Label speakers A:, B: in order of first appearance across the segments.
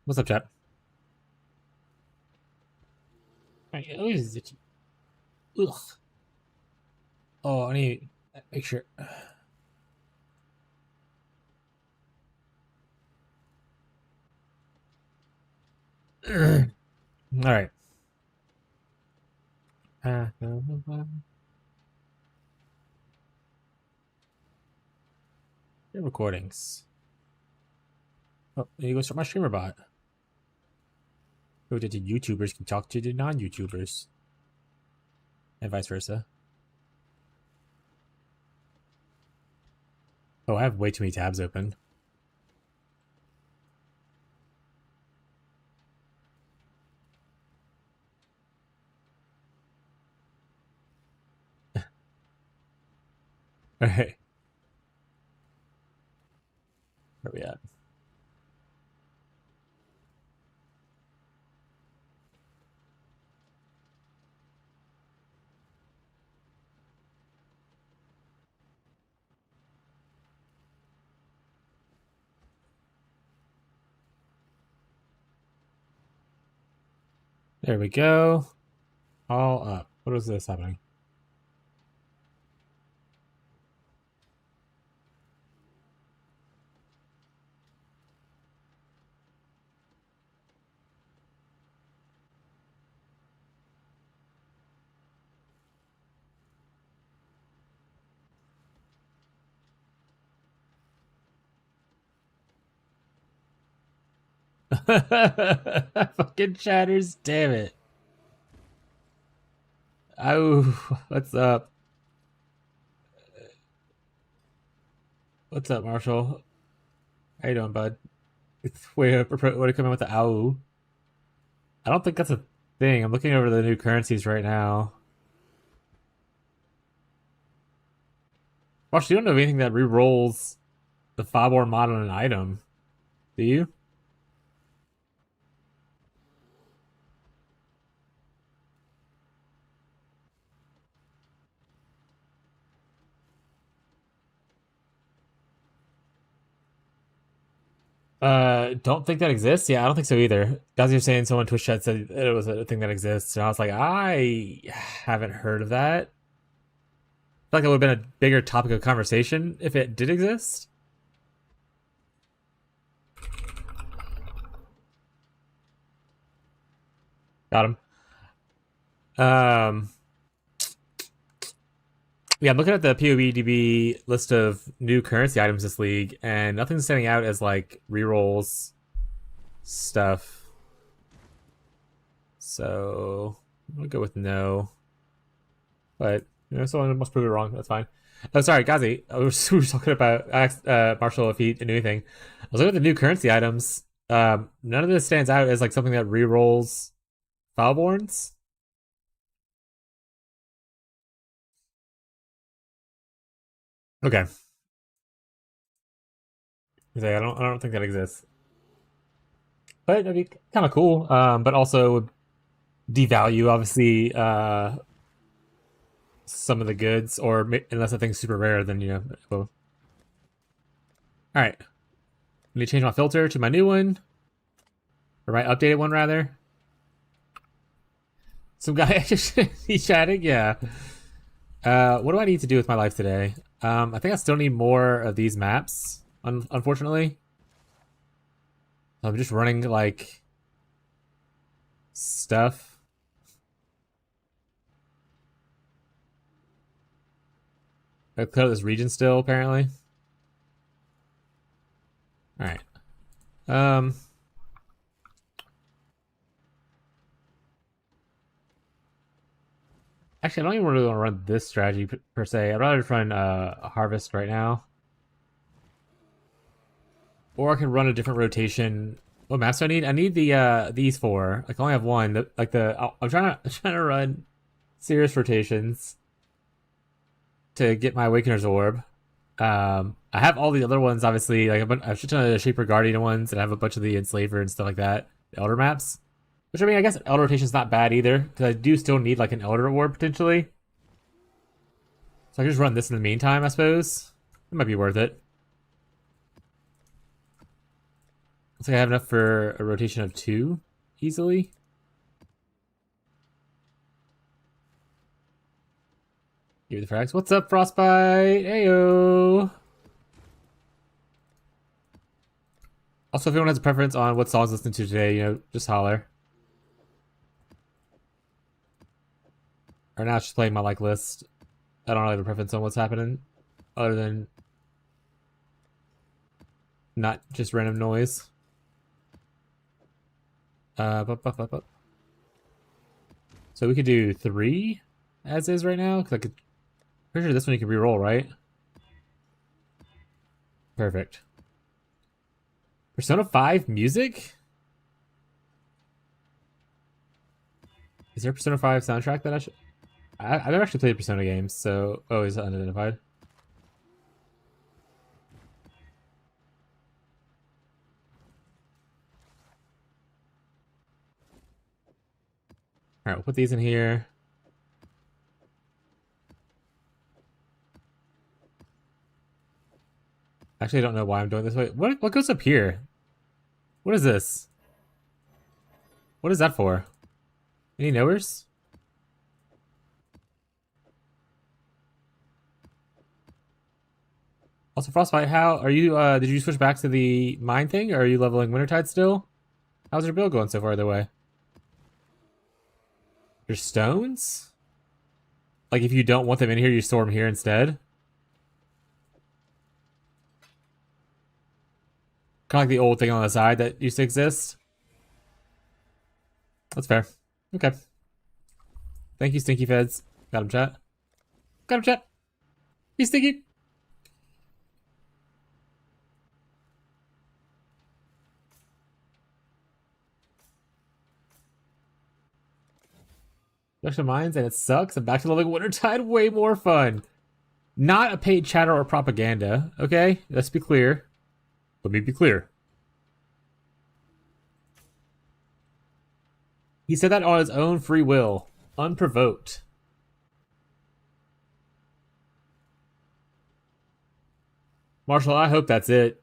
A: What's up, chat? Alright, oh, is it? Ugh. Oh, I need to make sure. Alright. Recordings. Oh, there you go. Start my streamer bot. Who did the YouTubers can talk to the non-YouTubers, and vice versa. Oh, I have way too many tabs open. Alright. Where are we at? There we go. All up. What is this happening? Fucking chatters, damn it. Oh, what's up? What's up, Marshall? How you doing, bud? Wait, what are you coming with the ow? I don't think that's a thing. I'm looking over the new currencies right now. Marshall, you don't know anything that re-rolls the Fobor mod on an item, do you? Don't think that exists. Yeah, I don't think so either. As you're saying, someone Twitch chat said it was a thing that exists, and I was like, I haven't heard of that. I feel like it would have been a bigger topic of conversation if it did exist. Got him. Um, yeah, I'm looking at the POBDB list of new currency items this league, and nothing's standing out as like rerolls stuff. So I'm gonna go with no. But you know, someone must prove it wrong. That's fine. Oh, sorry, Gazi. We were talking about Marshall if he knew anything. I was looking at the new currency items. None of this stands out as like something that rerolls Foulborns. Okay. I don't think that exists. But that'd be kind of cool. But also would devalue obviously some of the goods, or unless the thing's super rare, then you know. Well. All right. Let me change my filter to my new one, or my updated one rather. Some guy he's chatting, yeah. What do I need to do with my life today? I think I still need more of these maps, unfortunately. I'm just running, like, stuff. I clear this region still, apparently. Alright. Actually, I don't even really want to run this strategy per se. I'd rather just run Harvest right now. Or I can run a different rotation. What maps do I need? I need the these four. Like I only have one. I'm trying to run serious rotations to get my Awakener's Orb. I have all the other ones, obviously. Like I have a ton of the Shaper Guardian ones, and I have a bunch of the Enslaver and stuff like that. The Elder maps. Which I mean, I guess Elder rotation's not bad either, because I do still need like an Elder Orb potentially. So I can just run this in the meantime, I suppose. It might be worth it. Looks like I have enough for a rotation of 2 easily. Give me the frags. What's up, Frostbite? Heyo. Also, if anyone has a preference on what songs listening to today, you know, just holler. Right now, it's just playing my like list. I don't really have a preference on what's happening, other than not just random noise. So we could do 3 as is right now, because I could. Pretty sure this one you can re-roll, right? Perfect. Persona 5 music? Is there a Persona 5 soundtrack that I should... I've never actually played Persona games, so... Oh, is it unidentified? Alright, we'll put these in here. Actually, I don't know why I'm doing this way. What goes up here? What is this? What is that for? Any knowers? Also, Frostbite, how are you? Did you switch back to the mine thing, or are you leveling Wintertide still? How's your build going so far, either way? Your stones? Like, if you don't want them in here, you store them here instead? Kind of like the old thing on the side that used to exist. That's fair. Okay. Thank you, Stinky Feds. Got him, chat. Got him, chat. He's stinky. Extra mines, and it sucks. I'm back to leveling Wintertide. Way more fun. Not a paid chatter or propaganda, okay? Let's be clear. Let me be clear. He said that on his own free will, unprovoked. Marshall, I hope that's it.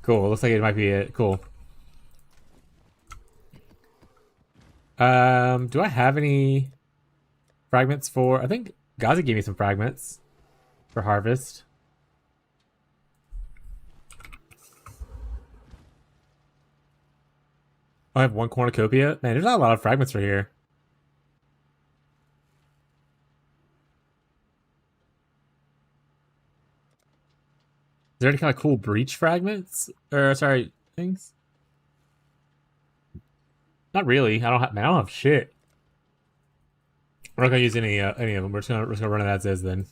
A: Cool, looks like it might be it. Cool. Do I have any fragments for... I think Gazi gave me some fragments for harvest. I have 1 cornucopia. Man, there's not a lot of fragments for here. Is there any kind of cool breach fragments? Or, sorry, things? Not really. I don't have shit. We're not gonna use any of them. We're just gonna run it as is then.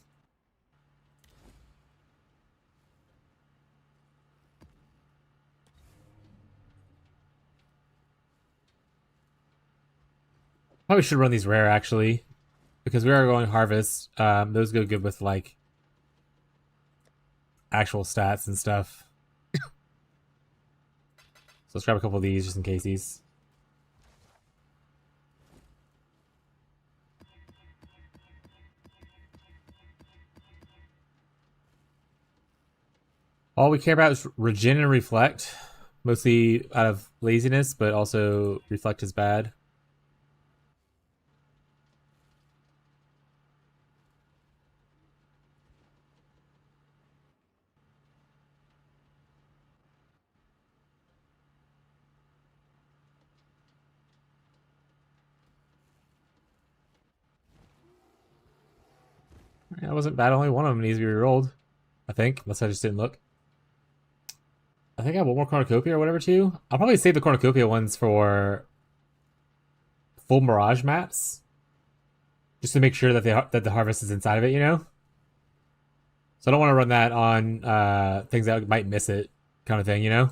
A: Probably should run these rare actually, because we are going harvest. Those go good with like actual stats and stuff. So let's grab a couple of these just in case these. All we care about is regen and reflect, mostly out of laziness, but also reflect is bad. That wasn't bad. Only one of them needs to be rerolled, I think, unless I just didn't look. I think I have 1 more cornucopia or whatever too. I'll probably save the cornucopia ones for full mirage maps, just to make sure that the harvest is inside of it, you know. So I don't want to run that on things that might miss it, kind of thing, you know.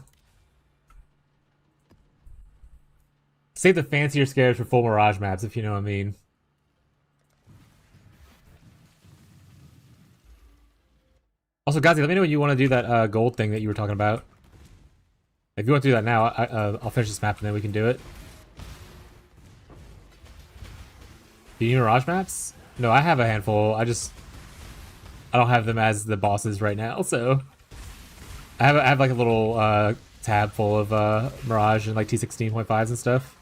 A: Save the fancier scares for full mirage maps, if you know what I mean. Also, Gazi, let me know when you want to do that gold thing that you were talking about. If you want to do that now, I'll finish this map and then we can do it. Do you need mirage maps? No, I have a handful. I don't have them as the bosses right now, so I have like a little tab full of Mirage and like T16.5s and stuff.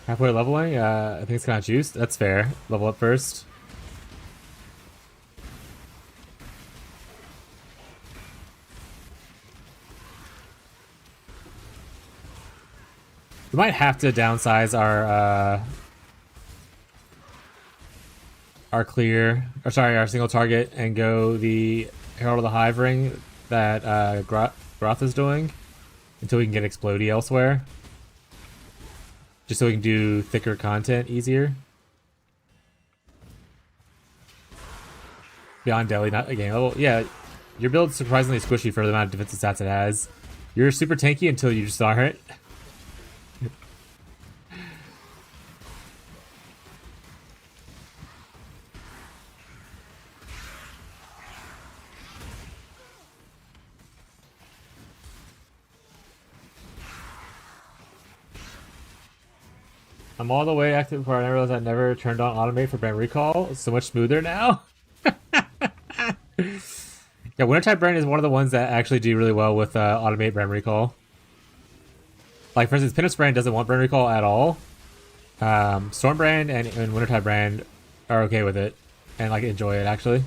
A: Halfway leveling, I think it's kind of juiced. That's fair. Level up first. We might have to downsize our clear, or sorry, our single target and go the Herald of the Hive ring that Groth is doing until we can get Explodey elsewhere. Just so we can do thicker content easier. Beyond Deli, not a game level. Yeah, your build's surprisingly squishy for the amount of defensive stats it has. You're super tanky until you just are it. I'm all the way active before I realized I never turned on automate for brand recall. It's so much smoother now. Yeah, Wintertide Brand is one of the ones that actually do really well with automate brand recall. Like for instance, Penance Brand doesn't want brand recall at all. Storm Brand and Wintertide Brand are okay with it and like enjoy it actually.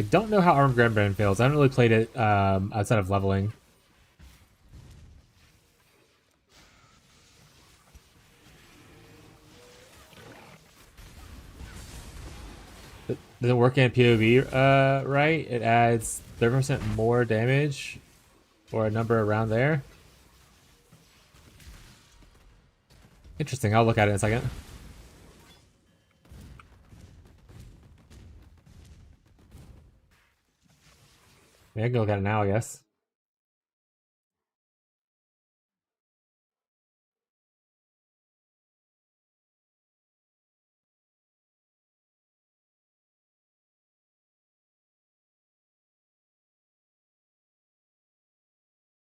A: I don't know how Armed Grand Brand fails. I haven't really played it outside of leveling. Does it work in POV right? It adds 30% more damage or a number around there. Interesting, I'll look at it in a second. Yeah, I can look at it now, I guess.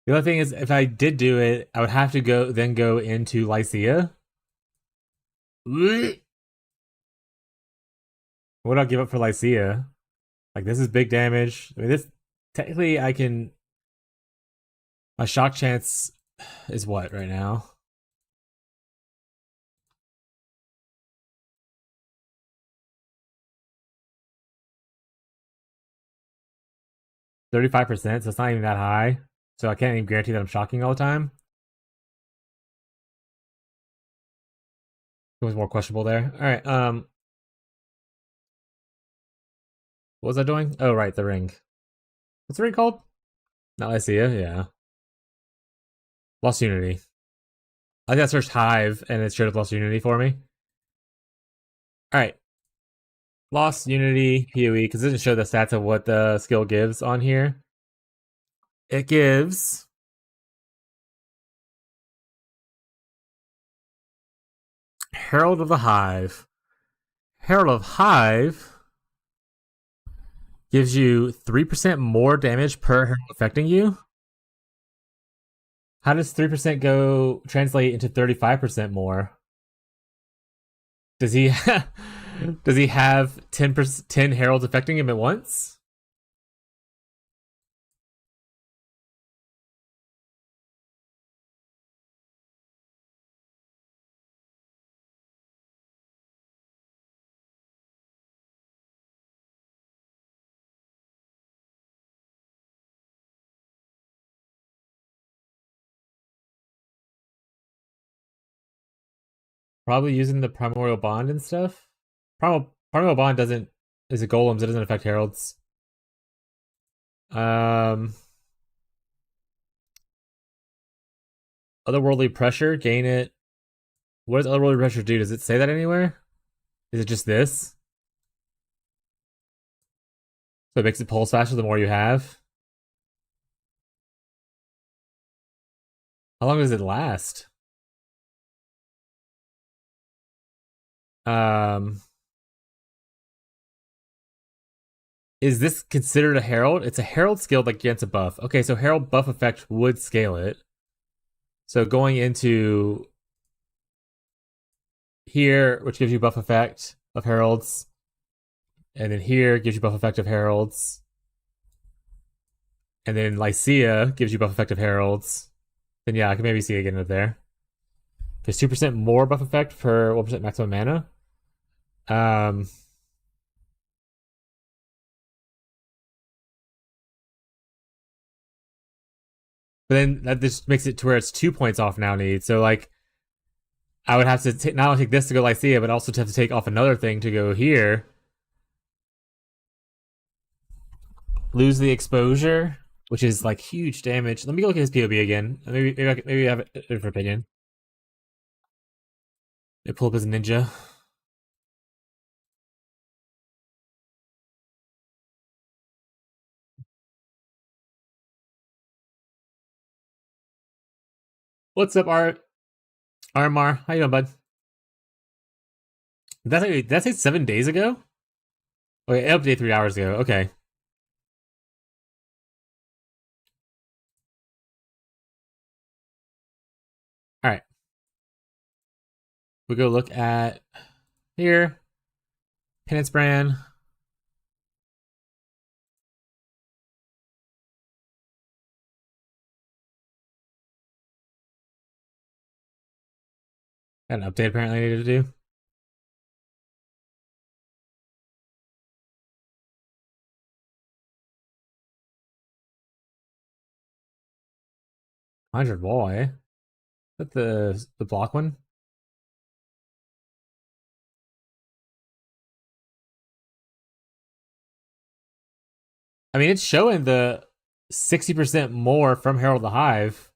A: The other thing is, if I did do it, I would have to go into Lycia. What would I give up for Lycia? Like this is big damage. I mean, this technically I can. My shock chance is what right now? %35%, so it's not even that high. So I can't even guarantee that I'm shocking all the time. It was more questionable there. All right. What was I doing? Oh, right, the ring. What's the ring called? Not Lycia. Yeah. Lost Unity. I think I searched Hive and it showed up Lost Unity for me. All right. Lost Unity PoE because it doesn't show the stats of what the skill gives on here. It gives Herald of the Hive. Herald of Hive gives you 3% more damage per herald affecting you. How does 3% go translate into 35% more? Does he does he have 10 heralds affecting him at once? Probably using the primordial bond and stuff. Primordial bond doesn't is a golems. It doesn't affect heralds. Um, Otherworldly pressure, gain it. What does otherworldly pressure do? Does it say that anywhere? Is it just this? So it makes it pulse faster the more you have. How long does it last? Um, Is this considered a herald? It's a herald skill that gets a buff. Okay, so herald buff effect would scale it. So going into here, which gives you buff effect of heralds, and then here gives you buff effect of heralds, and then Lycia gives you buff effect of heralds, then yeah, I can maybe see it getting up there. There's 2% more buff effect per 1% maximum mana. Um, but then that just makes it to where it's 2 points off now need. So like, I would have to not only take this to go Lycia, but also to have to take off another thing to go here. Lose the exposure, which is like huge damage. Let me go look at his POB again. Maybe I have a different opinion. They pull up as a ninja. What's up, Armar? How you doing, bud? That's like 7 days ago? Okay, update 3 hours ago. Okay. Alright. We go look at here. Penance Brand. Got an update apparently I needed to do. Hundred wall, eh? Is that the block one? I mean, it's showing the 60% more from Herald the Hive.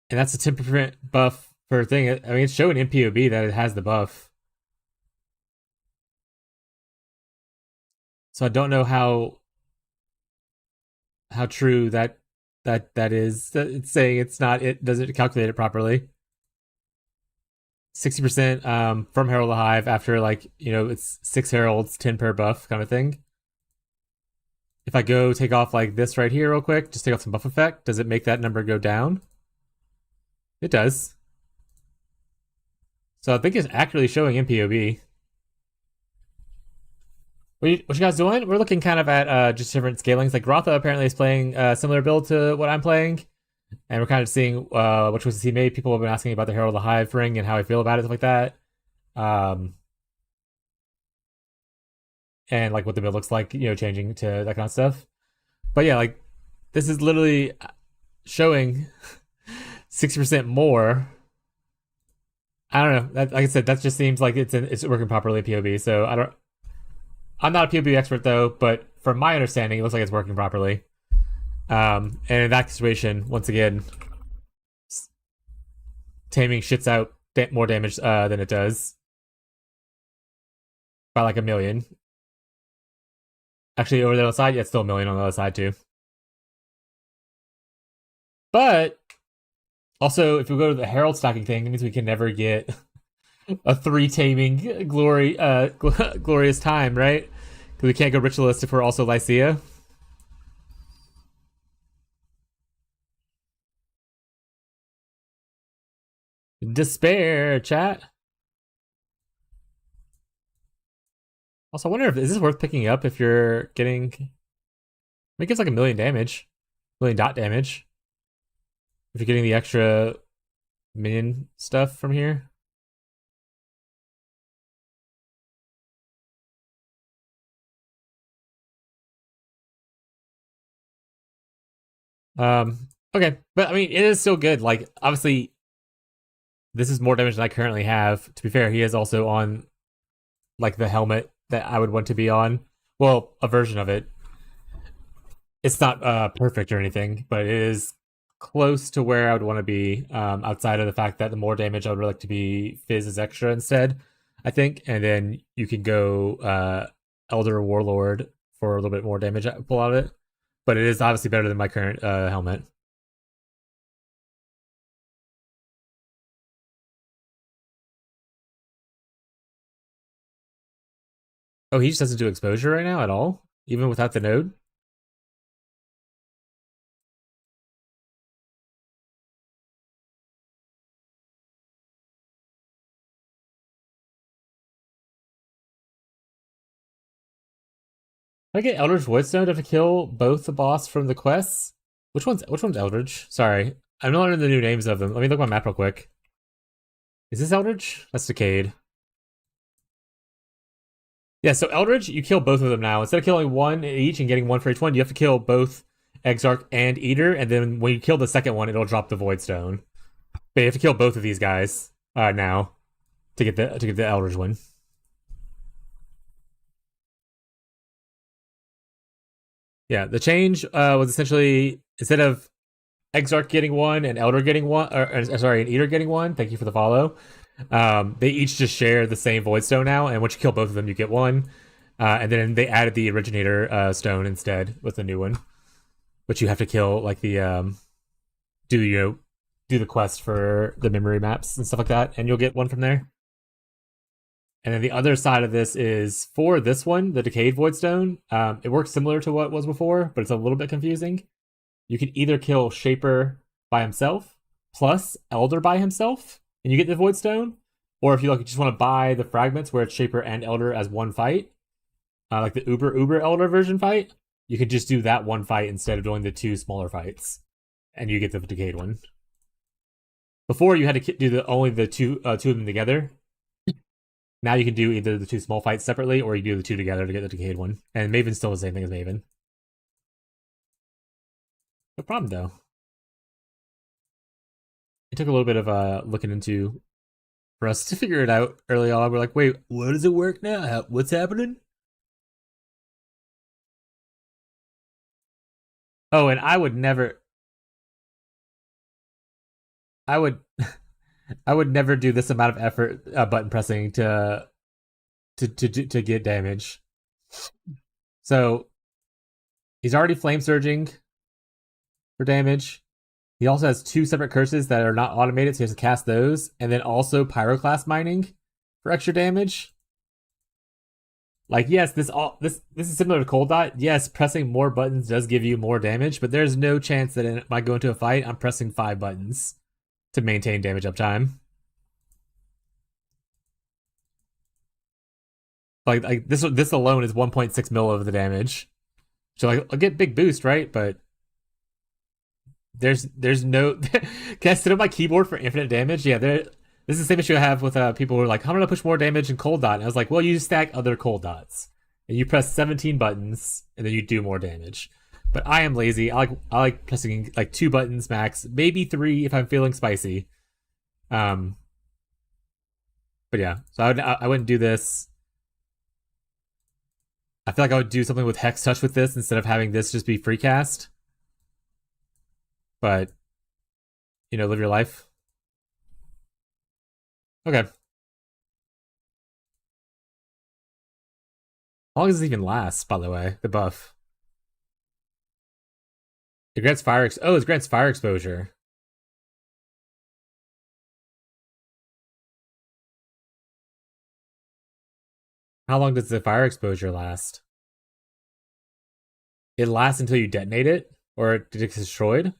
A: And that's a 10% buff per thing. I mean, it's showing in POB that it has the buff. So I don't know how true that is. It's saying it's not. It doesn't calculate it properly. 60% from Herald the Hive after like it's 6 heralds, 10 per buff kind of thing. If I go take off like this right here real quick, just take off some buff effect, does it make that number go down? It does. So I think it's accurately showing in POB. What you guys doing? We're looking kind of at just different scalings. Like Rotha apparently is playing a similar build to what I'm playing. And we're kind of seeing what choices he made. People have been asking about the Herald of the Hive ring and how I feel about it, stuff like that. And like what the build looks like, changing to that kind of stuff. But yeah, like this is literally showing 60% more. I don't know. That, like I said, that just seems like it's working properly in POB. So I'm not a POB expert though, but from my understanding, it looks like it's working properly. And in that situation, once again, taming shits out more damage than it does by like 1,000,000. Actually, over the other side, yeah, it's still 1,000,000 on the other side too. But also, if we go to the Herald stacking thing, it means we can never get a 3 taming glorious time, right? Because we can't go ritualist if we're also Lycia. Despair, chat. Also, I wonder if is this worth picking up if you're getting. I think it's like 1,000,000 damage, 1,000,000 dot damage. If you're getting the extra minion stuff from here. Okay, but I mean, it is still good. Like, obviously, this is more damage than I currently have. To be fair, he is also on like the helmet that I would want to be on. Well, a version of it. It's not perfect or anything, but it is close to where I would want to be. Outside of the fact that the more damage, I would really like to be Fizz as extra instead. I think, and then you can go Elder Warlord for a little bit more damage. Pull out of it, but it is obviously better than my current helmet. Oh, he just doesn't do exposure right now at all, even without the node. I get Eldritch Voidstone to kill both the boss from the quests. Which one's Eldritch? Sorry, I'm not learning the new names of them. Let me look at my map real quick. Is this Eldritch? That's Decayed. Yeah, so Eldritch, you kill both of them now. Instead of killing one each and getting one for each one, you have to kill both Exarch and Eater, and then when you kill the second one, it'll drop the Voidstone. But you have to kill both of these guys now to get the Eldritch one. Yeah, the change was essentially instead of Exarch getting one and Elder getting one, sorry, and Eater getting one. Thank you for the follow. They each just share the same Voidstone now, and once you kill both of them, you get one. And then they added the Originator stone instead with the new one, which you have to kill like the do the quest for the memory maps and stuff like that, and you'll get one from there. And then the other side of this is for this one, the Decayed Voidstone. It works similar to what was before, but it's a little bit confusing. You can either kill Shaper by himself plus Elder by himself, and you get the Voidstone. Or if you just want to buy the fragments where it's Shaper and Elder as one fight, like the Uber Elder version fight, you could just do that one fight instead of doing the two smaller fights, and you get the Decayed one. Before you had to do only the two of them together. Now you can do either the two small fights separately, or you do the two together to get the Decayed one. And Maven's still the same thing as Maven. No problem, though. It took a little bit of looking into for us to figure it out early on. We're like, wait, what does it work now? What's happening? Oh, and I would never... I would... I would never do this amount of effort button pressing to get damage. So he's already flame surging for damage. He also has two separate curses that are not automated, so he has to cast those, and then also Pyroclast mining for extra damage. Like, yes, this is similar to Cold Dot. Yes, pressing more buttons does give you more damage, but there's no chance that if I go into a fight, I'm pressing 5 buttons to maintain damage uptime. Like this alone is 1.6 mil of the damage. So like I'll get big boost, right? But there's no can I sit on my keyboard for infinite damage? Yeah, this is the same issue I have with people who are like, how am I gonna push more damage in Cold Dot? And I was like, well, you stack other Cold Dots. And you press 17 buttons and then you do more damage. But I am lazy. I like pressing like 2 buttons max, maybe 3 if I'm feeling spicy. But yeah, so I wouldn't do this. I feel like I would do something with Hex Touch with this instead of having this just be free cast. But live your life. Okay. How long does this even last, by the way? The buff. It grants fire. It grants fire exposure. How long does the fire exposure last? It lasts until you detonate it, or it gets destroyed?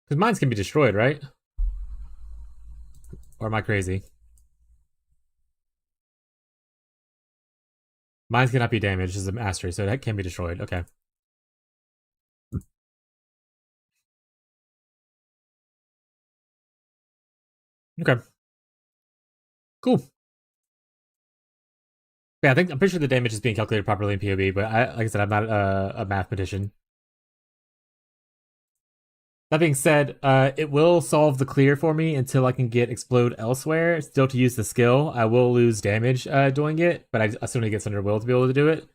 A: Because mines can be destroyed, right? Or am I crazy? Mines cannot be damaged as a mastery, so that can be destroyed. Okay. Okay. Cool. Yeah, I'm pretty sure the damage is being calculated properly in POB, but like I said, I'm not a mathematician. That being said, it will solve the clear for me until I can get Explode elsewhere. Still to use the skill, I will lose damage doing it, but I still need to get Thunder Will to be able to do it.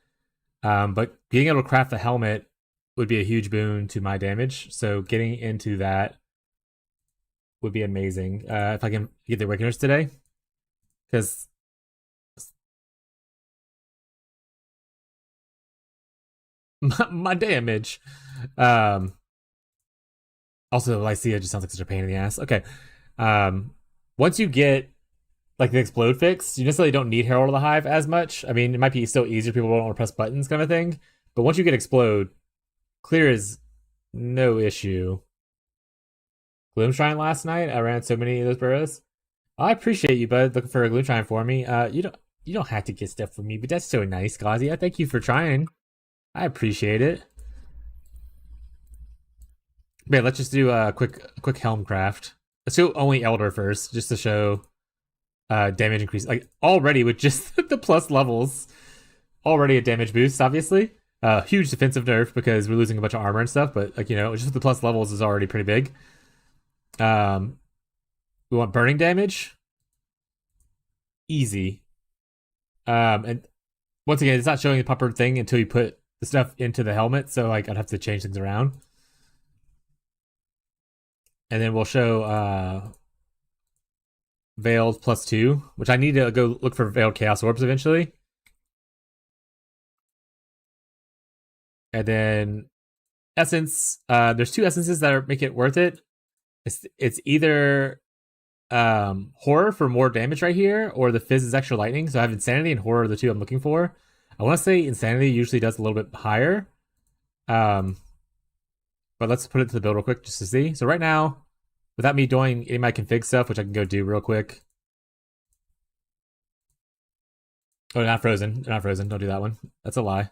A: But being able to craft the helmet would be a huge boon to my damage, so getting into that would be amazing if I can get the Awakeners today. Because my damage. Also, Lycia just sounds like such a pain in the ass. Okay. Once you get like the explode fix, you necessarily don't need Herald of the Hive as much. I mean, it might be still easier. People don't want to press buttons, kind of thing. But once you get explode, clear is no issue. Gloomshine last night. I ran so many of those burrows. I appreciate you, bud. Looking for a Gloomshine for me. You don't have to get stuff from me, but that's so nice, Gauzy. I thank you for trying. I appreciate it. But yeah, let's just do a quick helm craft. Let's do only Elder first, just to show damage increase. Like already with just the plus levels, already a damage boost. Obviously, huge defensive nerf because we're losing a bunch of armor and stuff. But like just with the plus levels is already pretty big. We want burning damage. Easy. And once again, it's not showing the puppered thing until you put the stuff into the helmet. So like I'd have to change things around. And then we'll show Veiled +2, which I need to go look for Veiled Chaos Orbs eventually. And then Essence. There's 2 essences that make it worth it. It's either Horror for more damage right here, or the Fizz is extra lightning. So I have Insanity and Horror are the 2 I'm looking for. I want to say Insanity usually does a little bit higher. But let's put it to the build real quick just to see. So right now, without me doing any of my config stuff, which I can go do real quick. Oh, they're not frozen. They're not frozen. Don't do that one. That's a lie.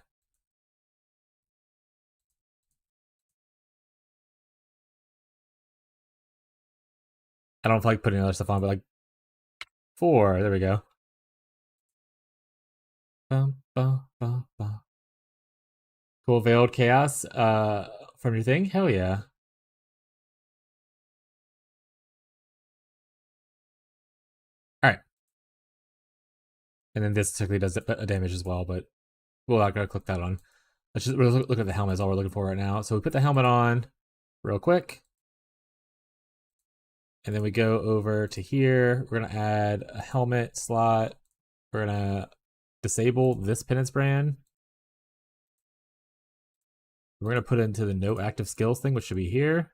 A: I don't feel like putting other stuff on, but like 4. There we go. Cool. Veiled Chaos from your thing? Hell yeah. Alright. And then this technically does a damage as well, but we're not going to click that on. Let's just look at the helmet is all we're looking for right now. So we put the helmet on real quick. And then we go over to here. We're going to add a helmet slot. We're going to disable this Penance Brand. We're going to put it into the no active skills thing, which should be here.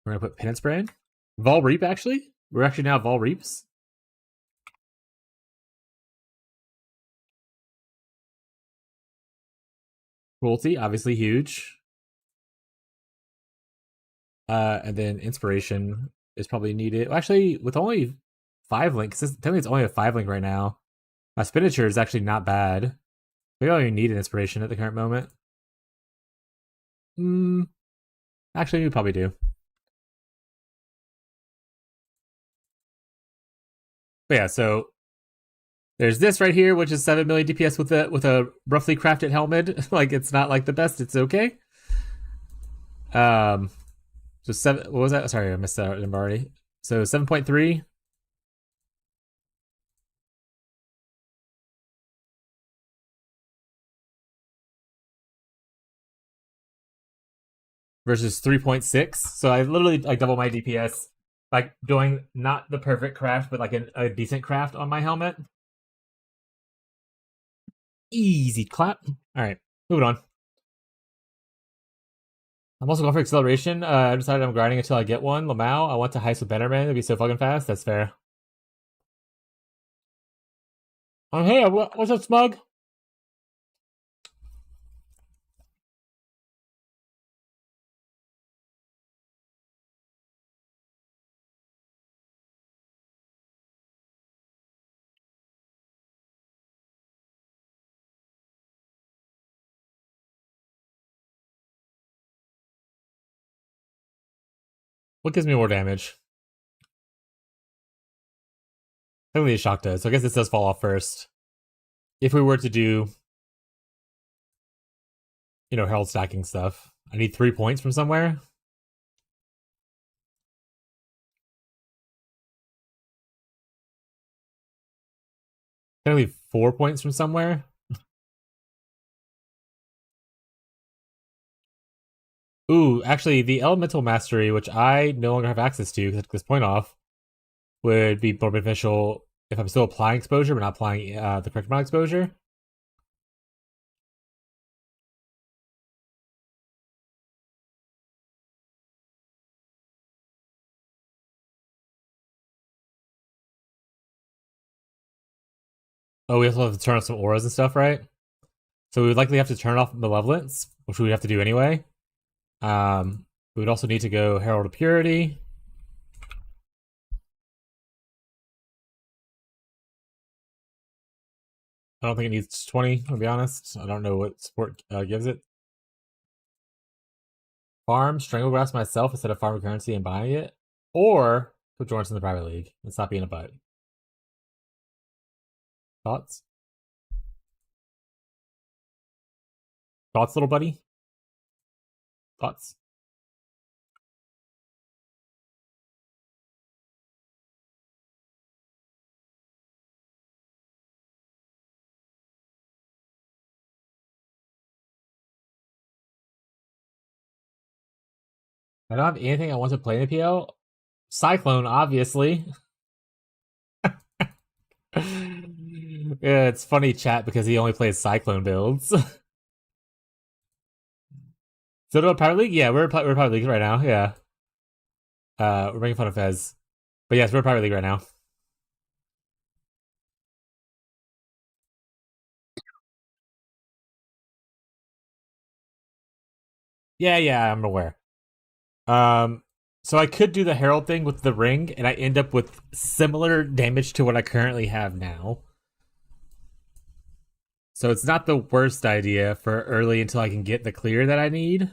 A: We're going to put Penance Brand. Vol Reap, actually. We're actually now Vol Reaps. Cruelty, obviously huge. And then Inspiration is probably needed. Actually, with only 5 links, technically it's only a 5 link right now. My expenditure is actually not bad. We don't even need an Inspiration at the current moment. Actually, we probably do. But yeah, so there's this right here, which is 7 million DPS with a roughly crafted helmet. Like it's not like the best, it's okay. So 7. What was that? Sorry, I missed that number already. So 7.3. Versus 3.6. So I literally like double my DPS by doing not the perfect craft, but like a decent craft on my helmet. Easy clap. All right, moving on. I'm also going for acceleration. I decided I'm grinding until I get one. Lamau, I want to heist with Betterman. It'd be so fucking fast. That's fair. Hey, what's up, Smug? What gives me more damage? Technically, a shock does. So I guess this does fall off first. If we were to do, Herald stacking stuff, I need 3 points from somewhere. Technically 4 points from somewhere. Ooh, actually, the Elemental Mastery, which I no longer have access to because I took this point off, would be more beneficial if I'm still applying exposure, but not applying the correct amount of exposure. Oh, we also have to turn off some auras and stuff, right? So we would likely have to turn off Malevolence, which we would have to do anyway. We would also need to go Herald of Purity. I don't think it needs 20, to be honest. I don't know what support gives it. Farm Stranglegrass myself instead of farming currency and buying it. Or put Jordan in the private league and stop being a butt. Thoughts? Thoughts, little buddy? Thoughts? I don't have anything I want to play in the PL. Cyclone, obviously. Yeah, it's funny chat because he only plays Cyclone builds. So do a Power League? Yeah, we're Power League right now. Yeah. We're making fun of Fez. But yes, we're Power League right now. Yeah, I'm aware. So I could do the Herald thing with the ring, and I end up with similar damage to what I currently have now. So it's not the worst idea for early until I can get the clear that I need.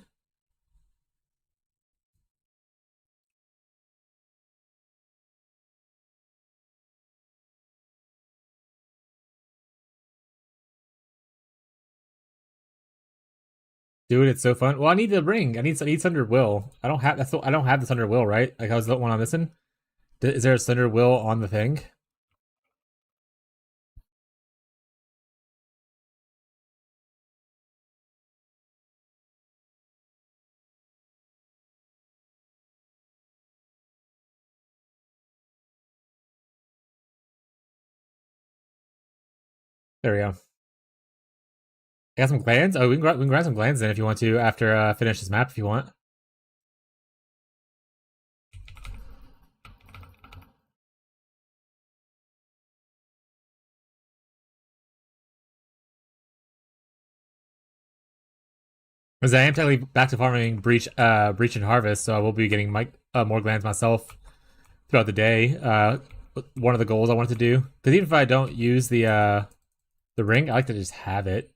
A: Dude, it's so fun. Well, I need the ring. I need Thunder Will. I don't have I don't have the Thunder Will, right? Like I was the one I'm missing. Is there a Thunder Will on the thing? There we go. I got some glands. Oh, we can grab some glands then if you want to after finish this map if you want. Because I am technically back to farming breach and harvest, so I will be getting more glands myself throughout the day. One of the goals I wanted to do, because even if I don't use the ring, I like to just have it.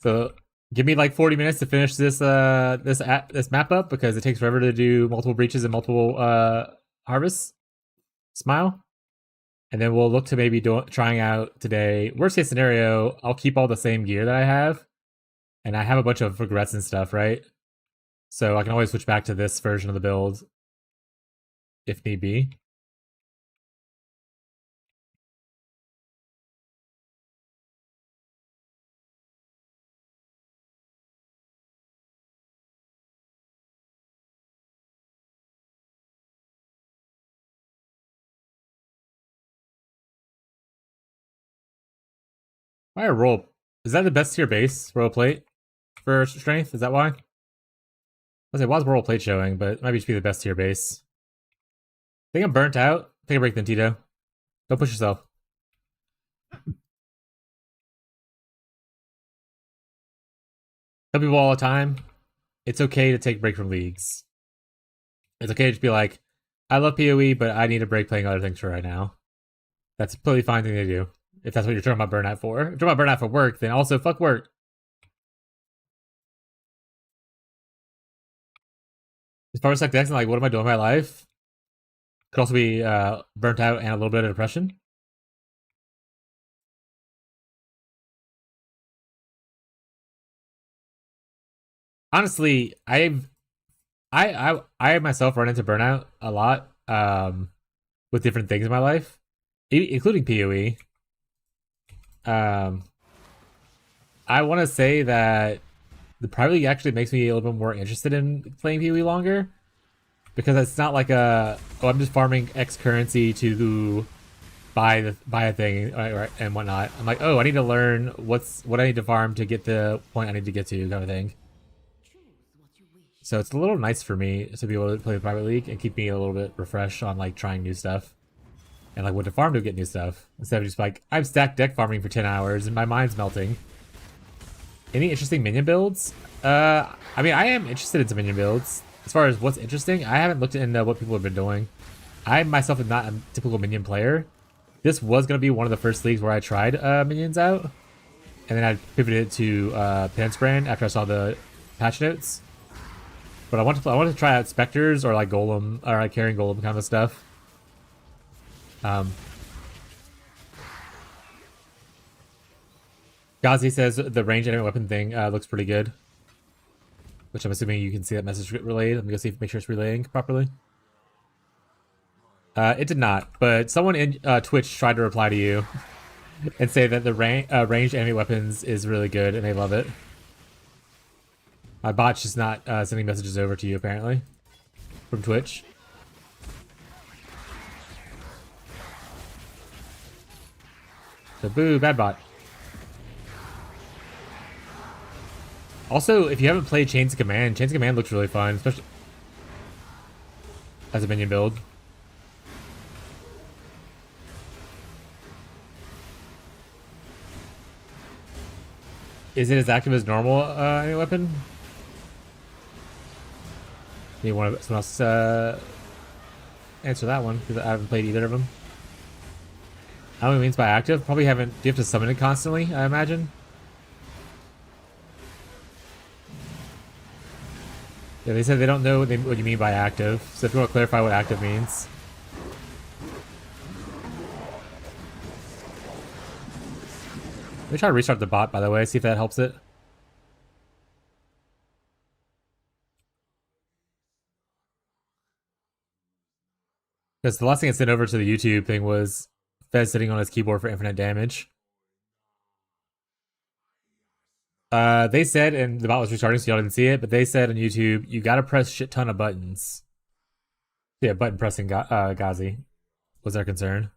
A: So give me like 40 minutes to finish this map up because it takes forever to do multiple breaches and multiple harvests. Smile. And then we'll look to maybe trying out today. Worst case scenario, I'll keep all the same gear that I have. And I have a bunch of regrets and stuff, right? So I can always switch back to this version of the build if need be. Why a roll? Is that the best tier base roll plate for strength? Is that why? I was like, why's roll plate showing? But it might just be the best tier base. I think I'm burnt out. Take a break then, Tito. Don't push yourself. Tell people all the time, it's okay to take a break from leagues. It's okay to just be like, I love PoE, but I need a break playing other things for right now. That's a totally fine thing to do. If that's what you're talking about burnout for. If you're talking about burnout for work, then also fuck work. As far as like the like, what am I doing in my life? Could also be burnt out and a little bit of depression. Honestly, I myself run into burnout a lot with different things in my life, including PoE. I want to say that the private league actually makes me a little bit more interested in playing PoE longer because it's not like I'm just farming X currency to buy a thing and whatnot. I'm like, oh, I need to learn what I need to farm to get the point I need to get to, kind of thing. So it's a little nice for me to be able to play the private league and keep me a little bit refreshed on like trying new stuff. and like what to farm to get new stuff. Instead of just like, I'm stacked deck farming for 10 hours and my mind's melting. Any interesting minion builds? I mean, I am interested in some minion builds. As far as what's interesting, I haven't looked into what people have been doing. I myself am not a typical minion player. This was going to be one of the first leagues where I tried minions out. And then I pivoted to Penance Brand after I saw the patch notes. But I want to try out Spectres or like Golem, or like Carrying Golem kind of stuff. Gazi says the range enemy weapon thing looks pretty good. Which I'm assuming you can see that message get relayed. Let me go see if make sure it's relaying properly. It did not, but someone in Twitch tried to reply to you and say that the ranged enemy weapons is really good and they love it. My bot's just not sending messages over to you apparently from Twitch. So boo, bad bot. Also, if you haven't played Chains of Command looks really fun, especially as a minion build. Is it as active as normal enemy weapon? You want someone else answer that one because I haven't played either of them. How many means by active? Probably haven't. Do you have to summon it constantly? I imagine. Yeah, they said they don't know what you mean by active. So if you want to clarify what active means. Let me try to restart the bot, by the way, see if that helps it. Because the last thing I sent over to the YouTube thing was Fez sitting on his keyboard for infinite damage. They said, and the bot was restarting so y'all didn't see it, but they said on YouTube, you gotta press shit ton of buttons. Yeah, button pressing Gazi was their concern.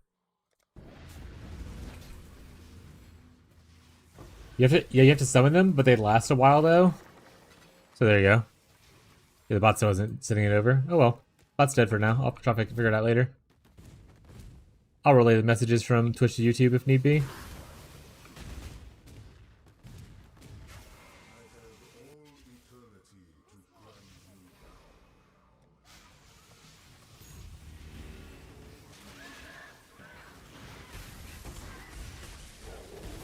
A: You have to summon them, but they last a while though. So there you go. Yeah, the bot still wasn't sending it over. Oh well. Bot's dead for now. I'll try to figure it out later. I'll relay the messages from Twitch to YouTube if need be.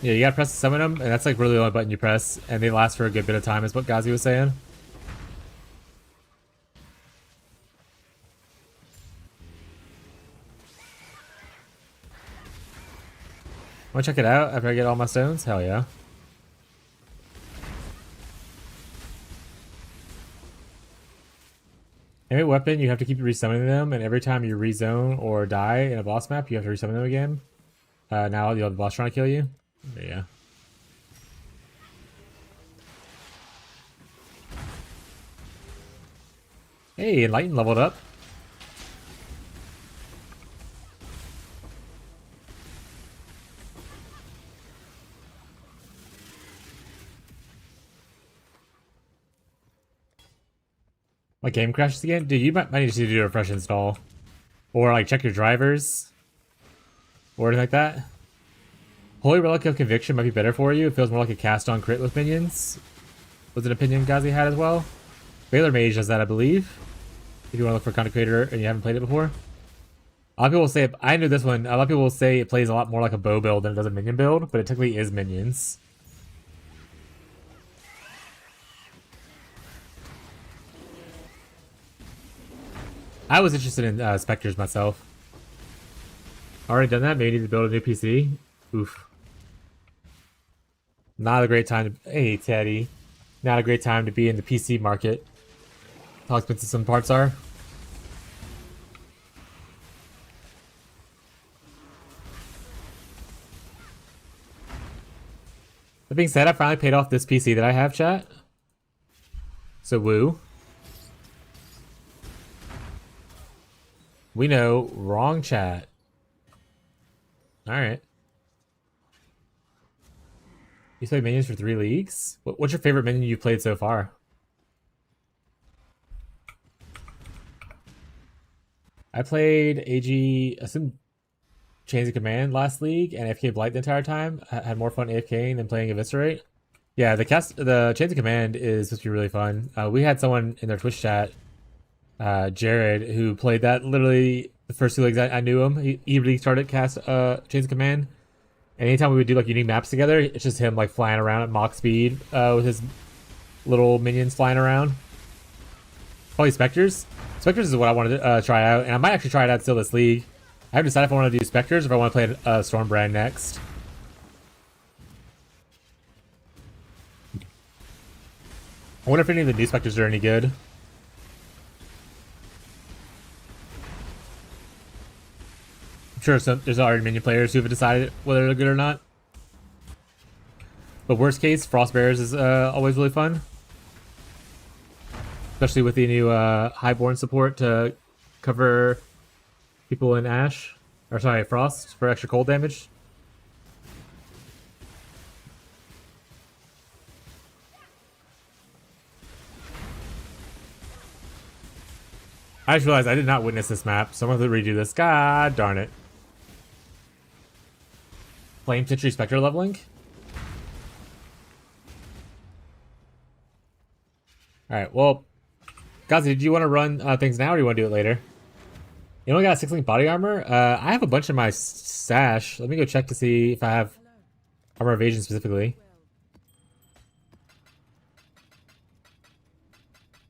A: Yeah, you gotta press to summon them, and that's like really the only button you press, and they last for a good bit of time, is what Gazi was saying. Wanna check it out after I get all my stones? Hell yeah. Every weapon, you have to keep resummoning them, and every time you rezone or die in a boss map, you have to resummon them again. Now you'll have the boss trying to kill you. Yeah. Hey, Enlighten leveled up. My game crashes again? Dude, you might need to do a refresh install. Or like check your drivers. Or anything like that. Holy Relic of Conviction might be better for you. It feels more like a cast on crit with minions. Was an opinion Gazi had as well. Baylor Mage does that, I believe. If you want to look for content creator and you haven't played it before. A lot of people will say, I know this one, a lot of people will say it plays a lot more like a bow build than it does a minion build, but it technically is minions. I was interested in Spectres myself. Already done that? Maybe need to build a new PC? Oof. Not a great time to... Hey, Teddy. Not a great time to be in the PC market. How expensive some parts are. That being said, I finally paid off this PC that I have, chat. So, woo. We know. Wrong chat. Alright. You played minions for 3 leagues? What's your favorite minion you've played so far? I played AG... Chains of Command last league and AFK Blight the entire time. Had more fun AFKing than playing Eviscerate. Yeah, the Chains of Command is supposed to be really fun. We had someone in their Twitch chat, Jared, who played that literally the first 2 leagues I knew him. He really started cast Chains of Command. And anytime we would do like unique maps together, it's just him like flying around at Mach speed with his little minions flying around. Probably Spectres. Spectres is what I wanted to try out, and I might actually try it out still this league. I haven't decided if I want to do Spectres or if I want to play Stormbrand next. I wonder if any of the new Spectres are any good. I'm sure there's already minion players who have decided whether they're good or not. But worst case, Frost Bears is always really fun. Especially with the new Highborn support to cover people in Ash. Or sorry, Frost for extra cold damage. I just realized I did not witness this map, so I'm going to redo this. God darn it. Flame Sentry Spectre leveling? Alright, well, Gazi, did you want to run things now or do you want to do it later? You only got 6-link body armor? I have a bunch in my stash. Let me go check to see if I have armor evasion specifically.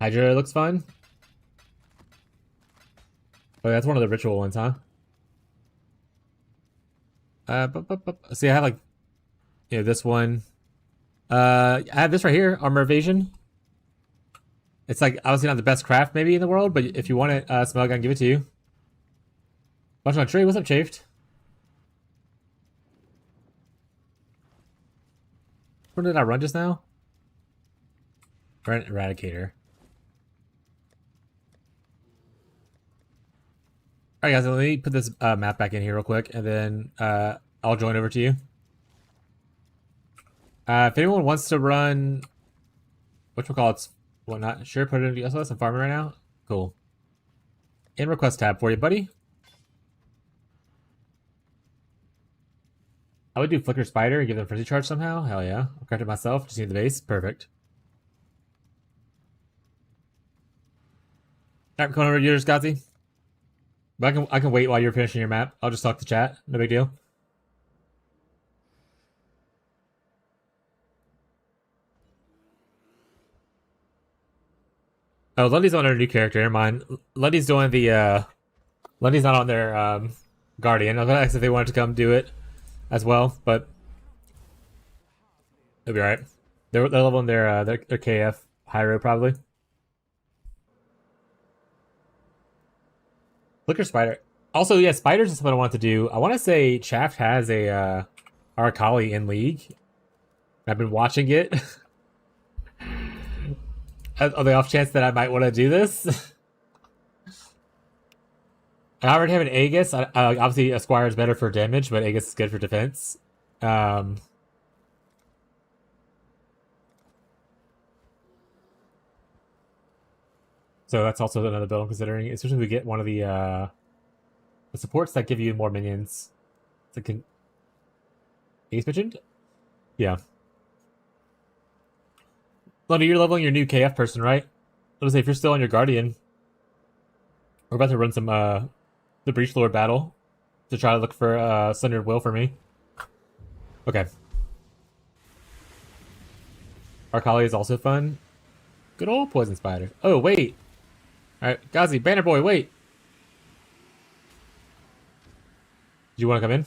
A: Hydra looks fun. Oh, that's one of the ritual ones, huh? See, I have like, you know, this one. I have this right here, armor evasion. It's like obviously not the best craft maybe in the world, but if you want it, Smell Gun, give it to you. Bunch on tree. What's up, Chafed? Where did I run just now? Eradicator. Alright guys, let me put this map back in here real quick, and then I'll join over to you. If anyone wants to run, whatchamacallits, whatnot, sure, put it in SLS. I'm farming right now. Cool. In request tab for you, buddy. I would do Flicker Spider and give them Frenzy Charge somehow. Hell yeah. I'll craft it myself. Just need the base. Perfect. Alright, coming over to yours, Gazi. But I can wait while you're finishing your map. I'll just talk to chat. No big deal. Oh, Lundy's on our new character. Never mind. Lundy's doing the Lundy's not on their Guardian. I was gonna ask if they wanted to come do it as well, but it'll be alright. They're leveling their KF Hyro probably. Flicker Spider. Also, yeah, Spiders is something I want to do. I want to say Chaff has a Arakali in League. I've been watching it. On the off chance that I might want to do this. I already have an Aegis. Obviously, Esquire is better for damage, but Aegis is good for defense. So that's also another build I'm considering, especially if we get one of the supports that give you more minions. It's like Aegis mentioned? Yeah. Lundy, you're leveling your new KF person, right? Let's say if you're still on your Guardian, we're about to run some the Breach Lord battle to try to look for Sundered Will for me. Okay. Arcali is also fun. Good old Poison Spider. Oh, wait. Alright, Gazi, Banner Boy, wait. Do you want to come in?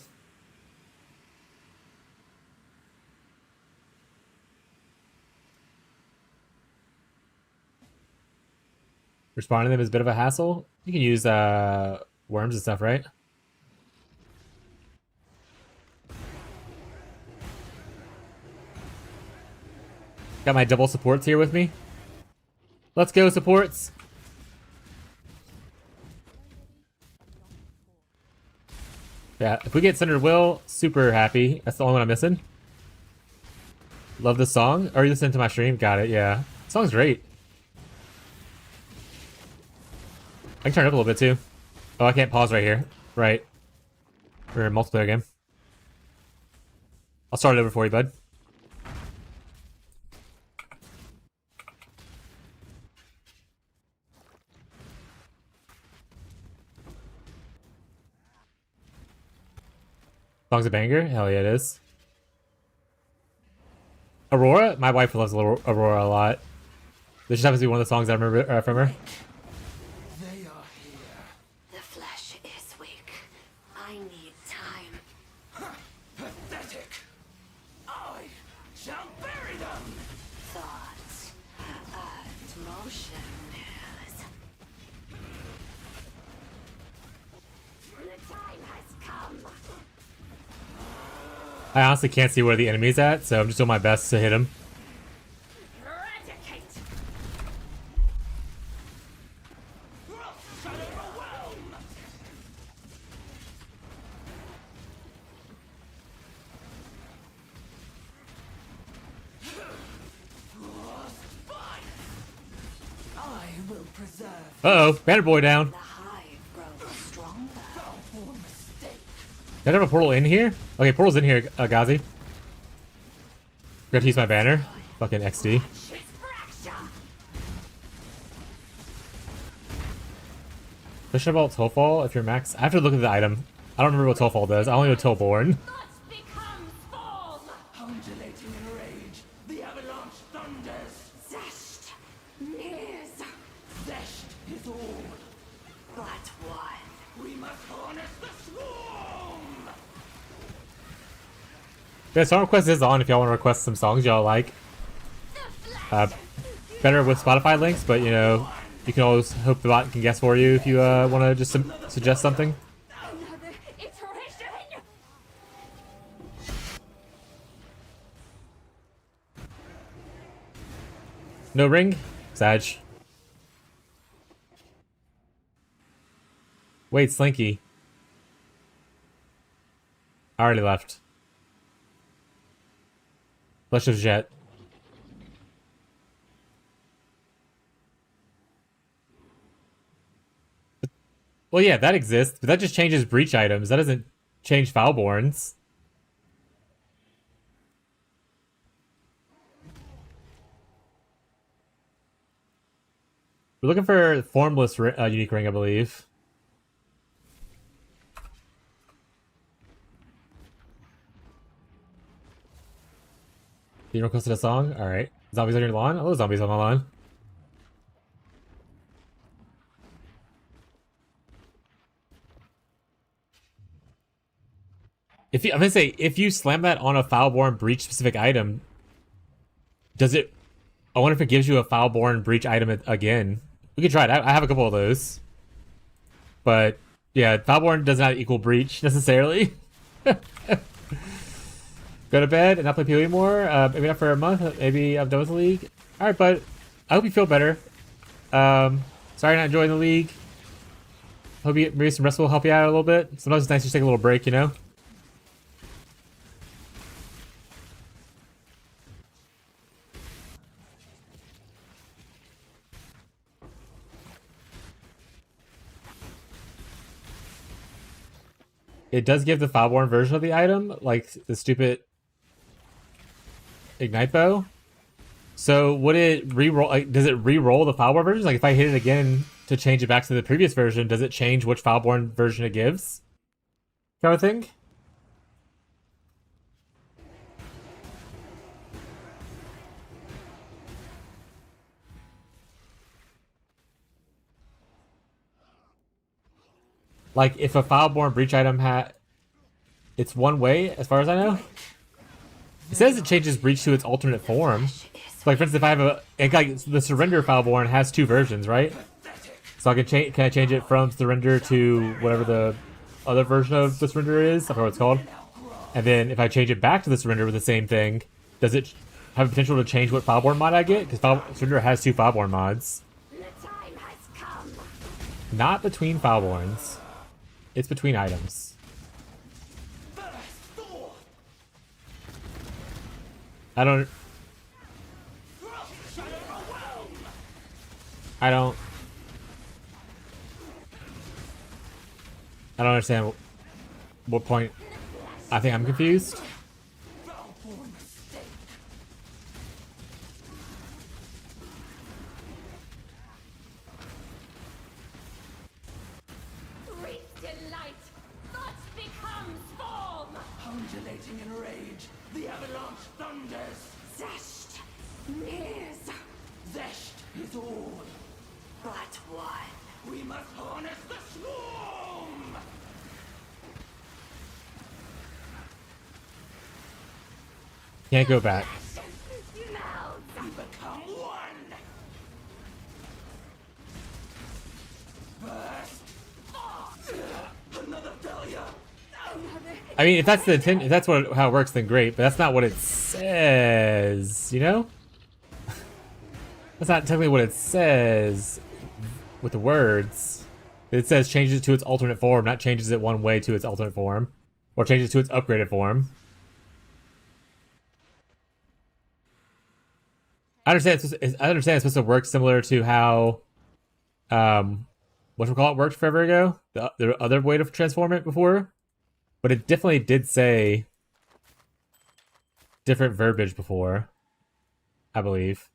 A: Responding to them is a bit of a hassle. You can use worms and stuff, right? Got my double supports here with me. Let's go, supports. Yeah, if we get Sundered Will, super happy. That's the only one I'm missing. Love the song. Are you listening to my stream? Got it, yeah. The song's great. I can turn it up a little bit too. Oh, I can't pause right here. Right. Or a multiplayer game. I'll start it over for you, bud. Song's a banger? Hell yeah, it is. Aurora? My wife loves Aurora a lot. This just happens to be one of the songs I remember from her.
B: They are here.
C: The flesh is weak. I need time.
B: Pathetic. I shall bury them.
C: Thought and motion is. The time has come.
A: I honestly can't see where the enemy's at, so I'm just doing my best to hit him.
C: Eradicate.
B: I will preserve.
A: Uh-oh, Banner Boy down.
C: The hive grows stronger.
B: Poor mistake.
A: Did I have a portal in here? Okay, portal's in here, Gazi. Forgot to use my banner. Fucking XD. Push about Tollfall if you're max. I have to look at the item. I don't remember what Tollfall does. I only know Tollborn.
C: Thoughts become form.
B: Undulating in rage, the avalanche thunders.
C: Zest nears.
B: Zest is all.
C: But one.
B: We must harness the swarm.
A: Yeah, song request is on if y'all want to request some songs y'all like. Better with Spotify links, but you know, you can always hope the bot can guess for you if you want to just suggest something.
C: Another iteration.
A: No ring? Sag. Wait, Slinky. I already left. Flesh of Jet. Well, yeah, that exists, but that just changes breach items. That doesn't change Foulborns. We're looking for formless unique ring, I believe. You requested a song? Alright. Zombies on your lawn? Oh, zombies on my lawn. I'm gonna say, if you slam that on a Foulborn breach specific item, does it... I wonder if it gives you a Foulborn breach item again. We could try it. I have a couple of those. But, yeah, Foulborn does not equal breach, necessarily. Go to bed and not play PoE more? Maybe not for a month. Maybe I'm done with the league. Alright, bud. I hope you feel better. Sorry you're not enjoying the league. Hope you, maybe some rest will help you out a little bit. Sometimes it's nice to take a little break, you know? It does give the Foulborn version of the item, like the stupid Ignite Bow. So would it re-roll? Like, does it re-roll the Foulborn version? Like if I hit it again to change it back to the previous version, does it change which Foulborn version it gives? Kind of thing. Like, if a Foulborn breach item it's one way, as far as I know. It says it changes breach to its alternate form. So, like, for instance, if I have like, the Surrender Foulborn has two versions, right? So I can I change it from Surrender to whatever the other version of the Surrender is? I forgot what it's called. And then if I change it back to the Surrender with the same thing, does it have the potential to change what Foulborn mod I get? Because Surrender has two Foulborn mods.
C: The time has come.
A: Not between Foulborns. It's between items. I don't understand. what point? I think I'm confused.
B: Foul-born mistake.
C: Reach delight. Thought becomes form.
B: Undulating in rage, the avalanche thunders.
C: Zest is
B: Zest is all.
C: but one.
B: We must harness the swarm!
A: Can't go back.
C: Smells.
B: We become one! Burst! Another failure!
A: I mean, if that's the intent, if that's what how it works, then great. But that's not what it says. You know, that's not technically what it says with the words. It says changes it to its alternate form, not changes it one way to its alternate form, or changes it to its upgraded form. I understand. I understand it's supposed to work similar to how, whatchamacallit worked forever ago. The other way to transform it before, but it definitely did say different verbiage before, I believe.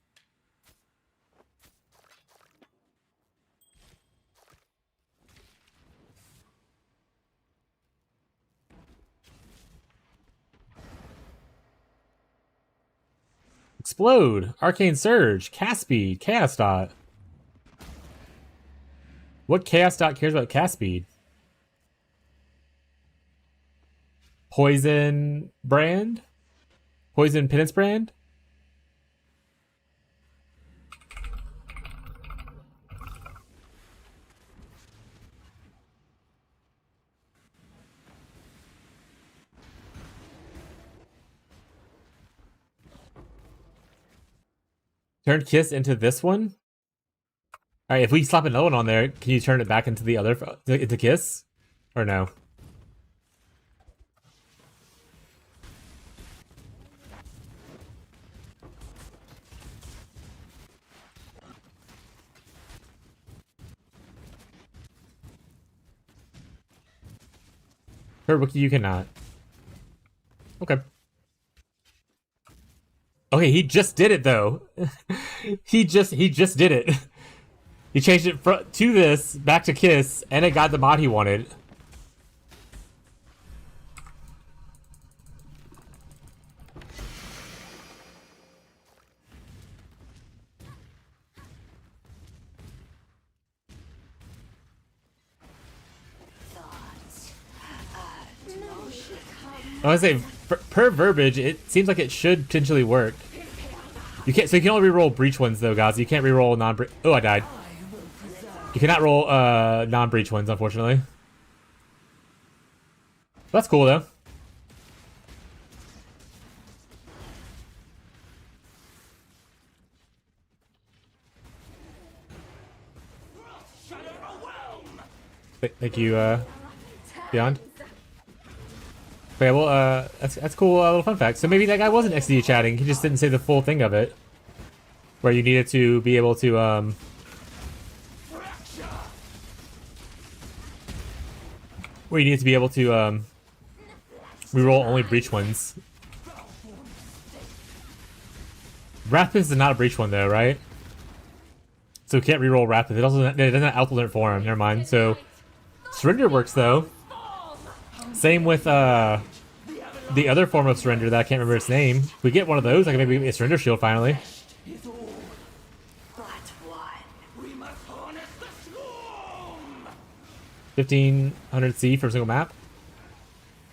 A: Explode, Arcane Surge, Cast Speed, Chaos Dot. What Chaos Dot cares about cast speed? Poison Brand? Poison Penance Brand? Turn Kiss into this one? Alright, if we slap another one on there, can you turn it back into the other, into Kiss? Or no? Wiki, you cannot. Okay. Okay, he just did it though. he just did it. He changed it to this, back to Kiss, and it got the mod he wanted. I want to say, per verbiage, it seems like it should potentially work. You can't, so you can only reroll breach ones though, guys. You can't reroll non-breach. Oh, I died. You cannot roll non-breach ones, unfortunately. That's cool though. Thank you, Beyond. Okay, well, that's cool. Little fun fact. So maybe that guy wasn't XD chatting. He just didn't say the full thing of it, where you needed to be able to reroll only breach ones. Rapid is not a breach one though, right? So we can't reroll Rapid. It doesn't have alternate form. Never mind. So surrender works though. Same with the other form of surrender that I can't remember its name. If we get one of those, I can maybe get a surrender shield finally. 1500 C for a single map.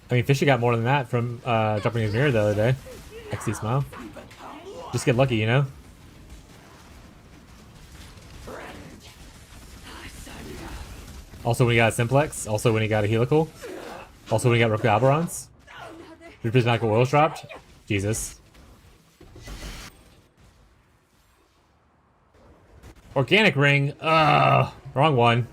A: I mean, Fishy got more than that from jumping his mirror the other day. XD smile. Just get lucky, you know? Also when he got a Simplex. Also when he got a Helical. Also when he got Roku Alberons. Your prismatic oils dropped. Jesus. Organic ring. Ugh. Wrong one.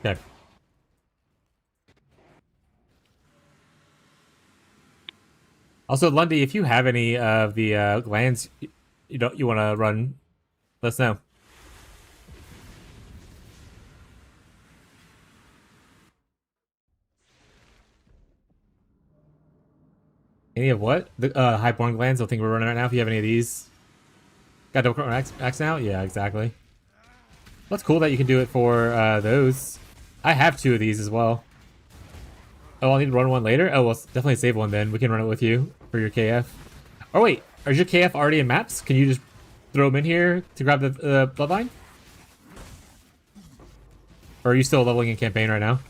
A: Okay. Also, Lundy, if you have any of the lands you want to run Let us know. Any of what? The highborn glands. Don't think we're running right now. If you have any of these, got double axe now. Yeah, exactly. That's cool that you can do it for those. I have 2 of these as well. Oh, I'll need to run one later? Oh, well, definitely save one then. We can run it with you for your KF. Oh, wait. Are your KF already in maps? Can you just throw them in here to grab the bloodline? Or are you still leveling in campaign right now?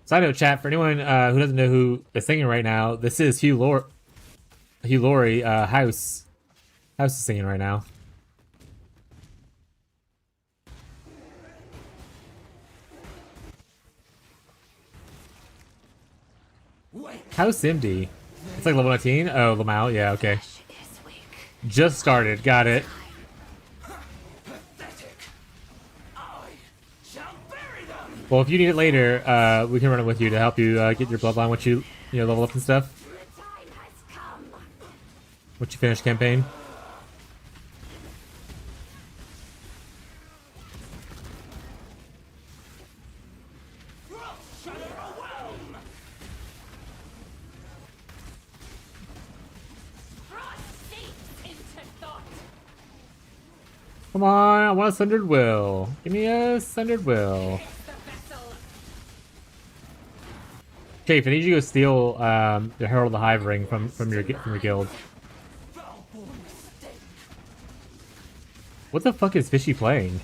A: Side note, chat, for anyone who doesn't know who is singing right now, this is Hugh Laurie, House. House is singing right now. House MD. It's like level 19? Oh, Lamau, yeah, okay. Just started, got it. Well, if you need it later, we can run it with you to help you get your bloodline once you level up and stuff. Once you finish campaign. Come on, I want a Sundered Will. Give me a Sundered Will. Okay, if I need you to go steal the Herald of the Hive ring from your guild. What the fuck is Fishy playing?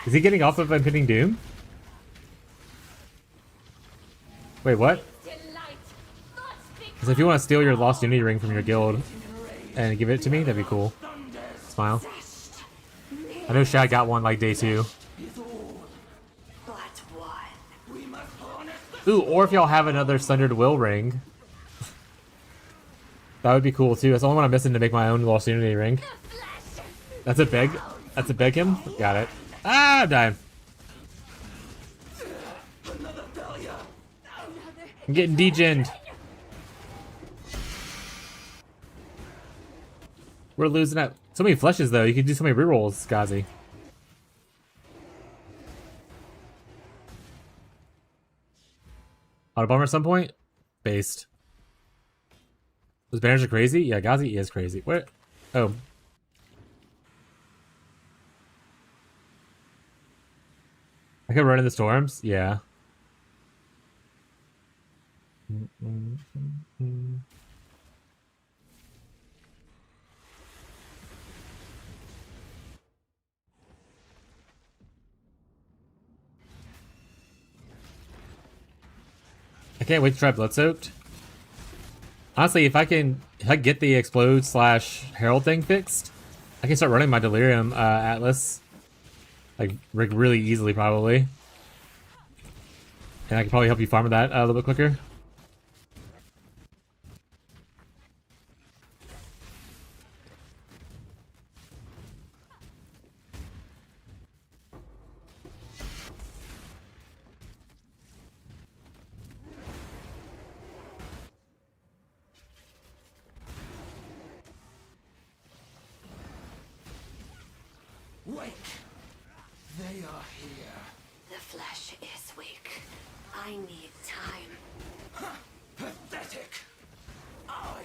A: Is he getting off of Impending Doom? Wait, what? Because if you want to steal your Lost Unity ring from your guild and give it to me, that'd be cool. Smile. I know Shad got one like day 2. Ooh, or if y'all have another Sundered Will ring. That would be cool too. That's the only one I'm missing to make my own Lost Unity ring. That's a beg. That's a beg him? Got it. Ah, I'm dying. I'm getting degened. We're losing out. So many fleshes though. You can do so many rerolls, Gazi. Auto bomber at some point? Based. Those banners are crazy? Yeah, Gazi is crazy. What? Oh. I can run in the storms? Yeah. I can't wait to try Blood Soaked. Honestly, if I get the Explode / Herald thing fixed, I can start running my Delirium Atlas. Like, really easily, probably. And I can probably help you farm that a little bit quicker.
B: Wake! They are here.
C: The flesh is weak. I need time.
B: Pathetic! I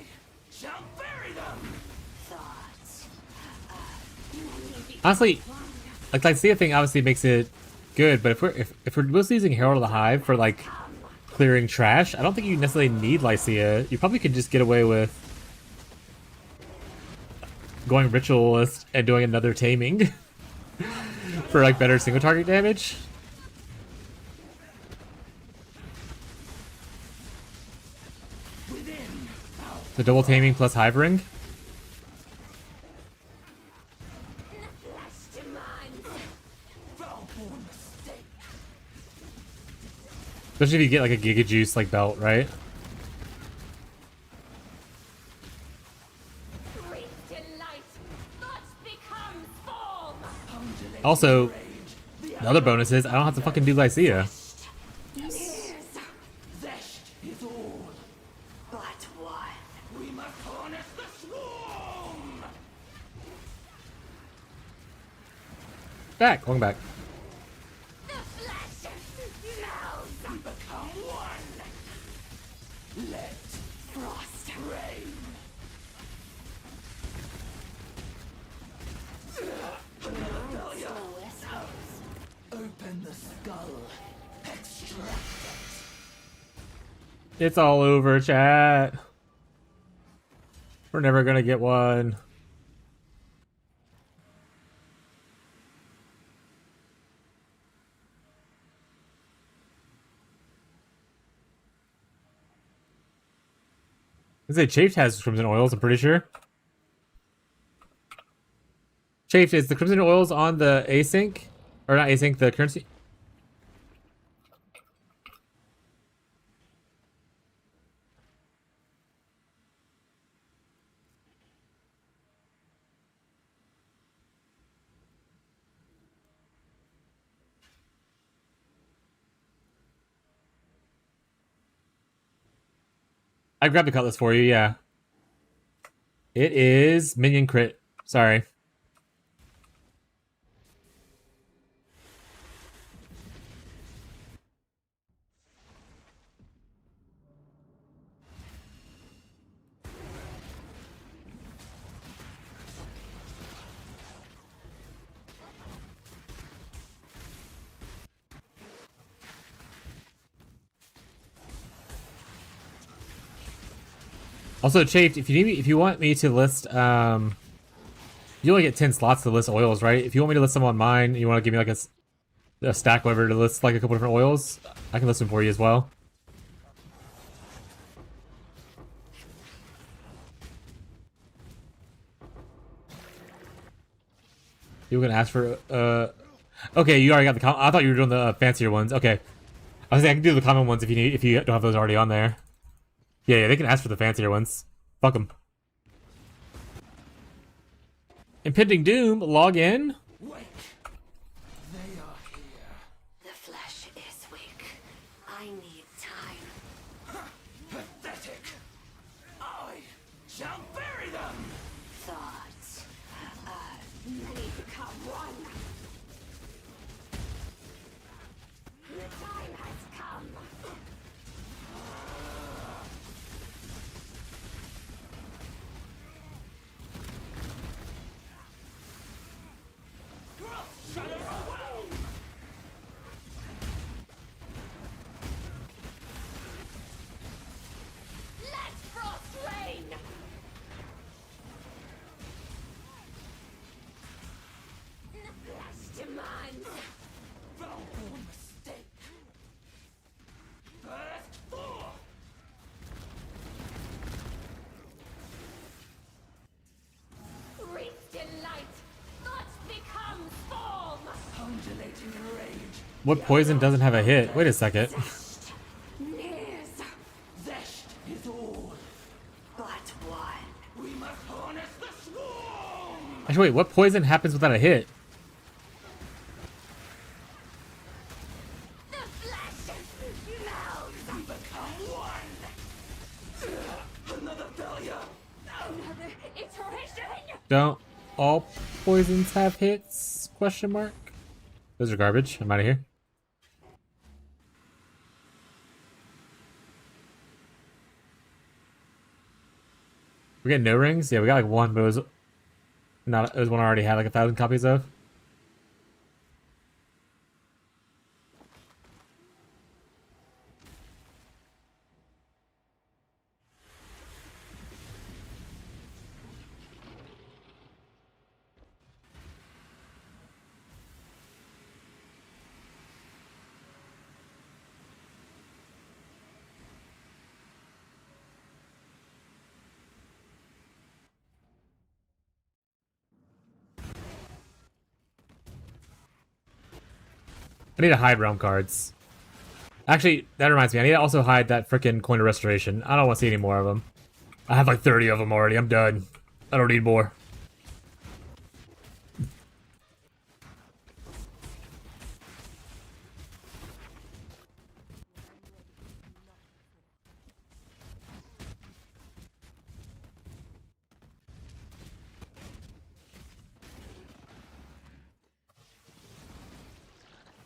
B: shall bury them!
C: Thoughts.
A: Honestly, like Lycia thing obviously makes it good, but if we're mostly using Herald of the Hive for like clearing trash, I don't think you necessarily need Lycia. You probably could just get away with going Ritualist and doing another taming for like better single target damage. The double taming plus Hive Ring. Especially if you get like a Giga Juice like belt, right? Also, The other bonus is I don't have to fucking do Lycia.
C: Yes.
B: Zest is all.
C: But one.
B: We must harness the swarm.
A: Back, going back.
C: The flesh melts.
B: We become one. Let
C: Frost.
B: rain. Open the skull. Extract it.
A: It's all over, chat. We're never gonna get one. I say Chafed has Crimson Oils, I'm pretty sure. Chafed, is the Crimson Oils on the async? Or not async, the currency? I grabbed the cutlass for you, yeah. It is minion crit. Sorry. Also, Chafed, if you need me, if you want me to list, you only get 10 slots to list oils, right? If you want me to list them on mine, you want to give me like a stack, whatever, to list like a couple different oils, I can list them for you as well. You can ask for, okay, you already got the I thought you were doing the fancier ones. Okay. I was saying I can do the common ones if you need, if you don't have those already on there. Yeah, they can ask for the fancier ones. Fuck them. Impending Doom, log in.
B: Wait. They are here.
C: The flesh is weak. I need time.
B: Pathetic. I shall bury them.
C: Thoughts. We become one. The time has come. Let frost rain. The flesh demands.
B: Foul mistake. First four.
C: Reap delight. Thoughts become storm.
B: Undulating in rage.
A: What poison doesn't have a hit? Wait a second.
C: Nears.
B: Zest is all.
C: But one.
B: We must harness the swarm.
A: Actually, wait, what poison happens without a hit?
C: The flesh melts.
B: We become one. Another failure.
C: Another iteration.
A: Don't all poisons have hits? Question mark. Those are garbage. I'm out of here. We get no rings? Yeah, we got like one, but it was not. It was one I already had like 1,000 copies of. I need to hide realm cards. Actually, that reminds me. I need to also hide that frickin' coin of restoration. I don't want to see any more of them. I have like 30 of them already. I'm done. I don't need more.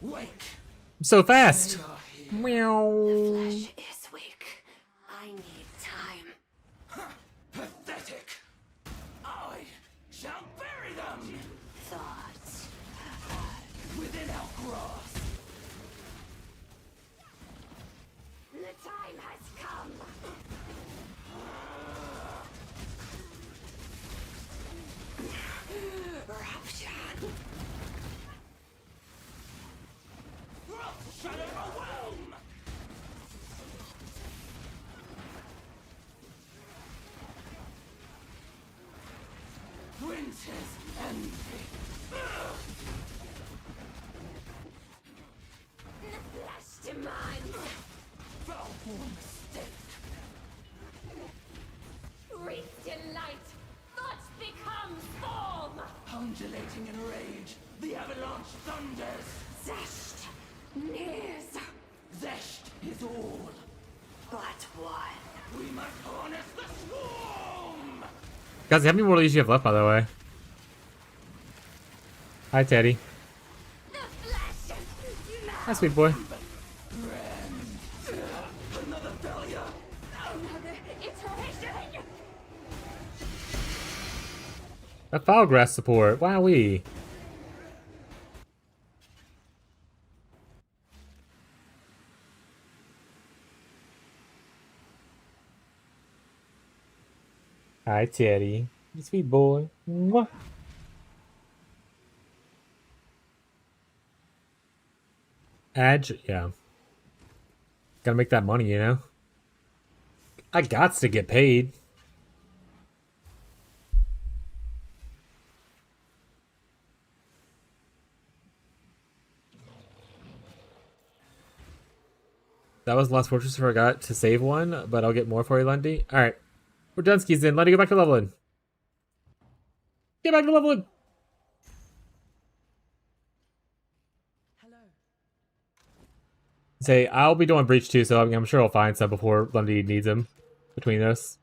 B: Wake!
A: I'm so fast.
B: They are here.
A: Meow.
C: Flesh is weak. I need time.
B: Pathetic! I shall bury them
C: Thoughts.
B: within our grasp.
C: The time has come. Corruption.
B: Shadow overwhelm! Winter's envy.
C: Flesh demands.
B: Foul-born mistake.
C: Wreathed in light. Thoughts become storm.
B: Undulating in rage, the avalanche thunders.
C: Zest. Nears.
B: Zest is all.
C: But one.
B: We must harness the swarm!
A: Guys, how many more leads do you have left, by the way? Hi, Teddy.
C: The flesh.
A: Hi, sweet boy.
B: Another failure!
C: Another iteration.
A: A file grass support. Wowee. Hi, Teddy. You sweet boy. Mwah. Yeah. Gotta make that money, you know? I gots to get paid. That was the last fortress I forgot to save one, but I'll get more for you, Lundy. Alright. We're done skis in. Lundy, go back to leveling. Get back to leveling! Say, I'll be doing Breach too, so I'm sure I'll find some before Lundy needs them between us.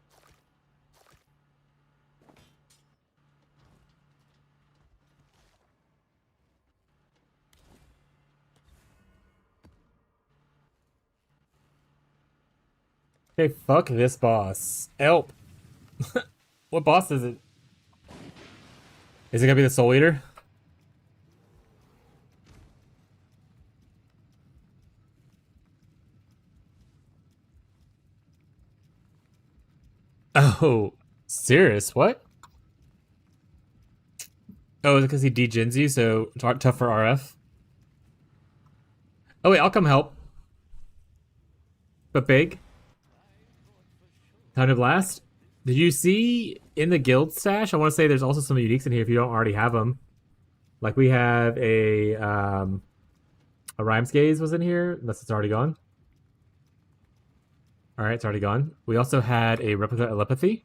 A: Okay, fuck this boss. Help! What boss is it? Is it gonna be the Soul Eater? Oh, serious? What? Oh, is it because he degens you, so tough for RF? Oh wait, I'll come help. But big? Time to blast? Did you see in the guild stash? I want to say there's also some uniques in here if you don't already have them. Like we have a Rhymes Gaze was in here, unless it's already gone. Alright, it's already gone. We also had a Replica Telepathy.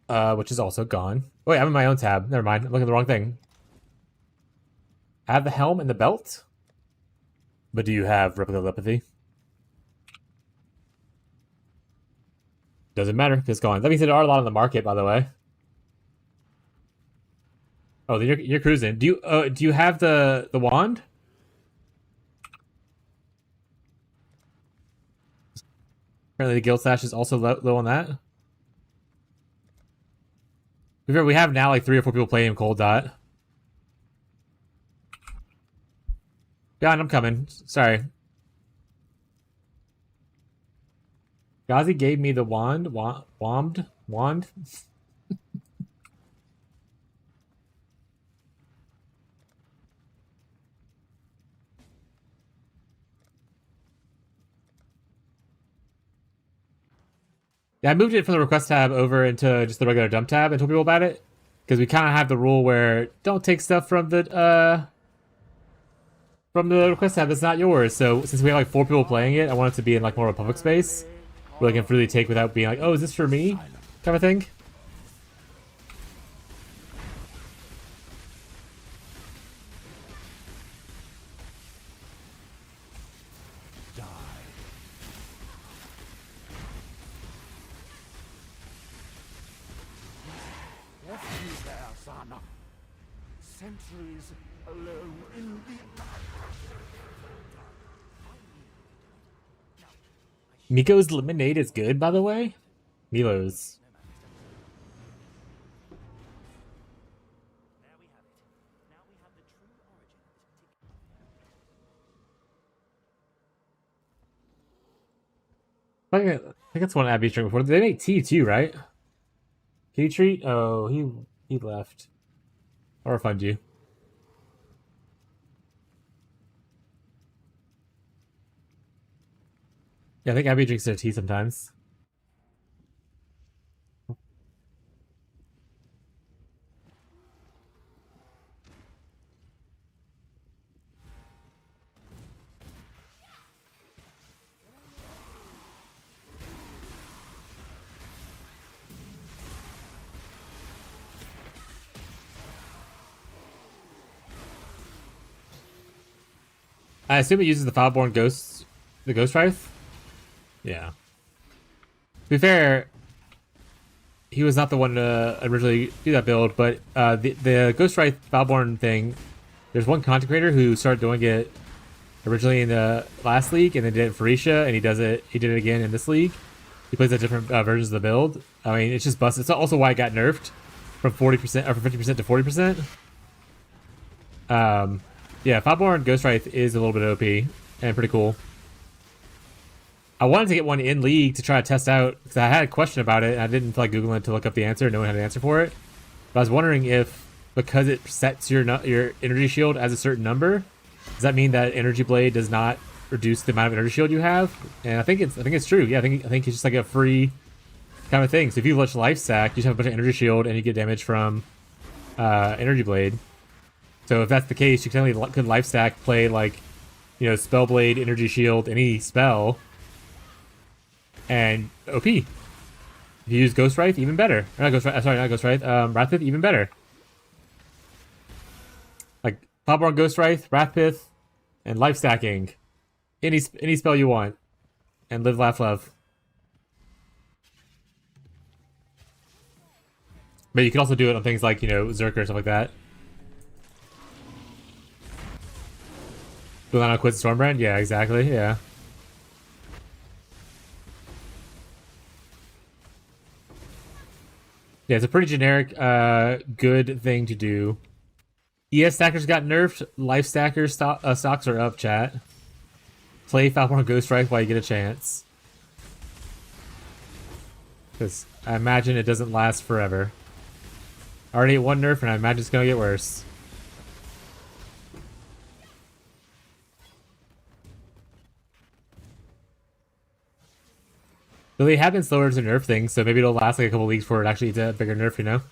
A: Which is also gone. Oh, wait, I'm in my own tab. Never mind, I'm looking at the wrong thing. I have the helm and the belt. But do you have Replica Telepathy? Doesn't matter, it's gone. That means there are a lot on the market, by the way. Oh, then you're cruising. Do you have the wand? Apparently the guild stash is also low on that. We have now like 3 or 4 people playing Cold Dot. John, I'm coming. Sorry. Gazi gave me the wand. Wand? Yeah, I moved it from the request tab over into just the regular dump tab and told people about it. Because we kind of have the rule where don't take stuff from the request tab that's not yours. So since we have like 4 people playing it, I want it to be in like more of a public space where I can freely take without being like, oh, is this for me? Kind of thing.
B: Centuries alone in the
A: Miko's lemonade is good, by the way. Milo's. I think that's one Abby's drink before. They make tea too, right? Tea treat? Oh, he left. I'll refund you. Yeah, I think Abby drinks their tea sometimes. I assume it uses the Foulborn Ghost, the Ghost Wraith? Yeah. To be fair, he was not the one to originally do that build, but the Ghost Wraith Foulborn thing, there's one content creator who started doing it originally in the last league, and then did it for Risha, and he did it again in this league. He plays at different versions of the build. I mean, it's just busted. It's also why it got nerfed from 40% or from 50% to 40%. Yeah, Foulborn Ghost Wraith is a little bit OP and pretty cool. I wanted to get one in League to try to test out, because I had a question about it, and I didn't feel like Googling it to look up the answer. No one had an answer for it. But I was wondering if, because it sets your energy shield as a certain number, does that mean that Energy Blade does not reduce the amount of energy shield you have? And I think it's true. Yeah, I think it's just like a free kind of thing. So if you launch Life Stack, you just have a bunch of energy shield, and you get damage from Energy Blade. So if that's the case, you could Life Stack, play like, you know, Spellblade, Energy Shield, any spell, and OP. If you use Ghost Wraith, even better. Or not Ghost Wraith, sorry, not Ghost Wraith. Wrathpith, even better. Like Foulborn Ghost Wraith, Wrathpith, and life stacking. Any spell you want, and live, laugh, love. But you can also do it on things like, you know, Zerker and stuff like that. Bulano quits Stormbrand? Yeah, exactly, yeah. Yeah, it's a pretty generic, good thing to do. ES stackers got nerfed. Life stackers stocks are up, chat. Play Foulborn Ghost Strike while you get a chance. Because I imagine it doesn't last forever. Already at one nerf, and I imagine it's going to get worse. Though they have been slower to nerf things, so maybe it'll last like a couple weeks before it actually gets a bigger nerf, you know?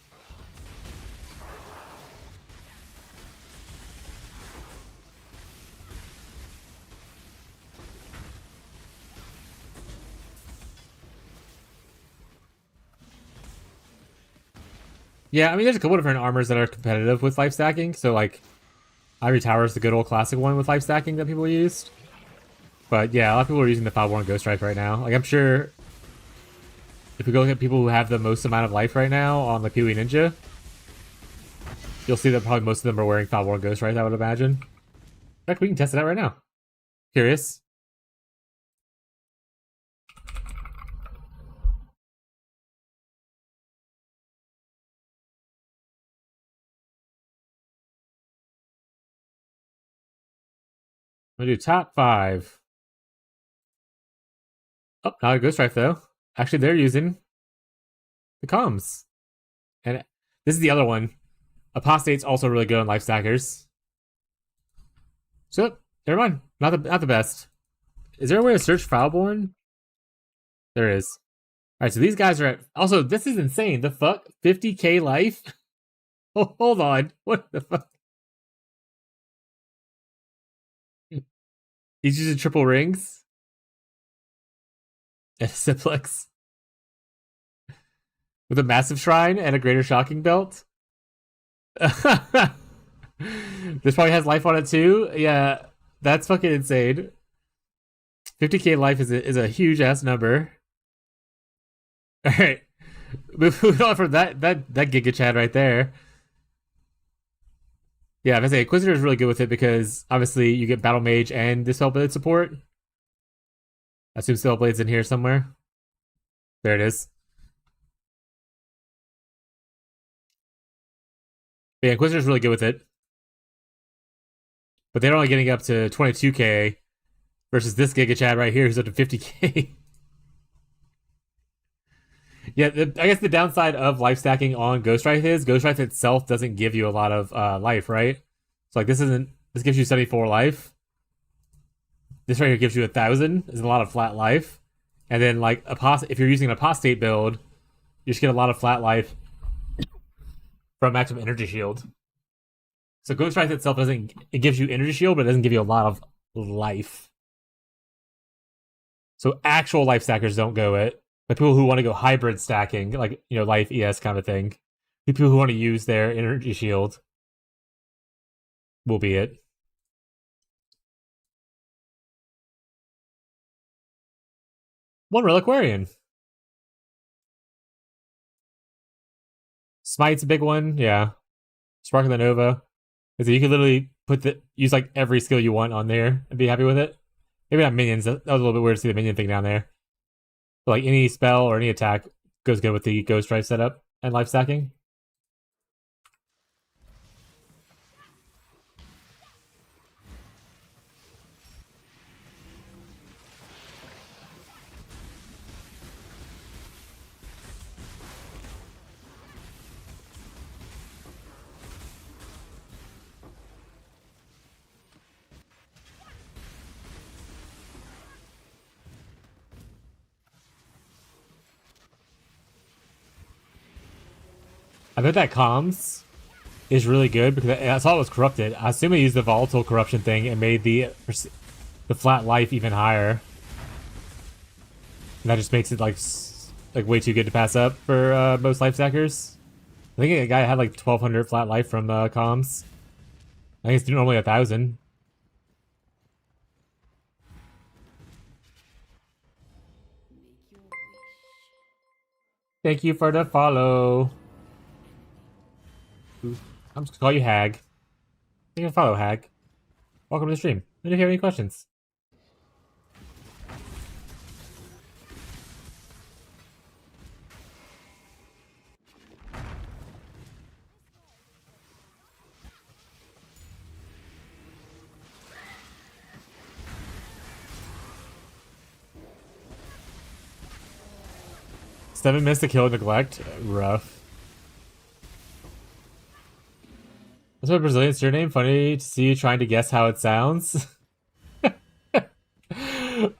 A: Yeah, I mean, there's a couple different armors that are competitive with life stacking. So, like, Ivory Tower is the good old classic one with life stacking that people used. But yeah, a lot of people are using the Foulborn Ghost Strike right now. Like, I'm sure if we go look at people who have the most amount of life right now on like PoE Ninja, you'll see that probably most of them are wearing Foulborn Ghost Strike, I would imagine. In fact, we can test it out right now. Curious. I'm gonna do top 5. Oh, not a Ghost Strike though. Actually, they're using the comms. And this is the other one. Apostate's also really good on life stackers. So, never mind. Not the best. Is there a way to search Foulborn? There is. Alright, so these guys are at... Also, this is insane. The fuck? 50k life? Oh, hold on. What the fuck? He's using triple rings? And a Simplex. With a massive shrine and a greater shocking belt? This probably has life on it too? Yeah, that's fucking insane. 50k life is a huge ass number. Alright. Moving on from that Giga Chad right there. Yeah, I say Inquisitor is really good with it because obviously you get Battle Mage and Dispel Blade support. I assume Dispel Blade's in here somewhere. There it is. But yeah, Inquisitor's really good with it. But they're only getting up to 22k versus this Giga Chad right here who's up to 50k. Yeah, I guess the downside of life stacking on Ghost Wraith is Ghost Wraith itself doesn't give you a lot of life, right? So like this gives you 74 life. This right here gives you 1,000. Is a lot of flat life, and then like if you're using an apostate build, you just get a lot of flat life from active energy shield. So Ghost Wraith itself it gives you energy shield, but it doesn't give you a lot of life. So actual life stackers don't go it. Like people who want to go hybrid stacking, like life ES kind of thing. People who want to use their energy shield will be it. One Reliquarian. Smite's a big one, yeah. Spark of the Nova. Is that you can literally use like every skill you want on there and be happy with it. Maybe not minions. That was a little bit weird to see the minion thing down there. But like any spell or any attack goes good with the Ghost Drive setup and life stacking. I bet that comms is really good because I saw it was corrupted. I assume they used the volatile corruption thing and made the flat life even higher. And that just makes it like way too good to pass up for most life stackers. I think a guy had like 1,200 flat life from comms. I think it's normally 1,000. Thank you for the follow. I'm just gonna call you Hag. You can follow Hag. Welcome to the stream. And if you have any questions. Seven minutes to kill neglect. Rough. That's my Brazilian surname. Funny to see you trying to guess how it sounds.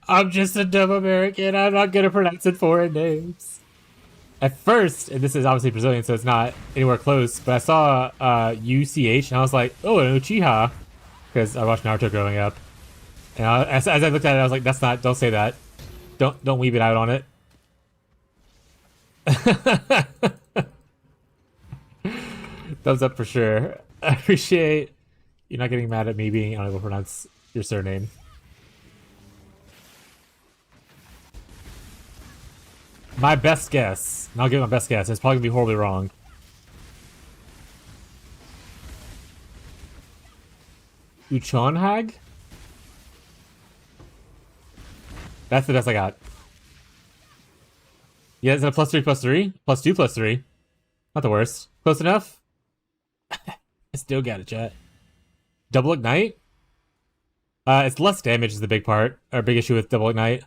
A: I'm just a dumb American. I'm not good at pronouncing foreign names. At first, and this is obviously Brazilian, so it's not anywhere close, but I saw UCH and I was like, oh, an Uchiha. Because I watched Naruto growing up. And as I looked at it, I was like, that's not, don't say that. Don't weeb it out on it. Thumbs up for sure. I appreciate you not getting mad at me being unable to pronounce your surname. My best guess, and I'll give my best guess, it's probably gonna be horribly wrong. Uchonhag? That's the best I got. Yeah, is it a +3 +3? +2 +3? Not the worst. Close enough? I still got it, chat. Double Ignite? It's less damage is the big part, or big issue with Double Ignite.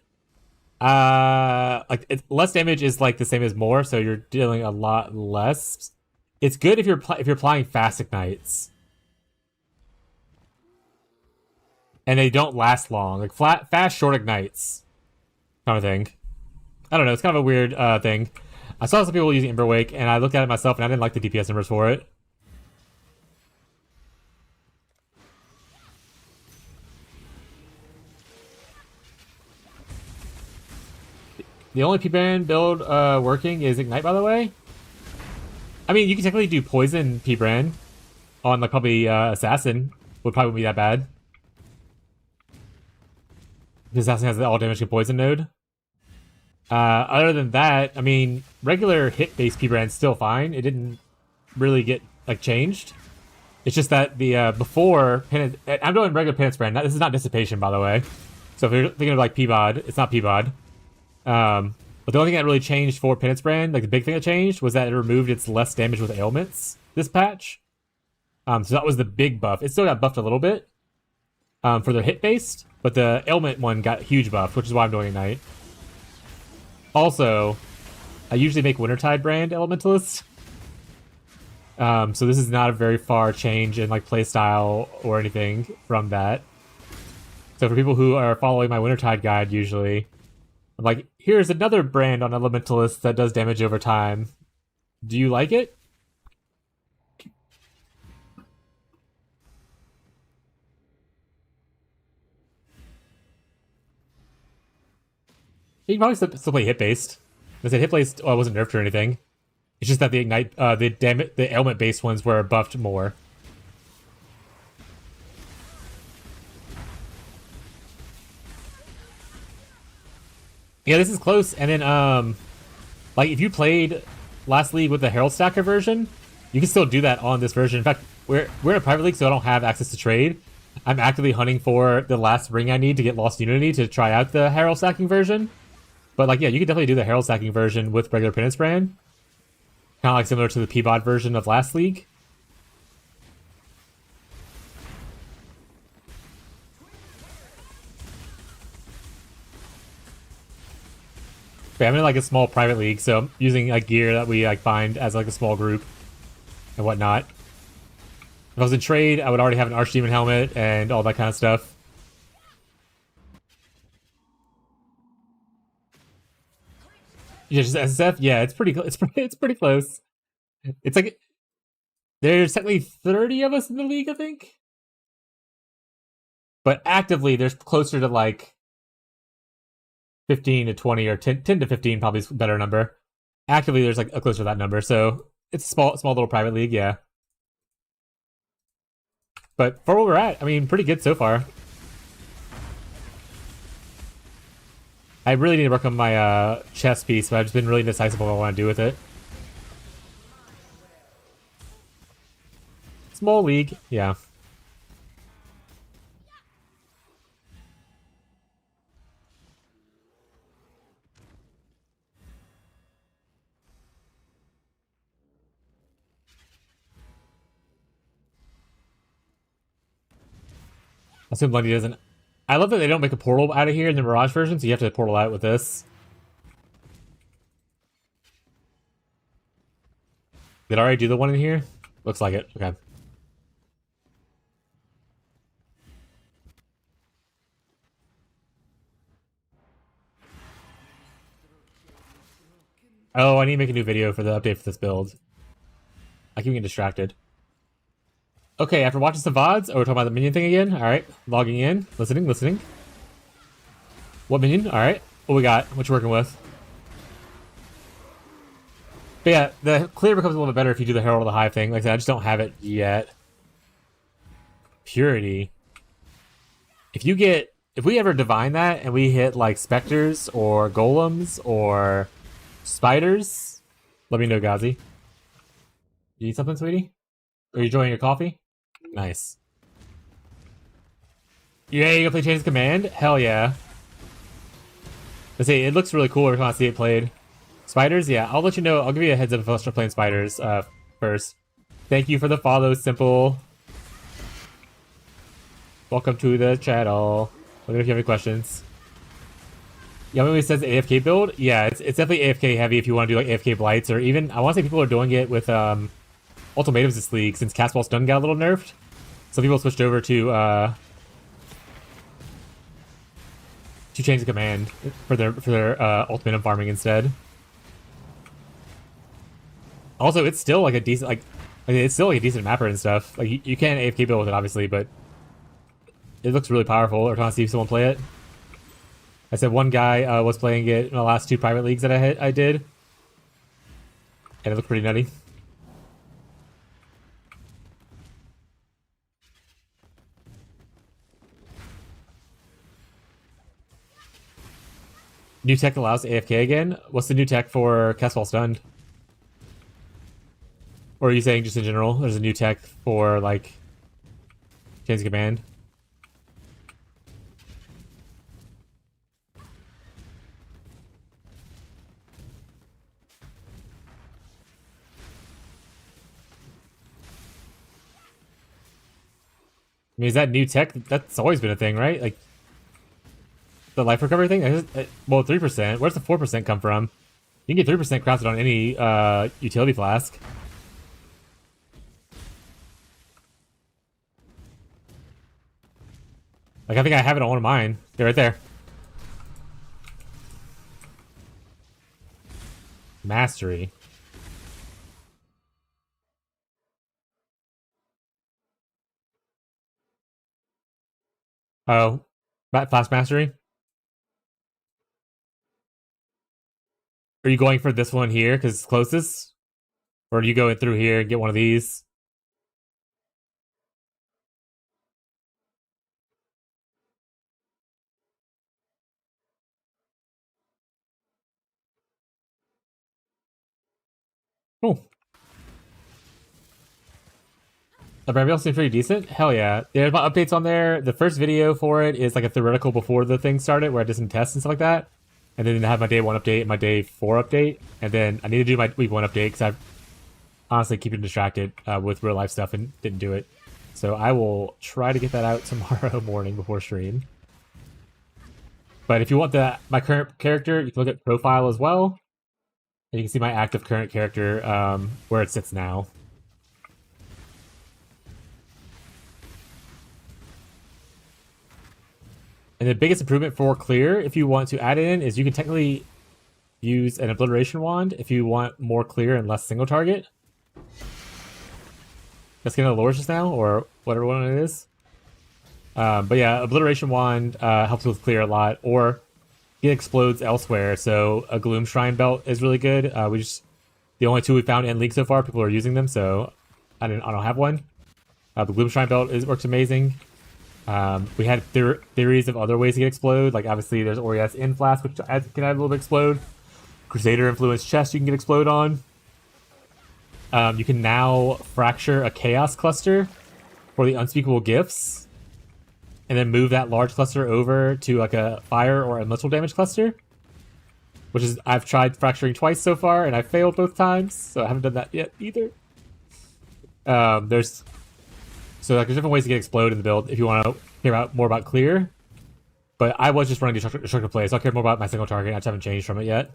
A: Less damage is like the same as more, so you're dealing a lot less. It's good if you're applying fast ignites, and they don't last long. Like fast short ignites, kind of thing. I don't know. It's kind of a weird thing. I saw some people using Emberwake, and I looked at it myself, and I didn't like the DPS numbers for it. The only P-Brand build working is Ignite, by the way. I mean, you can technically do Poison P-Brand on, like, probably Assassin. Would probably be that bad. Because Assassin has the all-damage and Poison node. Other than that, I mean, regular hit-based P-Brand's still fine. It didn't really get, like, changed. It's just that the before Penance, I'm doing regular Penance Brand. This is not Dissipation, by the way. So if you're thinking of like Peabod, it's not Peabod. But the only thing that really changed for Penance Brand, like the big thing that changed, was that it removed its less damage with ailments this patch. So that was the big buff. It still got buffed a little bit for their hit based, but the ailment one got huge buff, which is why I'm doing Ignite. Also, I usually make Wintertide Brand Elementalist. So this is not a very far change in like playstyle or anything from that. So for people who are following my Wintertide guide, usually, I'm like, here's another brand on Elementalist that does damage over time. Do you like it? You can probably still play hit based. I said hit based wasn't nerfed or anything. It's just that the ignite, the ailment based ones were buffed more. Yeah, this is close. And then, like if you played last league with the Herald Stacker version, you can still do that on this version. In fact, we're in a private league, so I don't have access to trade. I'm actively hunting for the last ring I need to get Lost Unity to try out the Herald Stacking version. But like, yeah, you could definitely do the Herald Stacking version with regular Penance Brand. Kind of like similar to the Peabod version of last league. But I'm in like a small private league, so I'm using like gear that we like find as like a small group and whatnot. If I was in trade, I would already have an Archdemon helmet and all that kind of stuff. Yeah, just SSF. Yeah, it's pretty. It's pretty close. It's like there's technically 30 of us in the league, I think. But actively, there's closer to like 15 to 20 or 10 to 15, probably is a better number. Actively, there's like a closer to that number, so it's a small little private league, yeah. But for where we're at, I mean, pretty good so far. I really need to work on my chess piece, but I've just been really indecisive on what I want to do with it. Small league, yeah. I assume Lundy doesn't. I love that they don't make a portal out of here in the Mirage version, so you have to portal out with this. Did I already do the one in here? Looks like it. Okay. Oh, I need to make a new video for the update for this build. I keep getting distracted. Okay, after watching some VODs, we're talking about the minion thing again. Alright, logging in, listening. What minion? Alright, what we got? What you working with? But yeah, the clear becomes a little bit better if you do the Herald of the Hive thing. Like I said, I just don't have it yet. Purity. If we ever divine that and we hit like specters or golems or spiders, let me know, Gazi. You need something, sweetie? Are you enjoying your coffee? Nice. Yeah, you gonna play Chains of Command? Hell yeah. Let's see, it looks really cool every time I see it played. Spiders? Yeah, I'll let you know. I'll give you a heads up if I start playing spiders first. Thank you for the follow, Simple. Welcome to the channel. Let me know if you have any questions. Yummy says AFK build. Yeah, it's definitely AFK heavy if you want to do like AFK blights, or even I want to say people are doing it with ultimatives this league since Castball Stun got a little nerfed. Some people switched over to change the command for their ultimatum farming instead. Also, it's still like a decent it's still like a decent mapper and stuff. Like you can AFK build with it obviously, but it looks really powerful. Or trying to see someone play it. I said one guy was playing it in the last 2 private leagues that I did, and it looked pretty nutty. New tech allows AFK again? What's the new tech for Castball Stunned? Or are you saying just in general? There's a new tech for like chains of command. I mean, is that new tech? That's always been a thing, right? Like the life recovery thing. Well, 3%. Where's the 4% come from? You can get 3% crafted on any utility flask. Like, I think I have it on one of mine. They're right there. Mastery. Oh, flask mastery. Are you going for this one here because it's closest? Or do you go in through here and get one of these? Cool. The Brand seems pretty decent. Hell yeah. There's my updates on there. The first video for it is like a theoretical before the thing started where I did some tests and stuff like that. And then I have my day 1 update and my day 4 update. And then I need to do my week 1 update because I've honestly keeping distracted with real life stuff and didn't do it. So I will try to get that out tomorrow morning before stream. But if you want my current character, you can look at profile as well. And you can see my active current character where it sits now. And the biggest improvement for clear, if you want to add it in, is you can technically use an obliteration wand if you want more clear and less single target. That's kind of lowers just now, or whatever one it is. But yeah, obliteration wand helps with clear a lot, or it explodes elsewhere. So a gloom shrine belt is really good. The only 2 we found in league so far, people are using them, so I don't have one. The gloom shrine belt works amazing. We had theories of other ways to get explode. Like obviously there's Orias in flask, which can add a little bit explode. Crusader influence chest you can get explode on. You can now fracture a chaos cluster for the unspeakable gifts, and then move that large cluster over to like a fire or elemental damage cluster. Which is I've tried fracturing twice so far, and I failed both times, so I haven't done that yet either. There's different ways to get explode in the build if you want to hear more about clear. But I was just running destructive play, so I care more about my single target. I just haven't changed from it yet.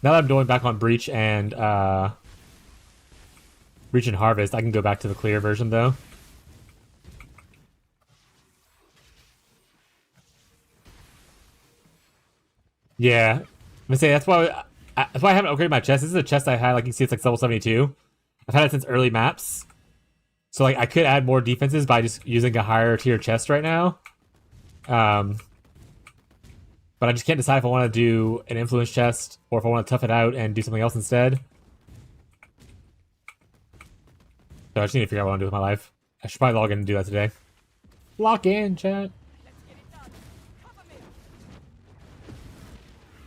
A: Now that I'm going back on Breach and Harvest, I can go back to the clear version though. Yeah, I'm gonna say that's why I haven't upgraded my chest. This is a chest I had, like you can see, it's like level 72. I've had it since early maps. So like I could add more defenses by just using a higher tier chest right now. But I just can't decide if I want to do an influence chest or if I want to tough it out and do something else instead. So I just need to figure out what I want to do with my life. I should probably log in and do that today. Lock in, chat.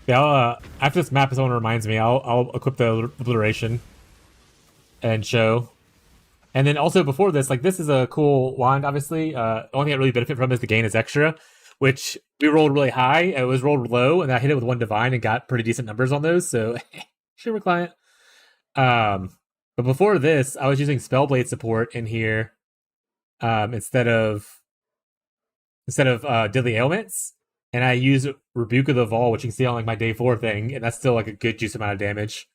A: Yeah, after this map, if someone reminds me, I'll equip the obliteration and show. And then also before this, like this is a cool wand, obviously. The only thing I really benefit from is the gain is extra, which we rolled really high. It was rolled low, and I hit it with 1 divine and got pretty decent numbers on those. So, sure, client. But before this, I was using Spellblade support in here instead of Deadly Ailments, and I use Rebuke of the Vol, which you can see on like my day 4 thing, and that's still like a good juice amount of damage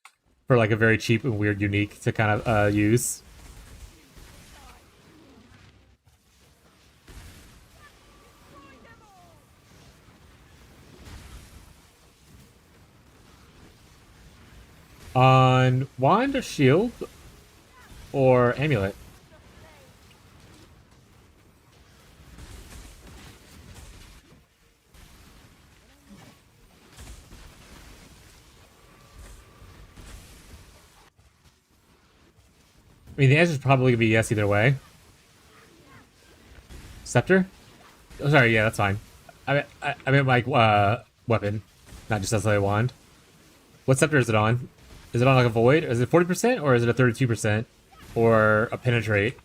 A: for like a very cheap and weird unique to kind of use. On wand or shield or amulet? I mean, the answer is probably going to be yes either way. Scepter? Oh, sorry, yeah, that's fine. I meant like weapon, not just as a wand. What scepter is it on? Is it on like a void? Is it 40% or is it a 32% or a penetrate?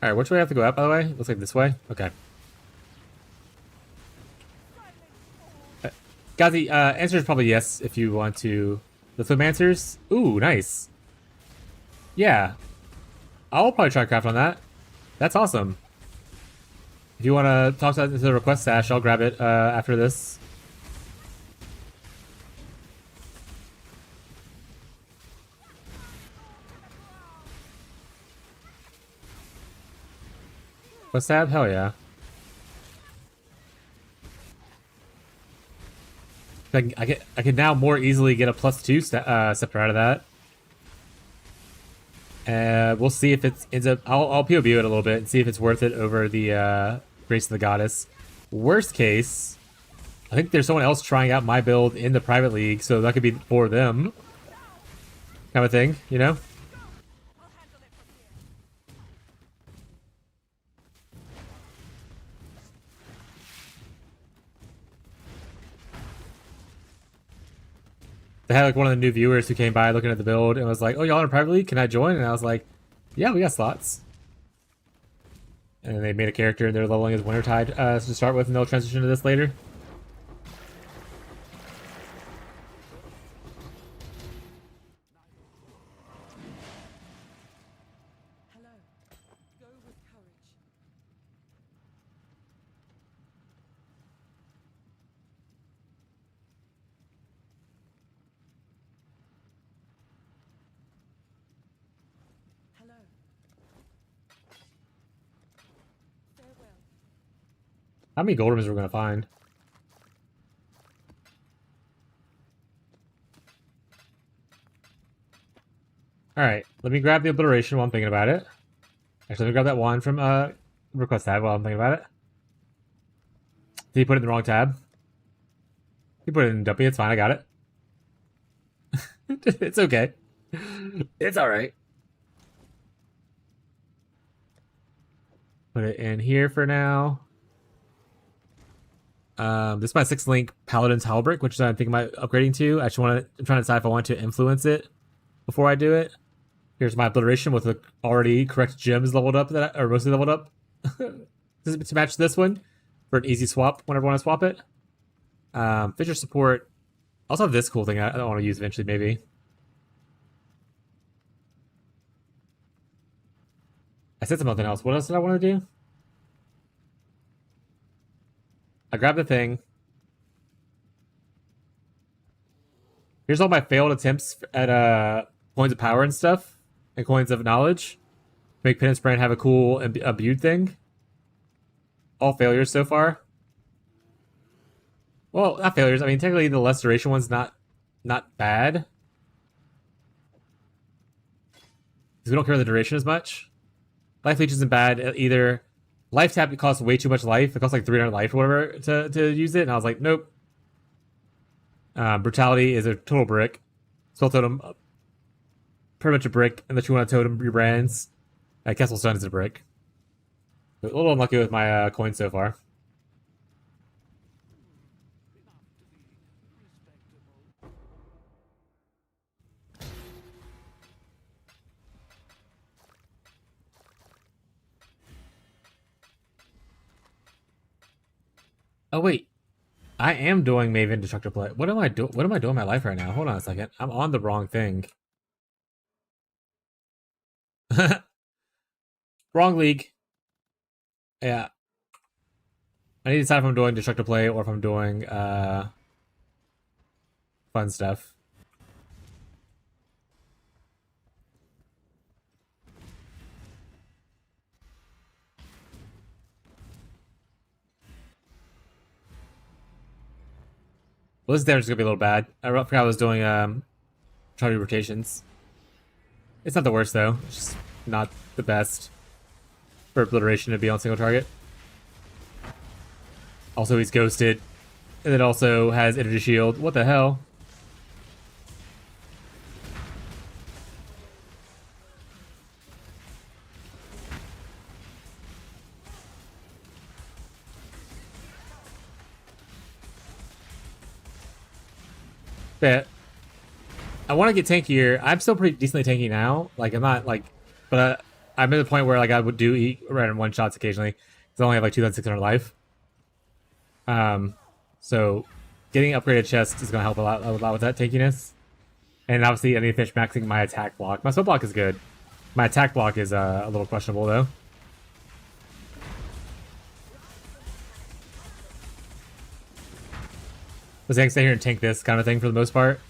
A: All right, which way I have to go up? By the way, looks like this way. Okay. Gazi, answer is probably yes if you want to. The flip answers. Ooh, nice. Yeah, I'll probably try craft on that. That's awesome. If you want to talk to the request stash, I'll grab it after this. What's that? Hell yeah. I can now more easily get a +2 scepter out of that. We'll see if it ends up. I'll POB it a little bit and see if it's worth it over the Grace of the Goddess. Worst case, I think there's someone else trying out my build in the private league, so that could be for them, kind of thing, you know. They had like one of the new viewers who came by looking at the build and was like, "Oh, y'all in a private league? Can I join?" And I was like, "Yeah, we got slots." And then they made a character and they're leveling as Wintertide to start with, and they'll transition to this later.
D: Hello. Go with courage. Hello. Farewell.
A: How many gold rooms are we gonna find? All right, let me grab the obliteration while I'm thinking about it. Actually, let me grab that one from request tab while I'm thinking about it. Did he put it in the wrong tab? He put it in W. It's fine. I got it. It's okay. It's all right. Put it in here for now. This is my 6-link Paladin's Halberd, which I'm thinking about upgrading to. I'm trying to decide if I want to influence it before I do it. Here's my obliteration with the already correct gems leveled up or mostly leveled up to match this one for an easy swap whenever I want to swap it. Fisher support. I also have this cool thing I want to use eventually, maybe. I said something else. What else did I want to do? I grabbed the thing. Here's all my failed attempts at coins of power and stuff, and coins of knowledge. Make Penance Brand have a cool imbued thing. All failures so far. Well, not failures. I mean, technically the less duration one's not bad. Because we don't care the duration as much. Life leech isn't bad either. Life tap, it costs way too much life. It costs like 300 life or whatever to use it. And I was like, nope. Brutality is a total brick. Spell totem, pretty much a brick, unless you want to totem your brands. Castle Stun is a brick. A little unlucky with my coins so far. Oh wait, I am doing Maven Destructor Play. What am I doing? What am I doing in my life right now? Hold on a second. I'm on the wrong thing. Wrong league. Yeah. I need to decide if I'm doing Destructor Play or if I'm doing fun stuff. Well, this damage is gonna be a little bad. I forgot I was doing trying to do rotations. It's not the worst though. It's just not the best for obliteration to be on single target. Also, he's ghosted, and it also has energy shield. What the hell? But I want to get tankier. I'm still pretty decently tanky now. Like I'm not like, but I'm at the point where like I would do eat random one shots occasionally. Because I only have like 2,600 life. So getting upgraded chest is gonna help a lot with that tankiness. And obviously, I need to finish maxing my attack block. My spell block is good. My attack block is a little questionable though. Was I gonna stay here and tank this kind of thing for the most part?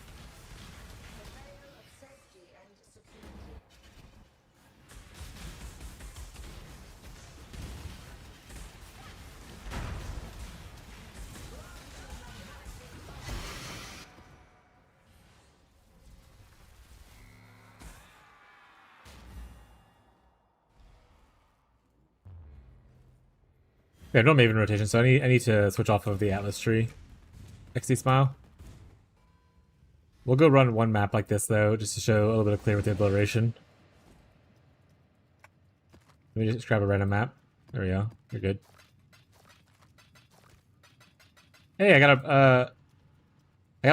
A: Yeah, no Maven rotation, so I need to switch off of the Atlas tree. XD Smile. We'll go run one map like this though, just to show a little bit of clear with the obliteration. Let me just grab a random map. There we go. You're good. Hey, I got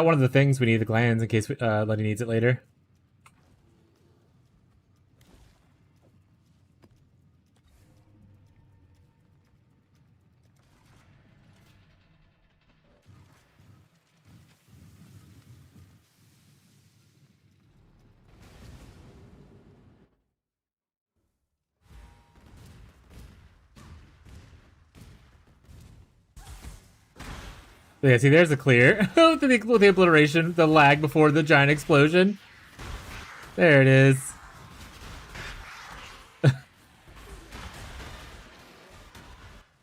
A: one of the things we need, the glands, in case Letty needs it later. So yeah, see, there's the clear. with the obliteration, the lag before the giant explosion. There it is. So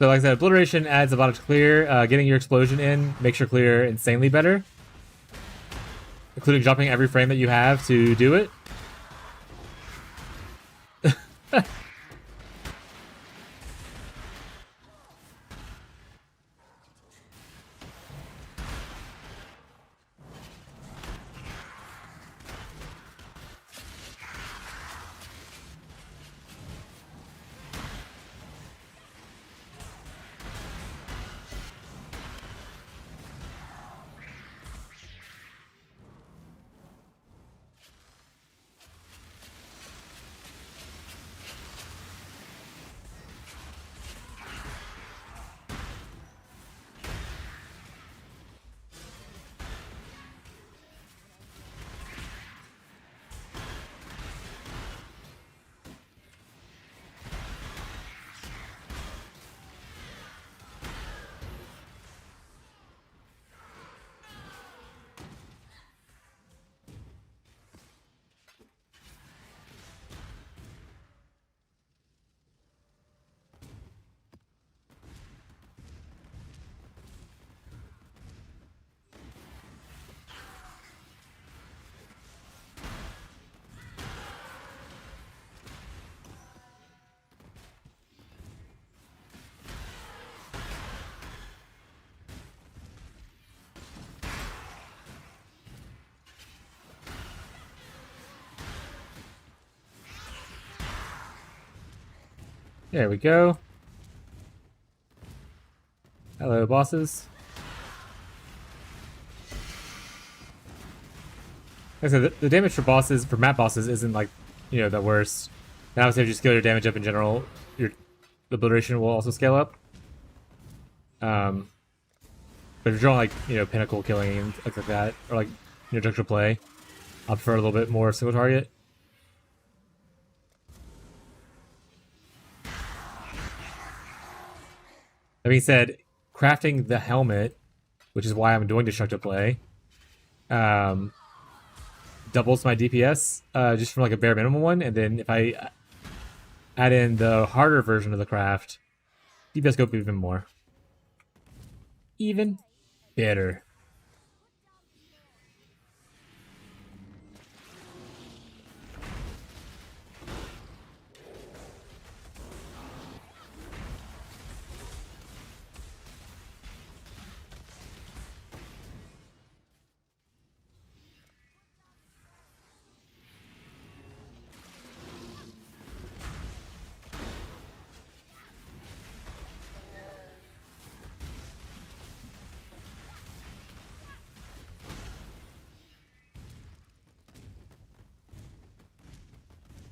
A: like I said, obliteration adds a lot of clear. Getting your explosion in makes your clear insanely better. Including dropping every frame that you have to do it. There we go. Hello, bosses. Like I said, the damage for bosses, for map bosses, isn't like, you know, the worst. Now, if you scale your damage up in general, your obliteration will also scale up. But if you're drawing like, you know, pinnacle killing and things like that, or like, you know, junction play, I prefer a little bit more single target. That being said, crafting the helmet, which is why I'm doing destructive play, doubles my DPS just from like a bare minimum one, and then if I add in the harder version of the craft, DPS go up even more. Even better.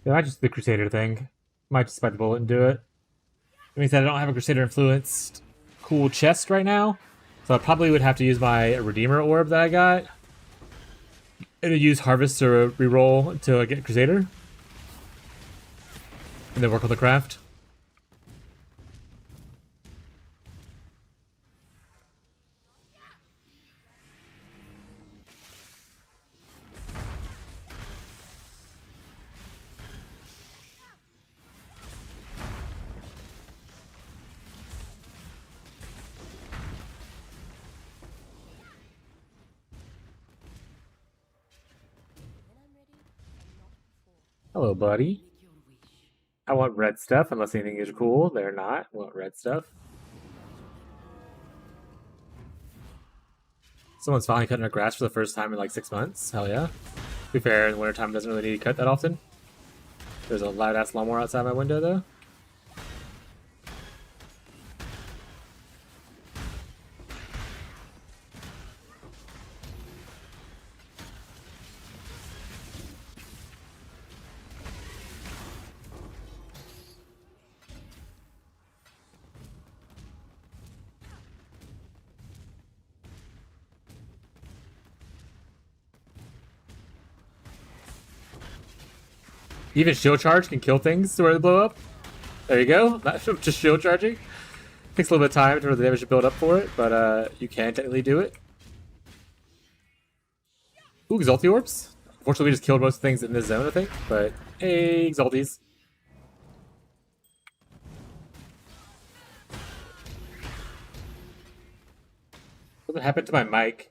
A: Yeah, I just the Crusader thing. Might just bite the bullet and do it. That means that I don't have a Crusader influenced cool chest right now. So I probably would have to use my Redeemer orb that I got. And use Harvest to reroll until I get Crusader. And then work on the craft. Hello, buddy. I want red stuff, unless anything is cool. They're not. I want red stuff. Someone's finally cutting their grass for the first time in like 6 months. Hell yeah. To be fair, in wintertime doesn't really need to cut that often. There's a loud ass lawnmower outside my window though. Even shield charge can kill things to where they blow up. There you go. Not just shield charging. Takes a little bit of time for the damage to build up for it, but you can technically do it. Ooh, Exalti Orbs. Unfortunately, we just killed most things in this zone, I think. But hey, Exalties. What happened to my mic?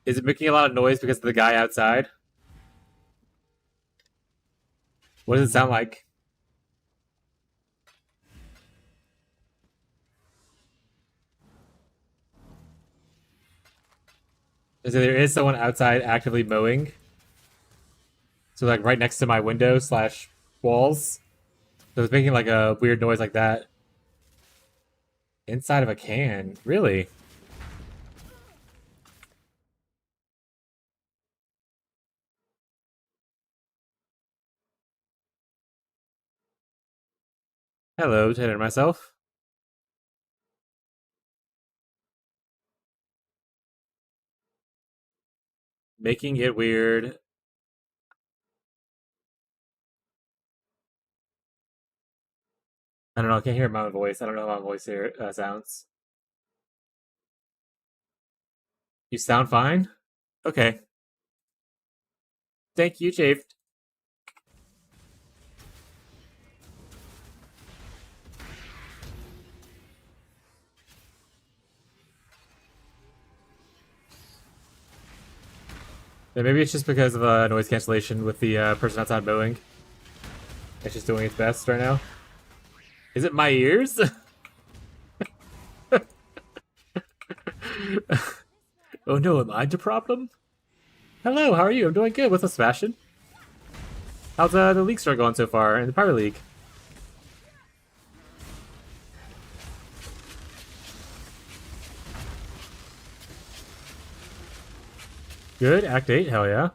A: Is it making a lot of noise because of the guy outside? What does it sound like? There is someone outside actively mowing. So like right next to my window slash walls. So it's making like a weird noise like that. Inside of a can? Really? Hello, Ted and myself. Making it weird. I don't know, I can't hear my own voice. I don't know how my voice here sounds. You sound fine? Okay. Thank you, Chafed. Yeah, maybe it's just because of noise cancellation with the person outside mowing. It's just doing its best right now. Is it my ears? Oh no, am I the problem? Hello, how are you? I'm doing good. What's up, Sebastian? How's the league start going so far in the Pirate League? Good, Act 8, hell yeah.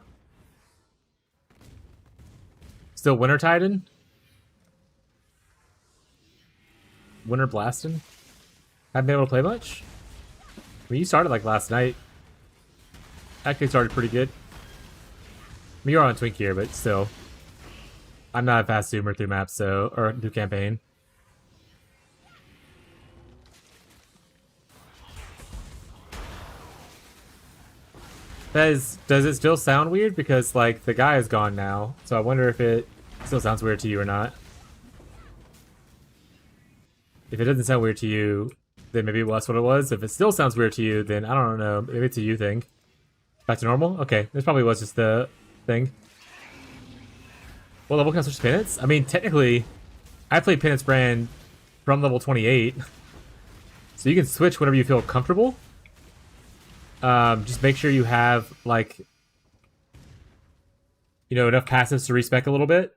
A: Still Winter Titan? Winter Blastin'? Haven't been able to play much? I mean, you started like last night. Act 8 started pretty good. I mean, you're on Twink here, but still. I'm not a fast zoomer through maps, so, or through campaign. Does it still sound weird? Because, like, the guy is gone now. So I wonder if it still sounds weird to you or not. If it doesn't sound weird to you, then maybe that's what it was. If it still sounds weird to you, then I don't know. Maybe it's a you thing. Back to normal? Okay, this probably was just the thing. What level can I switch to Penance? I mean, technically, I played Penance Brand from level 28. So you can switch whenever you feel comfortable. Just make sure you have, like, you know, enough passives to respec a little bit.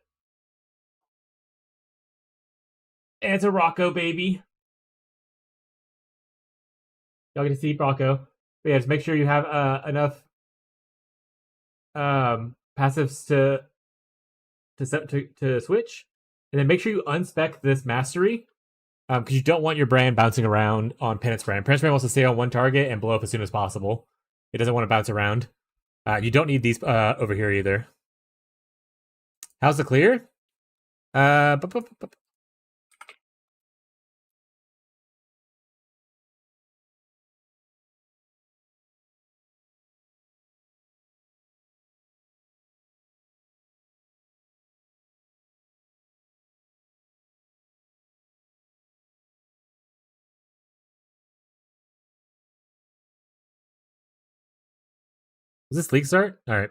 A: And it's a Rocco, baby. Y'all get to see Rocco. But yeah, just make sure you have enough passives to switch, and then make sure you unspec this mastery, because you don't want your brand bouncing around on Penance Brand. Penance Brand wants to stay on one target and blow up as soon as possible. It doesn't want to bounce around. You don't need these over here either. How's the clear? Does this leak start? All right.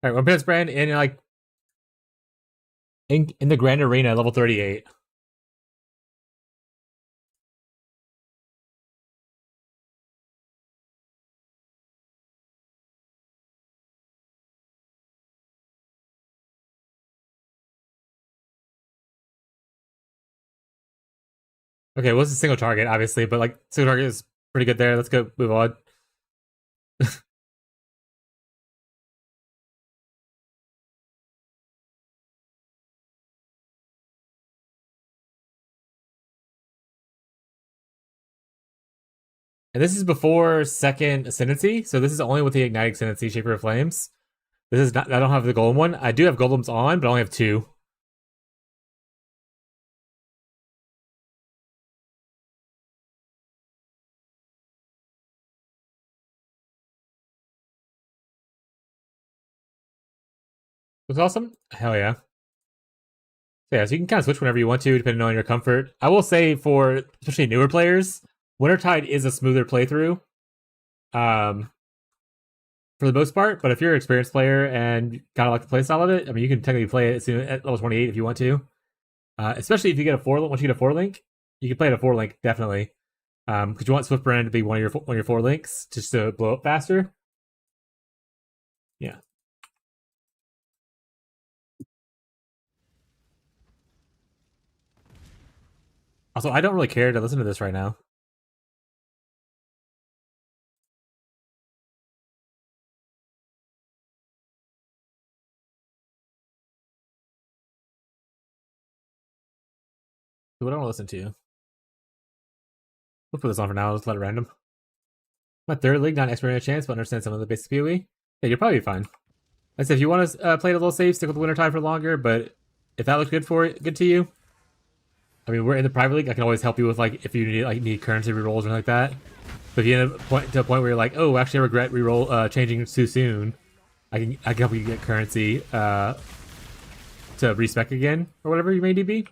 A: All right, one Penance Brand in like in the Grand Arena, level 38. Okay, well, it's a single target, obviously, but like single target is pretty good there. Let's go move on. And this is before second Ascendancy, so this is only with the Igniting Ascendancy, Shaper of Flames. This is not. I don't have the Golem one. I do have Golems on, but I only have 2. Looks awesome. Hell yeah. So yeah, so you can kind of switch whenever you want to, depending on your comfort. I will say for especially newer players, Wintertide is a smoother playthrough. For the most part, but if you're an experienced player and kind of like the playstyle of it, I mean, you can technically play it soon at level 28 if you want to. Especially if you get a 4 link. Once you get a 4 link, you can play it a 4 link definitely. Because you want Swift Brand to be one of your 4 links just to blow up faster. Yeah. Also, I don't really care to listen to this right now. So what I want to listen to. We'll put this on for now. Let's let it random. My 3rd league, not an expert in a chance, but understand some of the basic PoE. Yeah, you'll probably be fine. I said if you want to play it a little safe, stick with Wintertide for longer. But if that looks good to you, I mean, we're in the private league. I can always help you with like if you need currency rerolls or something like that. But if you end up to a point where you're like, oh, actually, I regret reroll changing too soon, I can help you get currency to respec again or whatever you may be.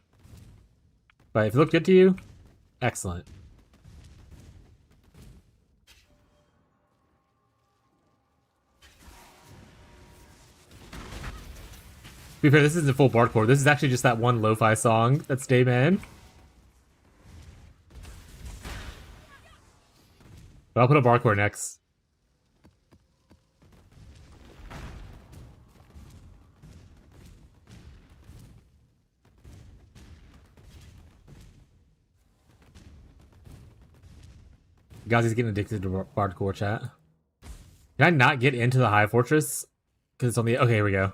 A: But if it looked good to you, excellent. To be fair, this isn't full bardcore. This is actually just that one lo-fi song that's Dayman. But I'll put a bardcore next. Gazi's getting addicted to bardcore chat. Can I not get into the High Fortress? Because it's on the... Okay, here we go.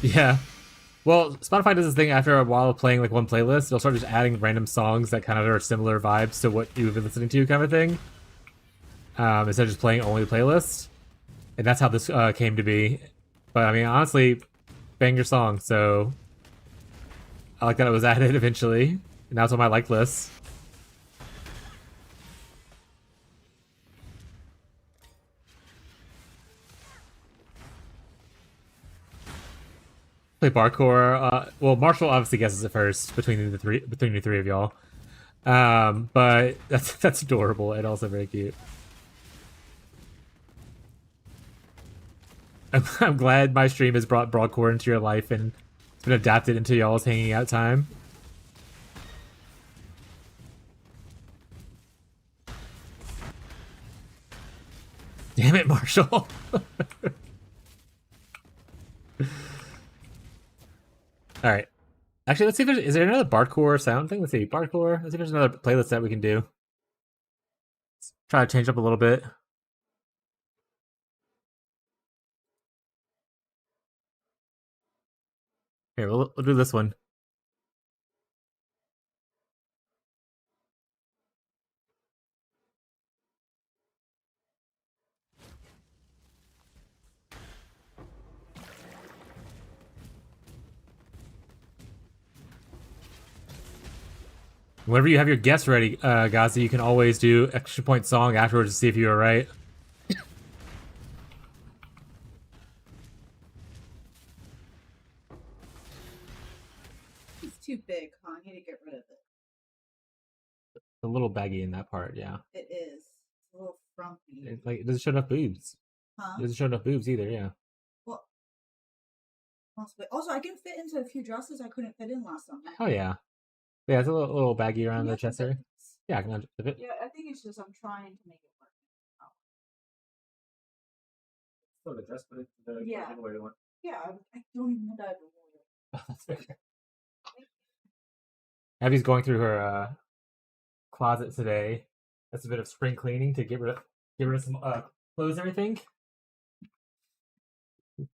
A: Yeah. Well, Spotify does this thing after a while of playing like one playlist. They'll start just adding random songs that kind of are similar vibes to what you've been listening to, kind of thing. Instead of just playing only the playlist. And that's how this came to be. But I mean, honestly, banger song. So I like that it was added eventually. And now it's on my like list. Play parkour. Well, Marshall obviously guesses it first between the three of y'all. But that's adorable and also very cute. I'm glad my stream has brought broadcore into your life and it's been adapted into y'all's hanging out time. Damn it, Marshall. All right. Actually, let's see if there's is there another Bardcore sound thing? Let's see, Bardcore. Let's see if there's another playlist that we can do. Let's try to change up a little bit. Here, we'll do this one. Whenever you have your guests ready, Gazi, you can always do extra point song afterwards to see if you were right.
E: It's too big, huh? I need to get rid of it.
A: It's a little baggy in that part, yeah.
E: It is. It's a little frumpy.
A: It doesn't show enough boobs.
E: Huh?
A: It doesn't show enough boobs either, yeah.
E: Well, possibly. Also, I can fit into a few dresses I couldn't fit in last summer.
A: Oh yeah. Yeah, it's a little baggy around the chest area. Yeah, I can unzip it.
E: Yeah, I think it's just I'm trying to make it work.
A: Still the dress, but it's the
E: Yeah.
A: giveaway one.
E: Yeah, I don't even know that I ever wore it.
A: That's fair. Abby's going through her closet today. That's a bit of spring cleaning to get rid of some clothes and everything.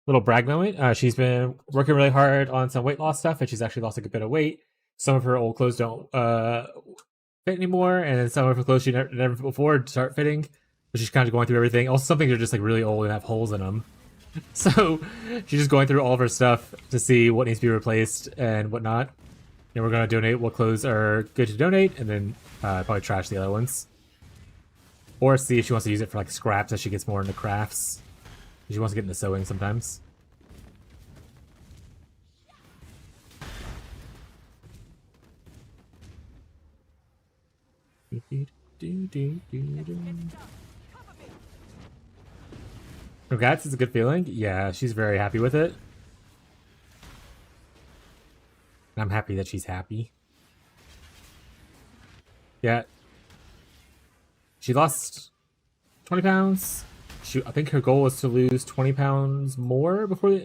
A: Little brag moment. She's been working really hard on some weight loss stuff, and she's actually lost a good bit of weight. Some of her old clothes don't fit anymore, and then some of her clothes she never fit before start fitting. But she's kind of going through everything. Also, some things are just like really old and have holes in them. So she's just going through all of her stuff to see what needs to be replaced and whatnot. And we're going to donate what clothes are good to donate, and then probably trash the other ones. Or see if she wants to use it for like scraps as she gets more into crafts. She wants to get into sewing sometimes. Congrats, it's a good feeling. Yeah, she's very happy with it. And I'm happy that she's happy. Yeah. She lost 20 pounds. I think her goal was to lose 20 pounds more before...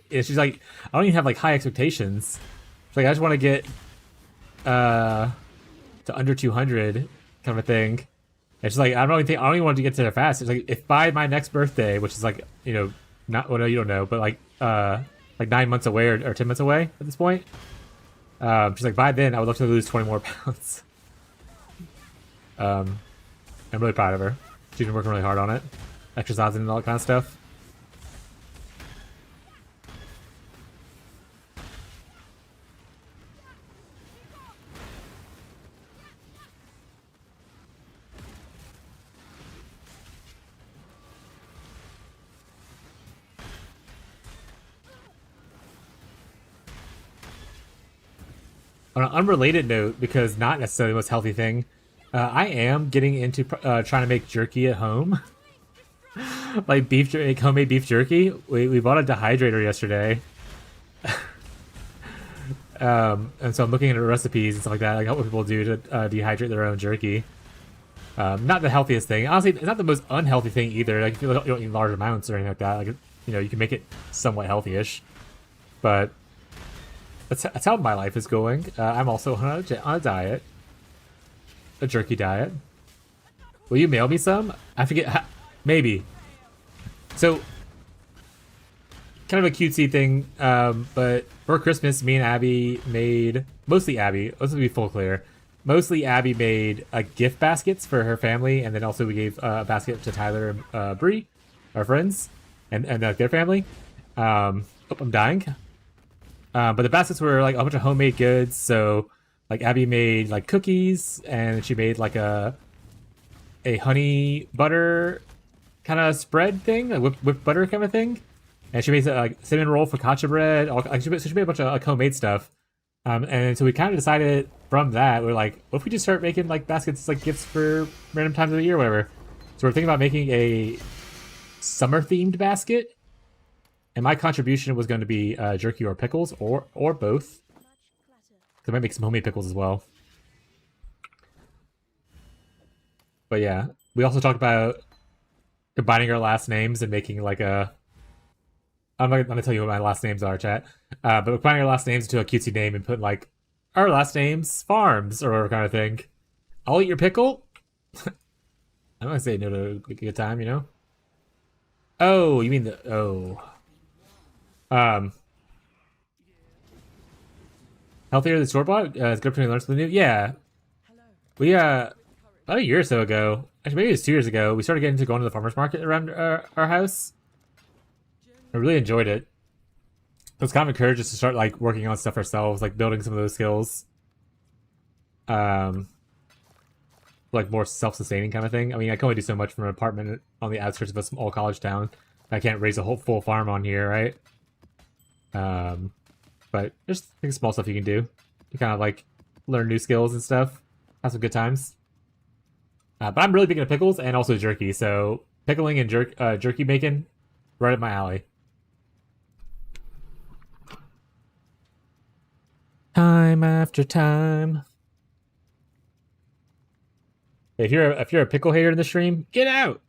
A: she's like, I don't even have like high expectations. She's like, I just want to get to under 200 kind of a thing. And she's like, I don't even want to get to there fast. It's like, if by my next birthday, which is like, you know, not, well, no, you don't know, but like 9 months away or 10 months away at this point. She's like, by then I would love to lose 20 more pounds. I'm really proud of her. She's been working really hard on it. Exercising and all that kind of stuff. On an unrelated note, because not necessarily the most healthy thing, I am getting into trying to make jerky at home. Like homemade beef jerky. We bought a dehydrator yesterday. And so I'm looking at recipes and stuff like that, like what people do to dehydrate their own jerky. Not the healthiest thing. Honestly, it's not the most unhealthy thing either. Like if you don't eat large amounts or anything like that, like you know, you can make it somewhat healthy-ish. But that's how my life is going. I'm also on a diet. A jerky diet. Will you mail me some? I forget. Maybe. So, kind of a cutesy thing, but for Christmas, me and Abby made... Mostly Abby. Let's be full clear. Mostly Abby made gift baskets for her family, and then also we gave a basket to Tyler and Bree, our friends, and their family. Oh, I'm dying. But the baskets were like a bunch of homemade goods, so like Abby made like cookies, and she made like a honey butter kind of spread thing, like whipped butter kind of thing, and she made like cinnamon roll focaccia bread. She made a bunch of like homemade stuff, and so we kind of decided from that we're like, what if we just start making like baskets like gifts for random times of the year, or whatever. So we're thinking about making a summer themed basket. And my contribution was going to be jerky or pickles, or both. I might make some homemade pickles as well. But yeah, we also talked about combining our last names and making like a I'm not gonna tell you what my last names are, chat. But we're finding our last names into a cutesy name and putting like our last names farms or whatever kind of thing. I'll eat your pickle. I don't want to say no to a good time, you know. Oh, you mean the um. Healthier than store bought? It's good for me to learn something new. Yeah, we about a year or so ago, actually maybe it was 2 years ago, we started getting to going to the farmers market around our house. I really enjoyed it. It was kind of encouraged us to start like working on stuff ourselves, like building some of those skills. Like more self-sustaining kind of thing. I mean, I can only do so much from an apartment on the outskirts of a small college town. I can't raise a whole full farm on here, right? But there's small stuff you can do to kind of like learn new skills and stuff. Have some good times. But I'm really big into pickles and also jerky, so pickling and jerky bacon, right up my alley. Time after time. If you're a pickle hater in the stream, get out.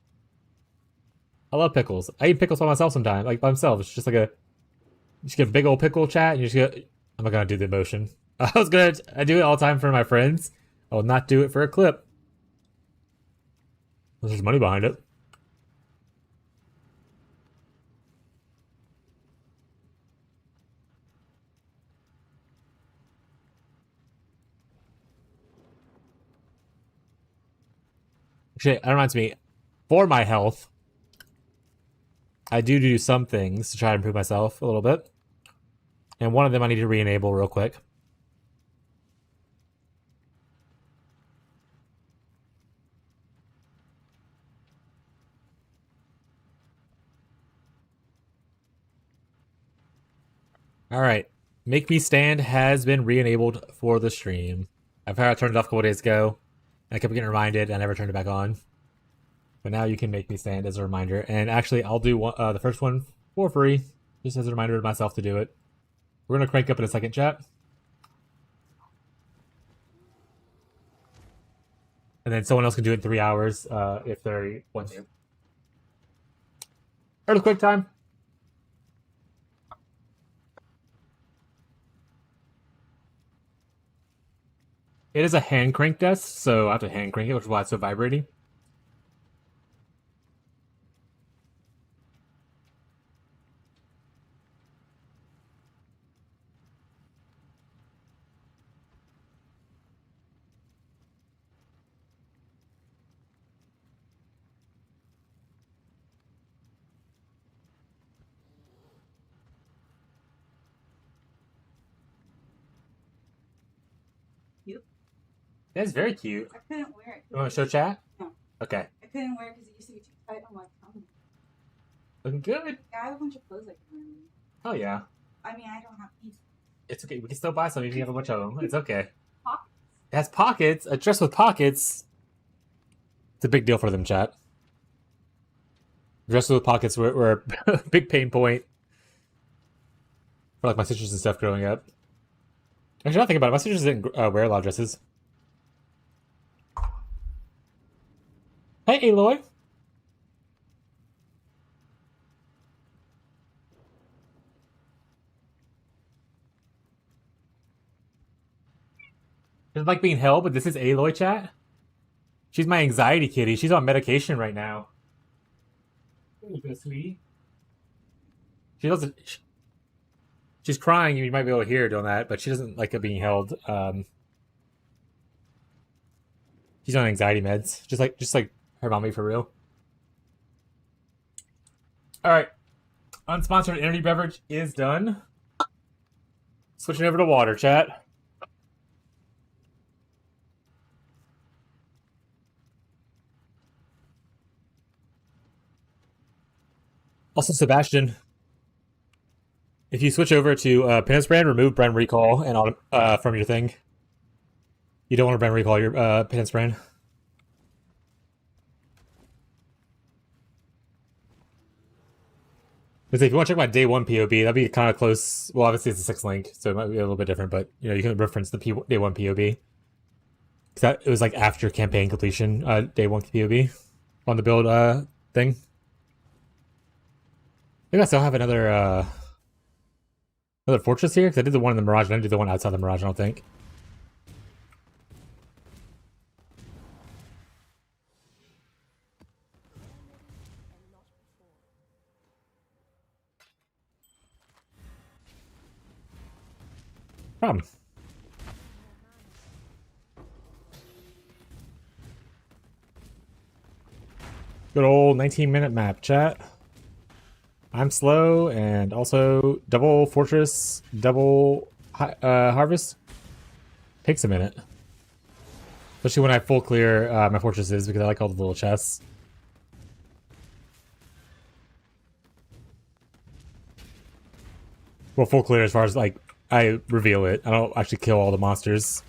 A: I love pickles. I eat pickles by myself sometimes, like by myself. It's just like just get a big old pickle chat, and you just go. I'm not gonna do the motion. I do it all the time for my friends. I will not do it for a clip. There's money behind it. Actually, that reminds me, for my health, I do some things to try to improve myself a little bit. And one of them I need to re-enable real quick. Alright. Make Me Stand has been re-enabled for the stream. I've had it turned it off a couple days ago. And I kept getting reminded, and I never turned it back on. But now you can make me stand as a reminder. And actually, I'll do the first one for free, just as a reminder to myself to do it. We're going to crank up in a second, chat. And then someone else can do it in 3 hours if they want to. Earthquake time. It is a hand crank desk, so I have to hand crank it, which is why it's so vibrating.
E: Cute.
A: That's very cute.
E: I couldn't wear it.
A: You want to show chat?
E: No.
A: Okay.
E: I couldn't wear it because it used to be too tight on my tummy.
A: Looking good.
E: Yeah, I have a bunch of clothes I can wear.
A: Oh yeah.
E: I mean, I don't have these.
A: It's okay. We can still buy some if you have a bunch of them. It's okay.
E: Pockets.
A: It has pockets. A dress with pockets. It's a big deal for them, chat. Dresses with pockets were a big pain point for like my sisters and stuff growing up. Actually, not think about it. My sisters didn't wear a lot of dresses. Hey, Aloy. Doesn't like being held, but this is Aloy, chat. She's my anxiety kitty. She's on medication right now. There you go, sweetie. She doesn't. She's crying. You might be able to hear her doing that, but she doesn't like it being held. She's on anxiety meds, just like her mommy for real. All right, unsponsored energy beverage is done. Switching over to water, chat. Also, Sebastian, if you switch over to Penance Brand, remove brand recall and from your thing. You don't want to brand recall your Penance Brand. Because if you want to check my day one POB, that'd be kind of close. Well, obviously it's a 6 link, so it might be a little bit different, but you know you can reference the day one POB. Because it was like after campaign completion, day one POB on the build thing. Maybe I still have another fortress here, because I did the one in the Mirage, and I didn't do the one outside the Mirage, I don't think. Problem. Good old 19-minute map, chat. I'm slow, and also double fortress, double harvest. Takes a minute. Especially when I full clear my fortresses, because I like all the little chests. Well, full clear as far as, like, I reveal it. I don't actually kill all the monsters.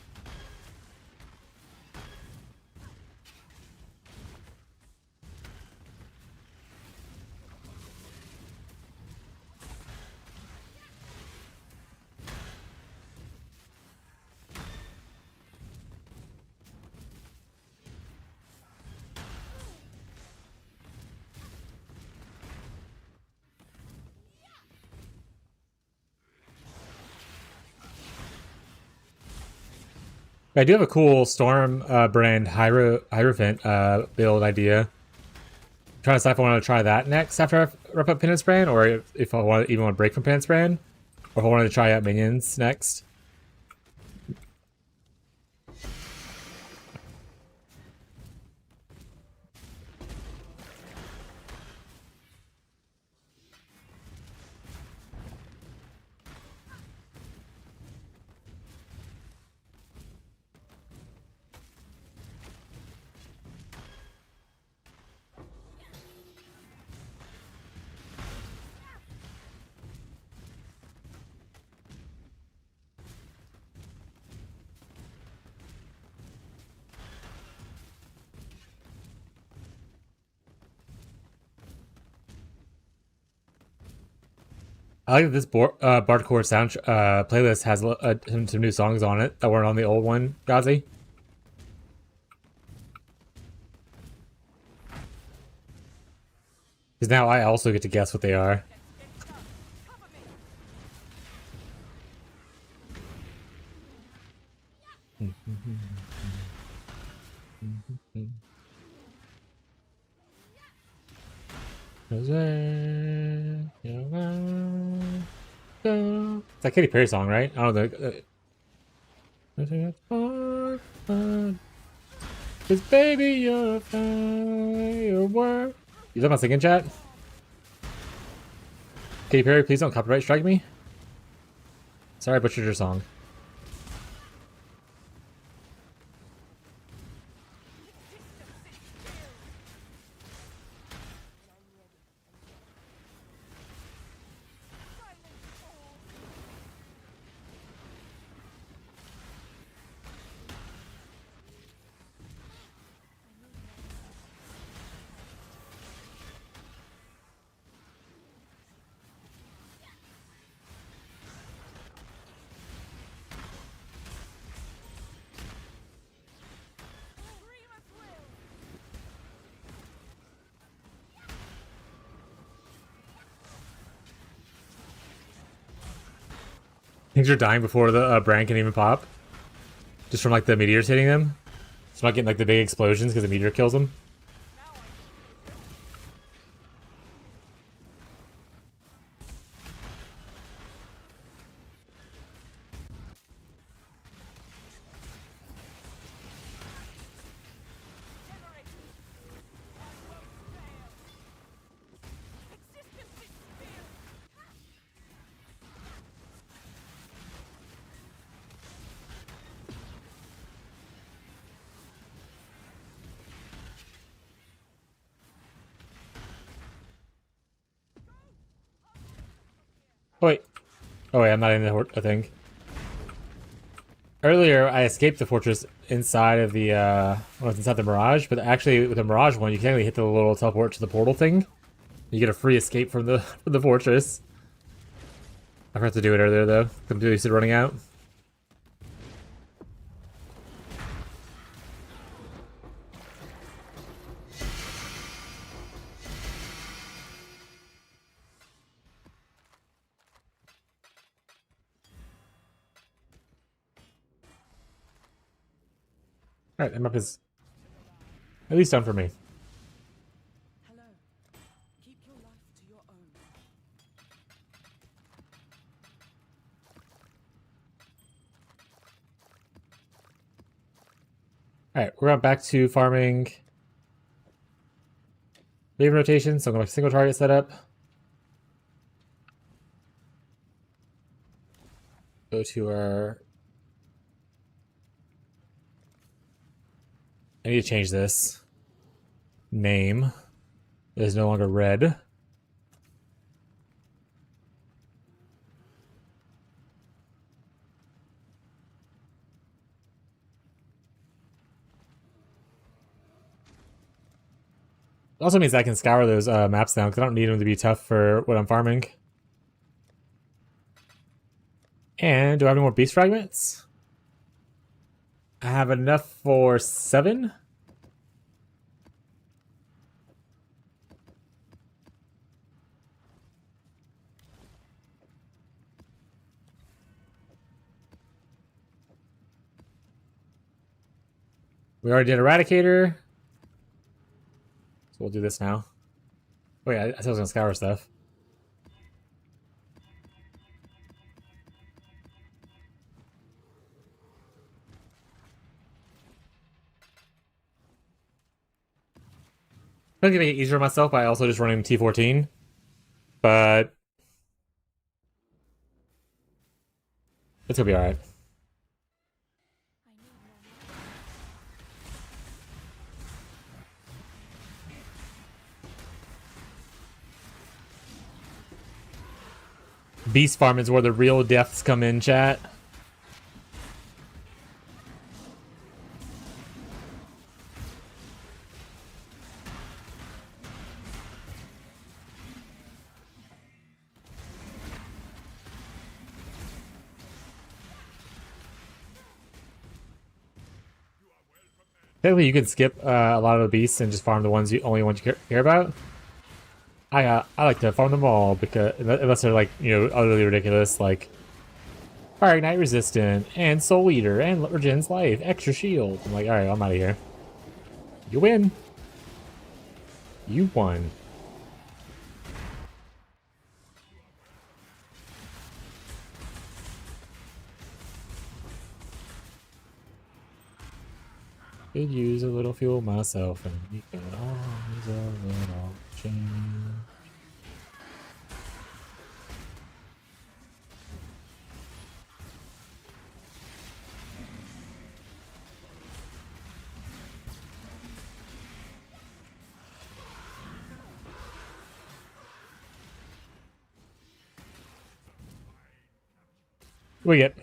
A: I do have a cool Storm brand Hierophant build idea. I'm trying to decide if I want to try that next after I wrap up Penance Brand, or if I even want to break from Penance Brand, or if I wanted to try out Minions next. I like that this Bardcore sound playlist has some new songs on it that weren't on the old one, Gazi. Because now I also get to guess what they are. It's that Katy Perry song, right? I don't know. Cause baby, you're a firework. You talking about singing, chat? Katy Perry, please don't copyright strike me. Sorry I butchered your song. Things are dying before the brand can even pop. Just from like the meteors hitting them. It's not getting like the big explosions because the meteor kills them. Oh wait. Oh wait, I'm not in the thing. Earlier, I escaped the fortress inside of the, inside the Mirage, but actually with the Mirage one, you can actually hit the little teleport to the portal thing. You get a free escape from the from the fortress. I forgot to do it earlier though. I'm too used to running out. Alright, that map is at least done for me.
D: Hello. Keep your life to your own.
A: Alright, we're going back to farming. Wave rotation, so I'm going to single target setup. Go to our... I need to change this. Name. It is no longer red. It also means I can scour those maps now, because I don't need them to be tough for what I'm farming. And do I have any more beast fragments? I have enough for 7. We already did Eradicator. So we'll do this now. Oh yeah, I said I was gonna scour stuff. I'm gonna make it easier for myself by also just running T14. But it's gonna be alright. Beast farm is where the real deaths come in, chat. Technically, you can skip a lot of the beasts and just farm the only ones you care about. I like to farm them all because unless they're like utterly ridiculous, like Fire Ignite Resistant and Soul Eater and Regen's Life, extra shield. I'm like, all right, I'm out of here. You win. You won. Could use a little fuel myself, and we could always a little change. We get.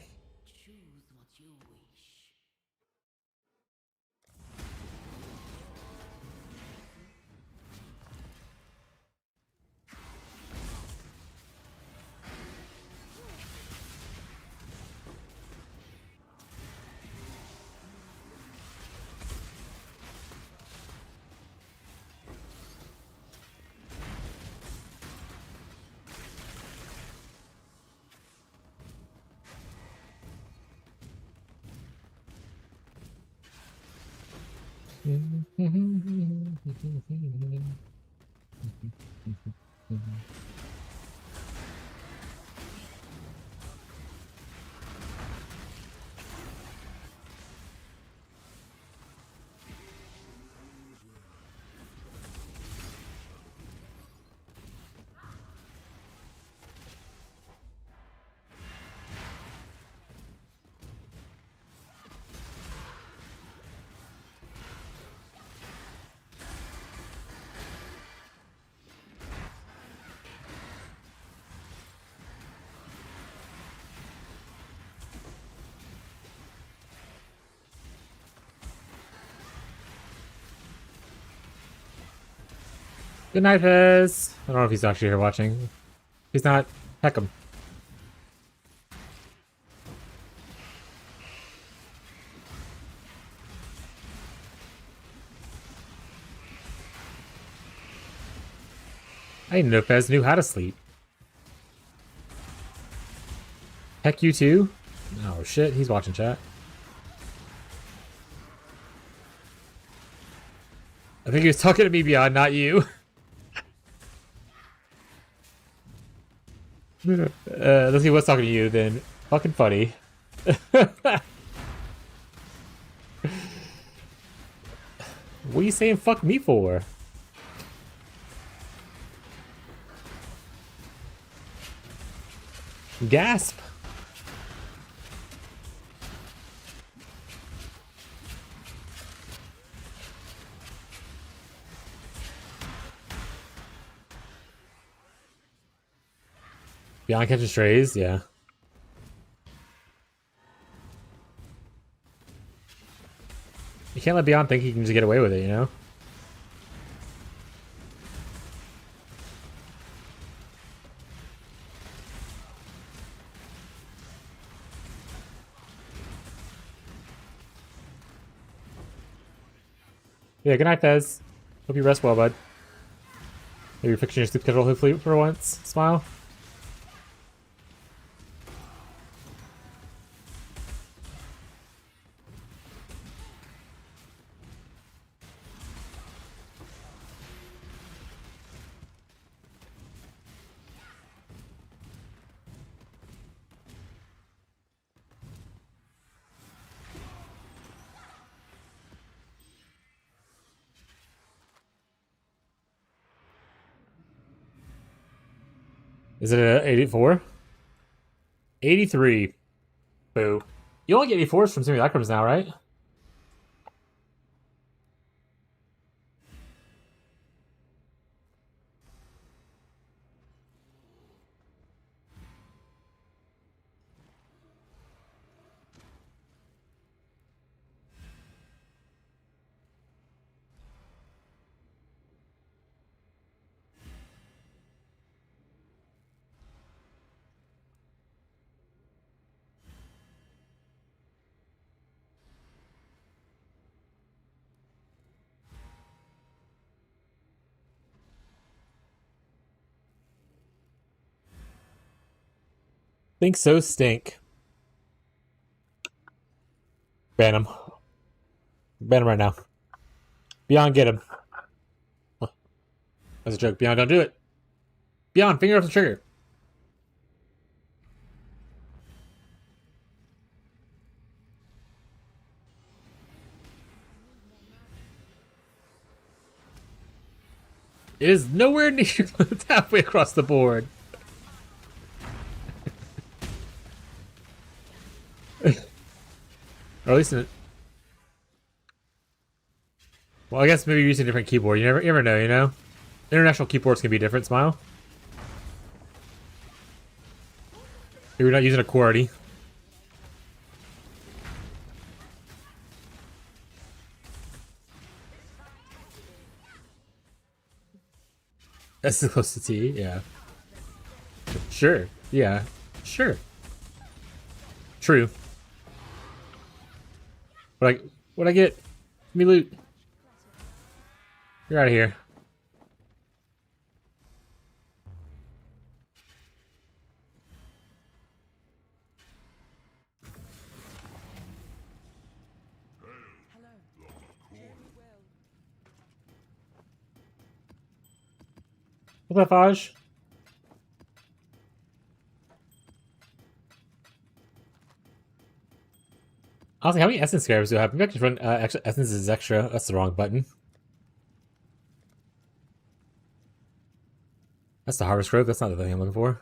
A: Good night, Fez. I don't know if he's actually here watching. If he's not, heck him. I didn't know Fez knew how to sleep. Heck you too? Oh shit, he's watching chat. I think he was talking to me, Beyond, not you. Unless he was talking to you, then fucking funny. What are you saying fuck me for? Gasp. Beyond catching strays, yeah. You can't let Beyond think he can just get away with it, you know? Yeah, good night, Fez. Hope you rest well, bud. Maybe you're fixing your sleep schedule, hopefully, for once. Smile. Is it a 84? 83. Boo. You only get 84s from simulacrums now, right? Think so, stink. Ban him. Ban him right now. Beyond, get him. That's a joke. Beyond, don't do it. Beyond, finger off the trigger. It is nowhere near. It's halfway across the board. Or at least in it. Well, I guess maybe you're using a different keyboard. You never know, you know? International keyboards can be different, Smile. Maybe you're not using a QWERTY. That's close to T, yeah. Sure, yeah. Sure. True. What'd I get? Give me loot. You're out of here.
D: Hello. Very well.
A: What's up, Faj? Honestly, how many essence scarabs do I have? Maybe I can run extra essence is extra. That's the wrong button. That's the harvest grove. That's not the thing I'm looking for.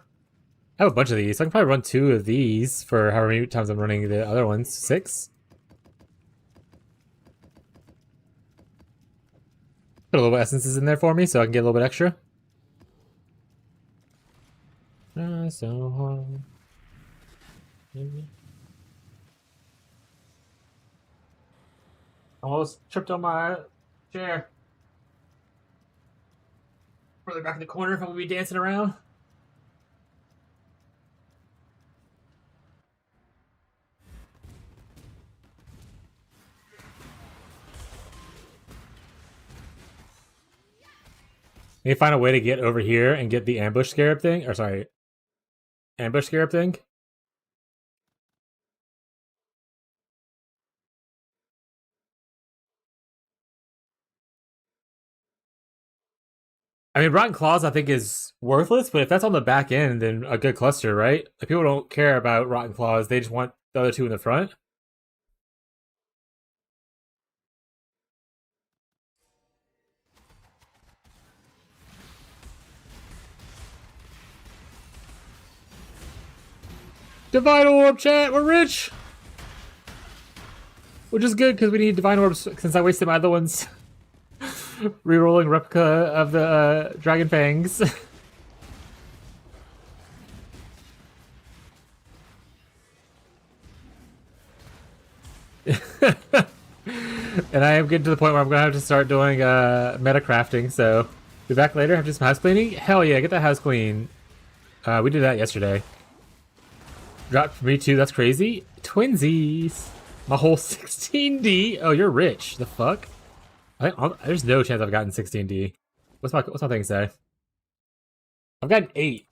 A: I have a bunch of these. So I can probably run 2 of these for however many times I'm running the other ones. 6? Put a little bit of essences in there for me so I can get a little bit extra. So hard. Almost tripped on my chair. Further back in the corner if I'm gonna be dancing around. Need to find a way to get over here and get the ambush scarab thing. Or sorry, ambush scarab thing. I mean, Rotten Claws I think is worthless, but if that's on the back end, then a good cluster, right? Like people don't care about Rotten Claws; they just want the other two in the front. Divine Orb, chat. We're rich, which is good because we need Divine Orbs since I wasted my other ones. Rerolling replica of the Dragon Fangs. And I am getting to the point where I'm gonna have to start doing meta crafting. So be back later. Have to do some house cleaning. Hell yeah, get that house clean. We did that yesterday. Dropped for me too. That's crazy. Twinsies. My whole 16D. Oh, you're rich. The fuck? There's no chance I've gotten 16D. What's my thing say? I've gotten 8.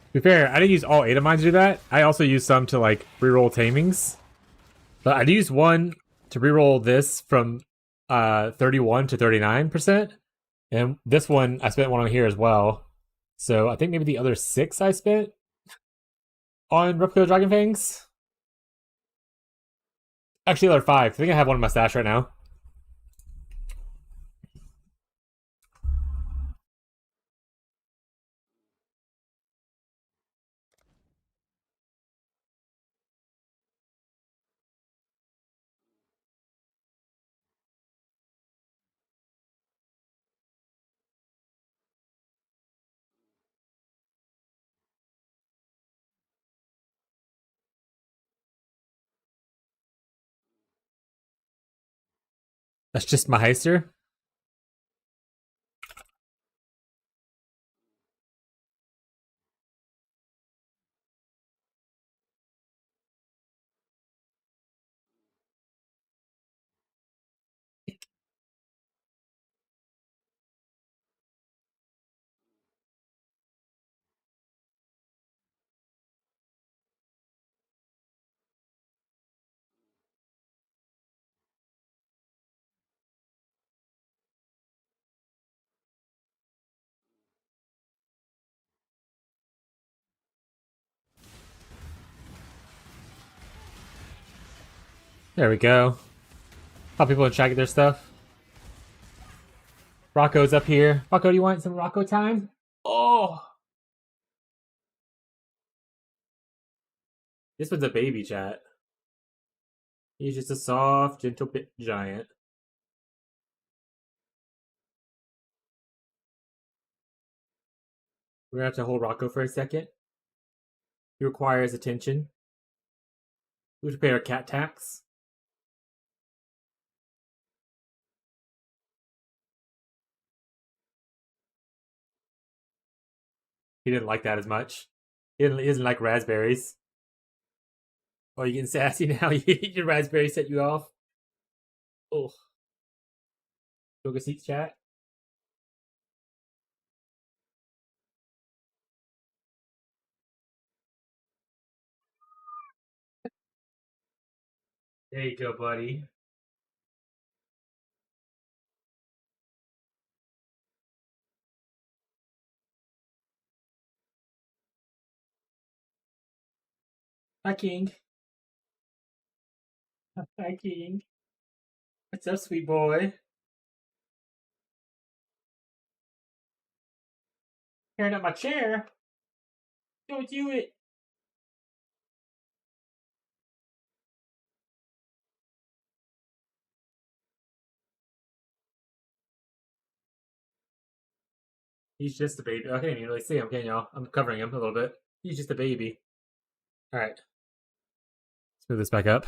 A: To be fair, I didn't use all 8 of mine to do that. I also used some to like reroll tamings. But I used one to reroll this from 31 to 39%. And this one, I spent one on here as well. So I think maybe the other 6 I spent on Replica Dragon Fangs. Actually, the other 5. I think I have one in my stash right now. That's just my heister. There we go. How people in chat get their stuff. Rocco's up here. Rocco, do you want some Rocco time? Oh! This one's a baby chat. He's just a soft, gentle bit giant. We're gonna have to hold Rocco for a second. He requires attention. We have to pay our cat tax. He didn't like that as much. He doesn't like raspberries. Oh, you getting sassy now? Your raspberry set you off? Oh. Yoga seats chat? There you go, buddy. Hi, King. Hi, King. What's up, sweet boy? Tearing up my chair? Don't do it. He's just a baby. I can't even really see him, can y'all? I'm covering him a little bit. He's just a baby. Alright. Let's move this back up.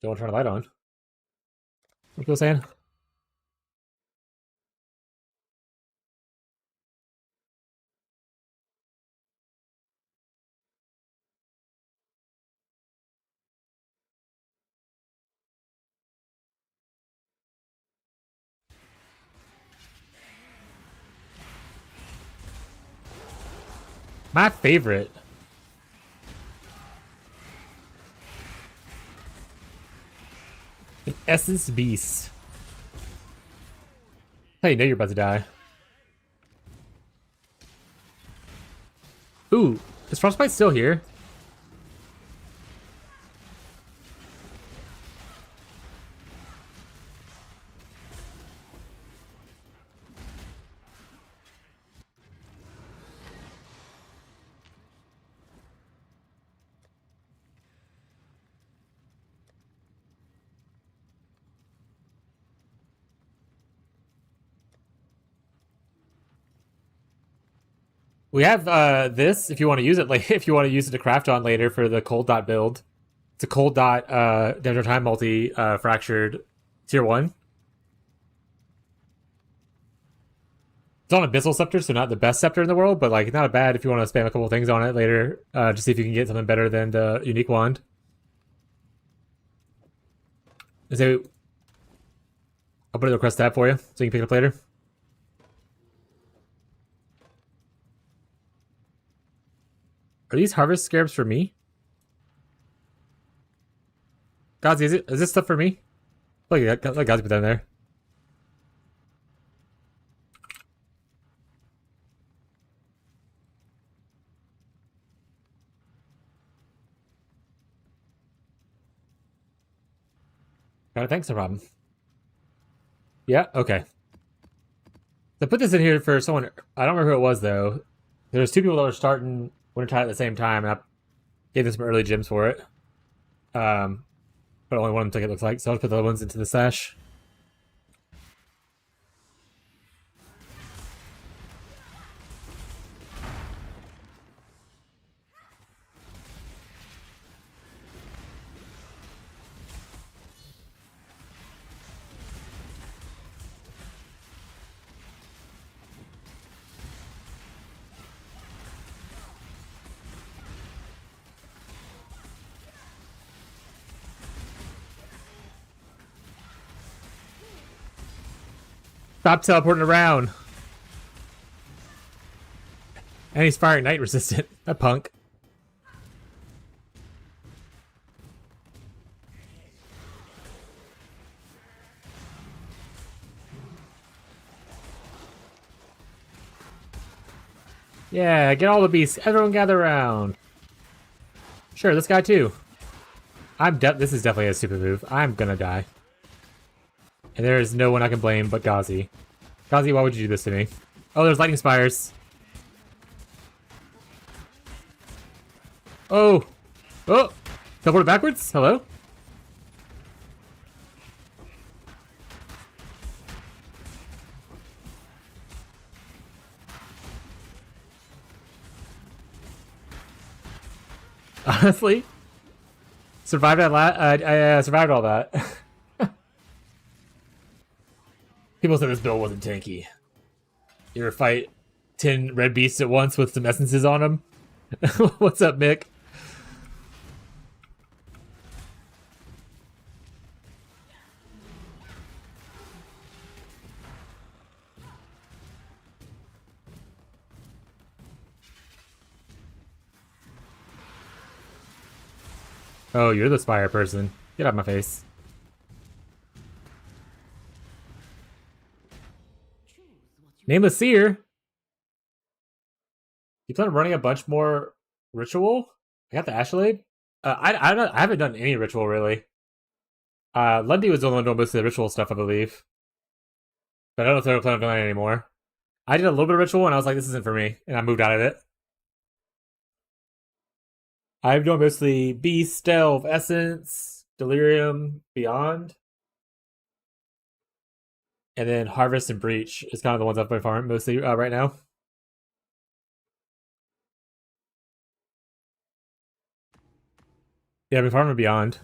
A: Don't turn the light on. What are you saying? My favorite. An essence beast. How you know you're about to die? Ooh, is Frostbite still here? We have this if you want to use it. Like if you want to use it to craft on later for the cold dot build. It's a cold dot Dendro Time multi fractured tier 1. It's on Abyssal Scepter, so not the best scepter in the world, but like not bad if you want to spam a couple things on it later, to see if you can get something better than the unique wand. So I'll put a request tab for you, so you can pick it up later. Are these harvest scarabs for me? Gazi, is this stuff for me? Look, Gazi put that in there. Got it, thanks, no problem. Yeah, okay. So I put this in here for someone, I don't remember who it was though. There's 2 people that were starting Wintertide at the same time, and I gave them some early gems for it. But only one of them took it, looks like, so I'll just put the other ones into the stash. Stop teleporting around. And he's firing night resistant. That punk. Yeah, get all the beasts. Everyone gather around. Sure, this guy too. This is definitely a stupid move. I'm gonna die. And there is no one I can blame but Gazi. Gazi, why would you do this to me? Oh, there's lightning spires. Oh! Oh! Teleport backwards? Hello? Honestly, survived that. I survived all that. People said this build wasn't tanky. You ever fight 10 red beasts at once with some essences on them? What's up, Mick? Oh, you're the spire person. Get out of my face. Nameless Seer? You plan on running a bunch more ritual? I got the Ashlade. I haven't done any ritual really. Lundy was the only one doing most of the ritual stuff, I believe. But I don't know if they're planning on doing it anymore. I did a little bit of ritual and I was like, this isn't for me, and I moved out of it. I'm doing mostly Beast, Delve, Essence, Delirium, Beyond. And then Harvest and Breach is kind of the ones I've been farming mostly right now. Yeah, I've been farming Beyond.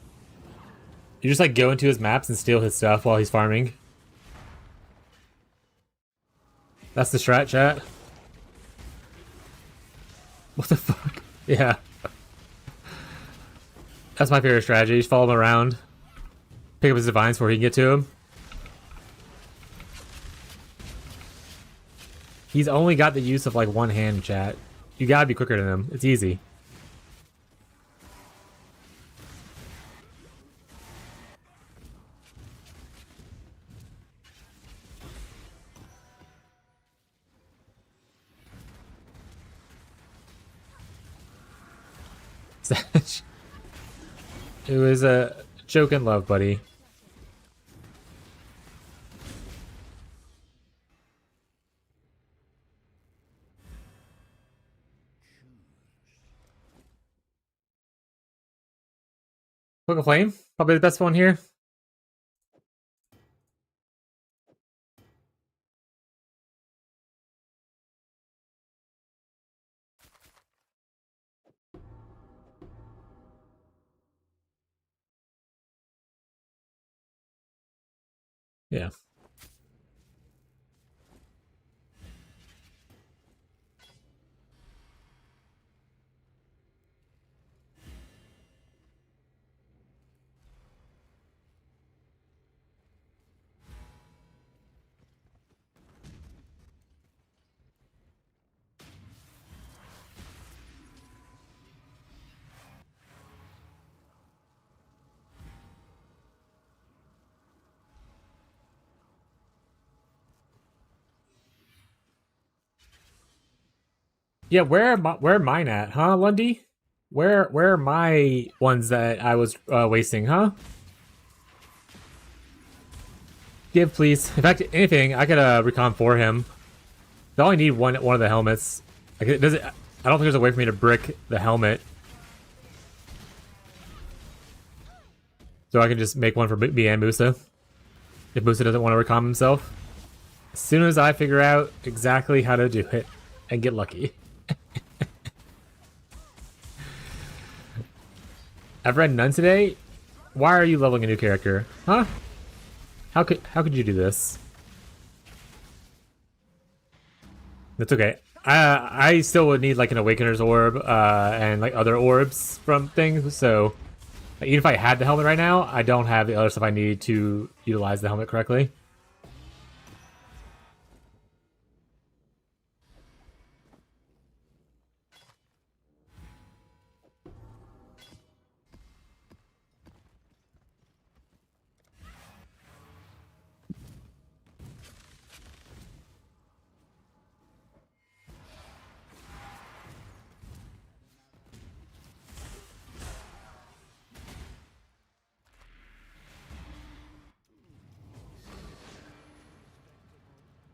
A: You just like go into his maps and steal his stuff while he's farming. That's the strat, chat. What the fuck? Yeah. That's my favorite strategy. Just follow him around. Pick up his divines before he can get to him. He's only got the use of like one hand, chat. You gotta be quicker than him. It's easy. It was a joke and love, buddy. Hook of Flame, probably the best one here. Yeah. Yeah, where are mine at, huh, Lundy? Where are my ones that I was wasting, huh? Give, please. In fact, anything, I could recon for him. I only need one of the helmets. Like, I don't think there's a way for me to brick the helmet. So I can just make one for me and Musa. If Musa doesn't want to recon himself. As soon as I figure out exactly how to do it and get lucky. I've read none today. Why are you leveling a new character? Huh? How could you do this? That's okay. I still would need like an Awakener's Orb and like other orbs from things, so even if I had the helmet right now, I don't have the other stuff I need to utilize the helmet correctly.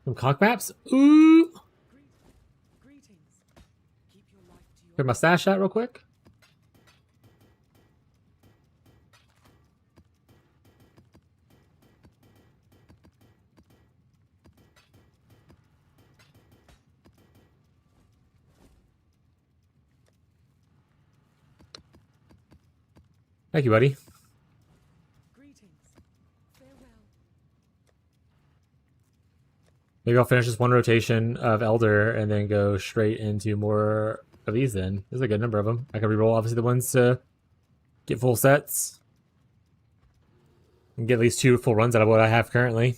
A: Some conch maps? Ooh!
D: Greetings. Keep your life to your
A: Get my stash out real quick. Thank you, buddy.
D: greetings. Farewell.
A: Maybe I'll finish this one rotation of Elder and then go straight into more of these then. There's a good number of them. I can reroll obviously the ones to get full sets. And get at least 2 full runs out of what I have currently.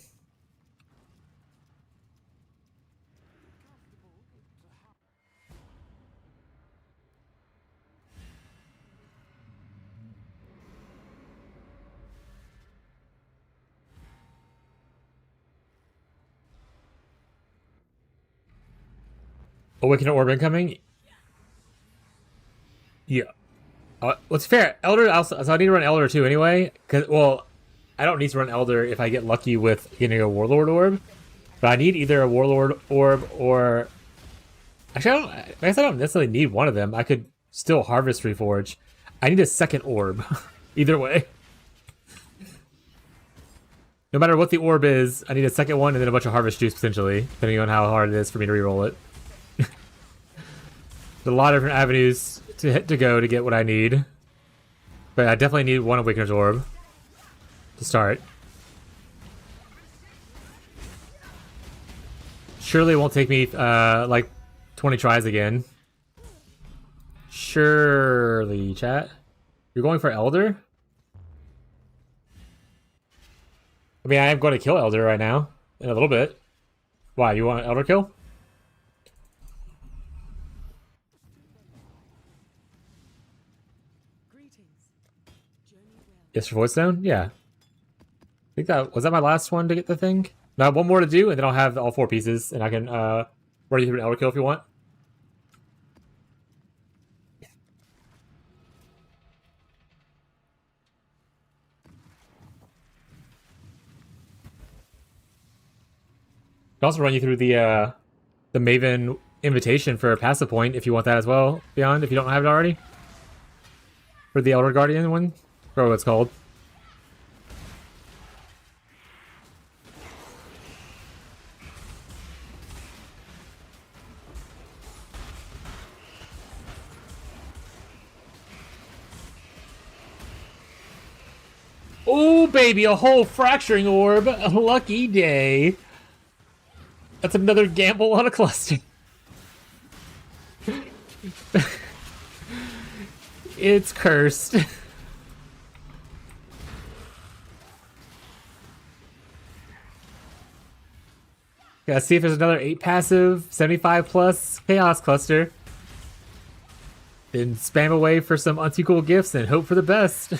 A: Awakener Orb incoming? Yeah. What's fair? Elder, so I need to run Elder too anyway. Cause, well, I don't need to run Elder if I get lucky with getting a Warlord Orb. But I need either a Warlord Orb or... Actually, I guess I don't necessarily need one of them. I could still Harvest Reforge. I need a second Orb. Either way. No matter what the Orb is, I need a second one and then a bunch of Harvest Juice potentially. Depending on how hard it is for me to reroll it. There's a lot of different avenues to go to get what I need. But I definitely need one Awakener's Orb to start. Surely it won't take me like 20 tries again. Surely, chat. You're going for Elder? I mean, I am going to kill Elder right now. In a little bit. Why, you want Elder kill?
D: Greetings. Journey well.
A: Yes, your voice down? Yeah. I think that was that my last one to get the thing? Now one more to do, and then I'll have all 4 pieces, and I can run you through an elder kill if you want. I can also run you through the Maven invitation for a passive point if you want that as well, Beyond, if you don't have it already. For the Elder Guardian one, or what it's called. Oh, baby, a whole fracturing orb. A lucky day. That's another gamble on a cluster. It's cursed. Gotta see if there's another 8 passive, 75 plus chaos cluster. Then spam away for some uncool gifts and hope for the best.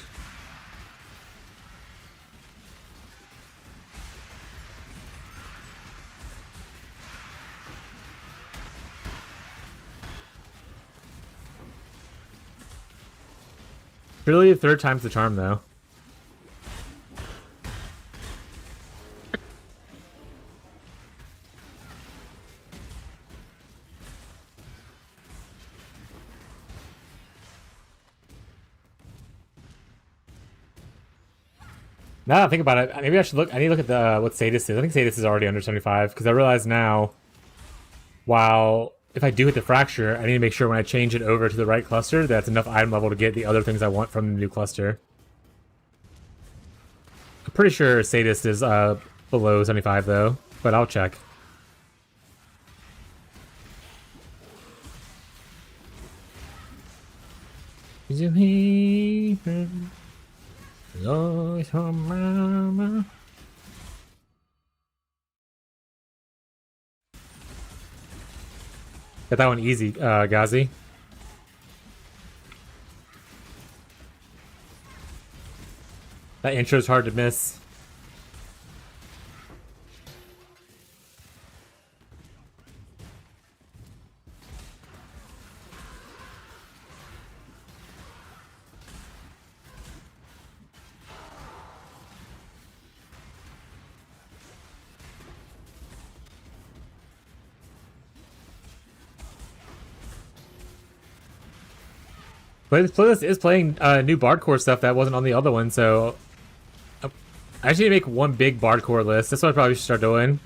A: Really, the 3rd time's the charm, though. Now that I think about it, maybe I should look. I need to look at the what Sadist is. I think Sadist is already under 75 because I realize now, while if I do hit the fracture, I need to make sure when I change it over to the right cluster, that's enough item level to get the other things I want from the new cluster. I'm pretty sure Sadist is below 75 though, but I'll check. Got that one easy, Ghazi. That intro's hard to miss. But this playlist is playing new Bardcore stuff that wasn't on the other one, so I actually need to make one big Bardcore list. That's what I probably should start doing.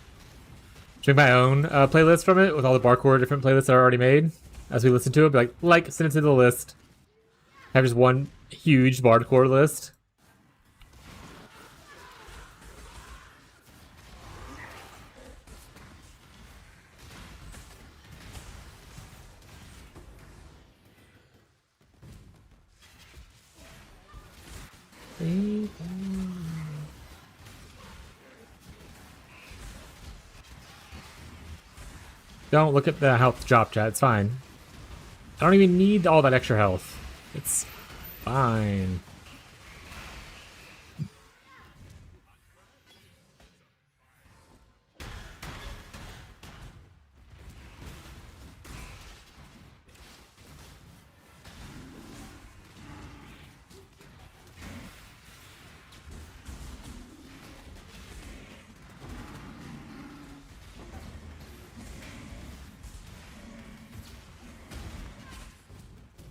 A: Make my own playlist from it with all the Bardcore different playlists that are already made. As we listen to it, be like, send it to the list. Have just one huge Bardcore list. Don't look at the health drop, chat. It's fine. I don't even need all that extra health. It's fine.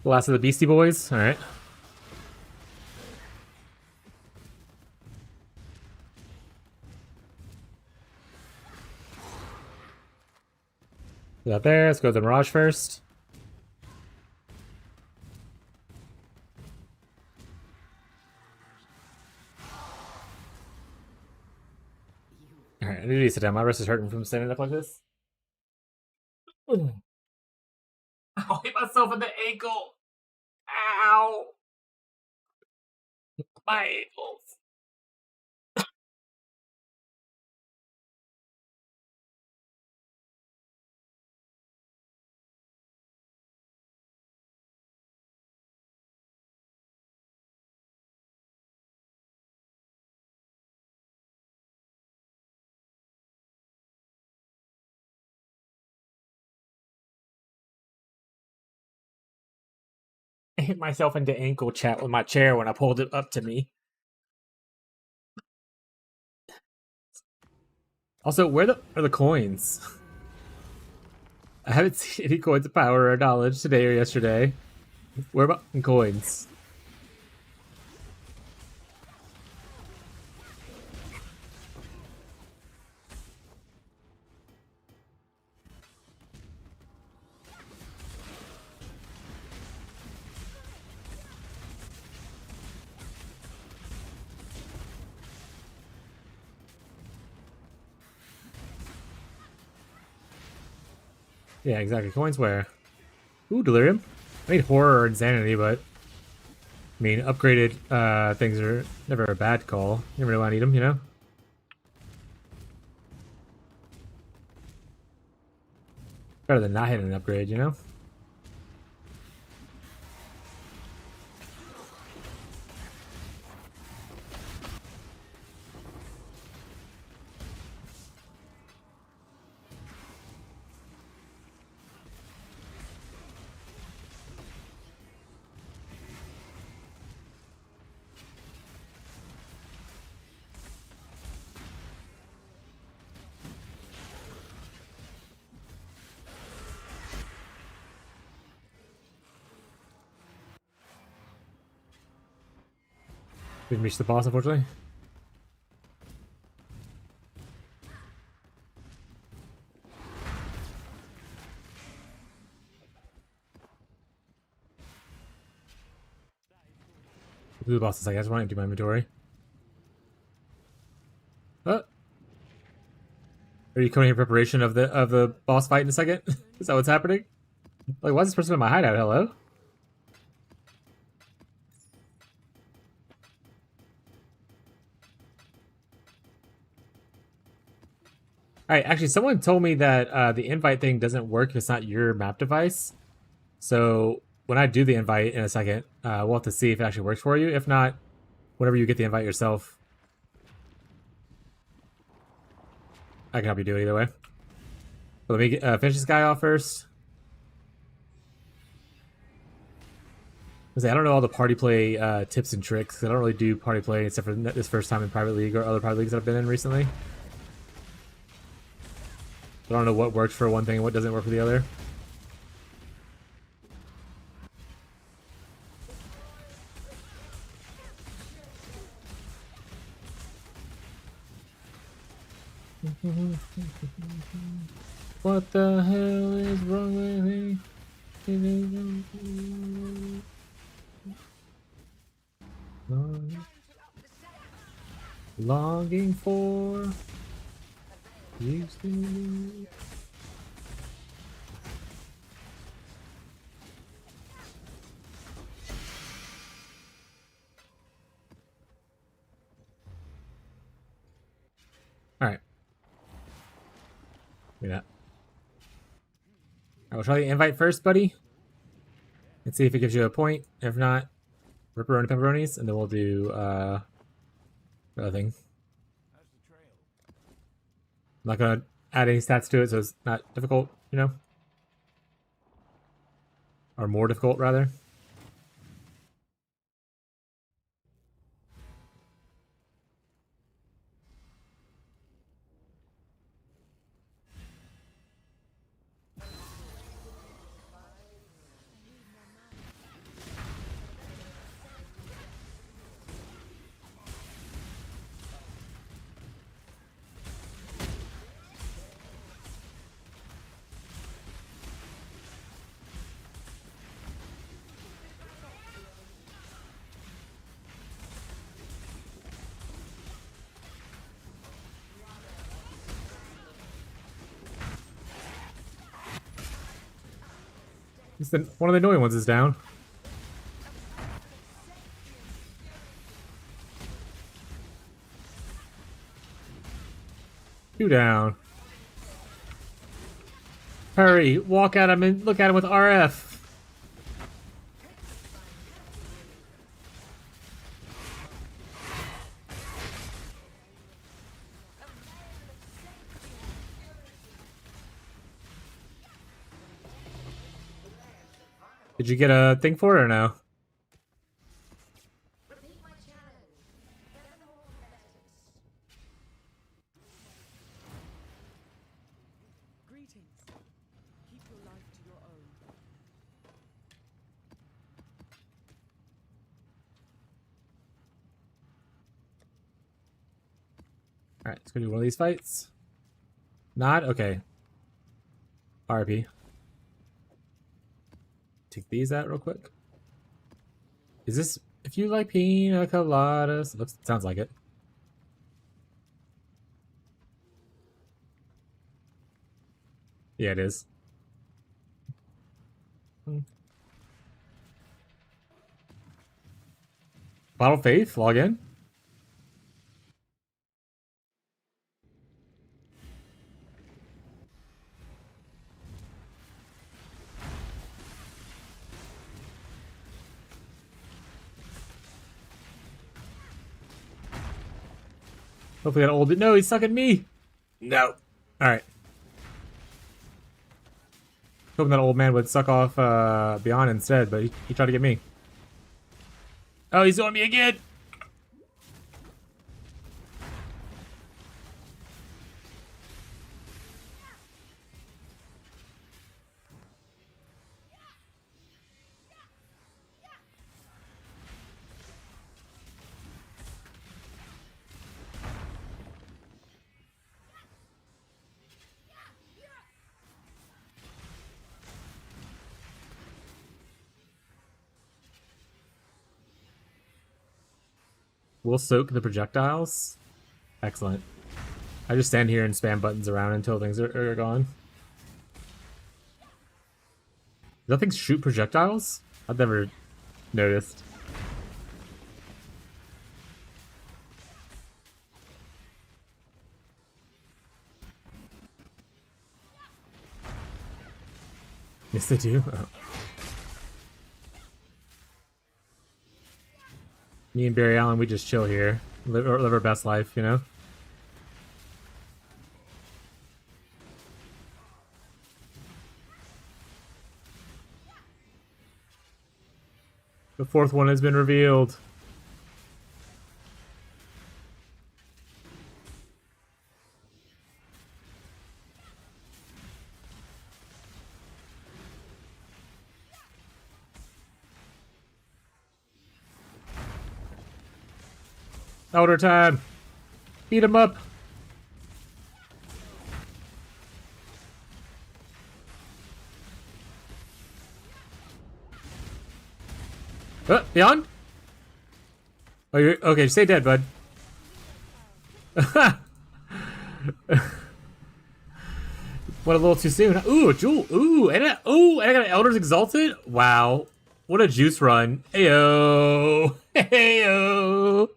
A: The last of the Beastie Boys? Alright. Put that there. Let's go to the Mirage first. Alright, I need to sit down. My wrist is hurting from standing up like this. I'll hit myself in the ankle. Ow. My ankles. I hit myself into ankle chat with my chair when I pulled it up to me. Also, where are the coins? I haven't seen any coins of power or knowledge today or yesterday. Where about coins? Yeah, exactly. Coins where? Ooh, delirium. I need horror or insanity, but I mean, upgraded things are never a bad call. You never know when I need them, you know? Better than not hitting an upgrade, you know? Didn't reach the boss, unfortunately. Do the boss in a second. I just want to empty my inventory. Oh. Are you coming in preparation of the boss fight in a second? Is that what's happening? Like, why is this person in my hideout? Hello? Alright, actually, someone told me that the invite thing doesn't work if it's not your map device. So, when I do the invite in a second, we'll have to see if it actually works for you. If not, whenever you get the invite yourself, I can help you do it either way. But let me finish this guy off first. I don't know all the party play tips and tricks. I don't really do party play except for this first time in private league or other private leagues that I've been in recently. I don't know what works for one thing and what doesn't work for the other. What the hell is wrong with me? Longing for used to be. Alright. Do that. I will try the invite first, buddy. And see if it gives you a point. If not, ripperoni pepperonis, and then we'll do the other thing. I'm not gonna add any stats to it, so it's not difficult, you know? Or more difficult, rather. One of the annoying ones is down. Two down. Hurry, walk at him and look at him with RF. Did you get a thing for it or no? Alright, let's go do one of these fights. Not? Okay. RP. Take these out real quick. Is this... If you like pina coladas... Looks, sounds like it. Yeah, it is. Bottle of Faith, log in. Hopefully that old... No, he's sucking me! No. Alright. Hoping that old man would suck off Beyond instead, but he tried to get me. Oh, he's on me again! We'll soak the projectiles. Excellent. I just stand here and spam buttons around until things are gone. Do that thing shoot projectiles? I've never noticed. Yes, they do. Oh. Me and Barry Allen, we just chill here. Live our best life, you know? The fourth one has been revealed. Elder time! Beat him up! Beyond? Oh, you're okay. Stay dead, bud. What a little too soon. Ooh, a jewel. Ooh, and I got an Elder's Exalted. Wow, what a juice run. Heyo, heyo.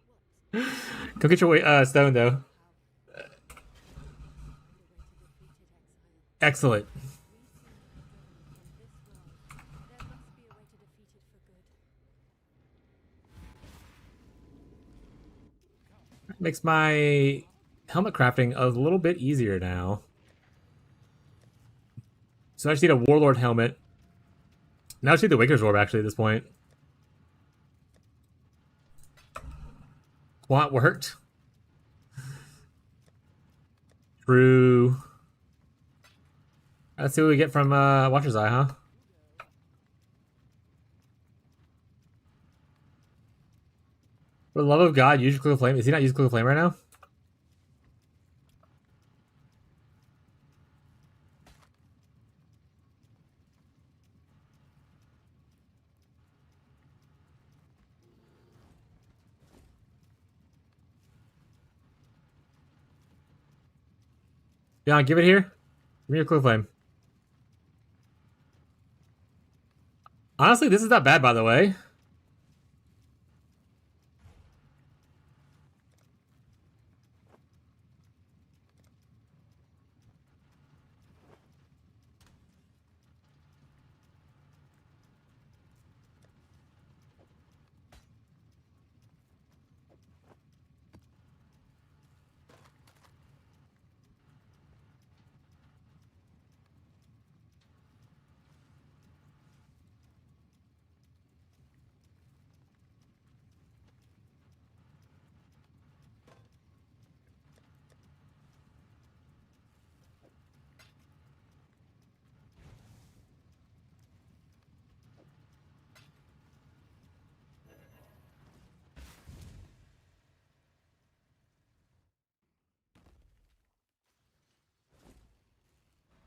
A: Go get your stone though. Excellent. Makes my helmet crafting a little bit easier now. So I just need a Warlord helmet. Now I just need the Waker's Orb actually at this point. Quant worked. True. Let's see what we get from Watcher's Eye, huh? For the love of God, use Click of Flame. Is he not using Click of Flame right now? Yeah, give it here. Give me your Click of Flame. Honestly, this is not bad, by the way.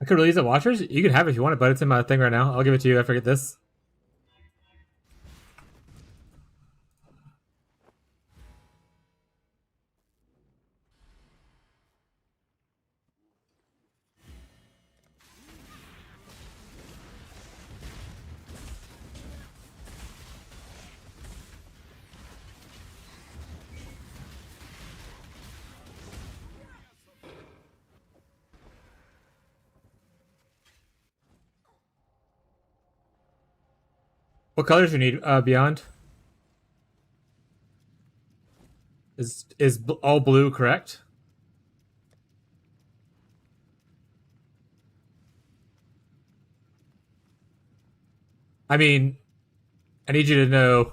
A: I could release the Watchers. You can have it if you want it, but it's in my thing right now. I'll give it to you after I get this. What colors do you need, Beyond? Is all blue correct? I mean, I need you to know.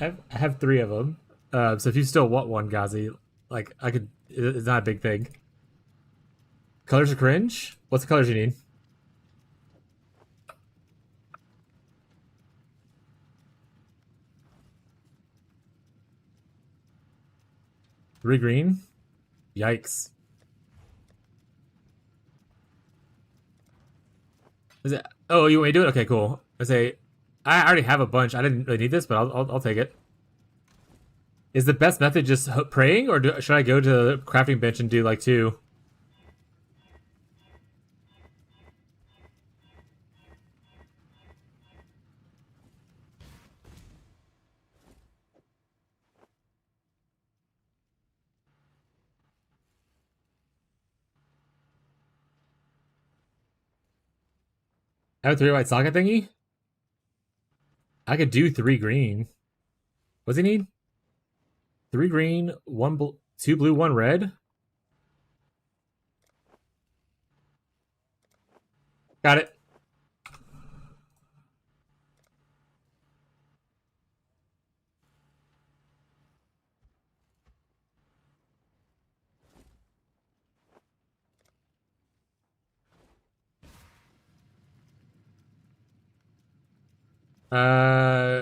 A: I have 3 of them. So if you still want one, Ghazi, like I could. It's not a big thing. Colors are cringe. What's the colors you need? Three green. Yikes. Is it? Oh, you want me to do it? Okay, cool. I already have a bunch. I didn't really need this, but I'll take it. Is the best method just praying, or should I go to the crafting bench and do like 2? I have a 3 white socket thingy. I could do 3 green. What's he need? 3 green, 2 blue, 1 red. Got it.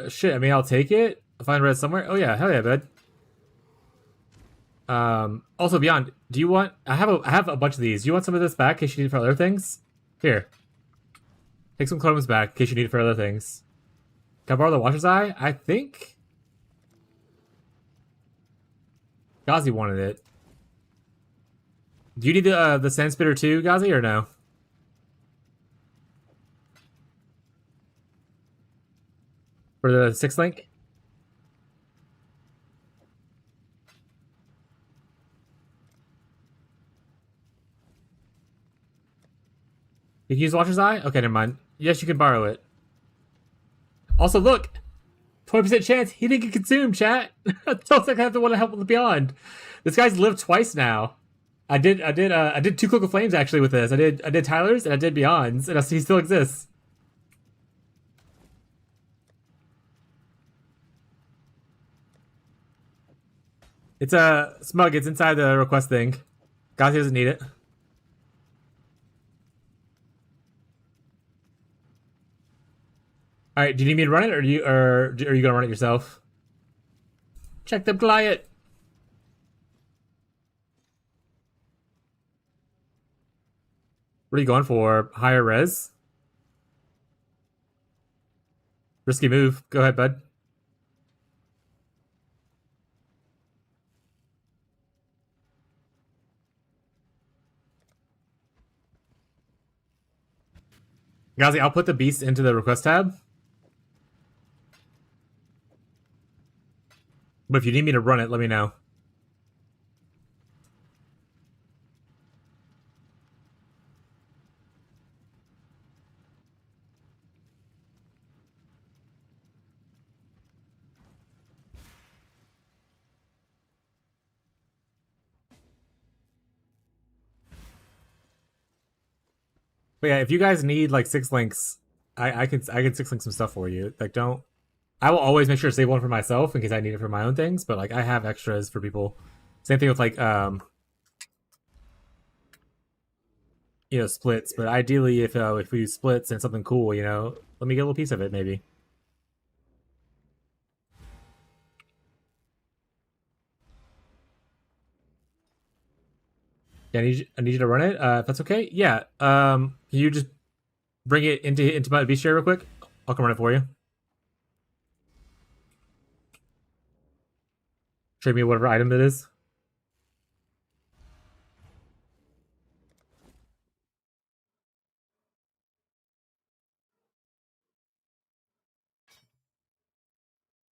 A: Shit. I mean, I'll take it. I'll find red somewhere. Oh yeah, hell yeah, bud. Also Beyond, do you want? I have a bunch of these. Do you want some of this back in case you need it for other things? Here, take some chromes back in case you need it for other things. Can I borrow the Watcher's Eye? I think Ghazi wanted it. Do you need the Sand Spitter too, Ghazi, or no? For the 6 link? You can use Watcher's Eye? Okay, never mind. Yes, you can borrow it. Also, look! 20% chance he didn't get consumed, chat! Don't think I have to want to help with the Beyond. This guy's lived twice now. I did 2 Cloak of Flames actually with this. I did Tyler's and I did Beyond's, and he still exists. It's a smug. It's inside the request thing. Ghazi doesn't need it. All right. Do you need me to run it, or are you gonna run it yourself? Check the Goliath. What are you going for? Higher res? Risky move. Go ahead, bud. Ghazi, I'll put the beast into the request tab. But if you need me to run it, let me know. But yeah, if you guys need like 6 links, I can 6 link some stuff for you. Like, don't. I will always make sure to save one for myself in case I need it for my own things. But like, I have extras for people. Same thing with like splits. But ideally, if we use splits and something cool, let me get a little piece of it maybe. Yeah, I need you to run it. If that's okay. Yeah. Can you just bring it into my beast share real quick? I'll come run it for you. Trade me whatever item it is.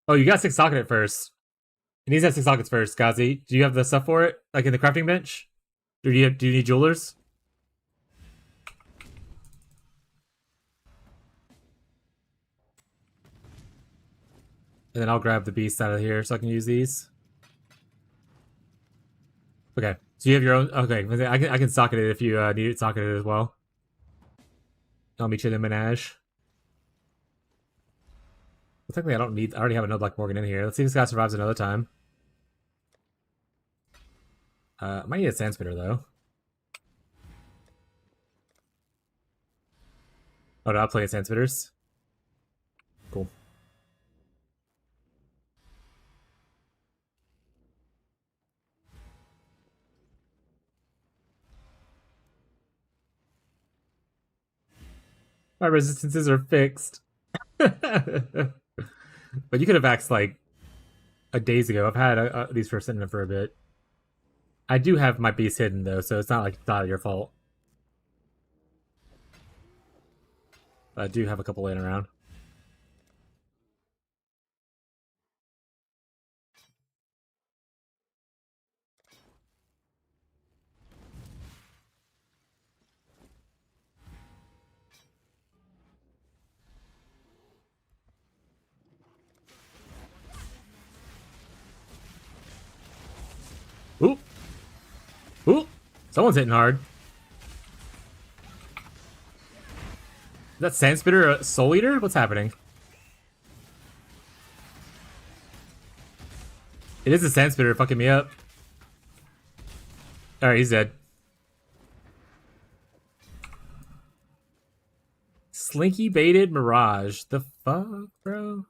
A: Oh, you got 6 socket it first. It needs to have 6 sockets first, Gazi. Do you have the stuff for it? Like in the crafting bench? Or do you need jewelers? And then I'll grab the beast out of here so I can use these. Okay. So you have your own. Okay, I can socket it if you need it socketed as well. I'll meet you in the menage. Well, technically, I don't need. I already have another Black Morgan in here. Let's see if this guy survives another time. Might need a sand spitter though. Oh no, I'll play sand spitters. Cool. My resistances are fixed. But you could have axed like a days ago. I've had these for sitting for a bit. I do have my beast hidden though, so it's not like it's not your fault. But I do have a couple laying around. Ooh! Ooh! Someone's hitting hard. Is that Sand Spitter a Soul Eater? What's happening? It is a Sand Spitter fucking me up. Alright, he's dead. Slinky baited Mirage. The fuck, bro?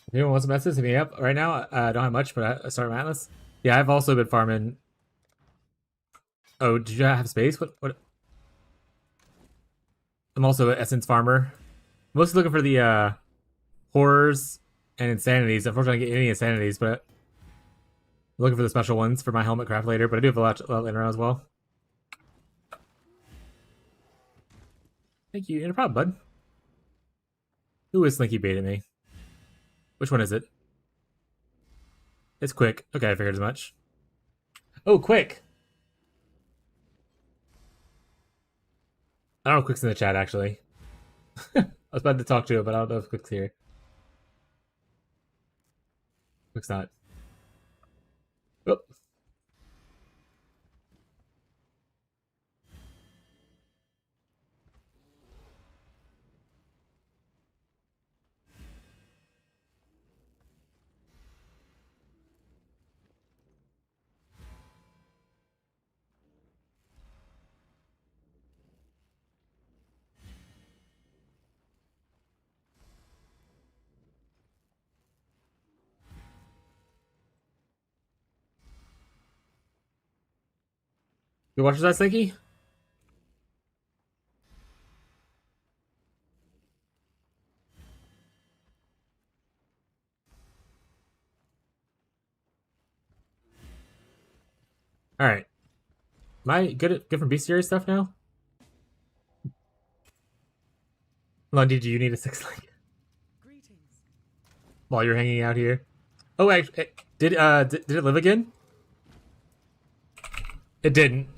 A: If anyone wants to message me up right now, I don't have much, but I start my Atlas. Yeah, I've also been farming. Oh, did you have space? What? I'm also an Essence farmer. Mostly looking for the horrors and insanities. Unfortunately, I don't get any insanities, but I'm looking for the special ones for my helmet craft later. But I do have a lot later on as well. Thank you. No problem, bud. Who is Slinky baiting me? Which one is it? It's Quick. Okay, I figured as much. Oh, Quick! I don't know if Quick's in the chat, actually. I was about to talk to him, but I don't know if Quick's here. Quick's not. Oh. You watch that, Slinky? Alright. Am I good for bestiary stuff now? Lundy, do you need a 6 link
D: Greetings.
A: while you're hanging out here? Oh, actually, did it live again? It didn't.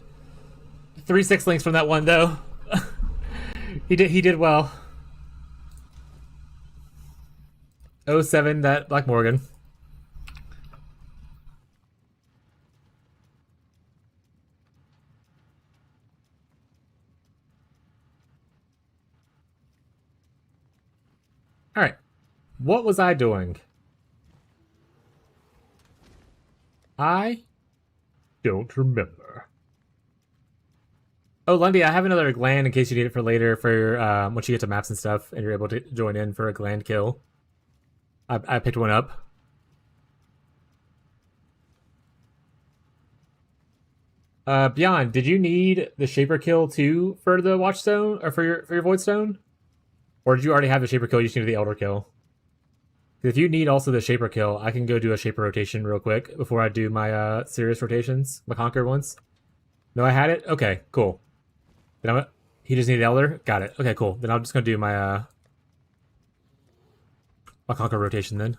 A: 3 6 links from that one though. He did well. 07 that Black Morgan. Alright. What was I doing? I don't remember. Oh, Lundy, I have another gland in case you need it for later for once you get to maps and stuff and you're able to join in for a gland kill. I picked one up. Beyond, did you need the Shaper kill too for the Watchstone or for your Voidstone? Or did you already have the Shaper kill, you just needed the Elder kill? If you need also the Shaper kill, I can go do a Shaper rotation real quick before I do my serious rotations, my Conquer ones. No, I had it? Okay, cool. Then he just needed Elder? Got it. Okay, cool. Then I'm just gonna do my my Conquer rotation then.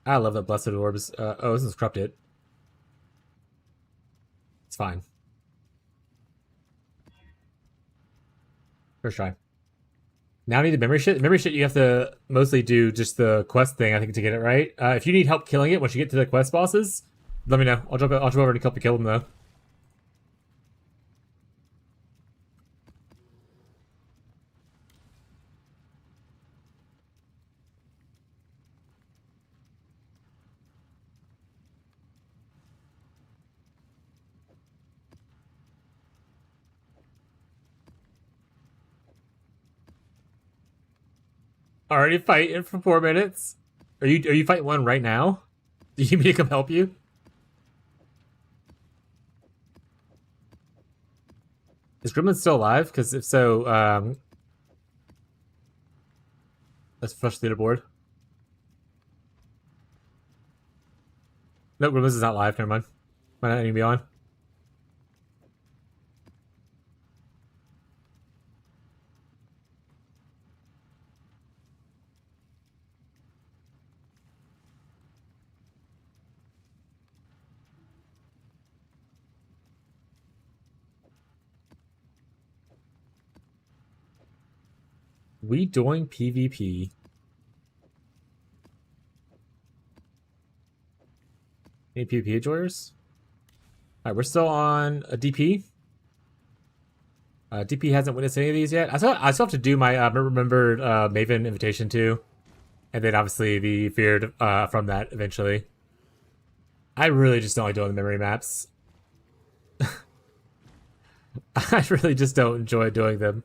A: I love that Blessed Orbs. Oh, this is corrupted. It's fine. First try. Now I need the memory shit. Memory shit, you have to mostly do just the quest thing, I think, to get it right. If you need help killing it once you get to the quest bosses, let me know. I'll jump over and help you kill them, though. Already fighting for 4 minutes? Are you fighting one right now? Do you need me to come help you? Is Gremlin still alive? Because if so, let's flush the leaderboard. No, Gremlins is not live. Never mind. Might not even be on. We doing PvP. Any PvP enjoyers? Alright, we're still on a DP. DP hasn't witnessed any of these yet. I still have to do my remembered Maven invitation too. And then obviously the feared from that eventually. I really just don't like doing the memory maps. I really just don't enjoy doing them.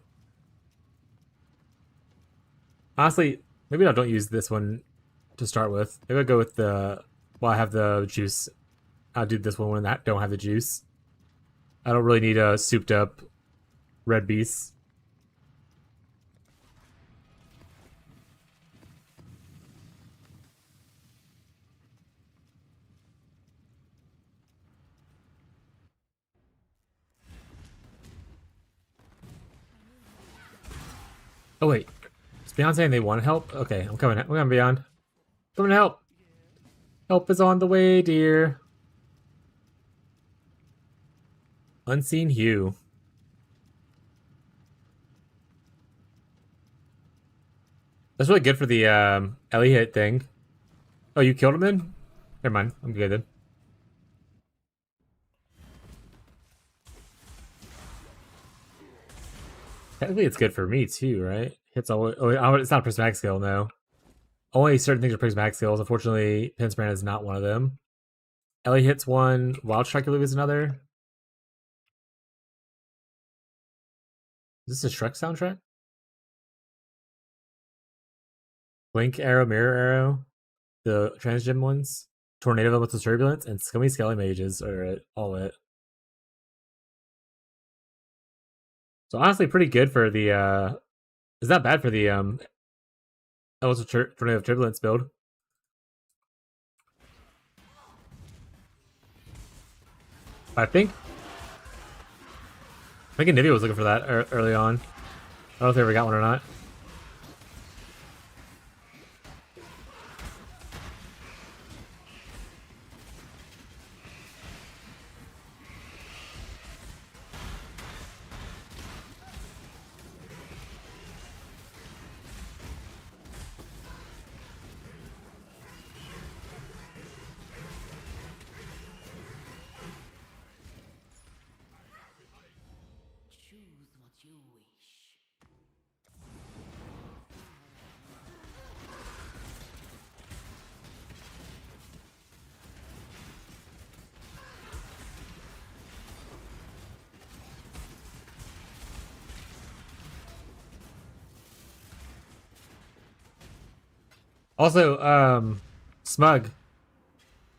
A: Honestly, maybe I don't use this one to start with. Maybe I'll go with the... Well, I have the juice. I'll do this one when I don't have the juice. I don't really need a souped up red beast. Oh wait, is Beyond saying they want help? Okay, I'm coming. I'm coming, Beyond. Coming to help. Help is on the way, dear. Unseen Hue. That's really good for the Ellie hit thing. Oh, you killed him then? Never mind. I'm good then. Technically, it's good for me too, right? Hits always. Oh, it's not a prismatic skill, no. Only certain things are prismatic skills. Unfortunately, Penance Brand is not one of them. Ellie hits one. Wild Strike, I believe, is another. Is this a Shrek soundtrack? Blink Arrow, Mirror Arrow, the Transgem ones, Tornado Elemental Turbulence, and Scummy Skelly Mages are all it. So honestly, pretty good for the. Is not bad for the Tornado of Turbulence build. I think Nivea was looking for that early on. I don't know if they ever got one or not.
B: Choose what you wish.
A: Also, Smug,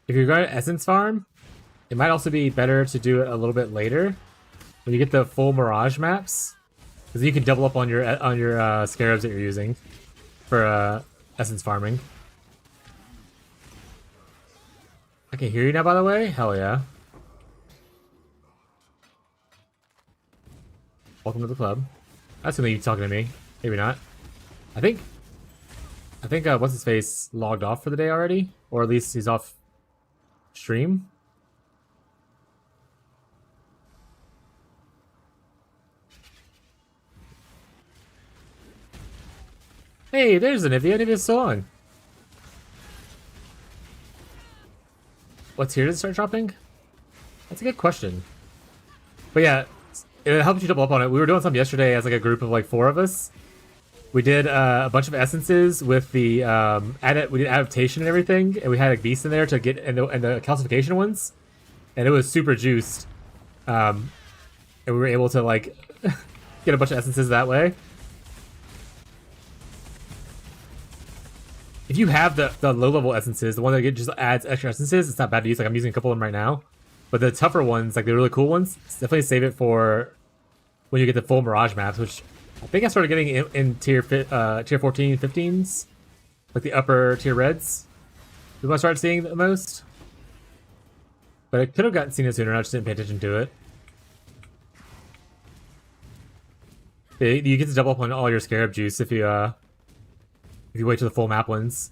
A: if you're going to Essence Farm, it might also be better to do it a little bit later when you get the full Mirage maps, because you can double up on your scarabs that you're using for Essence farming. I can hear you now, by the way. Hell yeah! Welcome to the club. That's gonna be talking to me. Maybe not. I think what's his face logged off for the day already, or at least he's off stream. Hey, there's Anivia. Anivia's still on. What's here to start dropping? That's a good question. But yeah, it helps you double up on it. We were doing something yesterday as like a group of like 4 of us. We did a bunch of essences with the we did adaptation and everything, and we had a beast in there to get and the calcification ones, and it was super juiced. And we were able to like get a bunch of essences that way. If you have the low level essences, the one that just adds extra essences, it's not bad to use. Like I'm using a couple of them right now, but the tougher ones, like the really cool ones, definitely save it for when you get the full Mirage maps, which I think I started getting in tier 14, 15s, like the upper tier reds. We might start seeing the most, but I could have gotten seen it sooner. I just didn't pay attention to it. You get to double up on all your scarab juice if you wait to the full map ones.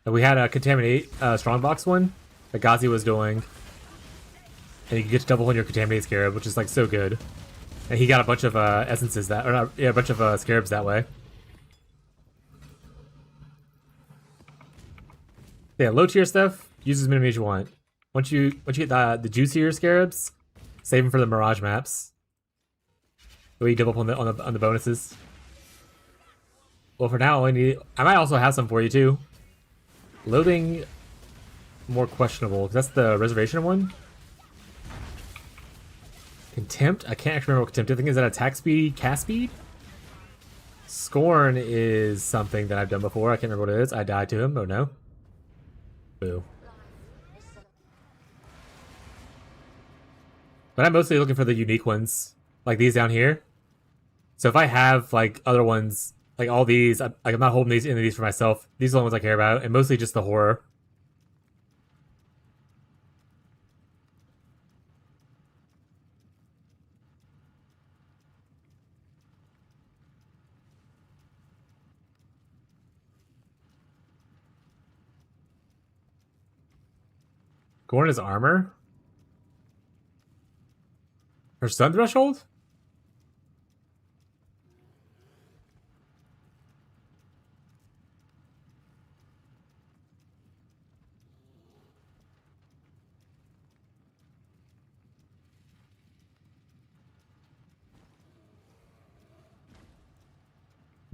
A: And we had a Contaminate Strongbox one that Ghazi was doing. And you can get to double on your Contaminate Scarab, which is like so good. And he got a bunch of essences that, or not, yeah, a bunch of scarabs that way. Yeah, low tier stuff, use as many as you want. Once you get the juicier scarabs, save them for the Mirage maps. So you double up on the bonuses. Well, for now, I might also have some for you too. Loading, more questionable, because that's the reservation one. Contempt? I can't actually remember what Contempt is. I think is that attack speed, cast speed? Scorn is something that I've done before. I can't remember what it is. I died to him. Oh no. Boo. But I'm mostly looking for the unique ones, like these down here. So if I have like other ones, like all these, I'm not holding any of these for myself. These are the ones I care about, and mostly just the horror. Gorn is armor? Her sun threshold?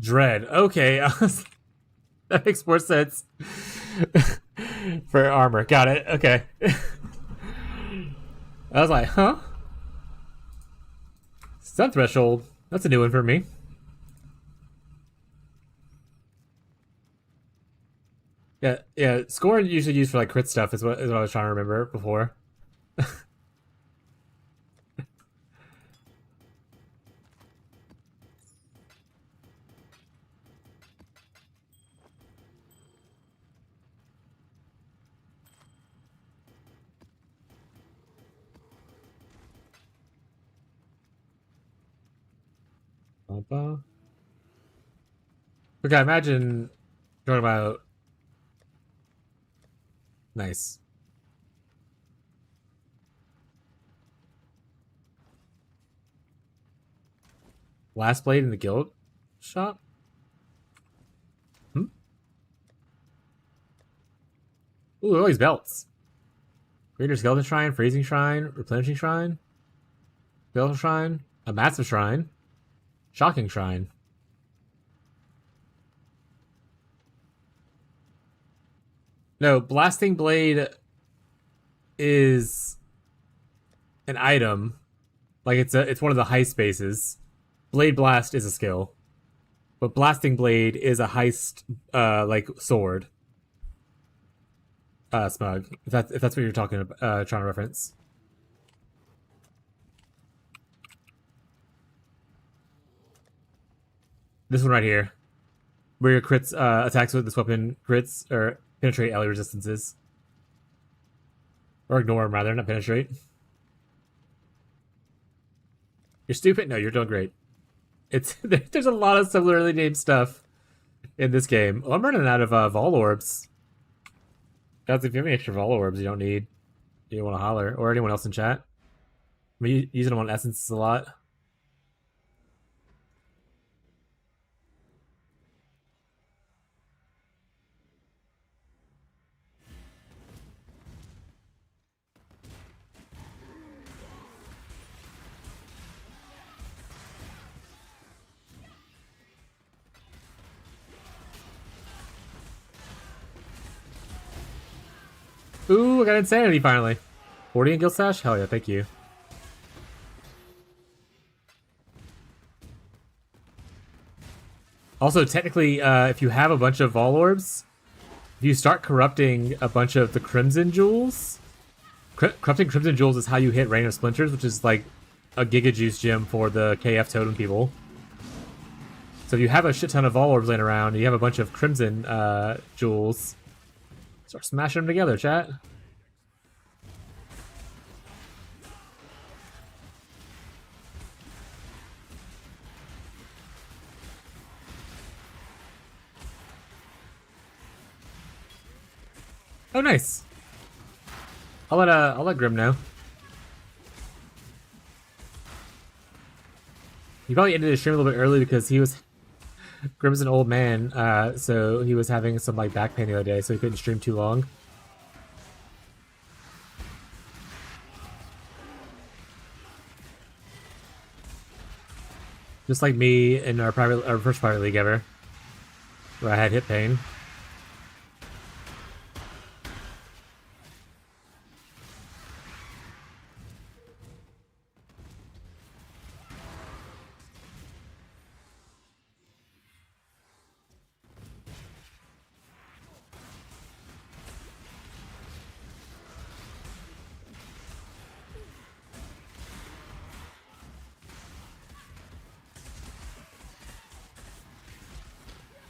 A: Dread. Okay. That makes more sense. For armor. Got it. Okay. I was like, huh? Sun threshold. That's a new one for me. Yeah. Score usually used for like crit stuff is what I was trying to remember before. Okay, imagine talking about nice. Last blade in the guild shop? Hmm? Ooh, all these belts. Greater Skeleton Shrine, Freezing Shrine, Replenishing Shrine, Skeleton Shrine, a Massive Shrine, Shocking Shrine. No, Blasting Blade is an item. Like it's one of the high spaces. Blade Blast is a skill. But Blasting Blade is a heist, like sword. Smug. If that's what you're talking about, trying to reference. This one right here, where your crits attacks with this weapon crits or penetrate ally resistances, or ignore them rather, not penetrate. You're stupid. No, you're doing great. It's there's a lot of similarly named stuff in this game. Oh, I'm running out of Vol Orbs. Guys, if you have any extra Vol Orbs you don't need, you want to holler, or anyone else in chat. I'm using them on Essences a lot. Ooh, I got Insanity finally. 40 in Guild Stash? Hell yeah, thank you. Also, technically, if you have a bunch of Vol Orbs, if you start corrupting a bunch of the Crimson Jewels, corrupting Crimson Jewels is how you hit Rain of Splinters, which is like a Giga Juice gem for the KF Totem people. So if you have a shit ton of Vol Orbs laying around, and you have a bunch of Crimson Jewels, start smashing them together, chat. Oh, nice. I'll let Grim know. He probably ended his stream a little bit early because Grim's an old man, so he was having some like back pain the other day, so he couldn't stream too long. Just like me in our first private league ever, where I had hip pain.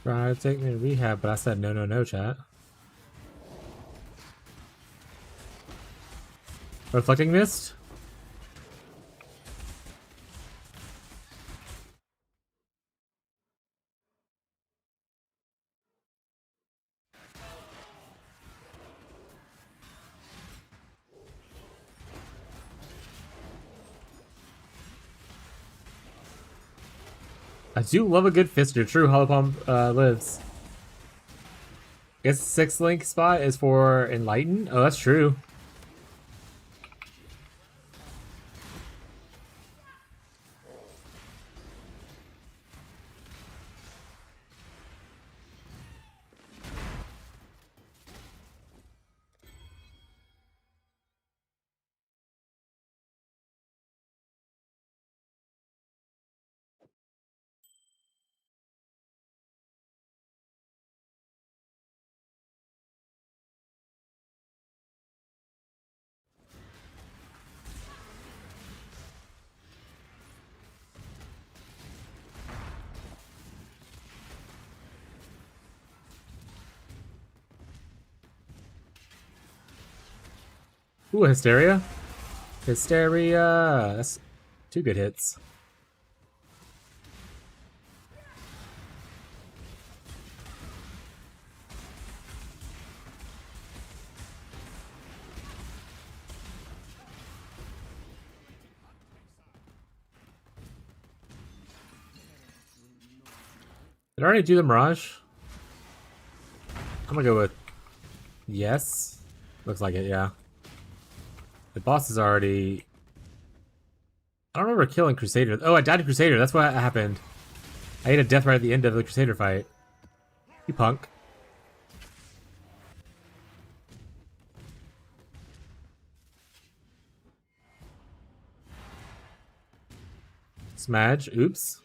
A: Try to take me to rehab, but I said no, no, no, chat. Reflecting Mist? I do love a good fister. True, Hollow Palm lives. I guess the 6th link spot is for Enlighten? Oh, that's true. Ooh, Hysteria? Hysteria! That's 2 good hits. Did I already do the Mirage? I'm gonna go with yes. Looks like it, yeah. The boss is already... I don't remember killing Crusader. Oh, I died to Crusader. That's what happened. I ate a death right at the end of the Crusader fight. You punk. Smadge. Oops.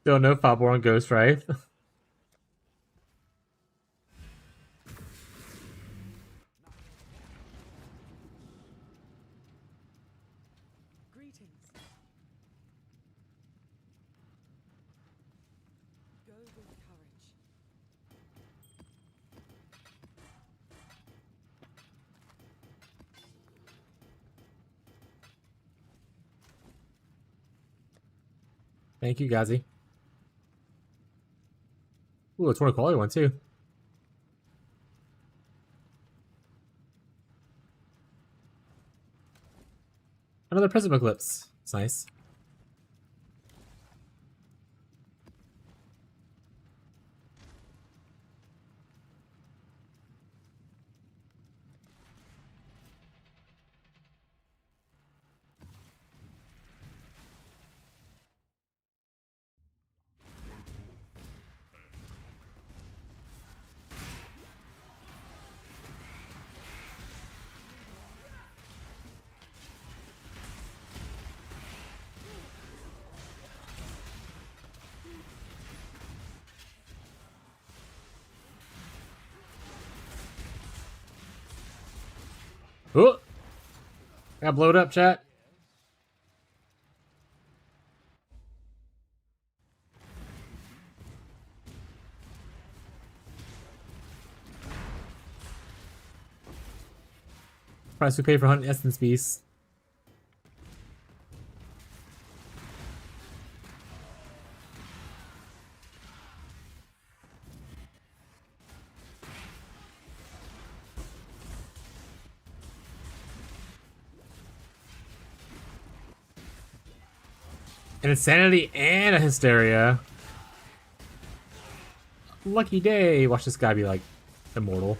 A: Don't know Fobborn Ghost Rife.
D: Greetings. Go with courage.
A: Thank you, Gazi. Ooh, it's one quality one too. Another Prism Eclipse. It's nice. Oh! Got blowed up, chat. Price we pay for hunting Essence Beasts. An Insanity and a Hysteria. Lucky day. Watch this guy be like immortal.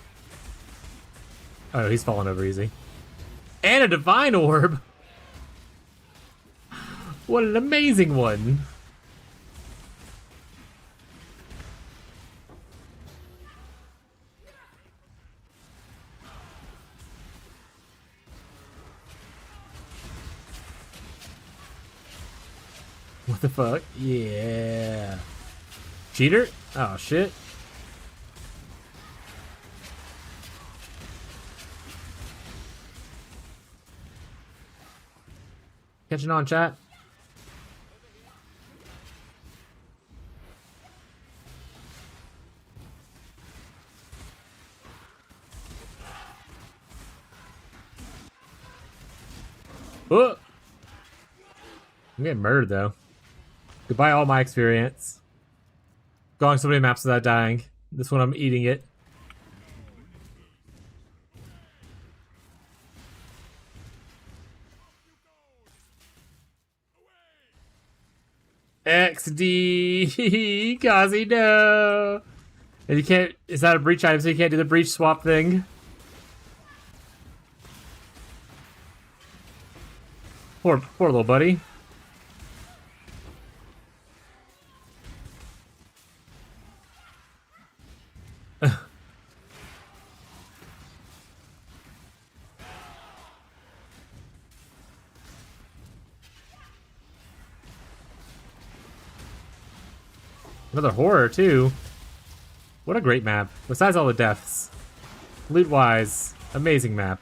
A: Oh, he's falling over easy. And a Divine Orb. What an amazing one. What the fuck? Yeah. Cheater? Oh, shit. Catching on, chat. Oh! I'm getting murdered, though. Goodbye, all my experience. Going so many maps without dying. This one, I'm eating it. XD! Kazi, no! And you can't... It's not a breach item, so you can't do the breach swap thing. Poor little buddy. Another horror, too. What a great map. Besides all the deaths. Loot-wise, amazing map.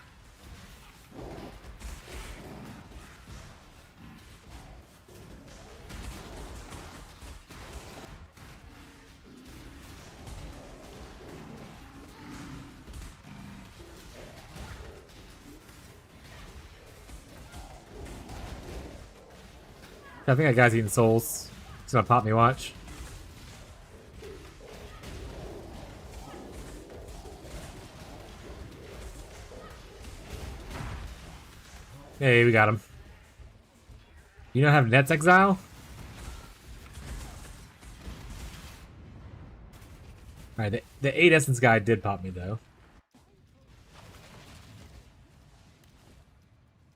A: I think that guy's eating souls. He's gonna pop me, watch. Hey, we got him. You don't have Nets Exile? Alright, the 8 Essence guy did pop me, though.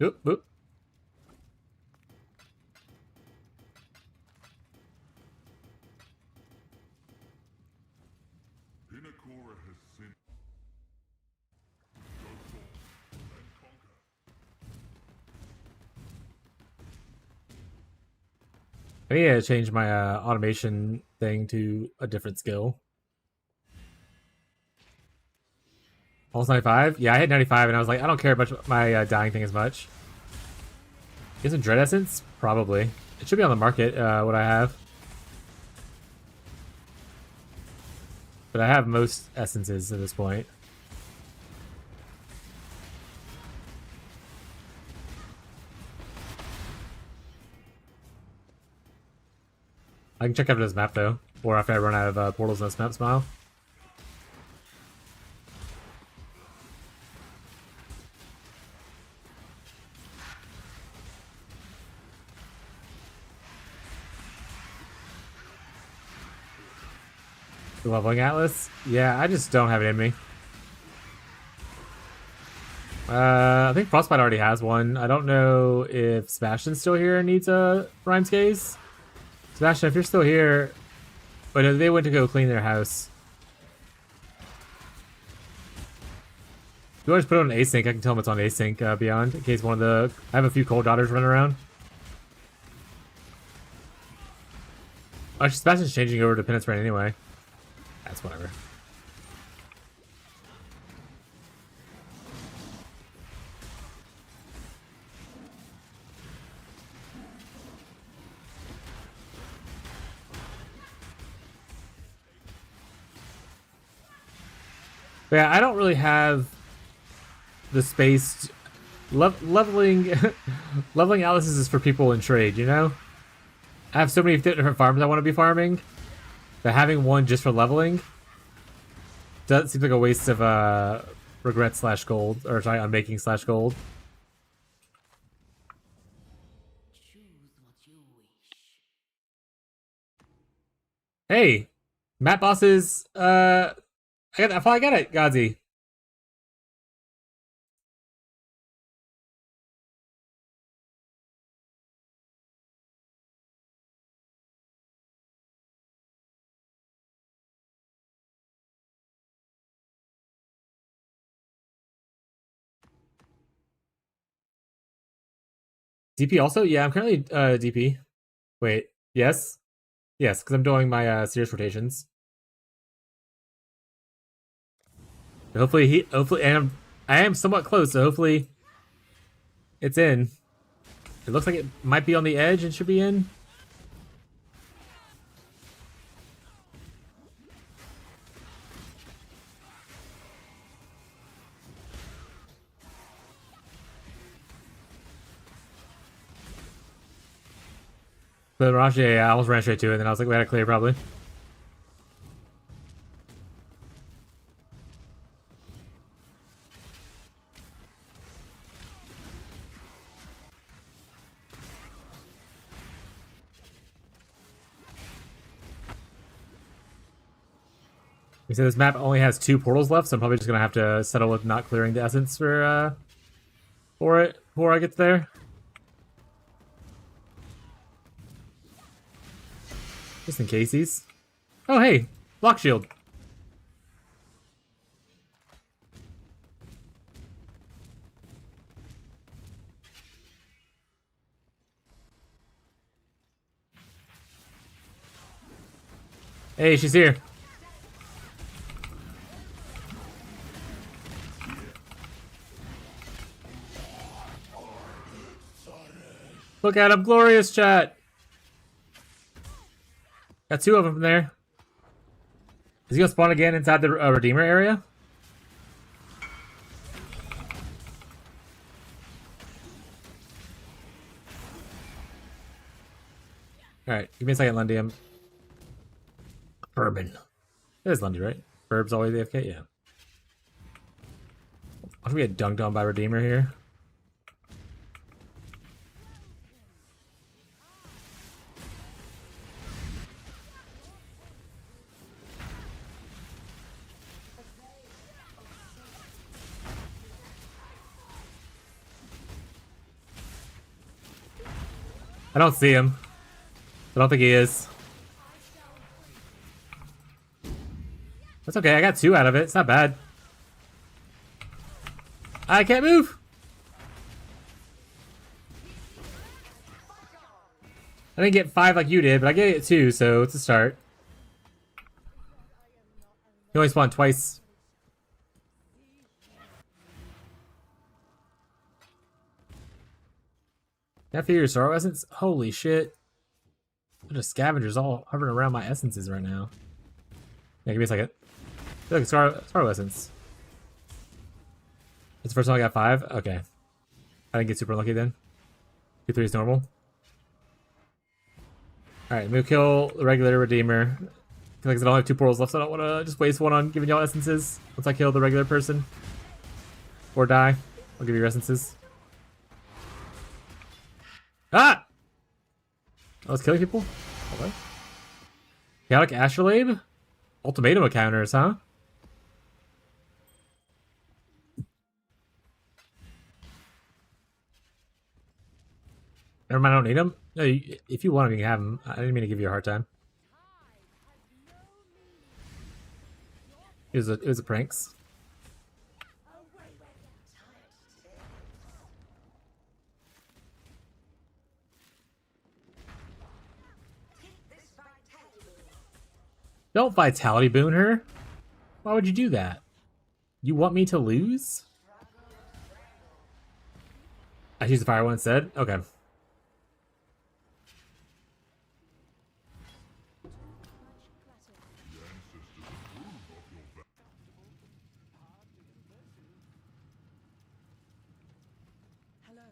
A: Oop, oop. I need to change my automation thing to a different skill. Almost 95? Yeah, I hit 95 and I was like, I don't care about my dying thing as much. Get some Dread Essence? Probably. It should be on the market, what I have. But I have most essences at this point. I can check after this map though, or after I run out of portals in this map smile. The leveling atlas? Yeah, I just don't have it in me. I think Frostbite already has one. I don't know if Sebastian's still here and needs a Rhymes Gaze. Sebastian, if you're still here, but no, they went to go clean their house. You want to put it on async? I can tell them it's on async beyond in case one of the. I have a few cold daughters running around. Actually, Sebastian's changing over to Penance Brand anyway. That's whatever. But yeah, I don't really have the space. Leveling, leveling atlases is for people in trade, you know? I have so many different farms I want to be farming, that having one just for leveling does seem like a waste of regret slash gold, or sorry, unmaking slash gold. Hey, map bosses. I finally got it, Godzi. DP also? Yeah, I'm currently DP. Wait, yes? Yes, because I'm doing my serious rotations. Hopefully and I am somewhat close, so hopefully it's in. It looks like it might be on the edge and should be in. But Mirage, yeah, I almost ran straight to it, and then I was like, we had to clear probably. He said this map only has 2 portals left, so I'm probably just gonna have to settle with not clearing the essence for it before I get there. Just in case he's. Oh hey, block shield. Hey, she's here. Look at him, glorious chat. Got 2 of them there. Is he gonna spawn again inside the Redeemer area? Alright, give me a second, Lundy. Bourbon. It is Lundy, right? Burb's always AFK? Yeah. Watch me get dunked on by Redeemer here. I don't see him. I don't think he is. That's okay, I got 2 out of it. It's not bad. I can't move! I didn't get 5 like you did, but I get it 2, so it's a start. You only spawn twice. That figure sorrow essence? Holy shit. There's scavengers all hovering around my essences right now. Yeah, give me a second. Look, sorrow essence. It's the first time I got 5? Okay. I didn't get super lucky then. 2-3 is normal. Alright, we'll kill the regular redeemer. Because I don't have 2 portals left, so I don't want to just waste one on giving y'all essences. Once I kill the regular person. Or die. I'll give you your essences. Ah! I was killing people? Okay. Chaotic Astrolabe? Ultimatum encounters, huh? Never mind, I don't need them. No, if you want them, you can have them. I didn't mean to give you a hard time. It was a pranks. Don't vitality boon her. Why would you do that? You want me to lose? I choose the fire one instead? Okay.
D: Hello.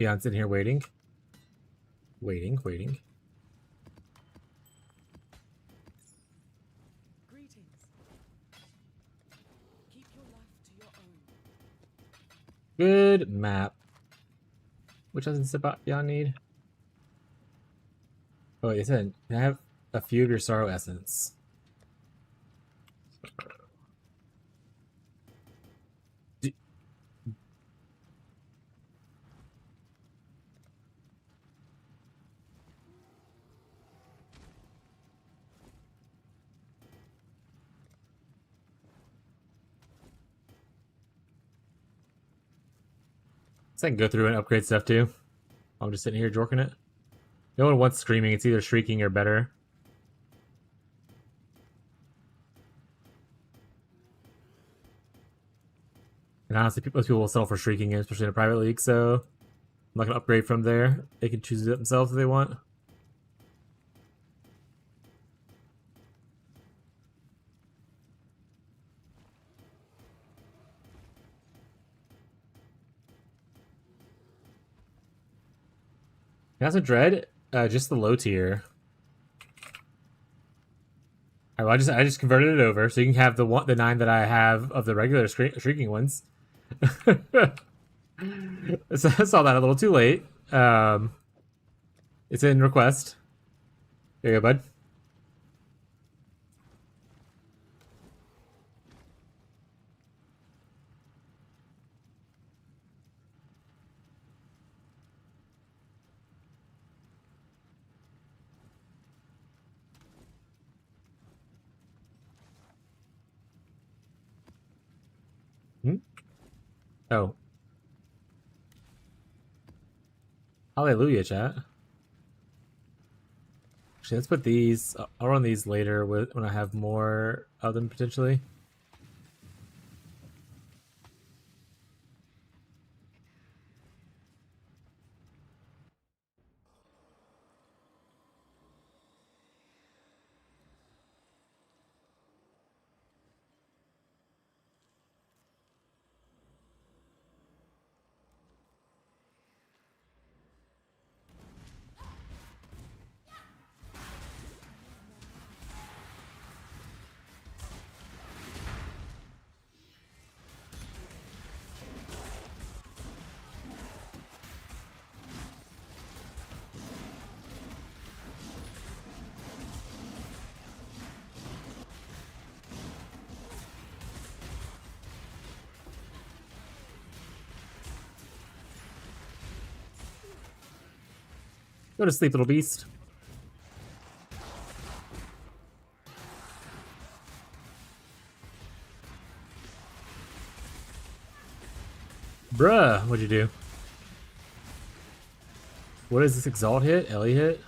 A: Yeah, I'm sitting here waiting. Waiting.
D: Greetings. Keep your life to your own.
A: Good map. Which doesn't step out beyond need? Oh, wait, it said, can I have a few of your sorrow essence? So I can go through and upgrade stuff too. I'm just sitting here jorking it. No one wants screaming, it's either shrieking or better. And honestly, most people will settle for shrieking, especially in a private league, so I'm not gonna upgrade from there. They can choose it themselves if they want. That's a dread, just the low tier. Alright, well, I just converted it over, so you can have the 9 that I have of the regular shrieking ones. So I saw that a little too late. It's in request. There you go, bud. Hmm? Oh. Hallelujah, chat. Actually, let's put these. I'll run these later when I have more of them potentially. Go to sleep, little beast. Bruh, what'd you do? What is this exalt hit? Ellie hit?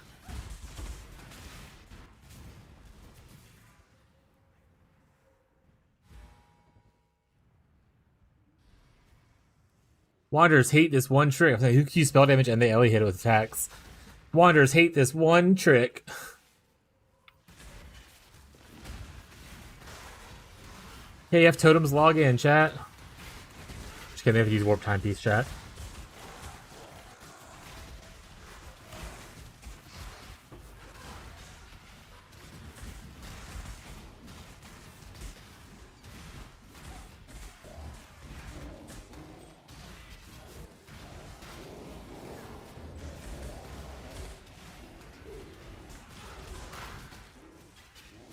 A: Wanderers hate this one trick. I'm saying, who can use spell damage and they only hit it with attacks? Wanderers hate this one trick. KF totems log in, chat. Just kidding, they have to use warp timepiece, chat.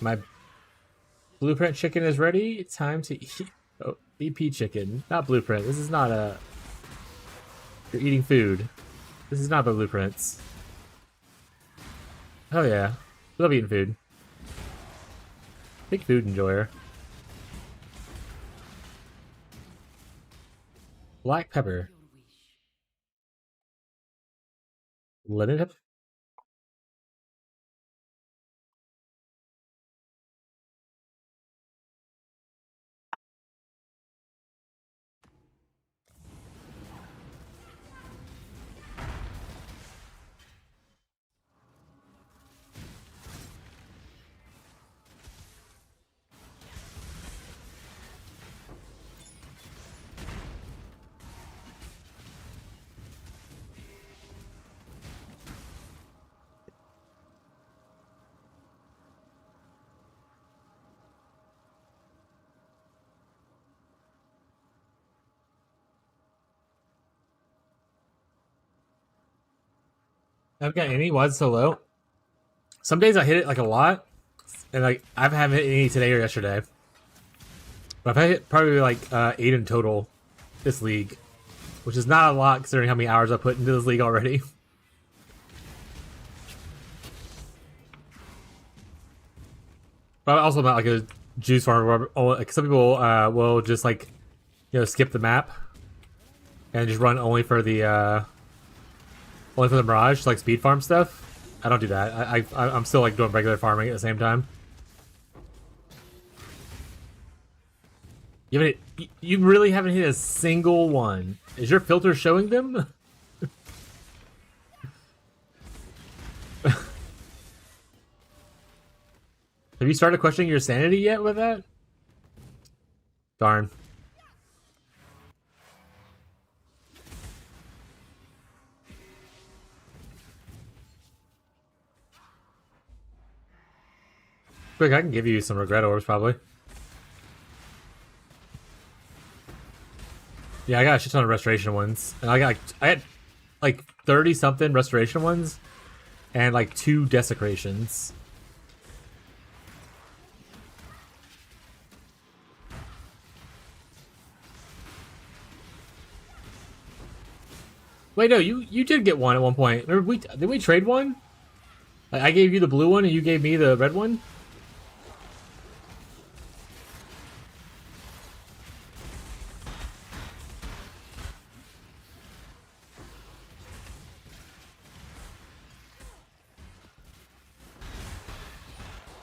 A: My blueprint chicken is ready. Time to eat. Oh, BP chicken, not blueprint. This is not a. You're eating food. This is not the blueprints. Oh yeah, love eating food. Big food enjoyer. Black pepper. Lemon pepper. I've got any. Why is it so low? Some days I hit it like a lot, and like I haven't hit any today or yesterday. But I've hit probably like 8 in total this league, which is not a lot considering how many hours I put into this league already. But I'm also not like a juice farmer. Like some people will just like skip the map and just run only for the Mirage, like speed farm stuff. I don't do that. I'm still like doing regular farming at the same time. You really haven't hit a single one. Is your filter showing them? Have you started questioning your sanity yet with that? Darn. Quick, I can give you some regret orbs probably. Yeah, I got a shit ton of restoration ones, and I had like 30 something restoration ones, and like 2 desecrations. Wait, no, you did get one at one point. Remember, did we trade one? Like, I gave you the blue one, and you gave me the red one.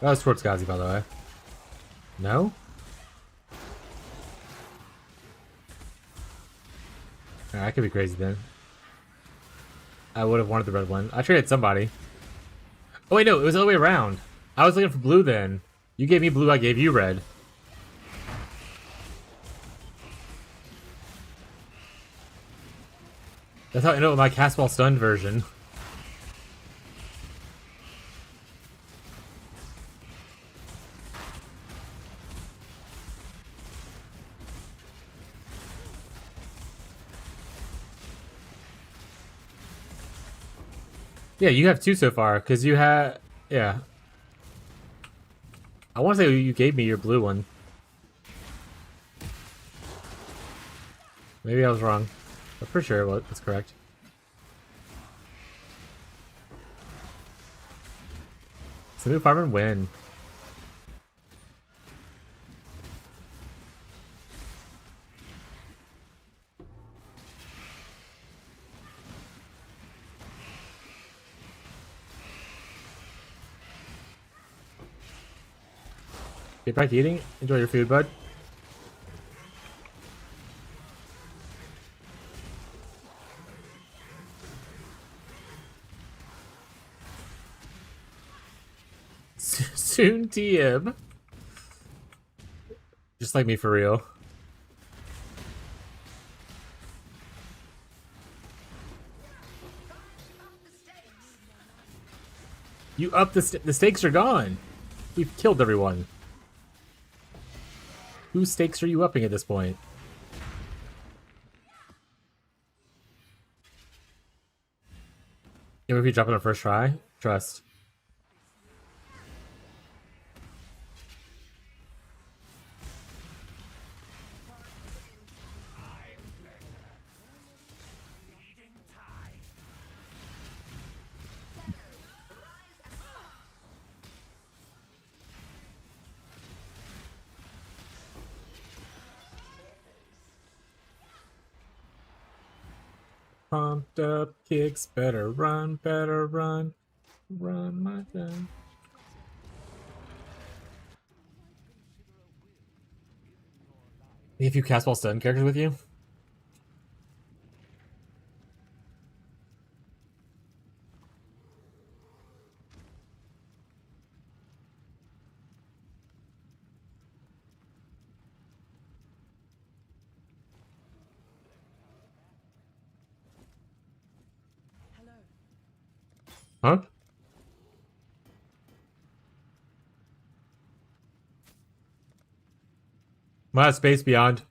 A: That was towards Gazi, by the way. No? Alright, I could be crazy then. I would have wanted the red one. I traded somebody. Oh wait, no, it was the other way around. I was looking for blue then. You gave me blue, I gave you red. That's how I ended up with my cast while stunned version. Yeah, you have 2 so far, because you had... Yeah. I want to say you gave me your blue one. Maybe I was wrong. I'm pretty sure it was. That's correct. So new farmer win. Get back to eating. Enjoy your food, bud. Toon TM. Just like me for real. You up the stakes are gone. We've killed everyone. Whose stakes are you upping at this point? Yeah, if you drop it on first try, trust. Pumped up kicks, better run, run my gun. If you cast while stun characters with you?
D: Hello.
A: Huh? My space beyond.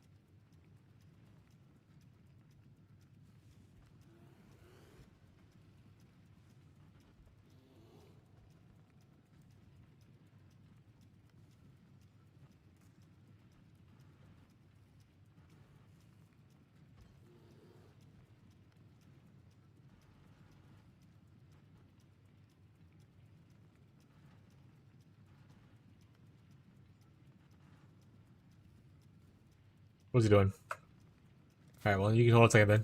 A: What's he doing? Alright, well, you can hold a second then.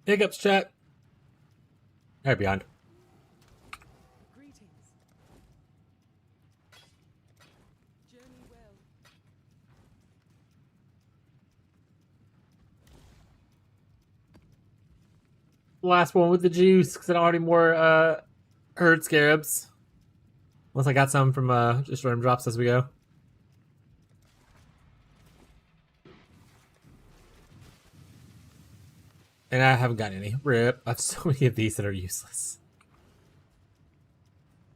A: Hiccups, chat. Alright, beyond.
D: Greetings. Journey well.
A: Last one with the juice, because I don't have any more herd scarabs. Unless I got some from just random drops as we go. And I haven't gotten any. Rip. I have so many of these that are useless.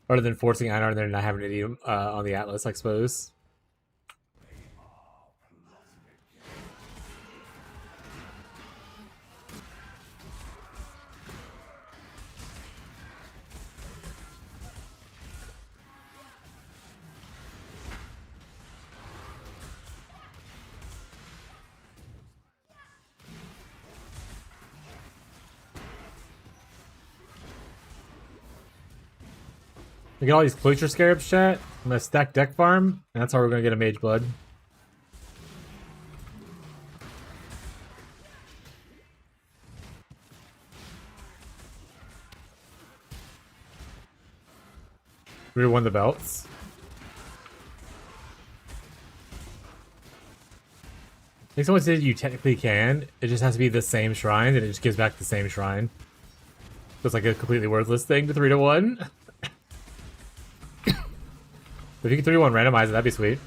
A: Other than forcing Einar and then not having to need them on the Atlas, I suppose. We get all these Cloister Scarabs, chat. I'm gonna stack deck farm, and that's how we're gonna get a Mage Blood. We won the belts. I think someone said you technically can. It just has to be the same shrine, and it just gives back the same shrine. So it's like a completely worthless thing to 3-1. If you can 3-1 randomize it, that'd be sweet.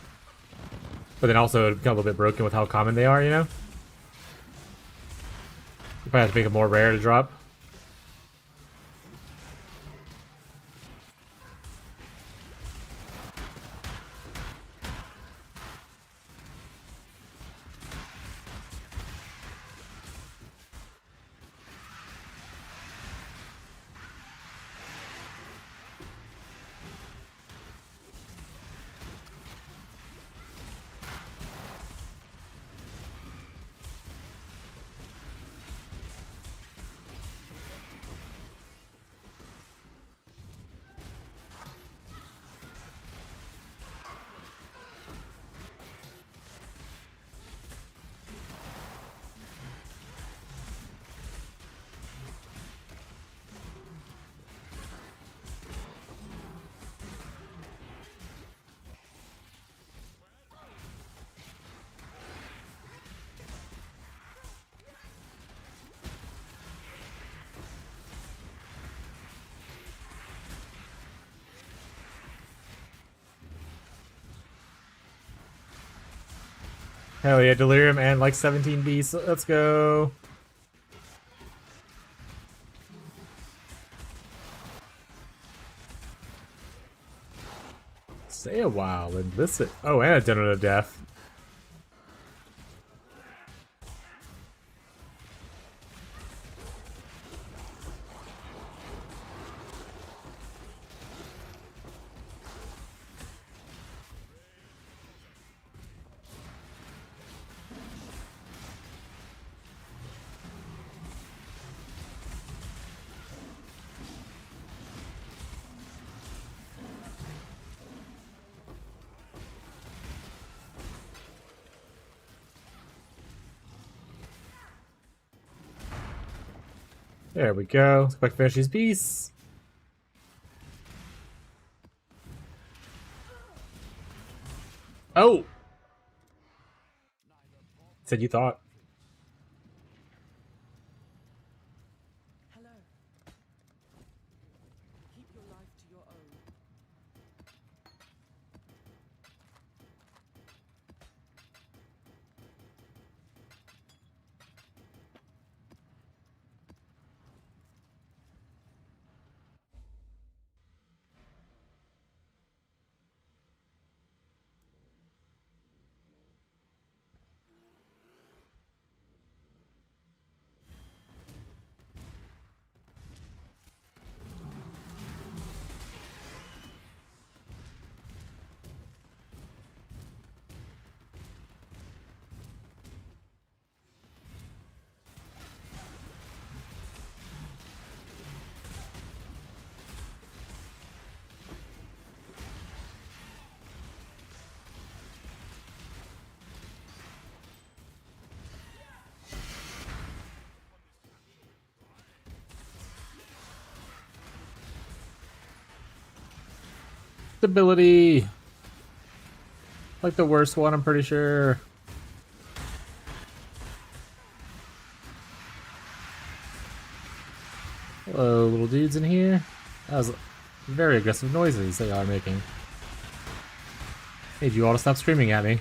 A: But then also it'd become a little bit broken with how common they are, you know? You probably have to make it more rare to drop. Hell yeah, delirium and like 17 beasts. Let's go. Stay a while and listen. Oh, and a dinner to death. There we go. Quick finish these beasts. Oh! Said you thought.
D: Hello. Keep your life to your own.
A: Stability. Like the worst one, I'm pretty sure. Hello, little dudes in here. That was very aggressive noises they are making. Need you all to stop screaming at me.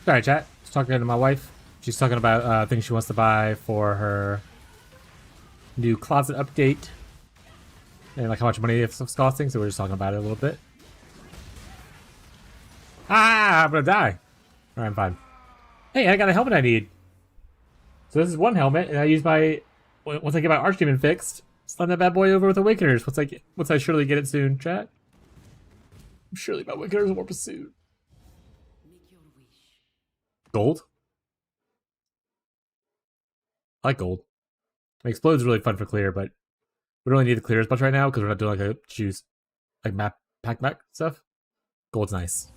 A: Sorry, chat. Just talking to my wife. She's talking about things she wants to buy for her new closet update. And like how much money it's costing, so we're just talking about it a little bit. Ah, I'm gonna die. Alright, I'm fine. Hey, I got a helmet I need. So this is one helmet, and I use my... Once I get my Archdemon fixed, slide that bad boy over with Awakeners. Once I surely get it soon, chat. Surely my Awakeners will warp us soon.
D: Make your wish.
A: Gold? I like gold. Explode's really fun for clear, but we don't really need to clear as much right now because we're not doing like a juice. like map pack back stuff. Gold's nice.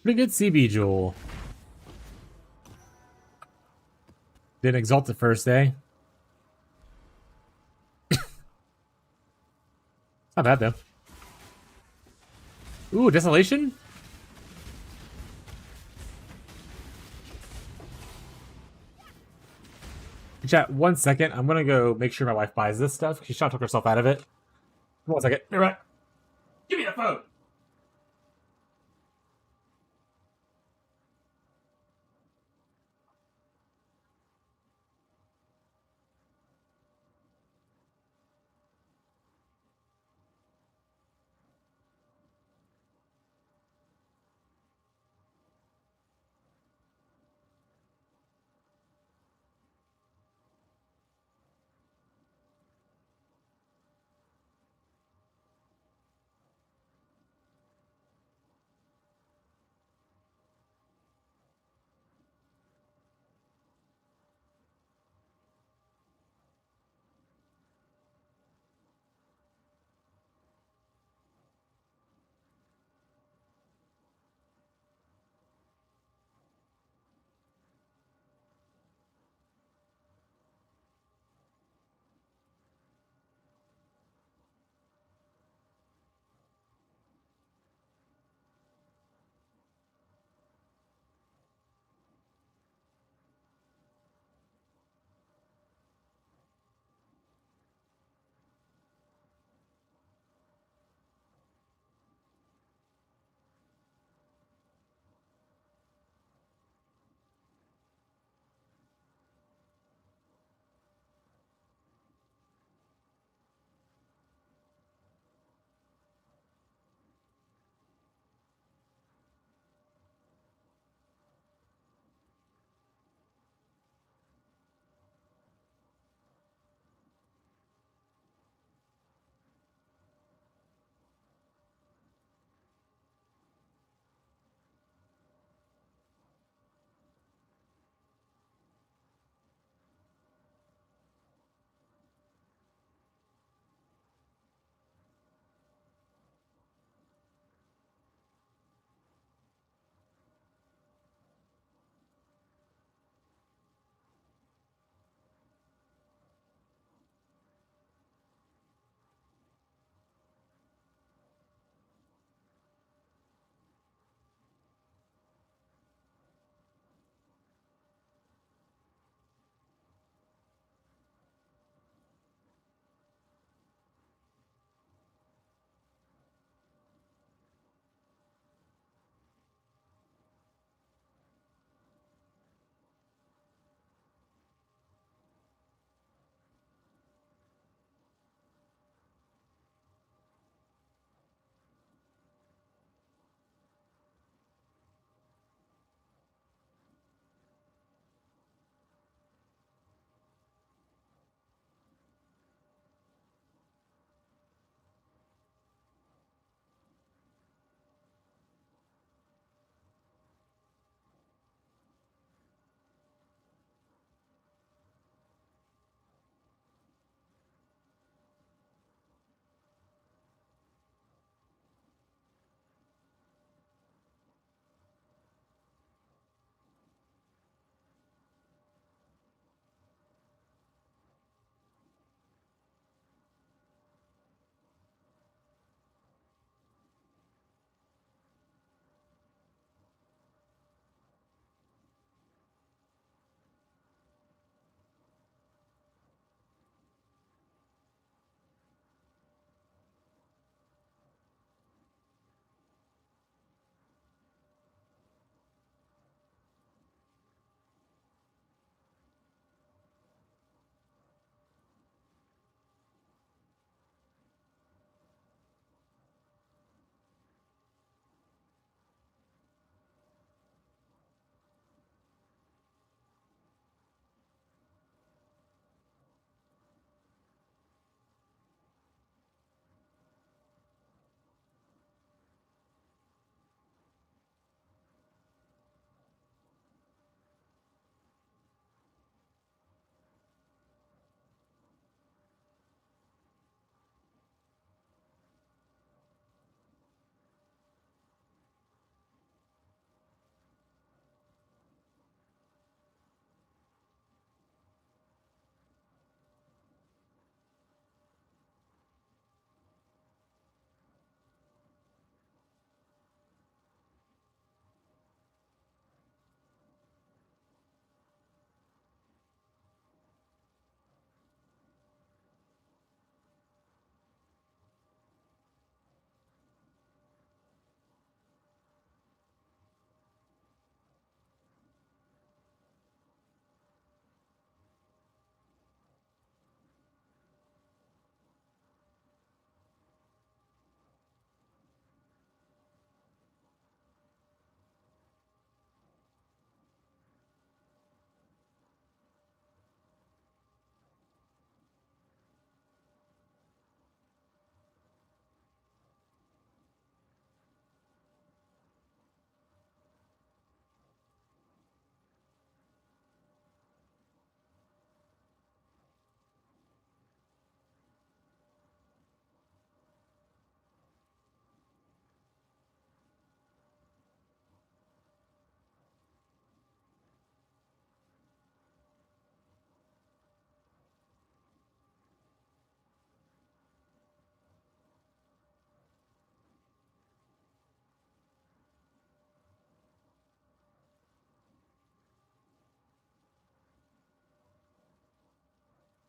A: Pretty good CB Jewel. Didn't exalt the first day. Not bad though. Ooh, Desolation? Chat, 1 second. I'm gonna go make sure my wife buys this stuff. She's trying to talk herself out of it. 1 second. You're right. Give me the phone!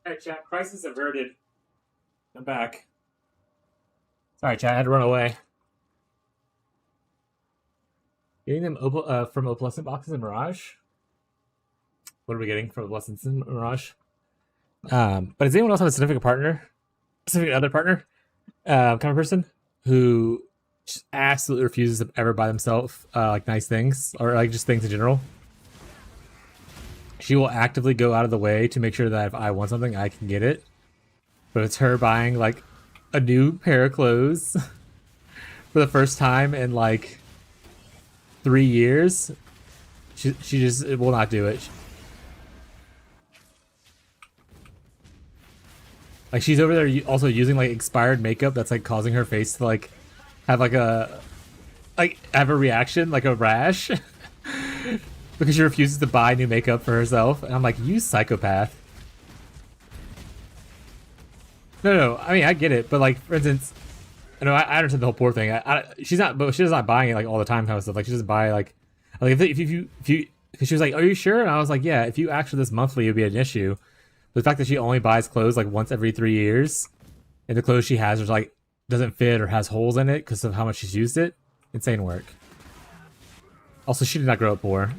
A: Alright, chat. Crisis averted. I'm back. Sorry, chat. I had to run away. Getting them from opalescent boxes in Mirage? What are we getting from opalescence in Mirage? But does anyone else have a significant other partner, kind of person who just absolutely refuses to ever buy themselves like nice things or like just things in general? She will actively go out of the way to make sure that if I want something, I can get it. But it's her buying like a new pair of clothes for the first time in like 3 years. She just will not do it. Like she's over there also using like expired makeup that's like causing her face to like have like a have a reaction like a rash because she refuses to buy new makeup for herself. And I'm like, you psychopath. No. I mean, I get it, but like for instance, I know I understand the whole poor thing. She's not buying it like all the time kind of stuff. Like she doesn't buy like if you because she was like, are you sure? And I was like, yeah. If you asked for this monthly, it'd be an issue. The fact that she only buys clothes like once every 3 years, and the clothes she has are like doesn't fit or has holes in it because of how much she's used it, insane work. Also, she did not grow up poor.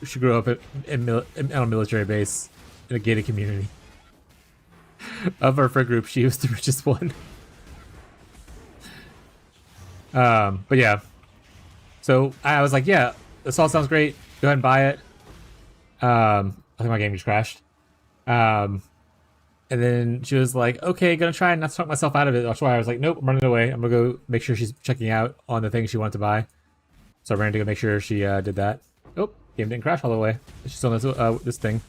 A: She grew up on a military base in a gated community. Of our friend group, she was the richest one. But yeah. So I was like, yeah, this all sounds great. Go ahead and buy it. I think my game just crashed. And then she was like, okay, gonna try and not talk myself out of it. That's why I was like, nope, I'm running away. I'm gonna go make sure she's checking out on the thing she wanted to buy. So I ran to go make sure she did that. Oh, game didn't crash all the way. She's still on this thing.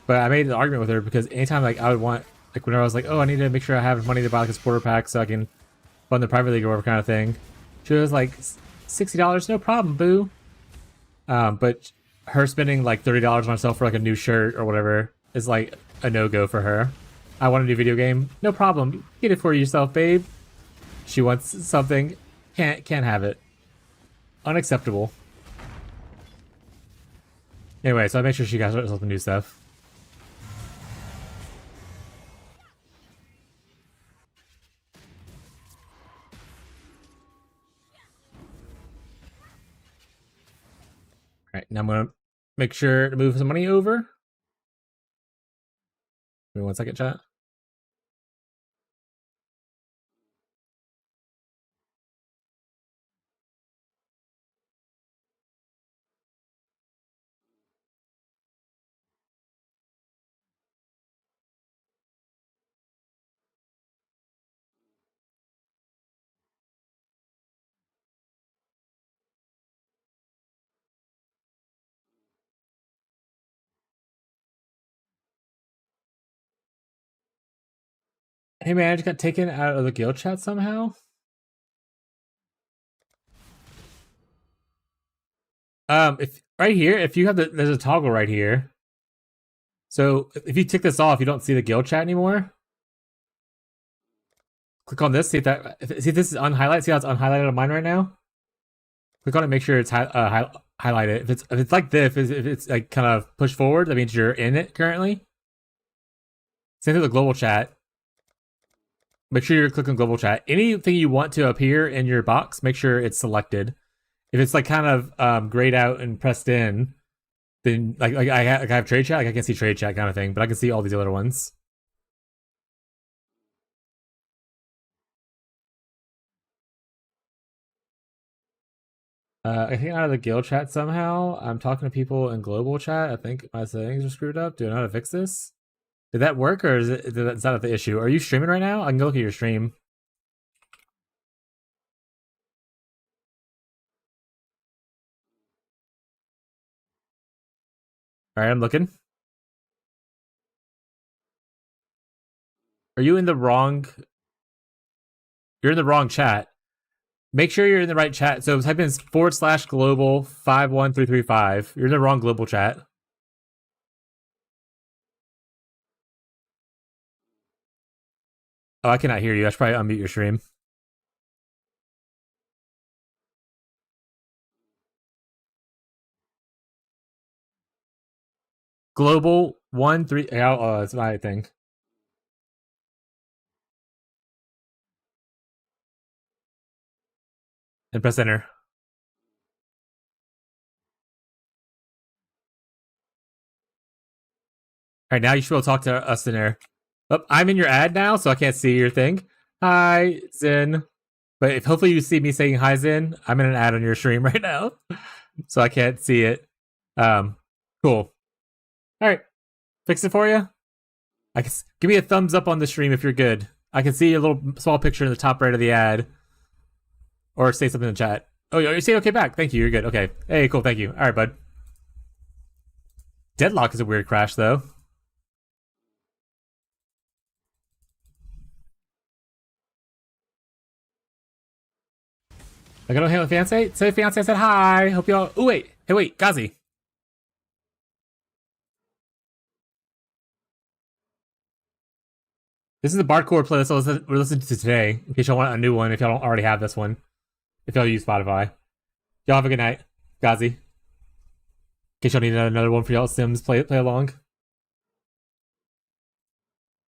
A: But I made an argument with her because anytime like I would want, like whenever I was like, oh, I need to make sure I have money to buy like a supporter pack so I can fund the private league or whatever kind of thing, she was like, $60, no problem, boo. But her spending like $30 on herself for like a new shirt or whatever is like a no-go for her. I want a new video game, no problem. Get it for yourself, babe. She wants something, can't have it. Unacceptable. Anyway, so I made sure she got herself some new stuff. Alright, now I'm gonna make sure to move some money over. Give me 1 second, chat. Hey man, I just got taken out of the guild chat somehow. If right here, if you have there's a toggle right here. So if you tick this off, you don't see the guild chat anymore. Click on this, see if this is unhighlighted. See how it's unhighlighted on mine right now? Click on it, make sure it's highlighted. If it's like this, if it's like kind of pushed forward, that means you're in it currently. Same thing with the global chat. Make sure you're clicking global chat. Anything you want to appear in your box, make sure it's selected. If it's like kind of grayed out and pressed in, then like I have trade chat, like I can see trade chat kind of thing, but I can see all these other ones. I think out of the guild chat somehow. I'm talking to people in global chat. I think my settings are screwed up. Do I know how to fix this? Did that work, or is that the issue? Are you streaming right now? I can go look at your stream. All right, I'm looking. Are you in the wrong? You're in the wrong chat. Make sure you're in the right chat. So type in /global 51335. You're in the wrong global chat. Oh, I cannot hear you. I should probably unmute your stream. Global 1-3. Oh, that's my thing. And press enter. All right, now you should be able to talk to us in there. Oh, I'm in your ad now, so I can't see your thing. Hi, Zen. But if hopefully you see me saying hi, Zen, I'm in an ad on your stream right now, so I can't see it. Cool. All right, fix it for you. Give me a thumbs up on the stream if you're good. I can see a little small picture in the top right of the ad, or say something in the chat. Oh, you say okay back. Thank you. You're good. Okay. Hey, cool. Thank you. All right, bud. Deadlock is a weird crash though. Like I don't handle fiance. Say fiance said hi. Hope y'all. Oh wait. Hey wait, Gazi. This is the Bardcore playlist we're listening to today. In case y'all want a new one, if y'all don't already have this one, if y'all use Spotify. Y'all have a good night, Gazi. In case y'all need another one for y'all Sims play along.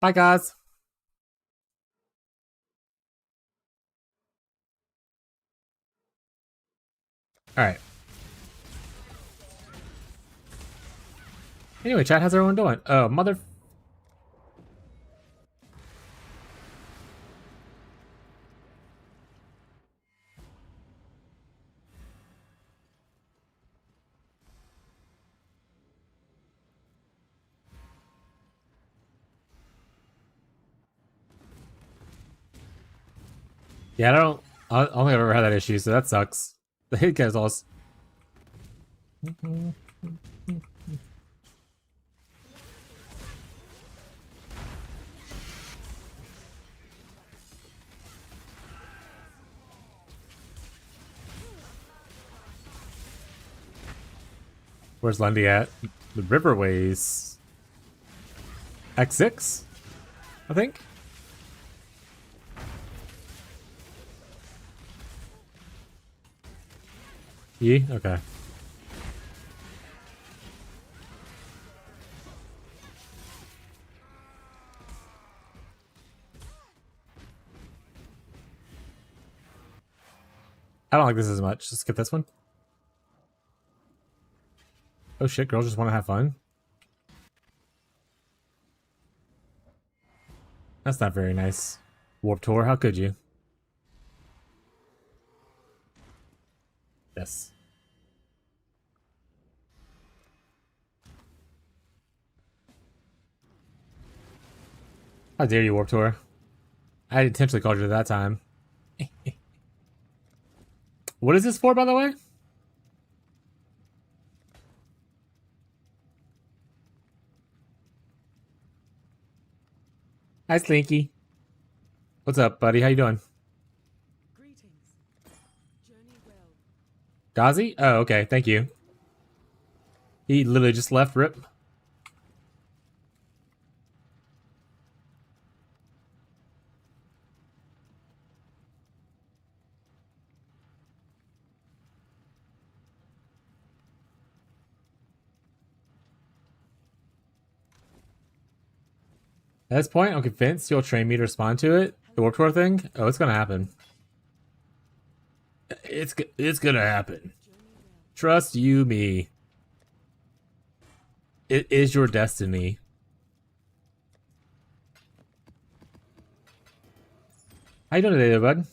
A: Bye, guys. All right. Anyway, chat, how's everyone doing? Oh, mother. Yeah, I don't think I've ever had that issue, so that sucks. The hit guy's all. Where's Lundy at? The Riverways. X6? I think? E? Okay. I don't like this as much. Let's get this one. Oh shit, girls just want to have fun? That's not very nice. Warp Tour, how could you? Yes. How dare you, Warp Tour? I intentionally called you at that time. What is this for, by the way? Hi, Slinky. What's up, buddy? How you doing?
D: Greetings. Journey well.
A: Gazi? Oh, okay. Thank you. He literally just left. Rip. At this point, I'm convinced you'll train me to respond to it. The Warp Tour thing? Oh, it's gonna happen. It's gonna happen. Trust you, me. It is your destiny. How you doing today, bud?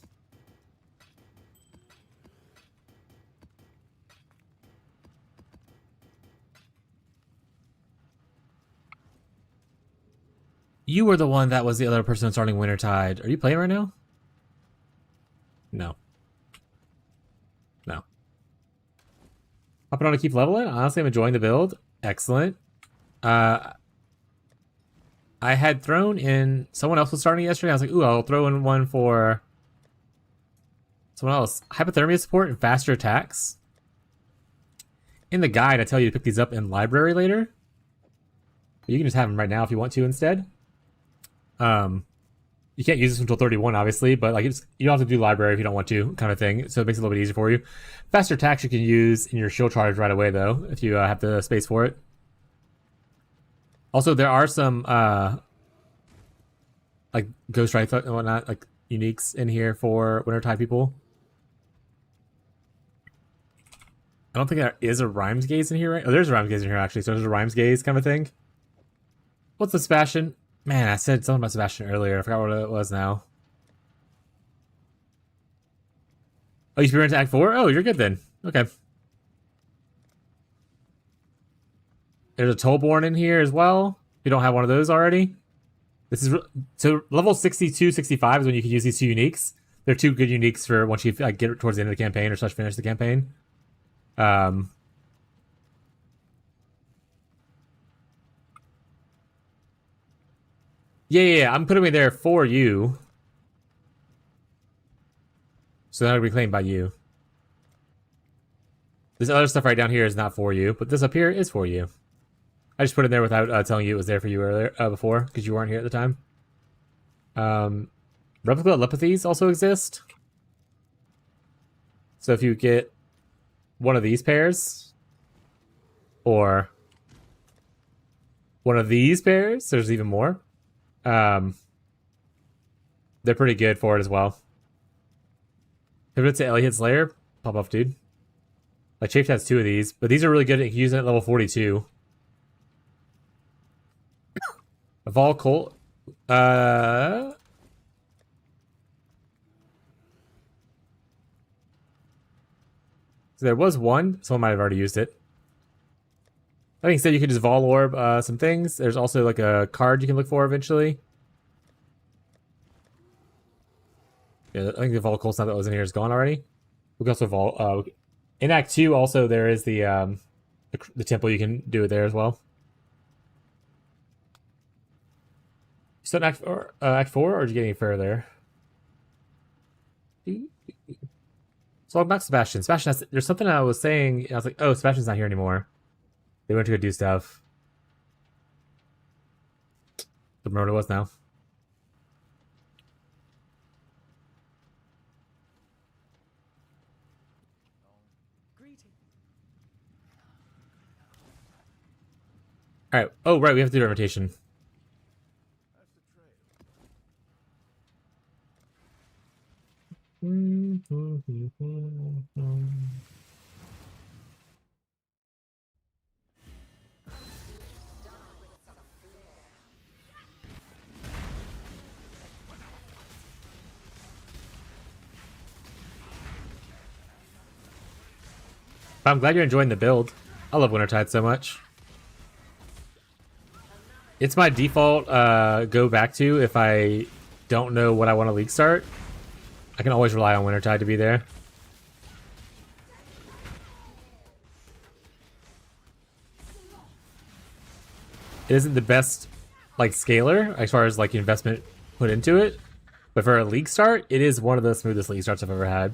A: You were the one that was the other person starting Wintertide. Are you playing right now? No. No. Hopping on to keep leveling? Honestly, I'm enjoying the build. Excellent. I had thrown in... Someone else was starting yesterday. I was like, ooh, I'll throw in one for... someone else. Hypothermia support and faster attacks. In the guide, I tell you to pick these up in library later. But you can just have them right now if you want to instead. You can't use this until 31, obviously, but like you don't have to do library if you don't want to, kind of thing. So it makes it a little bit easier for you. Faster attacks you can use in your shield charge right away, though, if you have the space for it. Also, there are some like ghost rights and whatnot, like uniques in here for Wintertide people. I don't think there is a Rhymes Gaze in here, right? Oh, there's a Rhymes Gaze in here actually. So there's a Rhymes Gaze kind of thing. What's the Sebastian? Man, I said something about Sebastian earlier. I forgot what it was now. Oh, you speed into Act 4? Oh, you're good then. Okay. There's a Tollborn in here as well. If you don't have one of those already. This is so level 62, 65 is when you can use these two uniques. They're two good uniques for once you like, get towards the end of the campaign or finish the campaign. Yeah, I'm putting me there for you. So that'll be claimed by you. This other stuff right down here is not for you, but this up here is for you. I just put it there without telling you it was there for you earlier, before, because you weren't here at the time. Replica telepathies also exist. So if you get one of these pairs, or one of these pairs, there's even more. They're pretty good for it as well. Pivot to Elliot's Lair, pop off, dude. Like Chafe has 2 of these, but these are really good. You can use it at level 42. Vol Colt. So there was one. Someone might have already used it. I think instead you could just Vol Orb some things. There's also like a card you can look for eventually. Yeah, I think the Vol Colt stuff that was in here is gone already. We can also Vol. In Act 2, also there is the temple. You can do it there as well. So in Act 4, or did you get any further? So I'm back to Sebastian. Sebastian, there's something I was saying. I was like, oh, Sebastian's not here anymore. They went to go do stuff. Don't remember what it was now. All right. Oh, right. We have to do a rotation. I'm glad you're enjoying the build. I love Wintertide so much. It's my default go back to if I don't know what I want to league start. I can always rely on Wintertide to be there. It isn't the best like scaler as far as like investment put into it, but for a league start, it is one of the smoothest league starts I've ever had.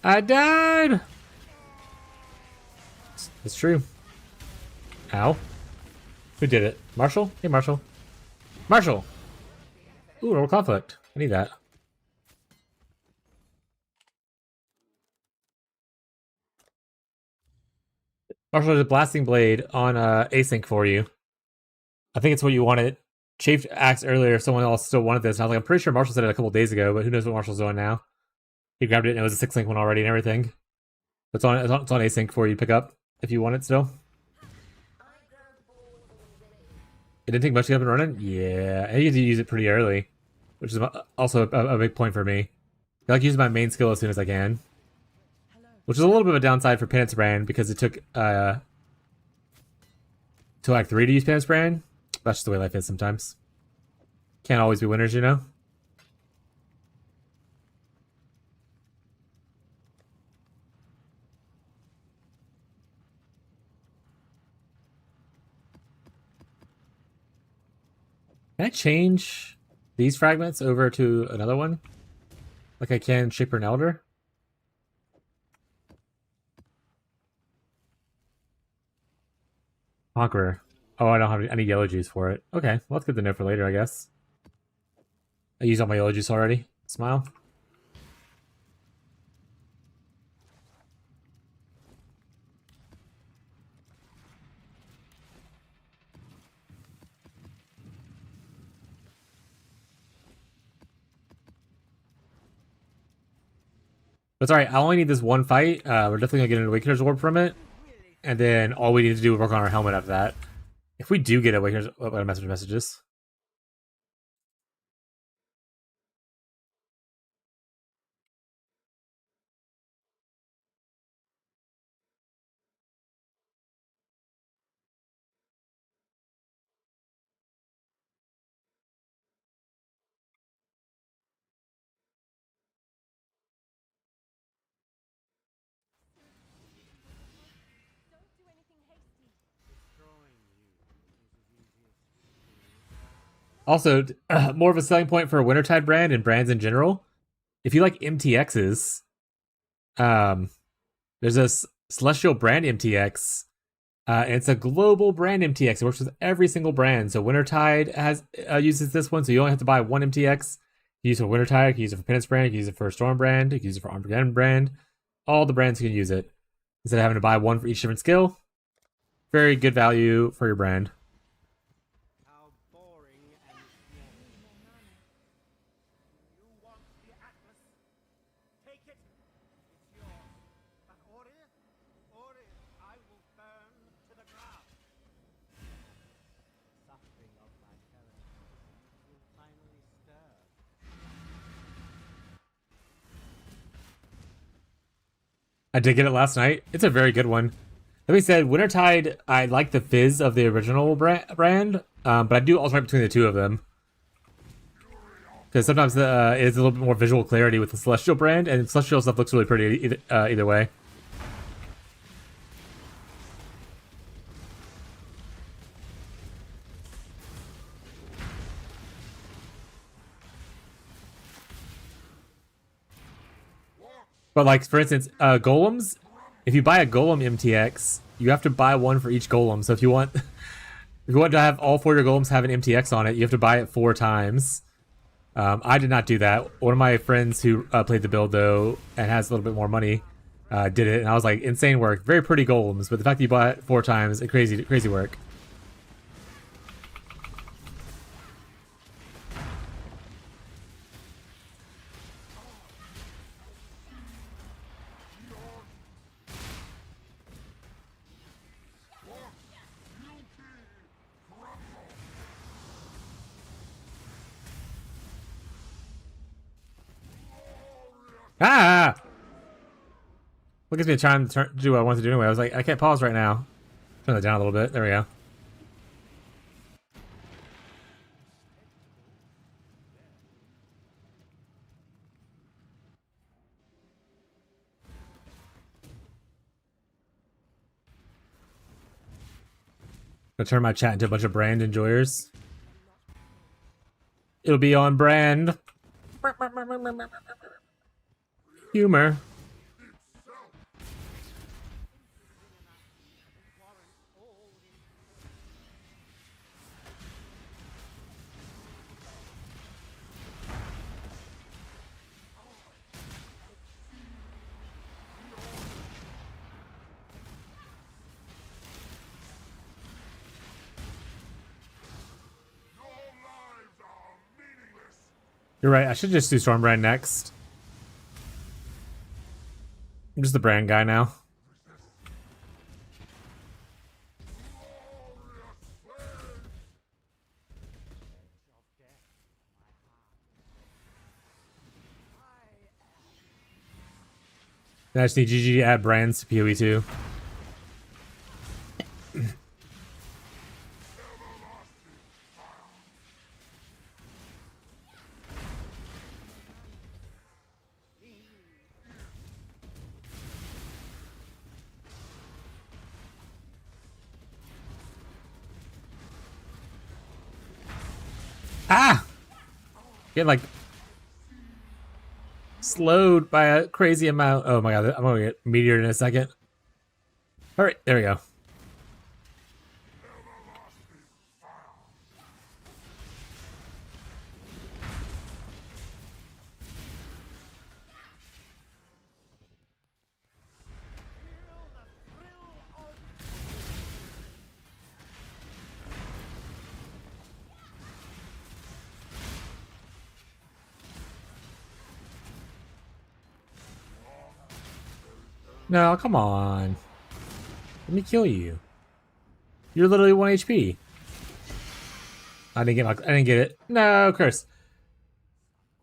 A: I died! It's true. Ow. Who did it? Marshall? Hey, Marshall. Marshall! Ooh, roll conflict. I need that. Marshall, there's a blasting blade on async for you. I think it's what you wanted. Chafe asked earlier if someone else still wanted this, and I was like, I'm pretty sure Marshall said it a couple days ago, but who knows what Marshall's doing now. He grabbed it and it was a 6-link one already and everything. It's on async for you to pick up if you want it still. It didn't take much to get up and running? Yeah, and you had to use it pretty early, which is also a big point for me. I like using my main skill as soon as I can. Which is a little bit of a downside for Penance Brand because it took till Act 3 to use Penance Brand. That's just the way life is sometimes. Can't always be winners, you know? Can I change these fragments over to another one? Like I can Shaper and Elder? Conqueror. Oh, I don't have any yellow juice for it. Okay, well, that's good to know for later, I guess. I used all my yellow juice already. Smile. But sorry, I only need this one fight. We're definitely gonna get an Awakener's Orb from it. And then all we need to do is work on our helmet after that. If we do get Awakener's... Oh, I got messages. Also, more of a selling point for a Wintertide brand and brands in general. If you like MTXs, there's a Celestial brand MTX. And it's a global brand MTX. It works with every single brand. So Wintertide has uses this one, so you only have to buy one MTX. You use it for Wintertide, you can use it for Penance Brand, you can use it for Storm Brand, you can use it for Armageddon Brand. All the brands can use it. Instead of having to buy one for each different skill. Very good value for your brand.
B: How boring and slow. You want the Atlas? Take it. It's yours. But Ori, I will burn to the ground. Suffering of my fellows will finally stir.
A: I did get it last night. It's a very good one. That being said, Wintertide, I like the fizz of the original brand, but I do alternate between the two of them. Because sometimes it is a little bit more visual clarity with the Celestial brand, and Celestial stuff looks really pretty either way. But like, for instance, golems, if you buy a golem MTX, you have to buy one for each golem. So if you want to have all 4 of your golems have an MTX on it, you have to buy it 4 times. I did not do that. One of my friends who played the build though and has a little bit more money did it, and I was like, insane work, very pretty golems, but the fact that you bought it 4 times, crazy work. Ah! What gives me a time to do what I want to do anyway? I was like, I can't pause right now. Turn that down a little bit. There we go. Gonna turn my chat into a bunch of brand enjoyers. It'll be on brand. Humor. You're right, I should just do Stormbrand next. I'm just the brand guy now. Then I just need GG to add brands to PoE 2. Ah! Get like slowed by a crazy amount. Oh my god, I'm gonna get meteored in a second. Alright, there we go. No, come on. Let me kill you. You're literally 1 HP. I didn't get it. No, curse.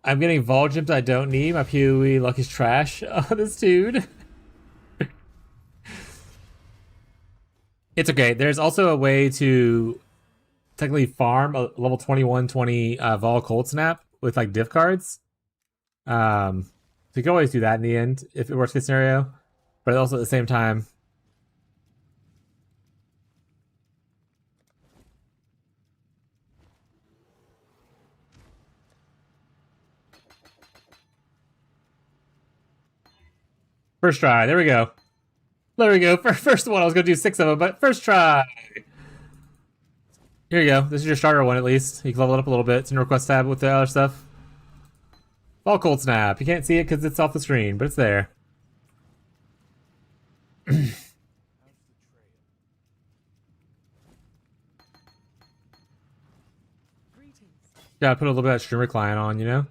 A: I'm getting Vol Gems I don't need. My PoE luck is trash. Oh, this dude. It's okay. There's also a way to technically farm a level 21-20 Vol Cold Snap with like diff cards. So you can always do that in the end if it worst case scenario. But also at the same time, first try. There we go. There we go. First one, I was gonna do 6 of them, but first try. Here you go. This is your starter one, at least. You can level it up a little bit. It's in the request tab with the other stuff. All cold snap. You can't see it because it's off the screen, but it's there.
D: Greetings.
A: Gotta put a little bit of streamer client on, you know?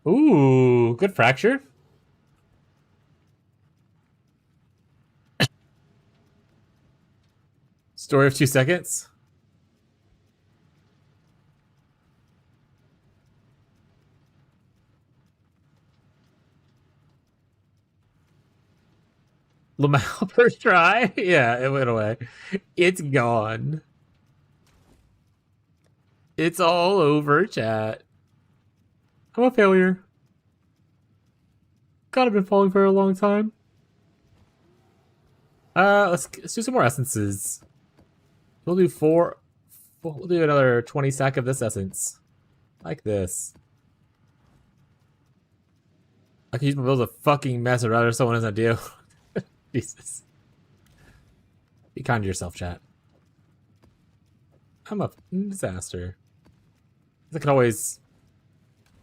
A: Ooh, good fracture. Story of 2 seconds. Lamau first try. Yeah, it went away. It's gone. It's all over, chat. I'm a failure. God, I've been falling for a long time. Let's do some more essences. We'll do 4. We'll do another 20 stack of this essence. Like this. I can use my bills a fucking mess or rather someone has an idea. Jesus. Be kind to yourself, chat. I'm a disaster. I can always...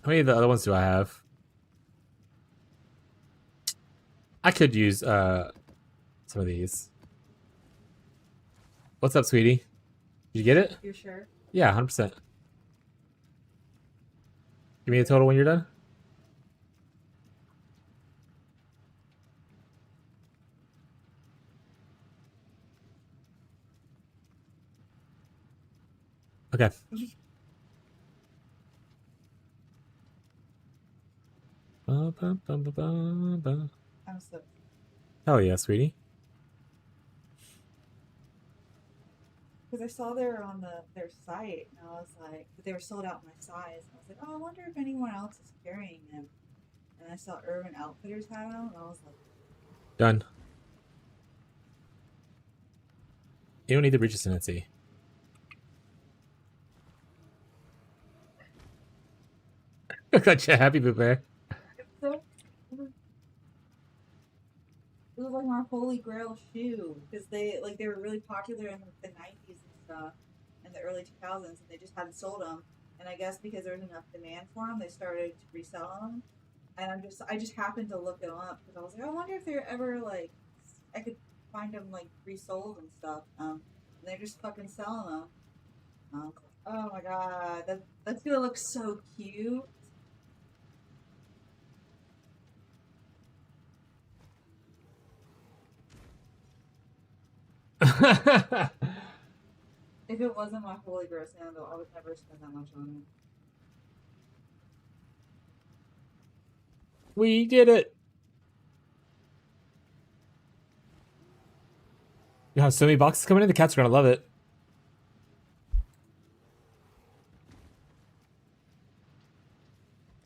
A: How many of the other ones do I have? I could use some of these. What's up, sweetie? Did you get it?
E: You're sure?
A: Yeah, 100%. Give me a total when you're done. Okay.
E: I'm so.
A: Hell yeah, sweetie.
E: Because I saw they were on their site, and I was like, but they were sold out my size. And I was like, oh, I wonder if anyone else is carrying them. And I saw Urban Outfitters had them, and I was like,
A: Done. You don't need the breach ascendancy. Gotcha, happy Boo Bear.
E: so. It was like my holy grail shoe because they were really popular in the 90s and stuff, in the early 2000s, and they just hadn't sold them. And I guess because there was enough demand for them, they started reselling them. And I just happened to look them up because I was like, I wonder if they're ever like, I could find them like resold and stuff. And they're just fucking selling them. Oh my god, that's gonna look so cute. If it wasn't my holy grail sandal, I would never spend that much on it.
A: We did it. You have so many boxes coming in. The cats are gonna love it.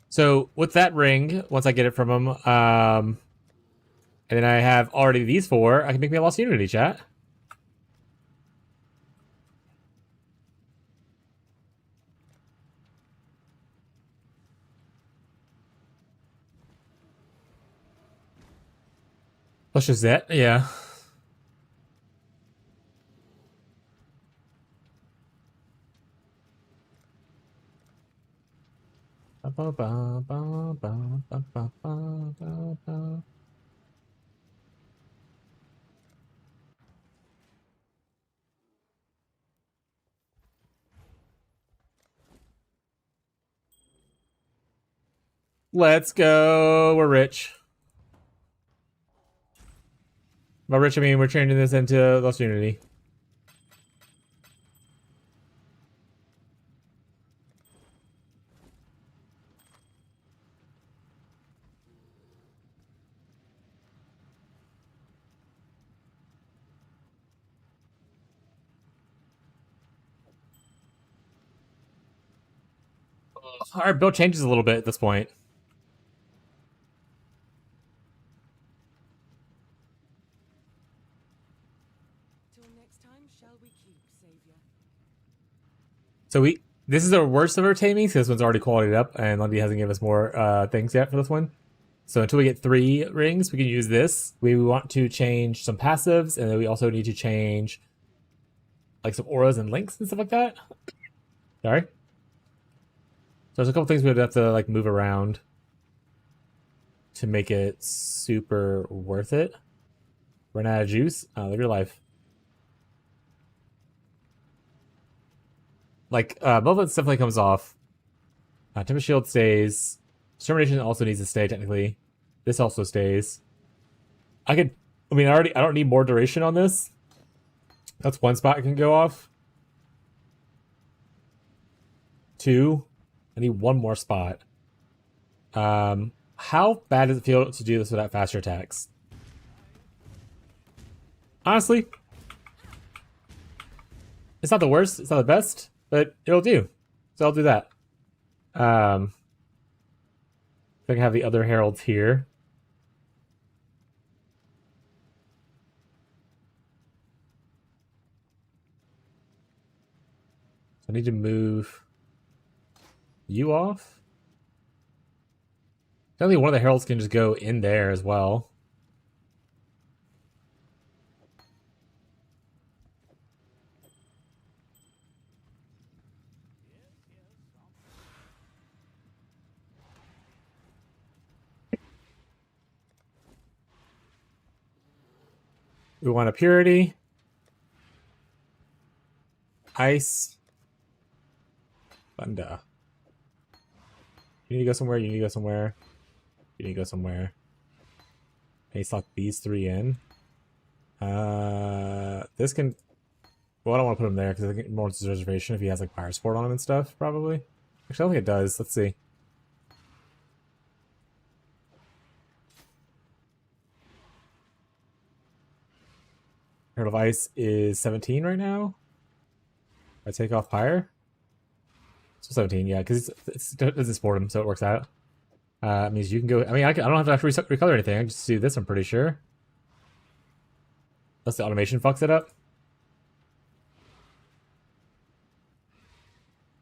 A: So with that ring, once I get it from him, and then I have already these 4, I can make me a Lost Unity, chat. Plus Shazette, yeah. Let's go. We're rich. By rich, I mean we're turning this into Lost Unity. Our build changes a little bit at this point.
D: Till next time, shall we keep, Savior?
A: So this is our worst of our taming, so this one's already qualityed up, and Lundy hasn't given us more things yet for this one. So until we get 3 rings, we can use this. We want to change some passives, and then we also need to change like some auras and links and stuff like that. Sorry. So there's a couple things we would have to like move around to make it super worth it. Run out of juice. Live your life. Like, Malevolence definitely comes off. Tempest Shield stays. Determination also needs to stay, technically. This also stays. I don't need more duration on this. That's one spot I can go off. 2. I need one more spot. How bad does it feel to do this without faster attacks? Honestly, it's not the worst, it's not the best, but it'll do. So I'll do that. I can have the other heralds here. So I need to move you off. Only one of the heralds can just go in there as well. We want a purity. Ice. Thunder. You need to go somewhere, you need to go somewhere. You need to go somewhere. Hey, slot these 3 in. This can... Well, I don't want to put him there because I think more wants his reservation if he has like fire support on him and stuff, probably. Actually, I don't think it does. Let's see. Herald of Ice is 17 right now. I take off Pyre. So 17, yeah, because it doesn't support him, so it works out. It means you can go... I mean, I don't have to actually recolor anything. I can just do this, I'm pretty sure. Unless the automation fucks it up.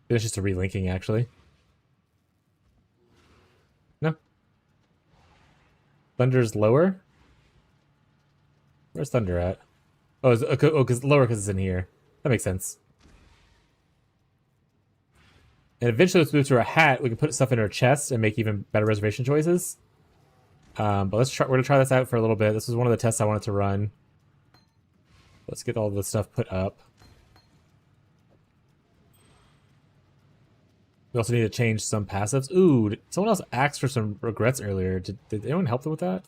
A: It's just a relinking, actually. No. Thunder's lower? Where's Thunder at? Oh, because lower because it's in here. That makes sense. And eventually, let's move to our hat. We can put stuff in our chest and make even better reservation choices. But let's try. We're gonna try this out for a little bit. This was one of the tests I wanted to run. Let's get all the stuff put up. We also need to change some passives. Ooh, someone else asked for some regrets earlier. Did anyone help them with that?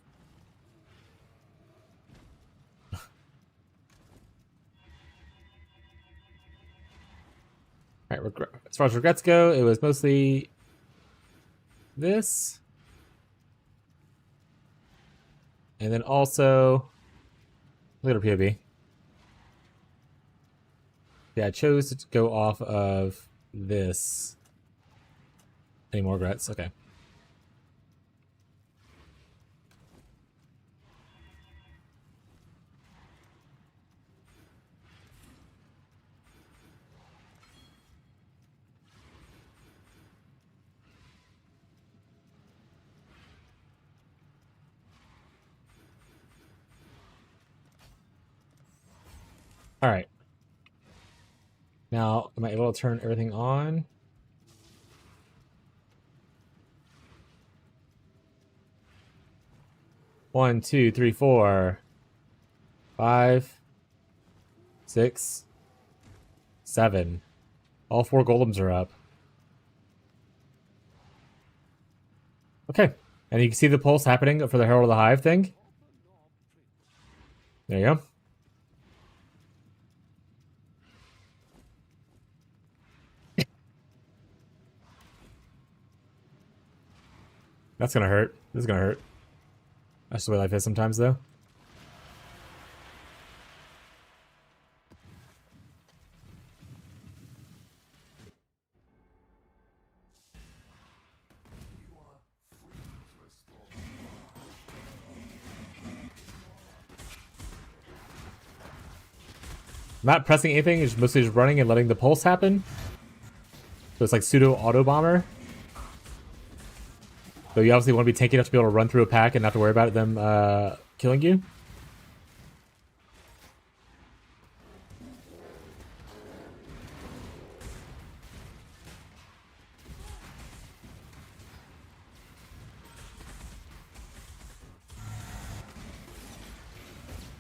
A: Alright, as far as regrets go, it was mostly this. And then also, look at our POV. Yeah, I chose to go off of this. Any more regrets? Okay. All right. Now, am I able to turn everything on? One, two, three, 4, 5, 6, 7. All 4 golems are up. Okay. And you can see the pulse happening for the Herald of the Hive thing. There you go. That's gonna hurt. This is gonna hurt. That's the way life is sometimes, though. I'm not pressing anything, it's mostly just running and letting the pulse happen. So it's like pseudo auto bomber. So you obviously want to be tanky enough to be able to run through a pack and not have to worry about them killing you.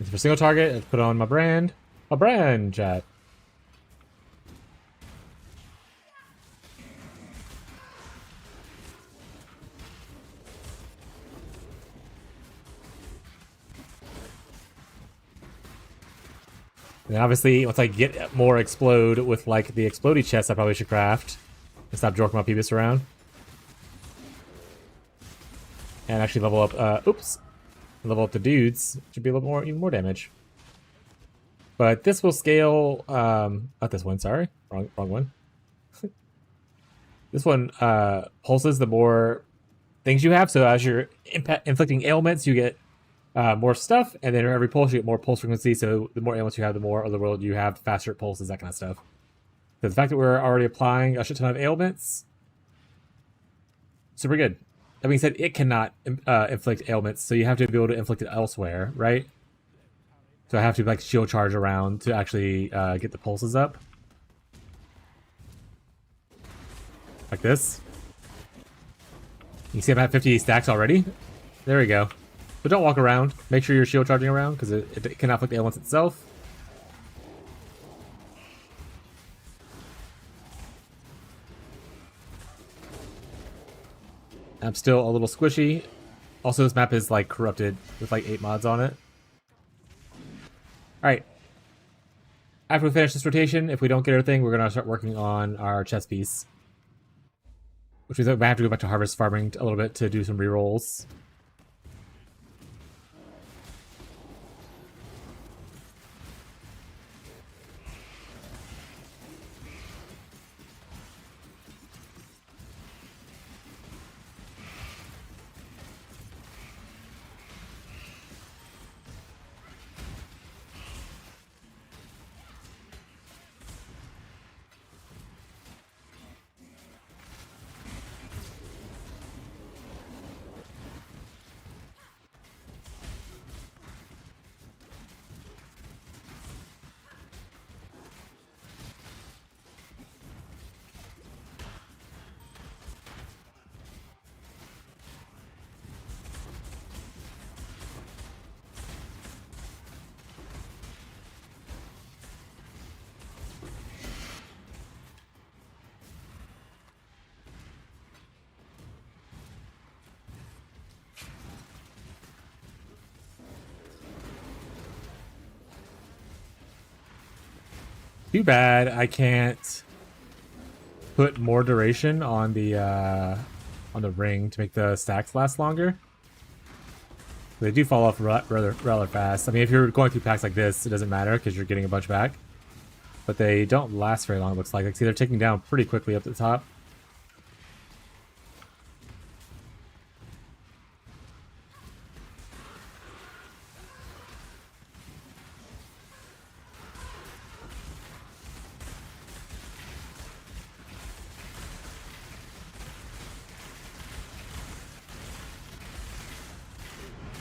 A: For single target, let's put on my brand. A brand, chat. And obviously, once I get more explode with like the explodey chest, I probably should craft and stop jorking my Peebus around. And actually level up, level up the dudes. Should be a little more, even more damage. But this will scale, not this one, sorry. Wrong one. This one pulses the more things you have. So as you're inflicting ailments, you get more stuff. And then every pulse, you get more pulse frequency. So the more ailments you have, the more otherworld you have, the faster it pulses, that kind of stuff. So the fact that we're already applying a shit ton of ailments, super good. That being said, it cannot inflict ailments. So you have to be able to inflict it elsewhere, right? So I have to like shield charge around to actually get the pulses up. Like this. You see I'm at 50 stacks already? There we go. But don't walk around. Make sure you're shield charging around because it cannot inflict ailments itself. I'm still a little squishy. Also, this map is like corrupted with like 8 mods on it. Alright. After we finish this rotation, if we don't get everything, we're going to start working on our chess piece. Which means I have to go back to harvest farming a little bit to do some rerolls. Too bad I can't put more duration on the ring to make the stacks last longer. They do fall off rather fast. I mean, if you're going through packs like this, it doesn't matter because you're getting a bunch back. But they don't last very long, it looks like. Like, see, they're taking down pretty quickly up at the top.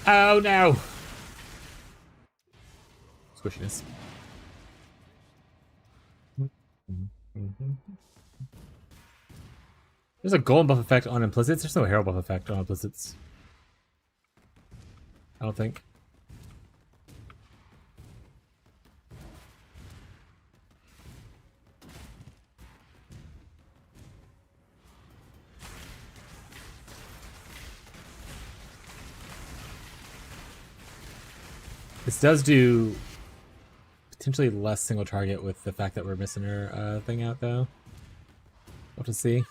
A: Oh no! Squishiness. There's a golden buff effect on implicits. There's no herald buff effect on implicits. I don't think. This does do potentially less single target with the fact that we're missing her thing out, though. We'll have to see.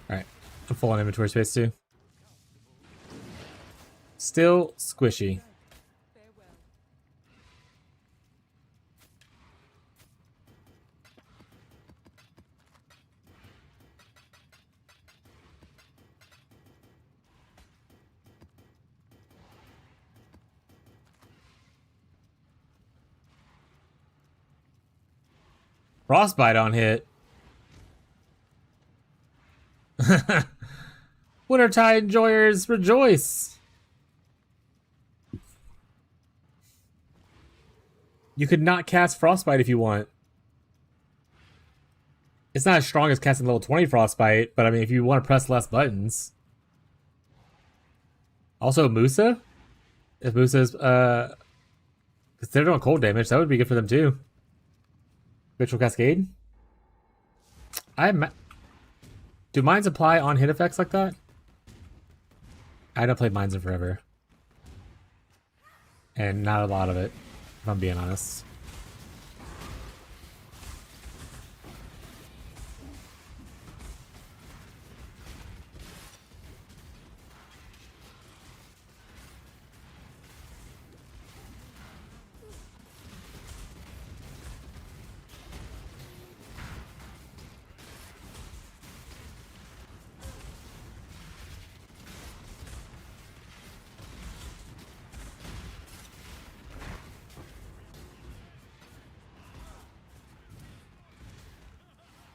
A: Alright, I'm full on inventory space too. Still squishy.
D: Farewell.
A: Frostbite on hit. Wintertide enjoyers rejoice! You could not cast Frostbite if you want. It's not as strong as casting level 20 Frostbite, but I mean, if you want to press less buttons. Also, Musa? If Musa's, because they're doing cold damage, that would be good for them too. Ritual Cascade? Do mines apply on hit effects like that? I haven't played mines in forever. And not a lot of it, if I'm being honest.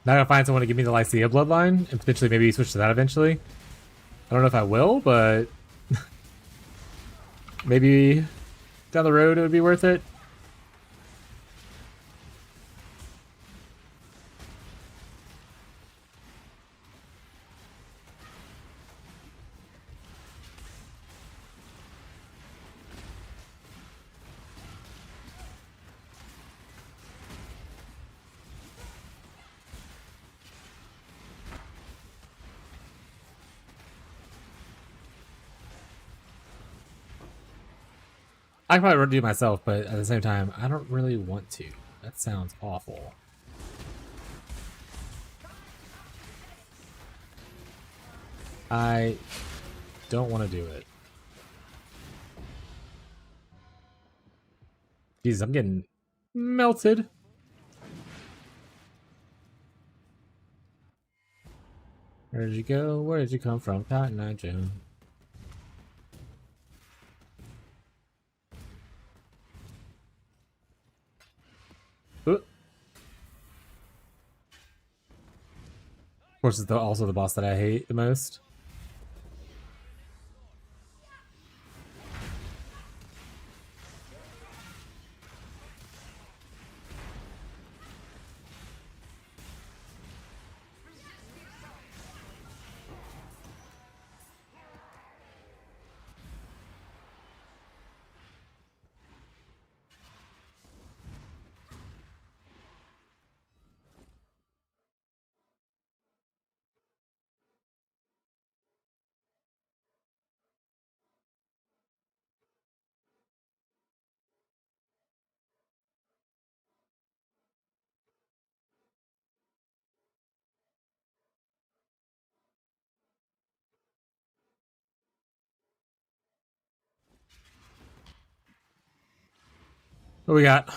A: Now I gotta find someone to give me the Lycia bloodline, and potentially maybe switch to that eventually. I don't know if I will, but maybe down the road it would be worth it. I could probably do it myself, but at the same time, I don't really want to. That sounds awful. I don't want to do it. Jesus, I'm getting melted. Where did you go? Where did you come from, Cotton Eye Joe? Of course, it's also the boss that I hate the most. What we got?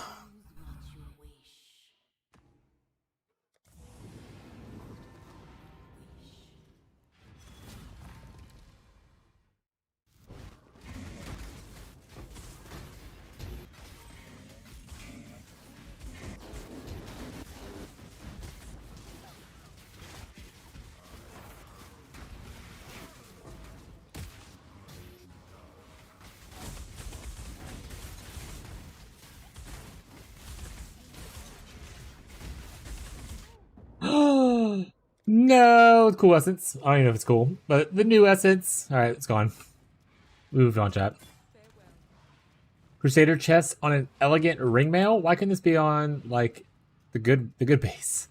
A: No, cool essence. I don't even know if it's cool, but the new essence. All right, it's gone. Moved on, chat. Crusader chest on an elegant ringmail. Why couldn't this be on like the good base?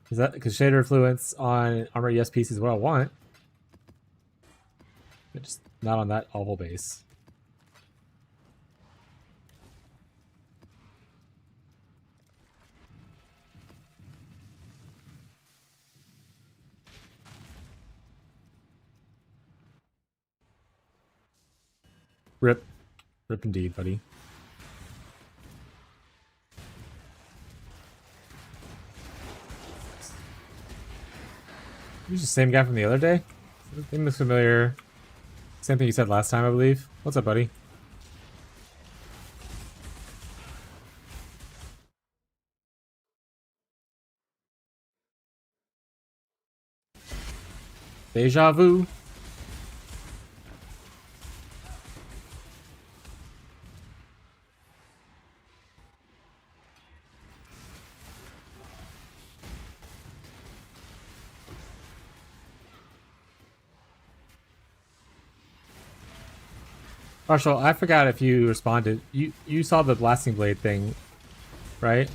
A: Is that Crusader influence on armor? Yes, piece is what I want, but just not on that awful base. Rip. Rip indeed, buddy. He's the same guy from the other day? Name looks familiar. Same thing you said last time, I believe. What's up, buddy? Deja vu. Marshall, I forgot if you responded. You saw the blasting blade thing, right?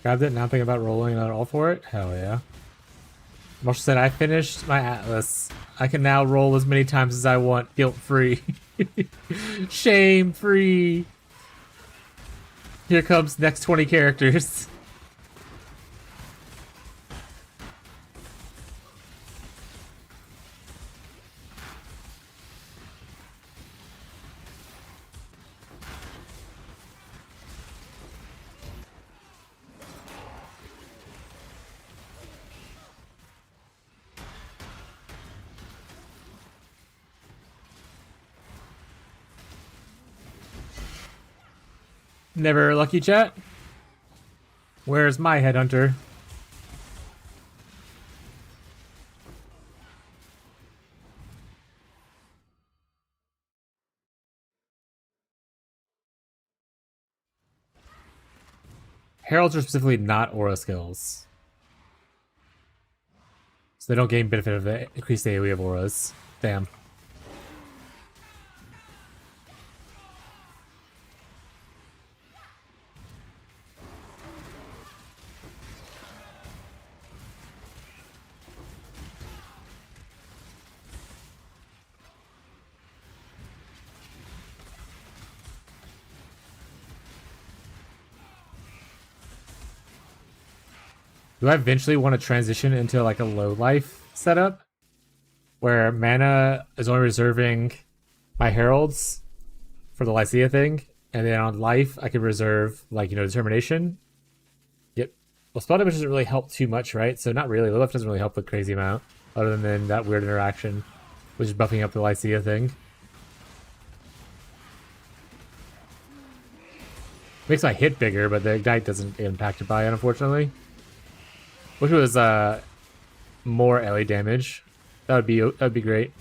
A: Grabbed it, now thinking about rolling it all for it? Hell yeah. Marshall said, I finished my Atlas. I can now roll as many times as I want, guilt-free. Shame-free. Here comes next 20 characters. Never lucky, chat. Where's my headhunter? Heralds are specifically not aura skills. So they don't gain benefit of the increased AoE of auras. Damn. Do I eventually want to transition into like a low life setup where mana is only reserving my heralds for the Lycia thing, and then on life I could reserve like, you know, determination? Yep. Well, spell damage doesn't really help too much, right? So not really. Low life doesn't really help a crazy amount, other than that weird interaction, which is buffing up the Lycia thing. Makes my hit bigger, but the ignite doesn't get impacted by it, unfortunately. Wish it was more LA damage. That'd be great.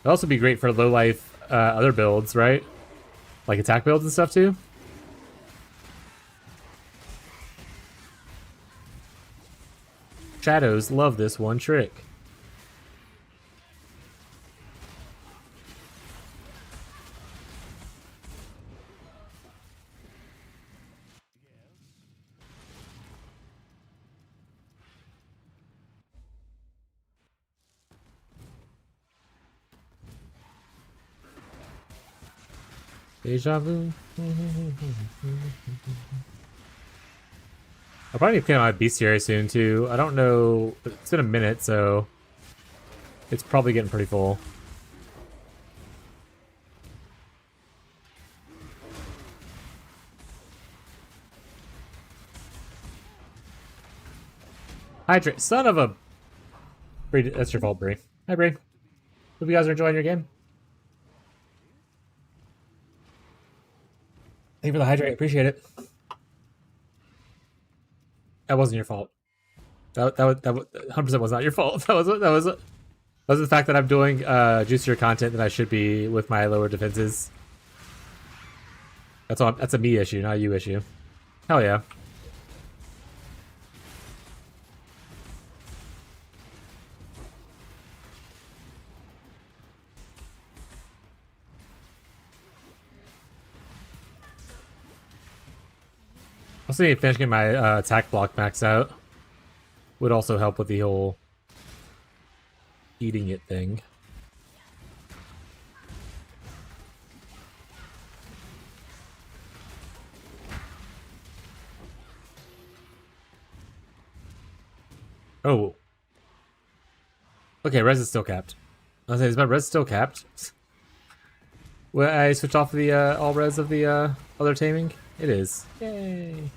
A: It'd also be great for low life other builds, right? Like attack builds and stuff too. Shadows love this one trick. Deja vu. I'll probably need to clean out my bestiary soon too. I don't know. It's been a minute, so it's probably getting pretty full. Hydrate, son of a. Bree, that's your fault, Bree. Hi, Bree. Hope you guys are enjoying your game. Thank you for the hydrate. Appreciate it. That wasn't your fault. That 100% was not your fault. That was the fact that I'm doing juicier content than I should be with my lower defenses. That's all. That's a me issue, not a you issue. Hell yeah. I was thinking finishing my attack block max out would also help with the whole eating it thing. Oh. Okay, res is still capped. I was saying, is my res still capped? Well, I switched off the all res of the other taming? It is. Yay.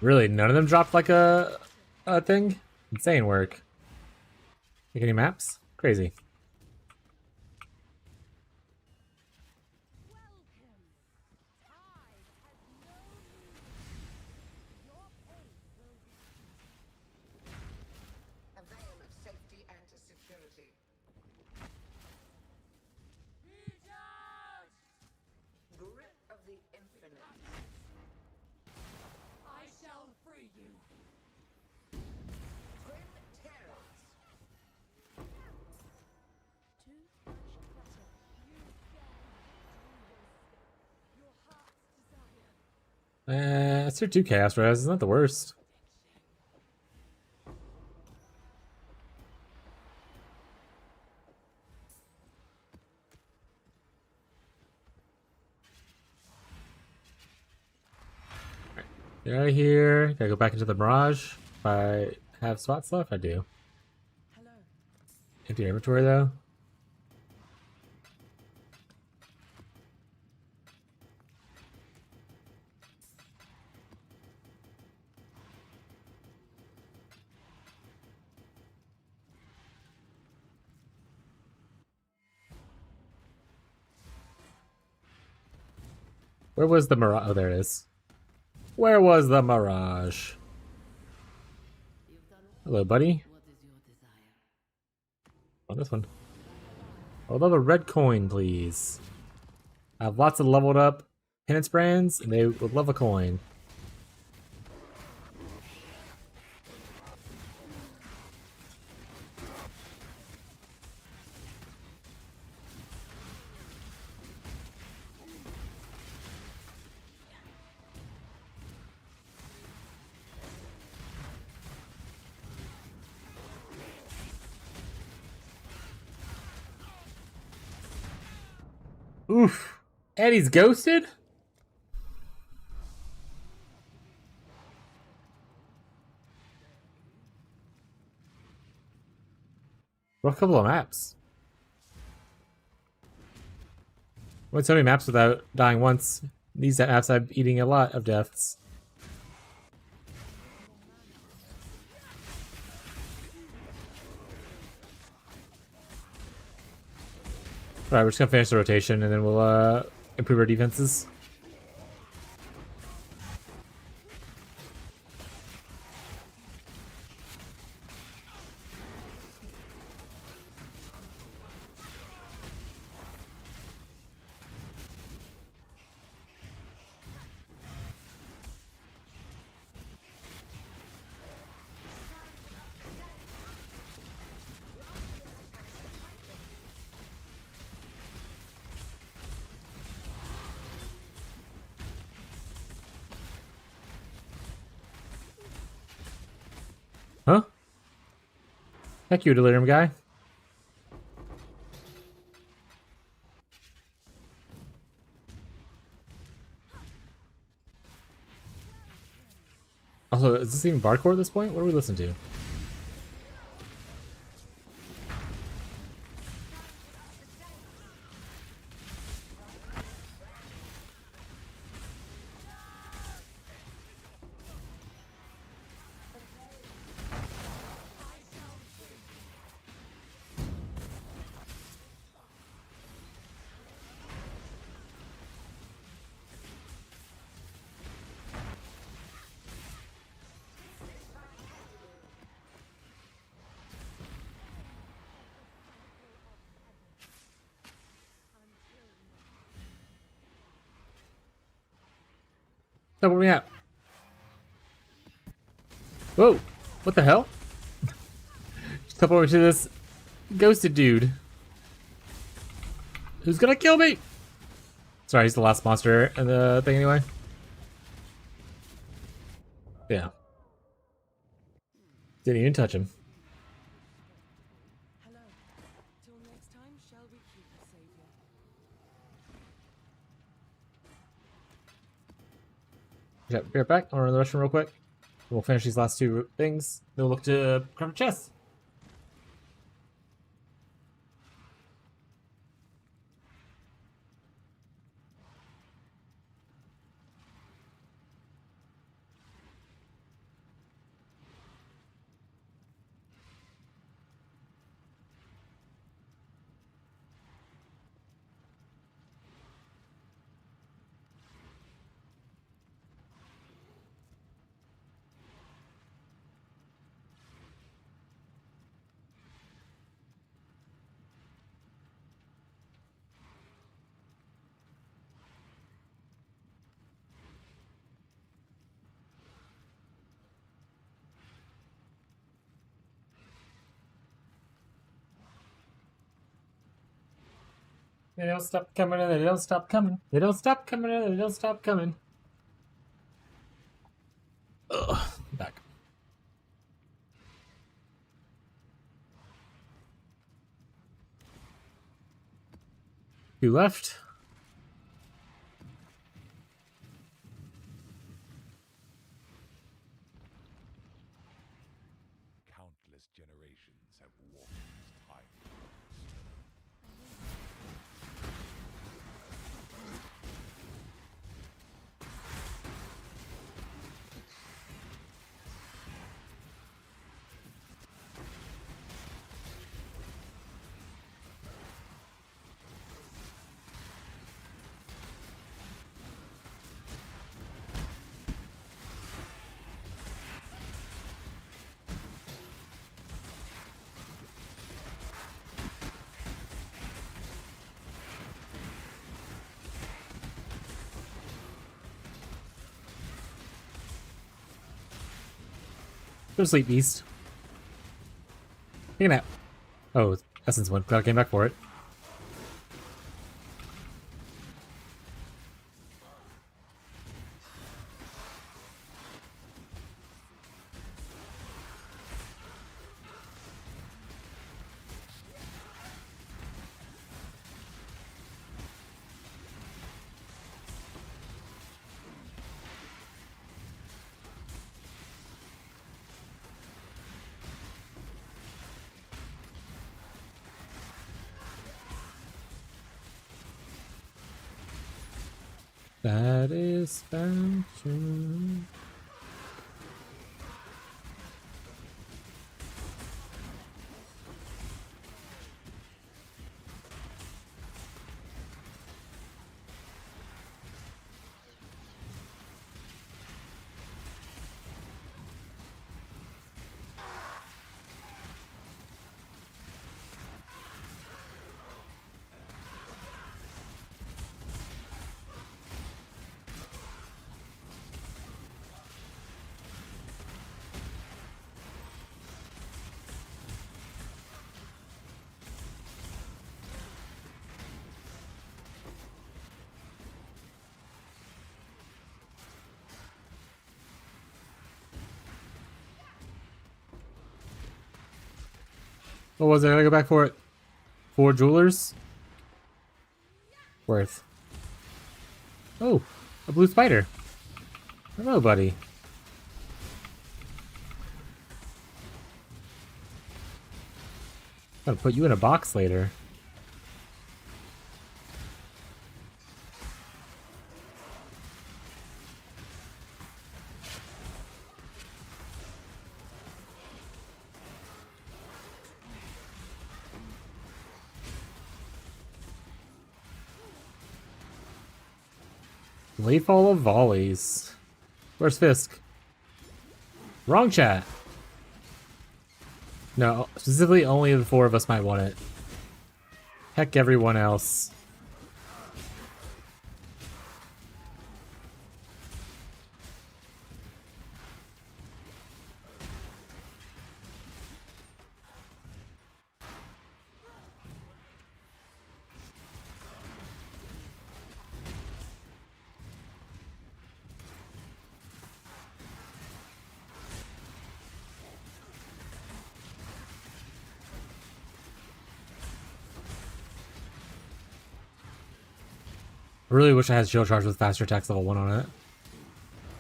A: Really, none of them dropped like a thing? Insane work. Make any maps? Crazy.
B: A veil of safety and security. Grip of the infinite.
D: I shall free you.
B: Grim terrors.
D: Too much clutter. You can do this. Your heart's desire.
A: It's your 2 chaos res, it's not the worst. Get out of here. Gotta go back into the Mirage. If I have spots left, I do.
D: Hello.
A: Empty inventory though. Where was the Mirage? Oh, there it is. Where was the Mirage? Hello, buddy. Oh, this one. I'd love a red coin, please. I have lots of leveled up Penance Brands, and they would love a coin. Oof. Eddie's ghosted? What a couple of maps. Went so many maps without dying once. These maps I'm eating a lot of deaths. Alright, we're just gonna finish the rotation and then we'll improve our defenses. Heck you, delirium guy. Also, is this even Bardcore at this point? What do we listen to? So where we at? Whoa! What the hell? Just up over to this ghosted dude. Who's gonna kill me? Sorry, he's the last monster in the thing anyway. Yeah. Didn't even touch him.
D: Hello. Till next time, shall we keep the savior?
A: Yeah, be right back. I'll run to the restroom real quick. We'll finish these last two things. Then we'll look to craft chests. They don't stop coming and they don't stop coming. They don't stop coming and they don't stop coming. Ugh, back. Two left.
F: Countless generations have walked this time.
A: Go to sleep, beast. Take a nap. Oh, Essence went. Glad I came back for it. Satisfaction. What was it? I gotta go back for it. 4 jewelers? Worth. Oh, a blue spider. Hello, buddy. Gotta put you in a box later. Leafall of volleys. Where's Fisk? Wrong chat. No, specifically only the 4 of us might want it. Heck everyone else. I really wish I had shield charge with faster attacks level 1 on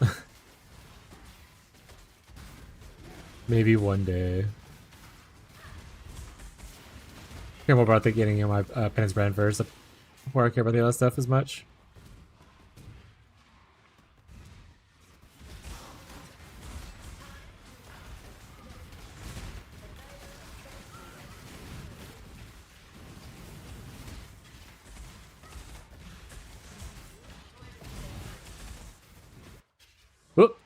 A: it. Maybe one day. Care more about the getting my Penance Brand first before I care about the other stuff as much. Whoop.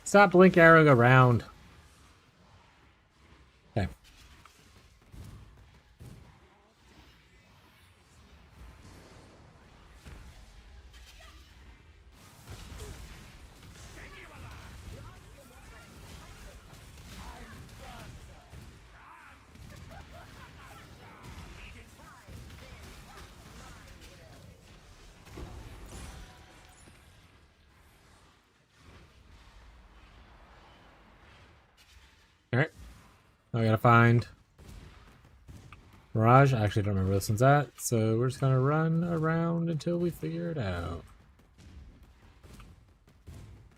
A: Stop blink arrowing around. Okay. Alright. Now we gotta find Mirage. I actually don't remember where this one's at, so we're just gonna run around until we figure it out.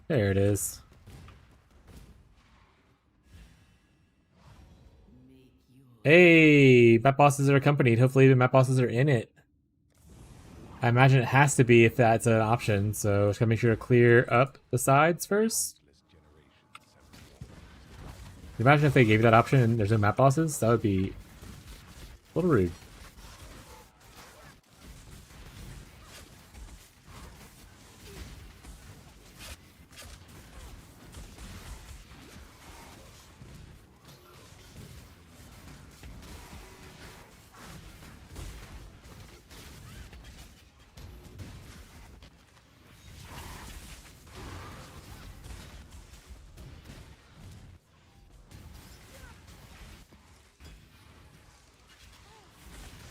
A: There it is. Hey, map bosses are accompanied. Hopefully the map bosses are in it. I imagine it has to be if that's an option, so just gotta make sure to clear up the sides first. Imagine if they gave you that option and there's no map bosses? That would be a little rude.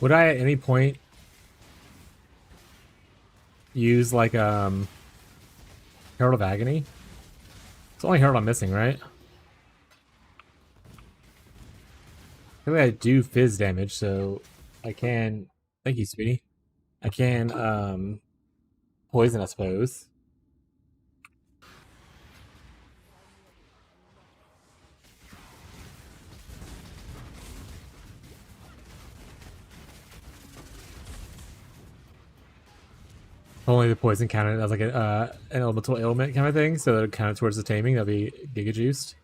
A: Would I at any point use like Herald of Agony? It's only Herald I'm missing, right? I think I do fizz damage, so I can. Thank you, Speedy. I can poison, I suppose. Only the poison counted as like an elemental ailment kind of thing, so that it counted towards the taming. That'd be giga juiced.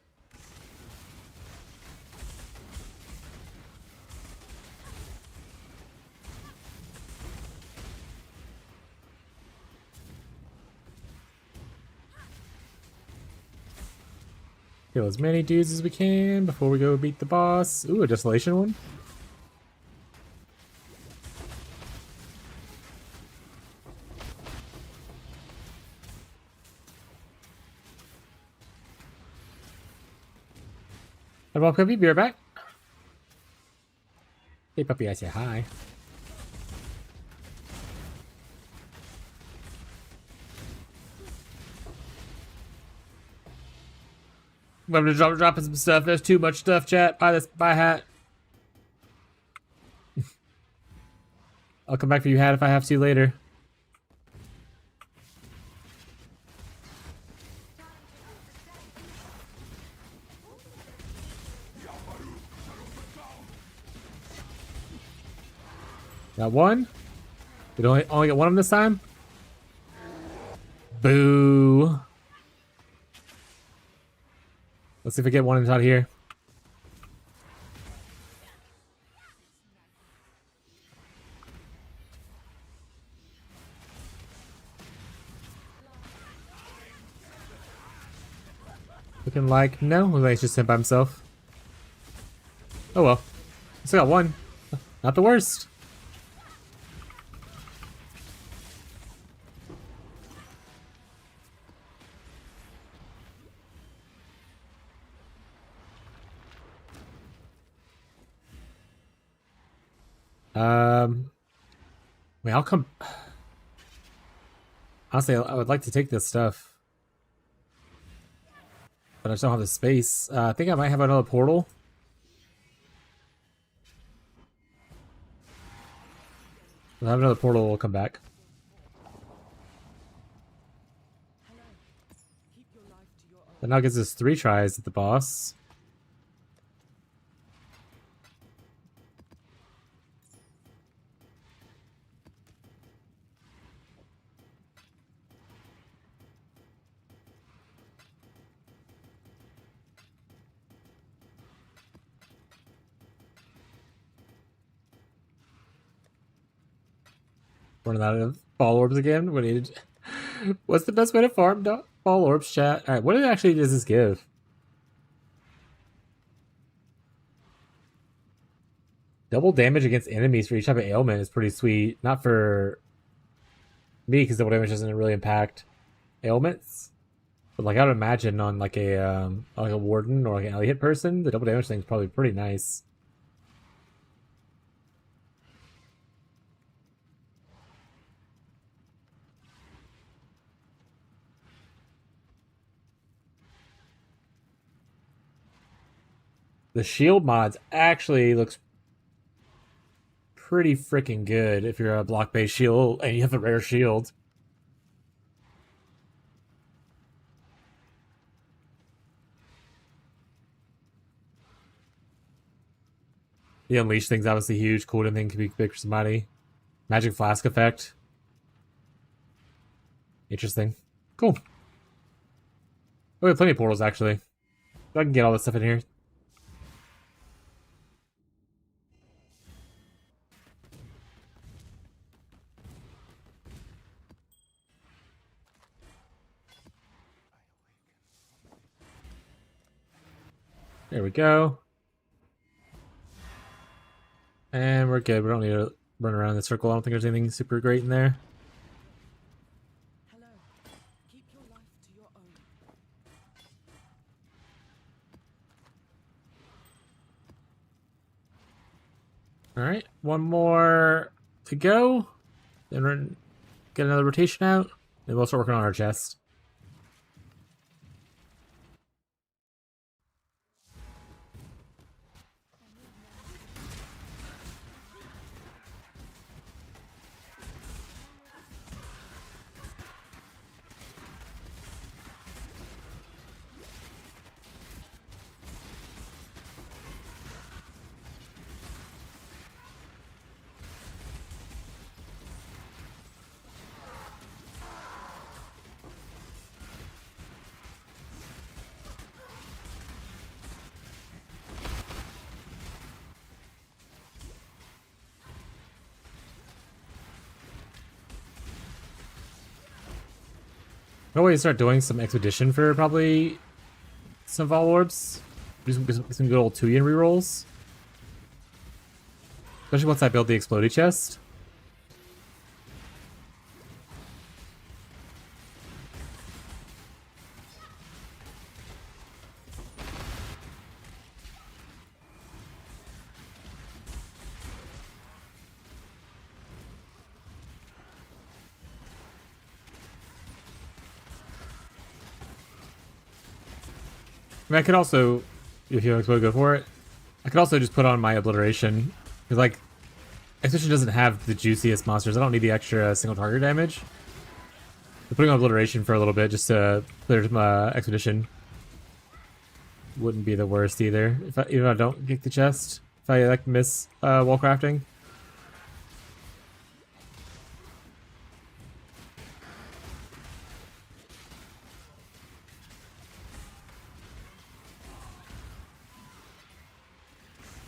A: Kill as many dudes as we can before we go beat the boss. Ooh, a desolation one. Hello, Puppy, be right back. Hey, Puppy, I say hi. I'm gonna dropping some stuff. There's too much stuff, chat. Buy this, buy a hat. I'll come back for you hat if I have to later. Got one. We only get one of them this time. Boo. Let's see if we get one inside here. Looking like no. Looks like he's just sent by himself. Oh well. Still got one. Not the worst. I mean, I'll come. Honestly, I would like to take this stuff, but I just don't have the space. I think I might have another portal. If I have another portal, we'll come back. That now gives us 3 tries at the boss. Running out of ball orbs again. We need. What's the best way to farm ball orbs, chat? All right, what actually does this give? Double damage against enemies for each type of ailment is pretty sweet. Not for me, because double damage doesn't really impact ailments. But like I would imagine on like a warden or like an Elliot person, the double damage thing is probably pretty nice. The shield mods actually looks pretty freaking good if you're a block-based shield and you have a rare shield. The unleash thing's obviously huge. Cooldown thing could be big for somebody. Magic flask effect. Interesting. Cool. We have plenty of portals actually. I can get all this stuff in here. There we go. And we're good. We don't need to run around in the circle. I don't think there's anything super great in there.
D: Hello. Keep your life to your own.
A: Alright, one more to go. Then we're gonna get another rotation out. And we'll start working on our chest. I'll wait to start doing some expedition for probably some Vol Orbs. Do some good old Tuyen rerolls. Especially once I build the Explodey chest. mean, I could also, if you want to go for it, I could also just put on my obliteration. Because, like, Expedition doesn't have the juiciest monsters. I don't need the extra single target damage. But putting on obliteration for a little bit just to clear my Expedition wouldn't be the worst either. Even if I don't get the chest, if I like miss wall crafting.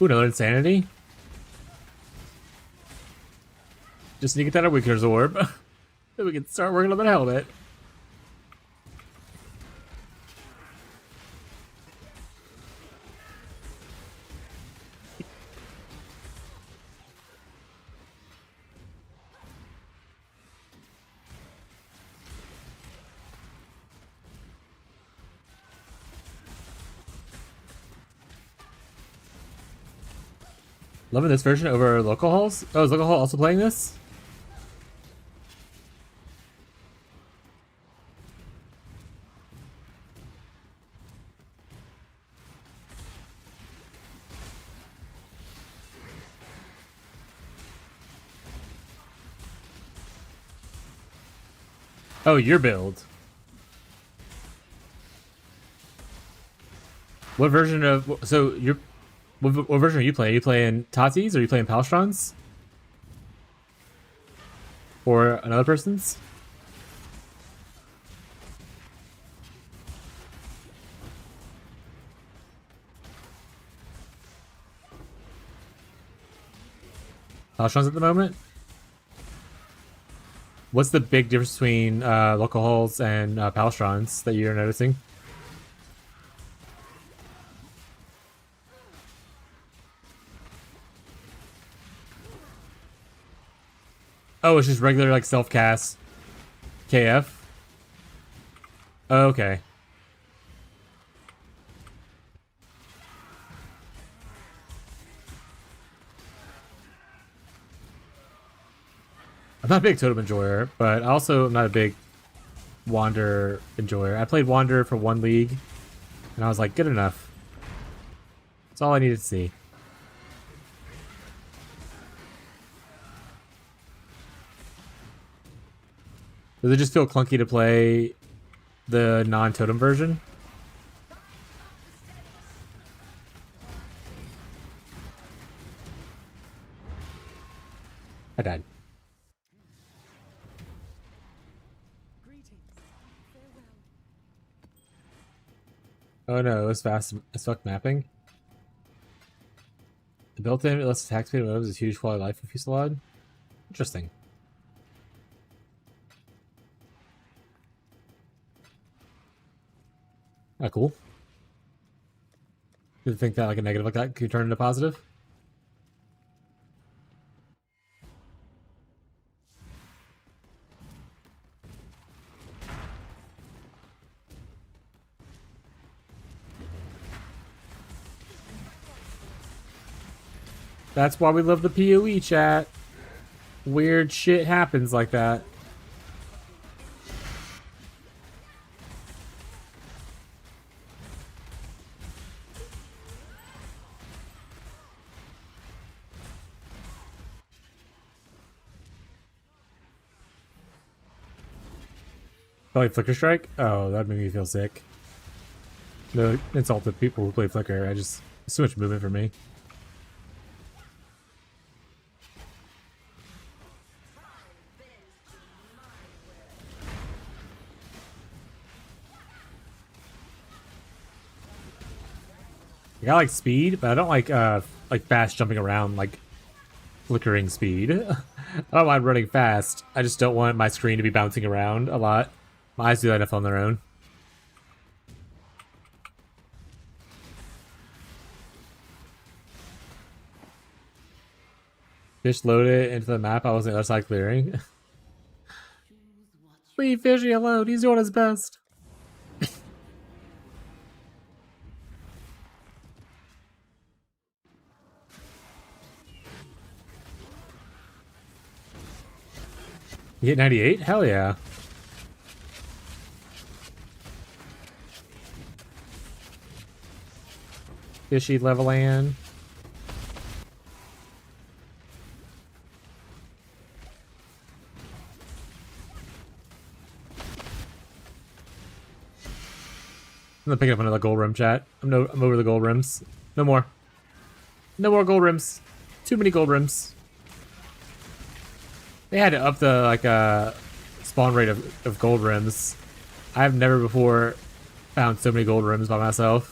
A: Ooh, another insanity. Just need to get that Weaker's Orb. Then we can start working on that helmet. Loving this version over local halls. Oh, is local hall also playing this? Oh, your build. What version of so you're what version are you playing? Are you playing Tati's or are you playing Palstron's? Or another person's? Palstron's at the moment? What's the big difference between local halls and Palstron's that you're noticing? Oh, it's just regular like self-cast KF? Oh, okay. I'm not a big Totem enjoyer, but also I'm not a big Wander enjoyer. I played Wander for 1 league, and I was like, good enough. That's all I needed to see. Does it just feel clunky to play the non-totem version? I died. Oh no, it was fast as fuck mapping. The built-in lets attack speed moves is huge quality of life for Fusillade. Interesting. Ah, cool. Did think that like a negative like that could turn into positive? That's why we love the PoE chat. Weird shit happens like that. Oh, like Flicker Strike? Oh, that made me feel sick. No insult to people who play Flicker. It's too much movement for me. I got like speed, but I don't like fast jumping around like flickering speed. I don't mind running fast. I just don't want my screen to be bouncing around a lot. My eyes do that enough on their own. Fish loaded into the map. I was on the other side clearing. Leave Fishy alone. He's doing his best. You hit 98? Hell yeah. Fishy Leveland. I'm gonna pick up another gold rim, chat. I'm over the gold rims. No more. No more gold rims. Too many gold rims. They had to up the spawn rate of gold rims. I've never before found so many gold rims by myself.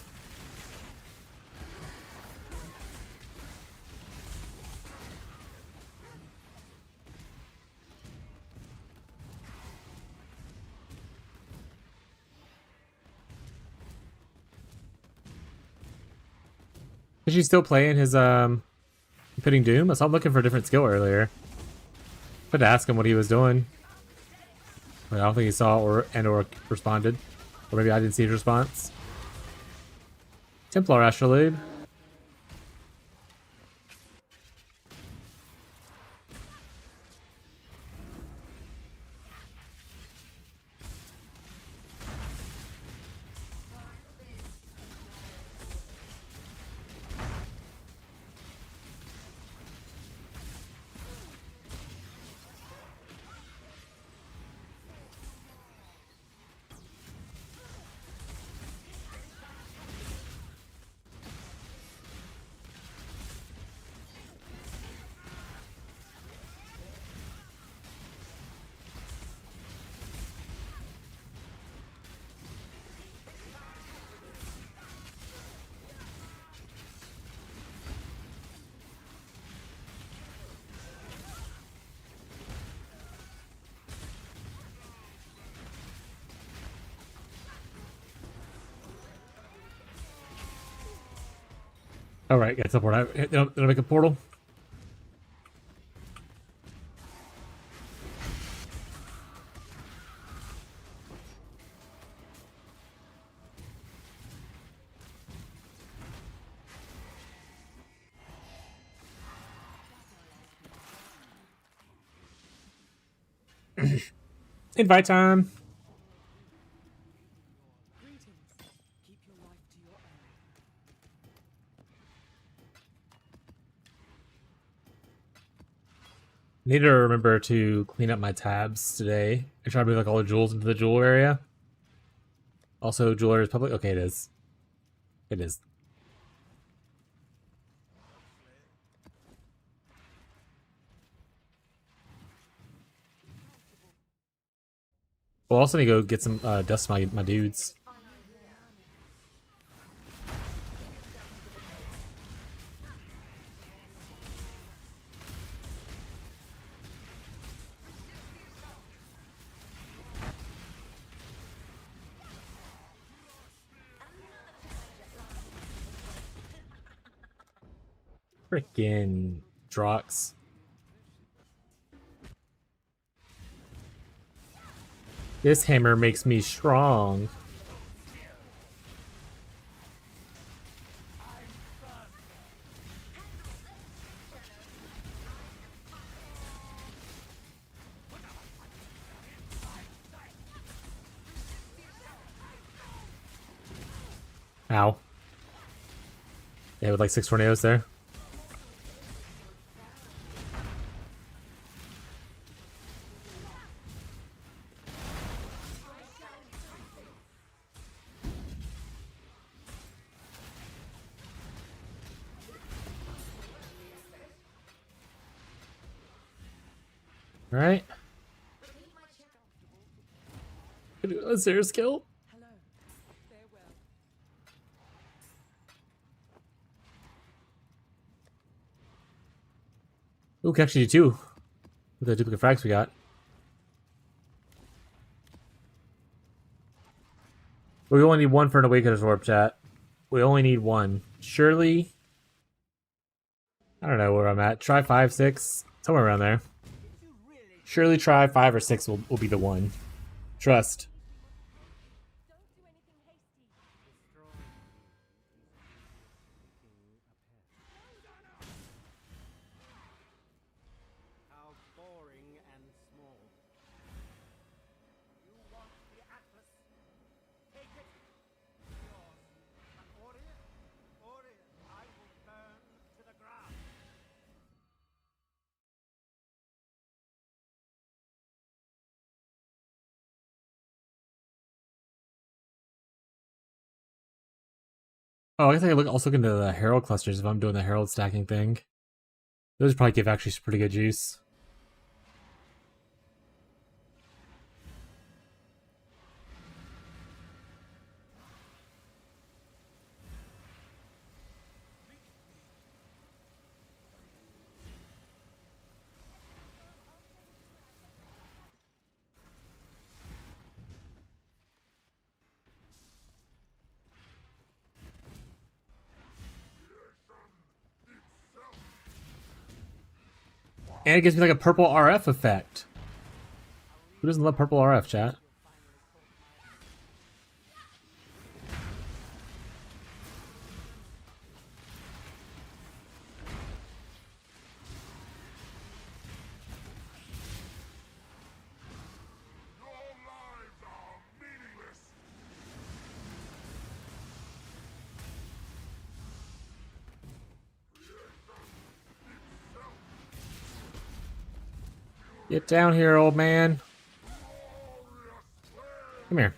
A: Is she still playing his Pitting Doom? I saw him looking for a different skill earlier. I had to ask him what he was doing. But I don't think he saw or responded. Or maybe I didn't see his response. Templar Astrolabe. Alright, get teleport. Did I make a portal? Invite time.
D: Greetings. Keep your life to your own.
A: Need to remember to clean up my tabs today. I try to move all the jewels into the jewel area. Also, jewel area is public. Okay, it is. It is. We'll also need to go get some dust to my dudes. Freaking Drox. This hammer makes me strong. Ow. Yeah, with like 6 tornadoes there. Alright. Is there a skill?
D: Hello. Farewell.
A: Ooh, we can actually do 2 with the duplicate frags we got. We only need 1 for an Awakener's Orb, chat. We only need 1. Surely... I don't know where I'm at. Try 5, 6. Somewhere around there. Surely try 5 or 6 will be the one. Trust.
B: How boring and small. You want the Atlas? Take it. It's yours. But Orius,
A: Oh, I guess I could also look into the Herald clusters if I'm doing the Herald stacking thing. Those probably give actually some pretty good juice. And it gives me like a purple RF effect. Who doesn't love purple RF, chat? Get down here, old man. Come here.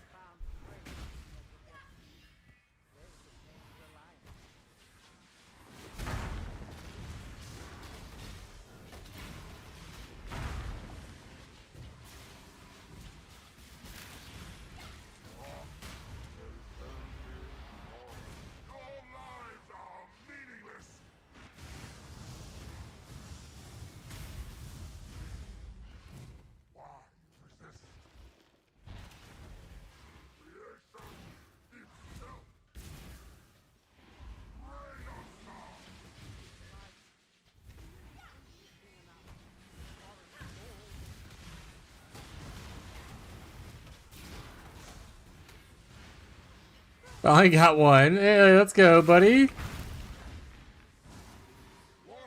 A: I got one. Hey, let's go, buddy.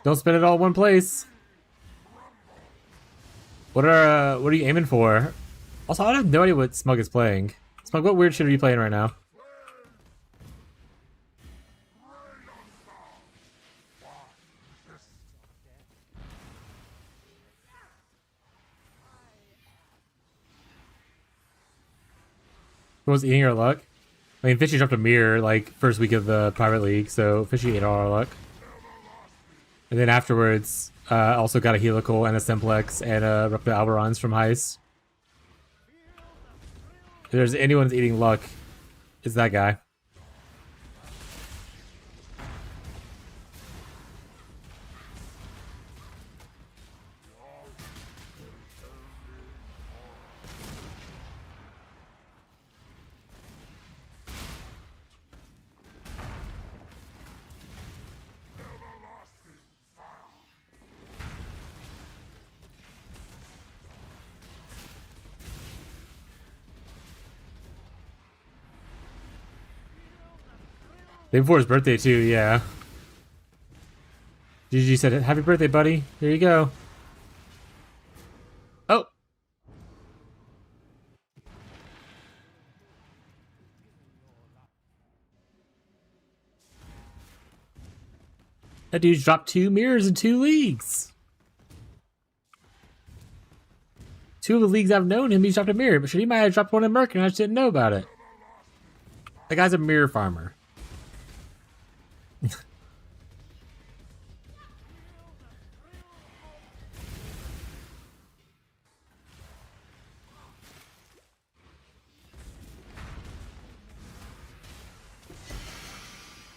A: Don't spend it all in one place. What are you aiming for? Also, I have no idea what Smug is playing. Smug, what weird shit are you playing right now? Who was eating our luck? I mean, Fishy dropped a mirror like first week of the private league, so Fishy ate all our luck. And then afterwards, also got a helical and a simplex and a Repta Alberons from Heist. If there's anyone that's eating luck, it's that guy. Day before his birthday too, yeah. GG said, "Happy birthday, buddy. Here you go." Oh. That dude's dropped 2 mirrors in 2 leagues. 2 of the leagues I've known him, he's dropped a mirror, but shit, he might have dropped one in Merc and I just didn't know about it. That guy's a mirror farmer.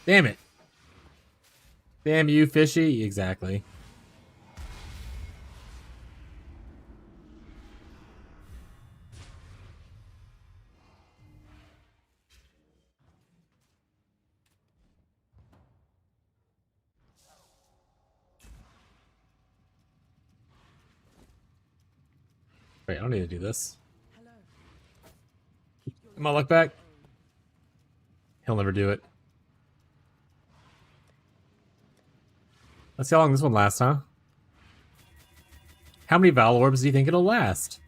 A: Damn it. Damn you, Fishy. Exactly. Wait, I don't need to do this. Am I luck back? He'll never do it. Let's see how long this one lasts, huh? How many Val Orbs do you think it'll last?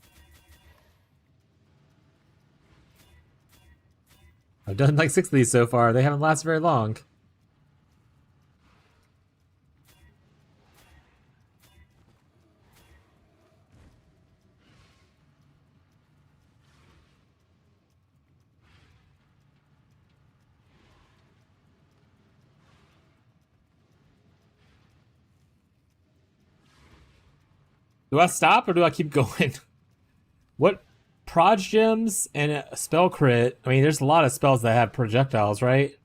A: I've done like 6 of these so far. They haven't lasted very long. Do I stop or do I keep going? What proj gems and a spell crit? I mean, there's a lot of spells that have projectiles, right?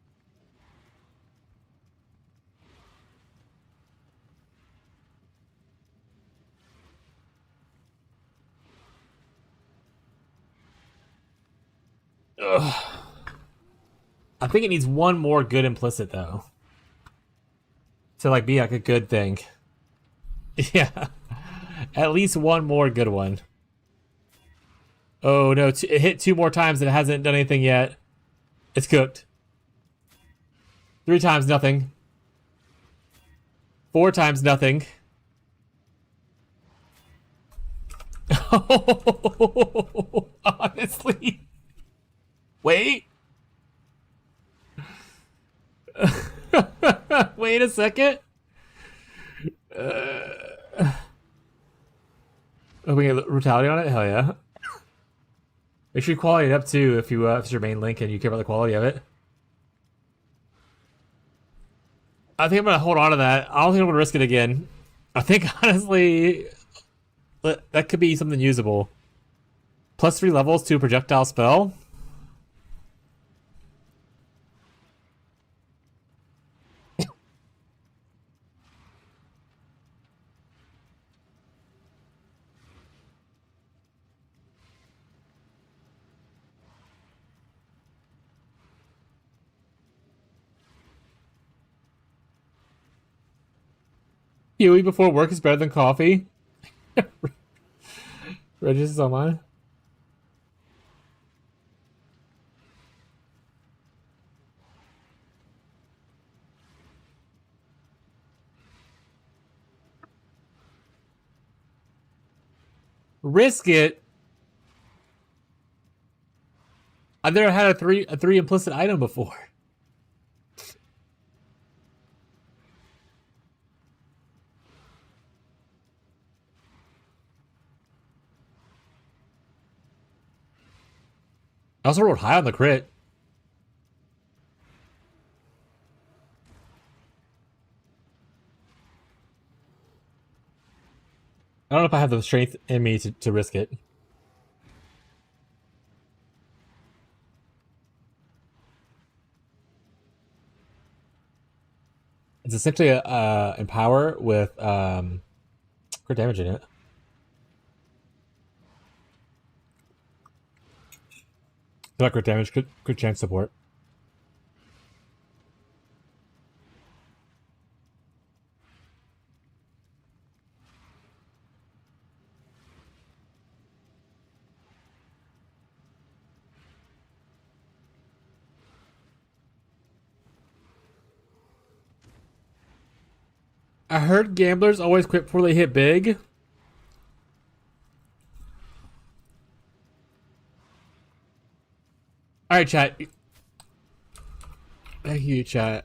A: Ugh. I think it needs one more good implicit though, to like be like a good thing. Yeah, at least one more good one. Oh no, it hit 2 more times and it hasn't done anything yet. It's cooked. 3 times nothing. 4 times nothing. Honestly. Wait. Wait a second. Oh, we get brutality on it? Hell yeah. Make sure you quality it up too if you if it's your main link and you care about the quality of it. I think I'm gonna hold on to that. I don't think I'm gonna risk it again. I think honestly that could be something usable. +3 levels to a projectile spell. Huey before work is better than coffee. Regis is online. Risk it. I've never had a three implicit item before. I also rolled high on the crit. I don't know if I have the strength in me to risk it. It's essentially a empower with crit damage in it. Not crit damage, crit chance support. I heard gamblers always quit before they hit big. Alright, chat. Thank you, chat.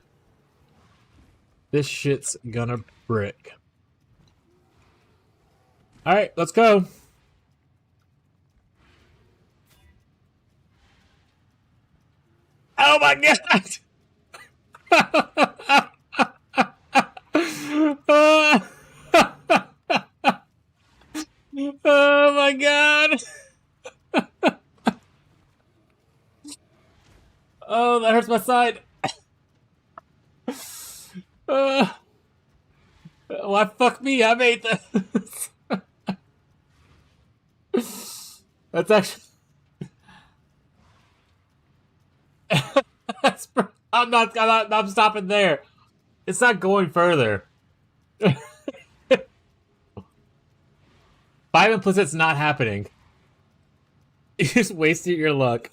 A: This shit's gonna brick. Alright, let's go. Oh my god! Oh my god! Oh, that hurts my side. Why fuck me? I made this. That's actually. I'm stopping there. It's not going further. 5 implicit's not happening. You just wasted your luck.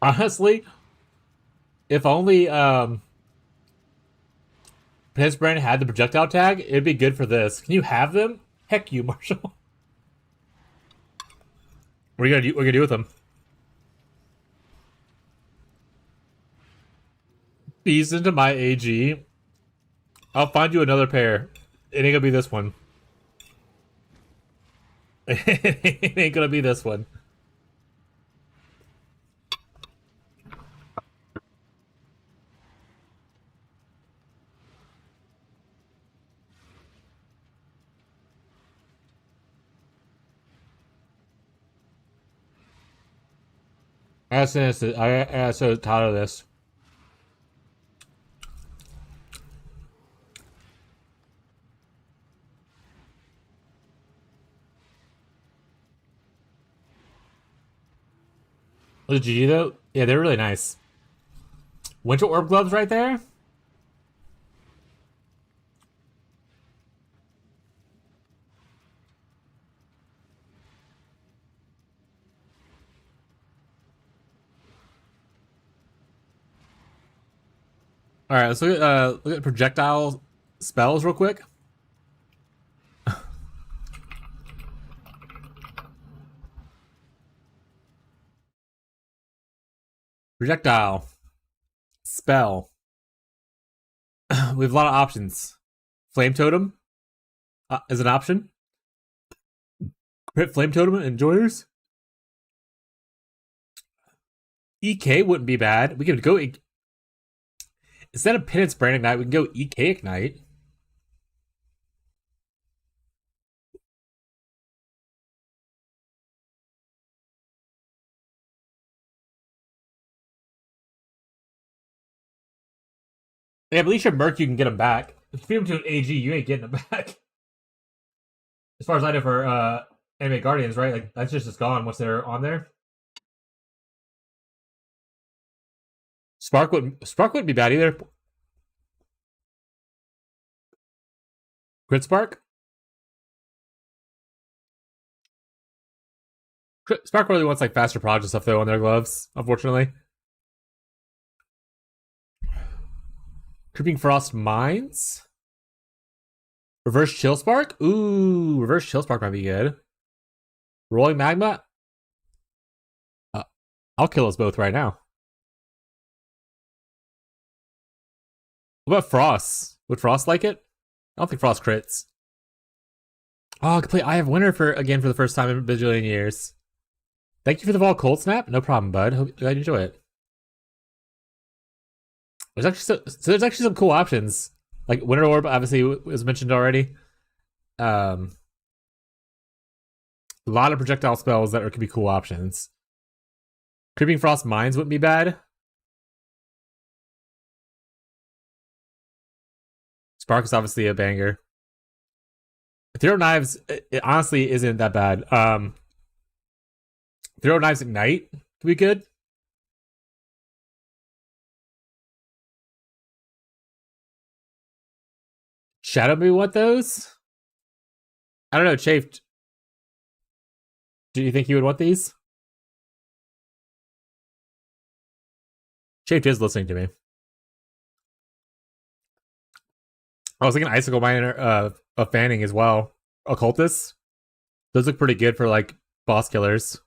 A: Honestly, if only Penance Brand had the projectile tag, it'd be good for this. Can you have them? Heck you, Marshall. What are you gonna do with them? Fees into my AG. I'll find you another pair. It ain't gonna be this one. It ain't gonna be this one. gotta finish it. I got so tired of this. Was it GG though? Yeah, they're really nice. Winter orb gloves right there. All right, let's look at projectile spells real quick. Projectile spell. We have a lot of options. Flame totem is an option. Crit flame totem enjoyers. EK wouldn't be bad. We could go instead of Penance Brand Ignite, we can go EK Ignite. Yeah, but at least your Merc, you can get them back. If you feed them to an AG, you ain't getting them back. As far as I know for Anime Guardians, right? Like, that's just gone once they're on there. Spark wouldn't be bad either. Crit Spark? Spark really wants like faster proj and stuff though on their gloves, unfortunately. Creeping Frost Mines? Reverse Chill Spark? Ooh, Reverse Chill Spark might be good. Rolling Magma? I'll kill us both right now. What about Frost? Would Frost like it? I don't think Frost crits. Oh, complete I have winner for the first time in a bajillion years. Thank you for the Vol Cold Snap. No problem, bud. Hope you enjoy it. There's actually some cool options. Like Winter Orb, obviously, was mentioned already. A lot of projectile spells that could be cool options. Creeping Frost Mines wouldn't be bad. Spark is obviously a banger. Throw Knives, it honestly isn't that bad. Throw Knives Ignite could be good. Shadow, maybe want those? I don't know, Chafed. Do you think you would want these? Chafed is listening to me. I was thinking Icicle Miner of Fanning as well. Occultist. Those look pretty good for like boss killers.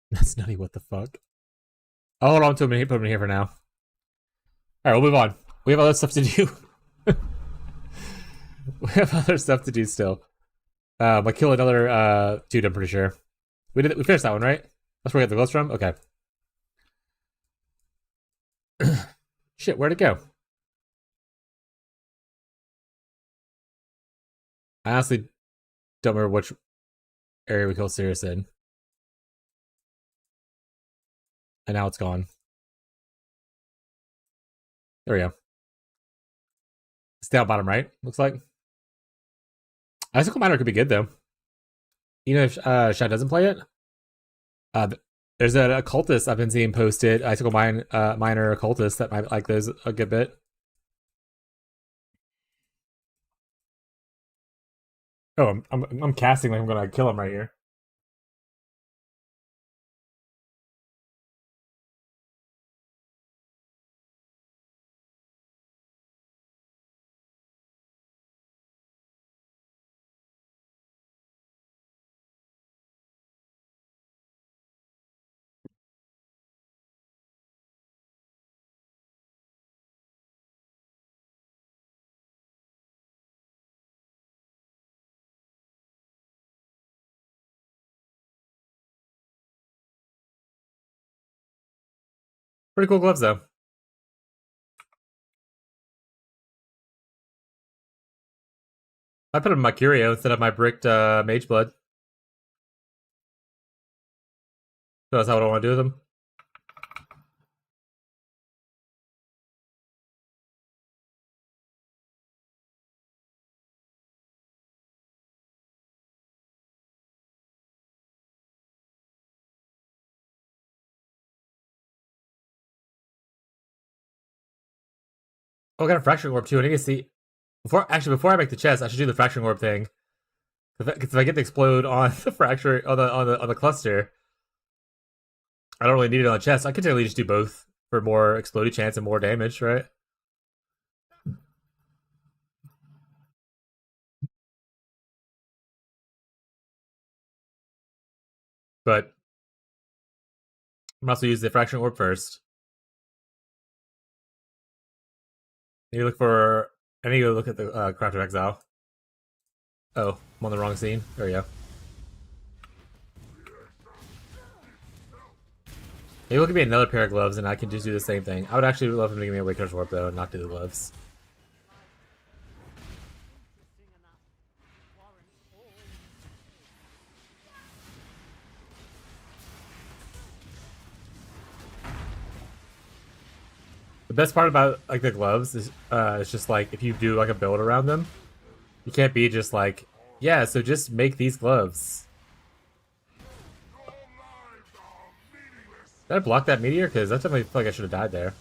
A: That's nutty, what the fuck? I'll hold on to him and put him in here for now. Alright, we'll move on. We have other stuff to do. We have other stuff to do still. But kill another dude, I'm pretty sure. We finished that one, right? That's where we got the gloves from? Okay. Shit, where'd it go? I honestly don't remember which area we killed Sirius in. And now it's gone. There we go. It's down bottom right, looks like. Icicle Miner could be good, though. Even if Shad doesn't play it. There's an occultist I've been seeing posted, Icicle Miner occultist, that might like those a good bit. Oh, I'm casting like I'm gonna kill him right here. Pretty cool gloves though. I put them in my curio instead of my bricked mage blood. So that's how I want to do with them. Oh, I got a fracturing orb too. I need to see before I make the chest. I should do the fracturing orb thing. Because if I get to explode on the fracture on the cluster, I don't really need it on the chest. I could technically just do both for more explodey chance and more damage, right? But I'm also use the fracturing orb first. You look for. I need to look at the Craft of Exile. Oh, I'm on the wrong scene. There we go. Maybe he'll give me another pair of gloves and I can just do the same thing. I would actually love him to give me a Awakener's Warp though and not do the gloves. The best part about like the gloves is it's just like if you do like a build around them, you can't be just like, yeah, so just make these gloves. Did I block that meteor? Because I definitely feel like I should have died there.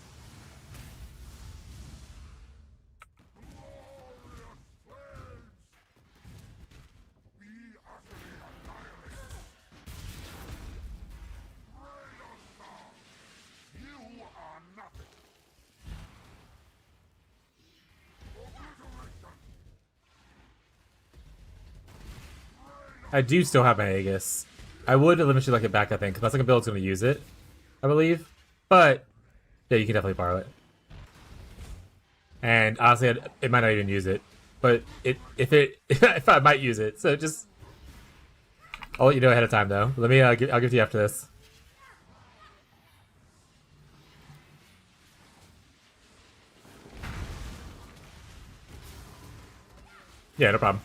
A: I do still have my Aegis. I would eventually like it back, I think, because my second build's going to use it, I believe. But, yeah, you can definitely borrow it. And honestly, it might not even use it. But if I might use it, so just... I'll let you know ahead of time, though. Let me, I'll give it to you after this. Yeah, no problem.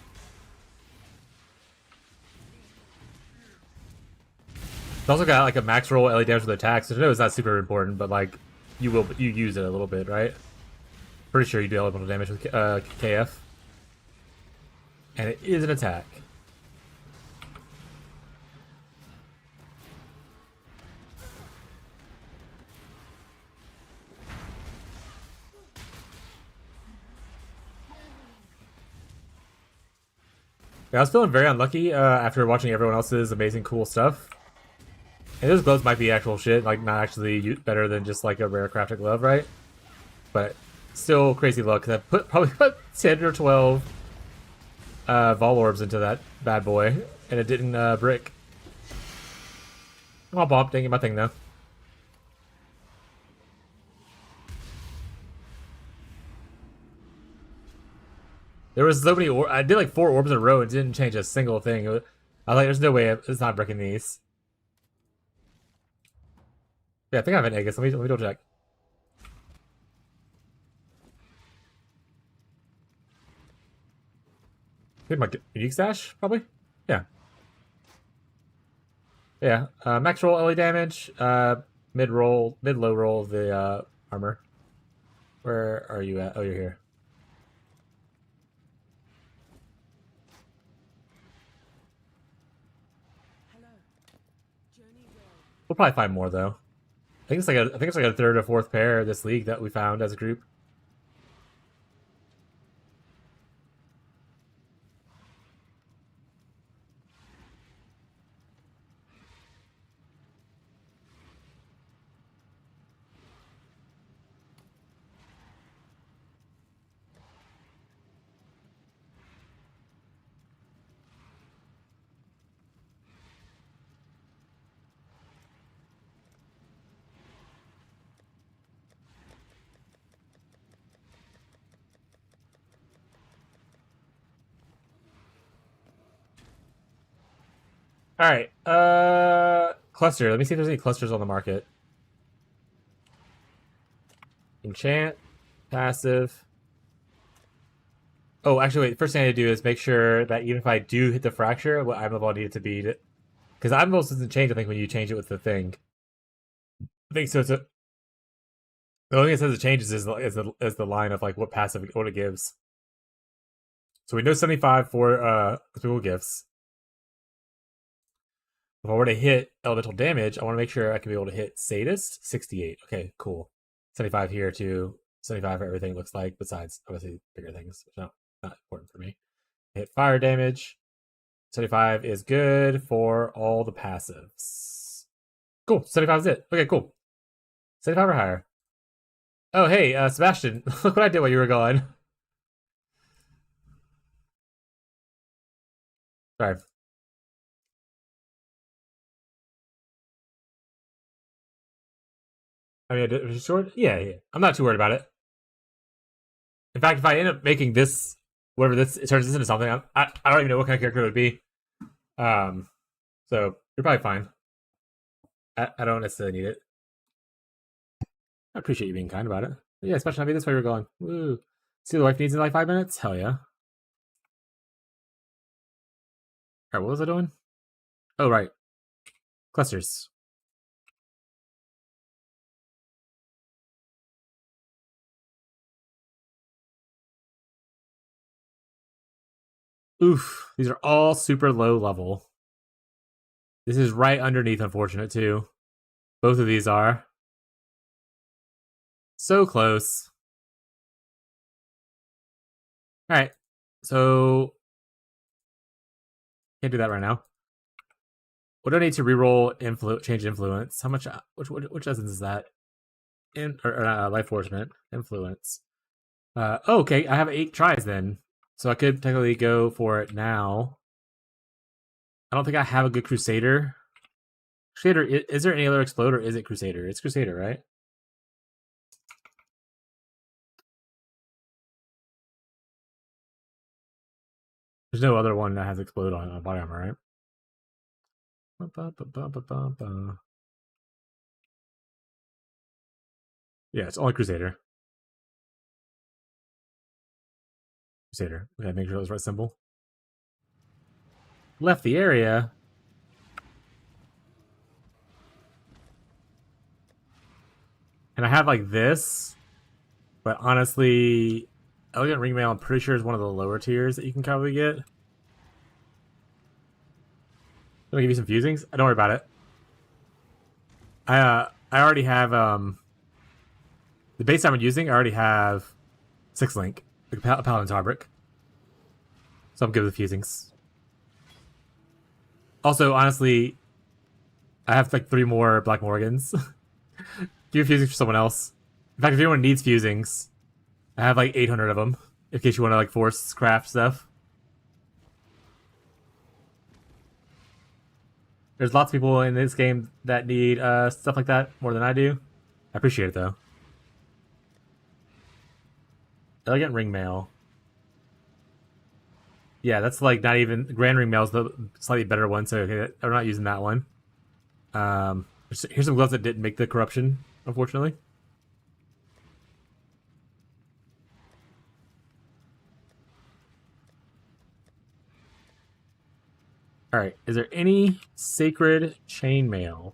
A: It's also got like a max roll LA damage with attacks, which I know is not super important, but like you use it a little bit, right? Pretty sure you do elemental damage with KF, and it is an attack. Yeah, I was feeling very unlucky after watching everyone else's amazing, cool stuff. And those gloves might be actual shit, like not actually better than just like a rare crafted glove, right? But still crazy luck, because I probably put 10 or 12 Vol Orbs into that bad boy, and it didn't brick. I'll bump, didn't get my thing though. There was so many I did like 4 orbs in a row and didn't change a single thing. I was like, there's no way it's not breaking these. Yeah, I think I have an Aegis. Let me double check. I think my unique stash, probably? Yeah. Yeah. Max roll LA damage, mid low roll the armor. Where are you at? Oh, you're here.
D: Hello. Journey well.
A: We'll probably find more though. I think it's like a third or fourth pair of this league that we found as a group. Alright, cluster. Let me see if there's any clusters on the market. Enchant, passive. Oh, actually, wait. First thing I need to do is make sure that even if I do hit the fracture, what item level I need it to be. Because item level doesn't change, I think, when you change it with the thing. I think so. The only thing that says it changes is the line of like what passive what it gives. So we know 75 for typical gifts. If I were to hit elemental damage, I want to make sure I can be able to hit sadist 68. Okay, cool. 75 here too. 75 for everything it looks like, besides obviously bigger things, which not important for me. Hit fire damage. 75 is good for all the passives. Cool. 75 is it. Okay, cool. 75 or higher. Oh, hey, Sebastian. Look what I did while you were gone. Sorry. I mean, is it short? Yeah. I'm not too worried about it. In fact, if I end up making this, whatever this it turns this into something, I don't even know what kind of character it would be. So you're probably fine. I don't necessarily need it. I appreciate you being kind about it. But yeah, especially this way we're going. Woo. See, the wife needs in like 5 minutes? Hell yeah. Alright, what was I doing? Oh, right. Clusters. Oof. These are all super low level. This is right underneath Unfortunate, too. Both of these are. So close. Alright. So can't do that right now. What do I need to reroll change influence? How much which essence is that? Life forcement. Influence. Oh, okay, I have 8 tries then. So I could technically go for it now. I don't think I have a good Crusader. Crusader, is there any other Explode or is it Crusader? It's Crusader, right? There's no other one that has Explode on body armor, right? Yeah, it's only Crusader. Crusader. Okay, make sure it was right symbol. Left the area. And I have like this, but honestly, Elegant Ringmail I'm pretty sure is one of the lower tiers that you can probably get. I'm gonna give you some fusings. Don't worry about it. I already have the base I'm using. I already have 6 link, like Paladin's Harbrick, so I'm good with fusings. Also, honestly, I have like 3 more Black Morgans. Give fusings for someone else. In fact, if anyone needs fusings, I have like 800 of them in case you want to like force craft stuff. There's lots of people in this game that need stuff like that more than I do. I appreciate it though. Elegant Ringmail. Yeah, that's like not even Grand Ringmail's the slightly better one, so okay, I'm not using that one. Here's some gloves that didn't make the corruption, unfortunately. Alright, is there any sacred chainmail?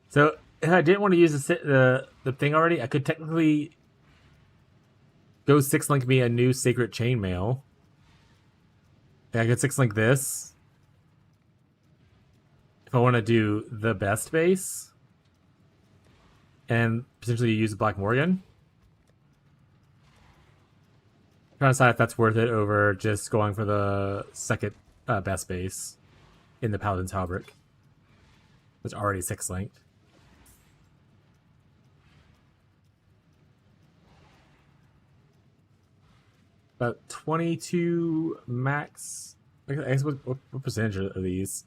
A: So, if I didn't want to use the thing already, I could technically go 6 link me a new sacred chainmail. I could 6 link this. If I want to do the best base. And potentially use Black Morgan. I'm trying to decide if that's worth it over just going for the second best base in the Paladin's Halberd. It's already 6 linked. About 22 max. I guess what percentage are these?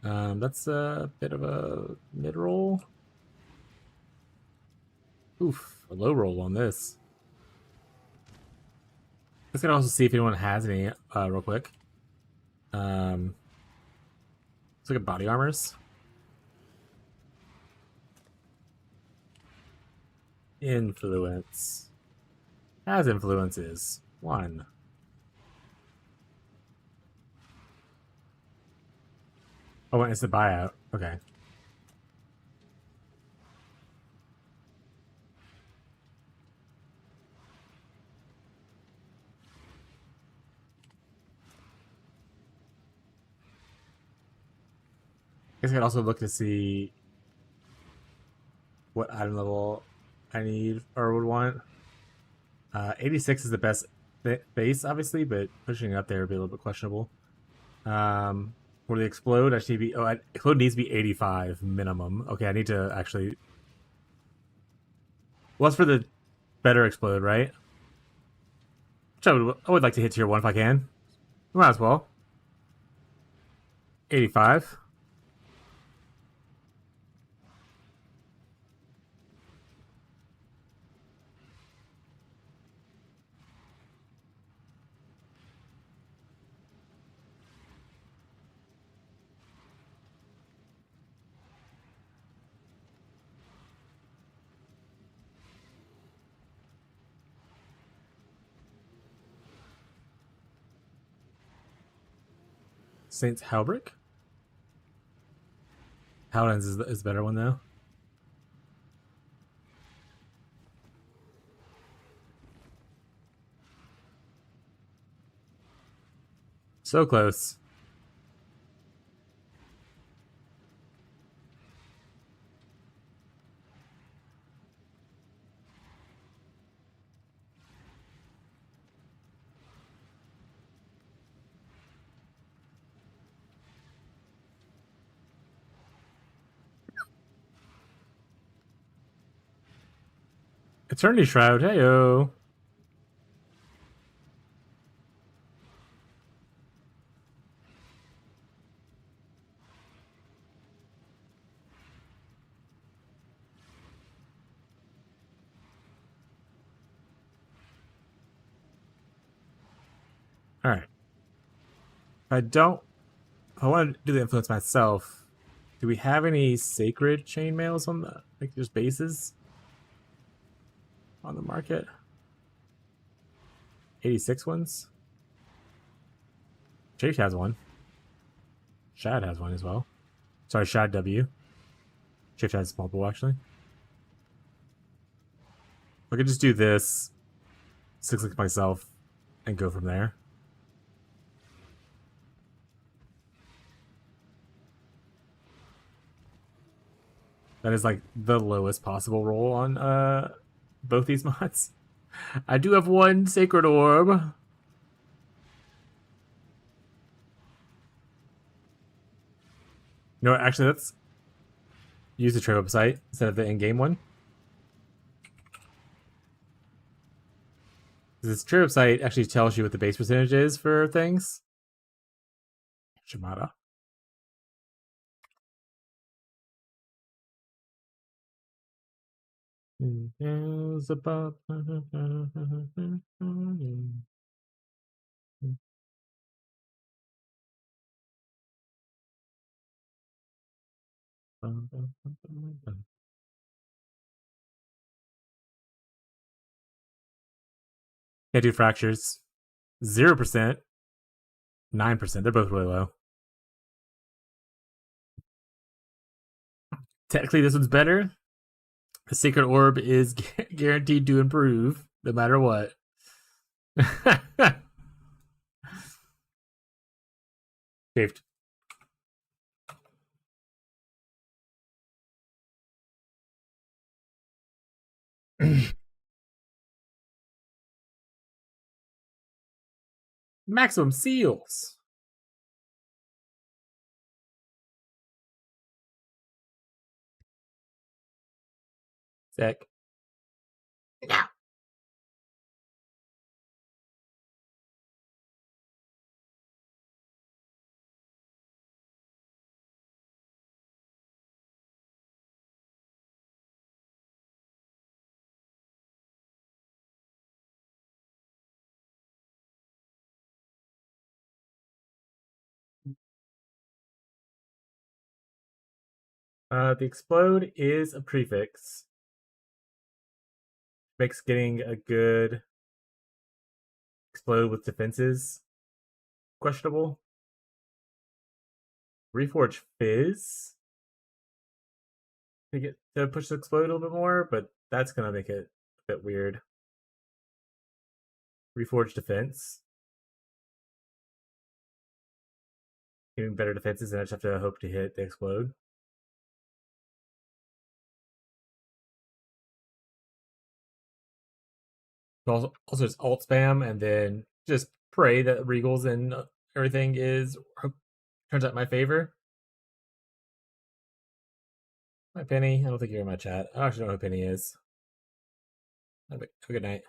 A: That's a bit of a mid roll. Oof, a low roll on this. Let's gonna also see if anyone has any real quick. Let's look at body armors. Influence. Has influences. 1. Oh, it's the buyout. Okay. I guess I could also look to see what item level I need or would want. 86 is the best base, obviously, but pushing it up there would be a little bit questionable. For the explode, I should be. Explode needs to be 85 minimum. Okay, I need to actually. What's for the better explode, right? Which I would like to hit tier 1 if I can. Might as well. 85. Saint's Halbrick? Paladins is the better one, though. So close. Eternity Shroud, heyo. Alright. If I want to do the influence myself, do we have any sacred chainmails on the, like, just bases on the market? 86 ones? Chase has one. Shad has one as well. Sorry, Shad W. Chase has multiple, actually. I could just do this, 6-click myself, and go from there. That is like the lowest possible roll on both these mods. I do have one Sacred Orb. No, actually, let's use the trade website instead of the in-game one. This trade website actually tells you what the base percentage is for things. Shimada. Can't do fractures. 0%, 9%. They're both really low. Technically, this one's better. The Sacred Orb is guaranteed to improve no matter what. Saved. Maximum seals. Sick. Yeah. The explode is a prefix. makes getting a good explode with defenses questionable. Reforge Fizz to get to push the explode a little bit more, but that's gonna make it a bit weird. Reforge Defense. Giving better defenses, and I just have to hope to hit the explode. Also just alt spam and then just pray that Regals and everything is turns out in my favor. My Penny, I don't think you're in my chat. I actually don't know who Penny is. Have a good night.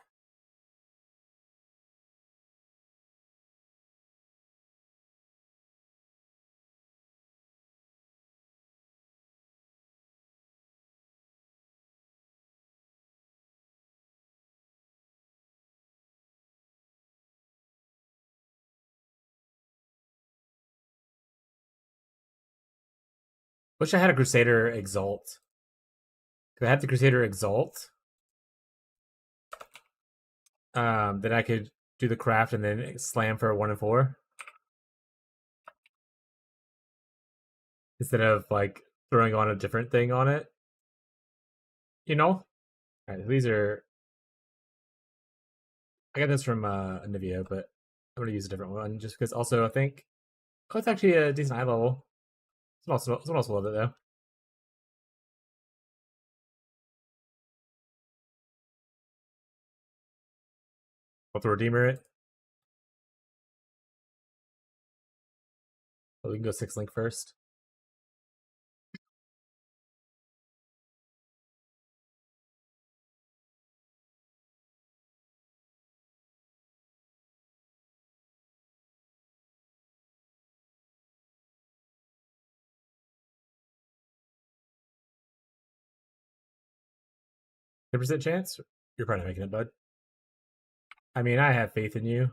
A: Wish I had a Crusader Exalt. If I had the Crusader Exalt, then I could do the craft and then slam for a 1 and 4. Instead of like throwing on a different thing on it. You know? Alright, these are I got this from Nivea, but I'm gonna use a different one just because also I think it's actually a decent eye level. Someone else will love it though. I'll throw Redeemer it. Well, we can go 6 link first. %10 chance? You're probably not making it, bud. I mean, I have faith in you.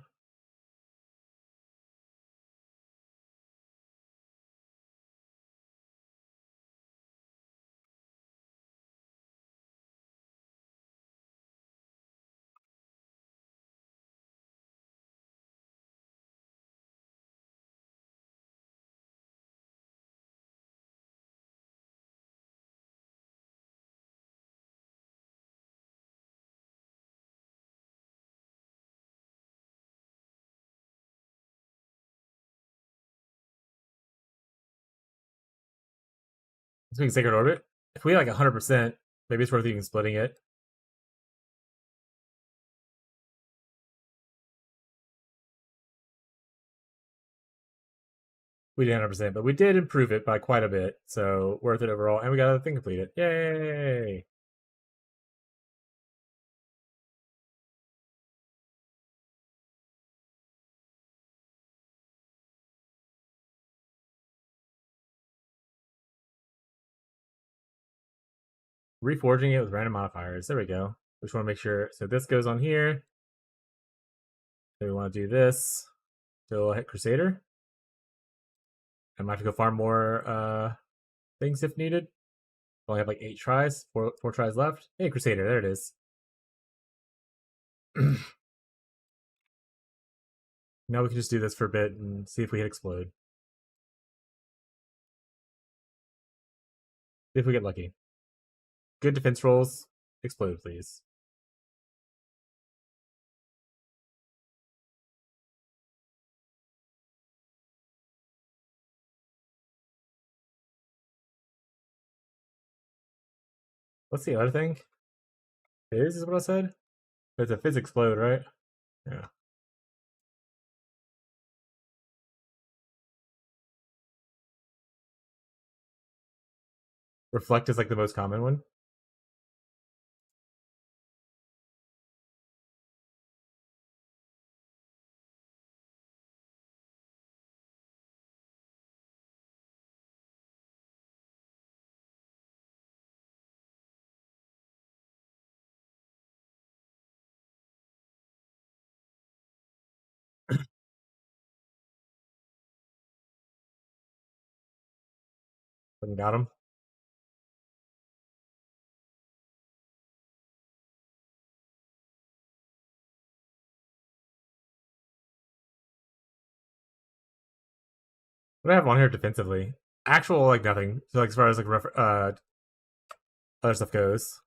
A: Let's make Sacred Orbit. If we like 100%, maybe it's worth even splitting it. We did 100%, but we did improve it by quite a bit, so worth it overall. And we got a thing completed. Yay! Reforging it with random modifiers. There we go. We just want to make sure. So this goes on here. So we want to do this. So we'll hit Crusader. I might have to go farm more things if needed. Only have like 8 tries, four tries left. Hey, Crusader, there it is. Now we can just do this for a bit and see if we hit explode. See if we get lucky. Good defense rolls. Explode, please. What's the other thing? Fizz is what I said? It's a Fizz explode, right? Yeah. Reflect is like the most common one. Fucking got him. What do I have on here defensively? Actual like nothing. So like as far as like other stuff goes,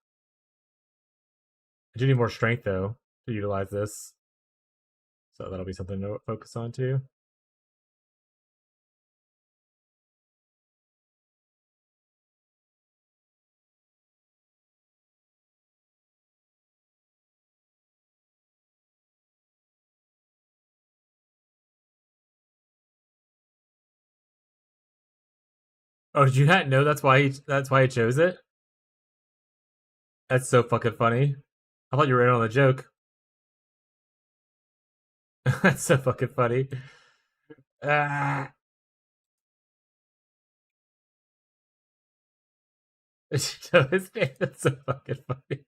A: I do need more strength though to utilize this. So that'll be something to focus on too. Oh, did you not know that's why he chose it? That's so fucking funny. I thought you were in on the joke. That's so fucking funny. Ah. So his name, that's so fucking funny.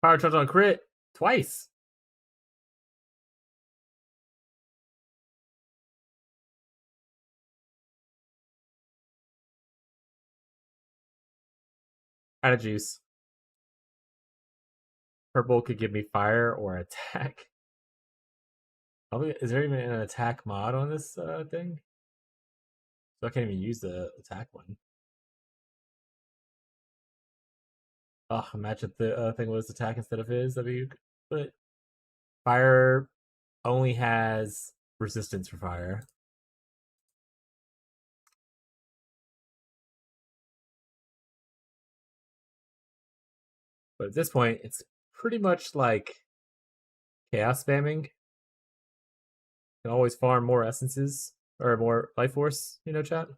A: Power charge on crit twice. Out of juice. Purple could give me fire or attack. Probably, is there even an attack mod on this thing? So I can't even use the attack one. Oh, imagine if the thing was attack instead of his. That'd be. But fire only has resistance for fire. But at this point, it's pretty much like chaos spamming. Can always farm more essences or more life force, chat.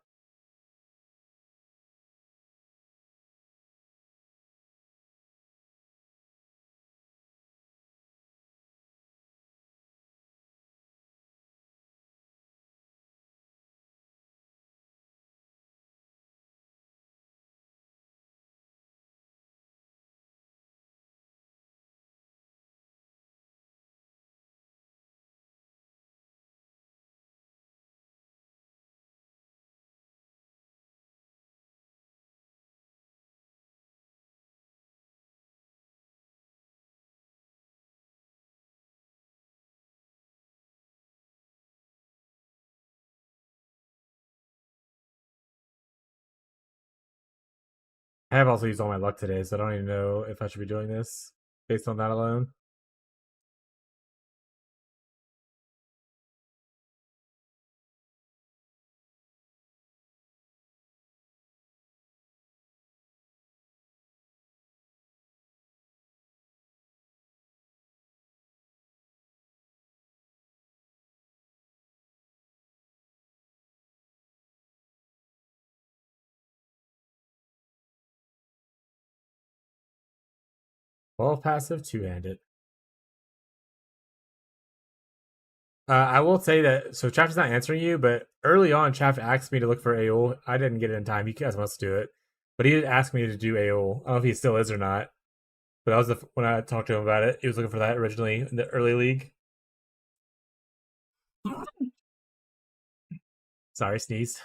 A: I have also used all my luck today, so I don't even know if I should be doing this based on that alone. Well, passive, two-handed. I will say that, so Chaff is not answering you, but early on, Chaff asked me to look for AOL. I didn't get it in time. He guys wants to do it. But he did ask me to do AOL. I don't know if he still is or not. But that was when I talked to him about it. He was looking for that originally in the early league. Sorry, sneezed.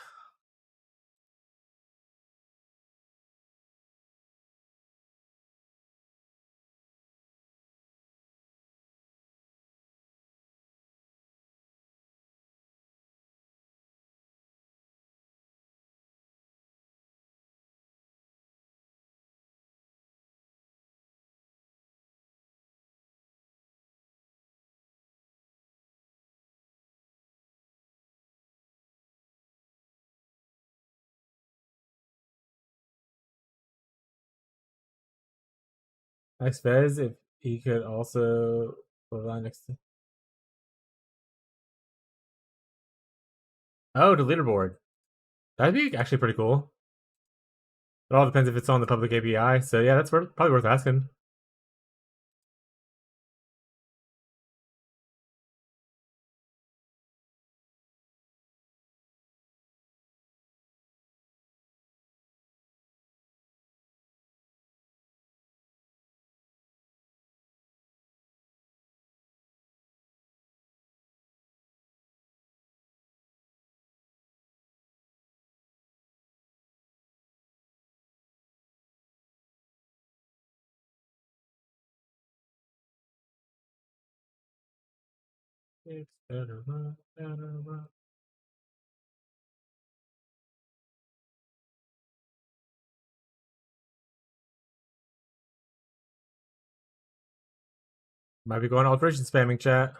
A: Next Fez, if he could also put next to. Oh, the leaderboard. That'd be actually pretty cool. It all depends if it's on the public API. So yeah, that's probably worth asking. It's better run, better run. Might be going operation spamming chat.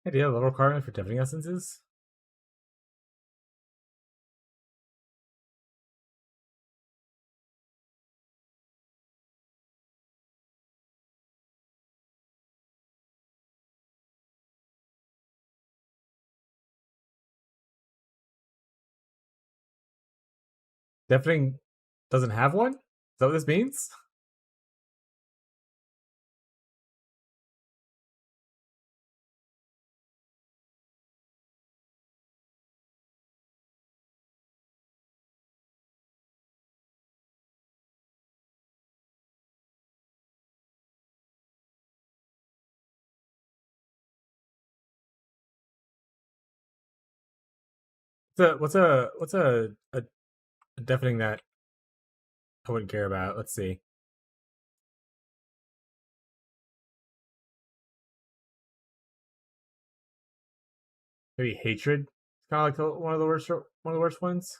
A: Hey, do you have a little requirement for dipping essences? Deafening doesn't have one? Is that what this means? What's a deafening that I wouldn't care about? Let's see. Maybe hatred. It's kind of like one of the worst ones.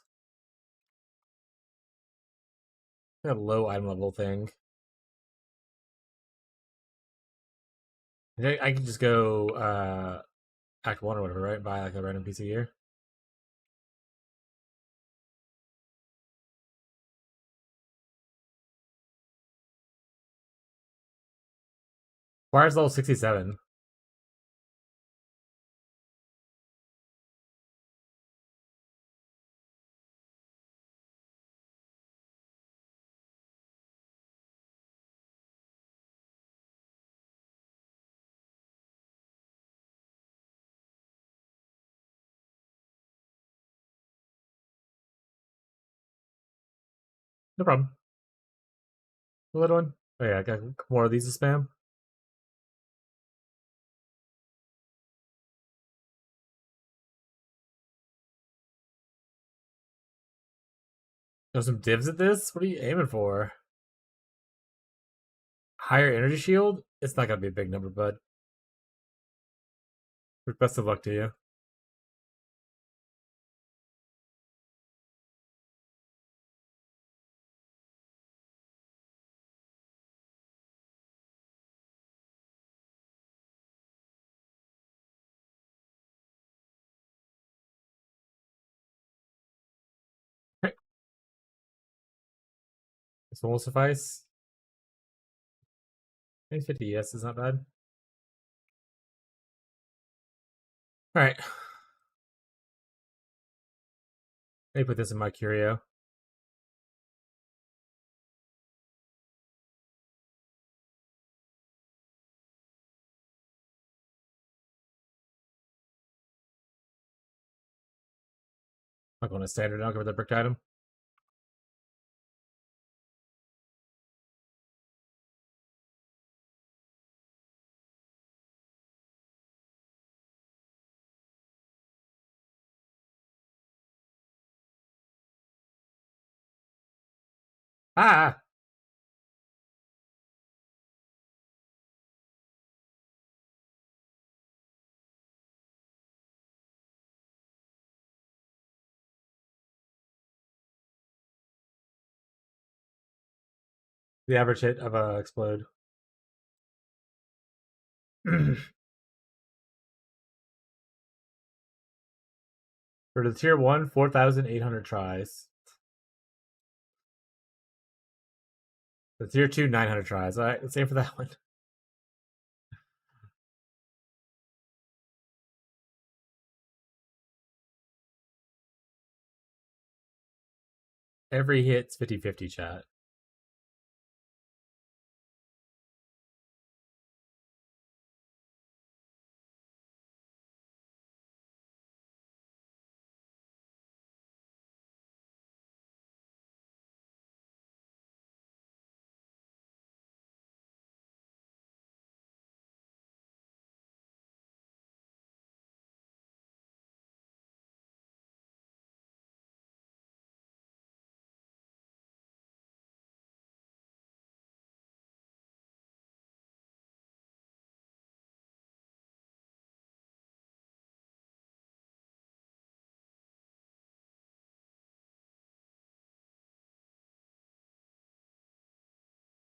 A: A low item level thing. I can just go Act 1 or whatever, right? Buy like a random piece of gear. Wire's level 67. No problem. The little one. Oh yeah, I got more of these to spam. There's some divs at this? What are you aiming for? Higher energy shield? It's not gonna be a big number, bud. Best of luck to you. This one will suffice. Maybe 50 ES is not bad. Alright. Let me put this in my curio. I'm going to standard, I'll go with the brick item. Ah! The average hit of a explode. For the tier 1, 4,800 tries. The tier 2, 900 tries. Alright, let's aim for that one. Every hit's 50-50 chat.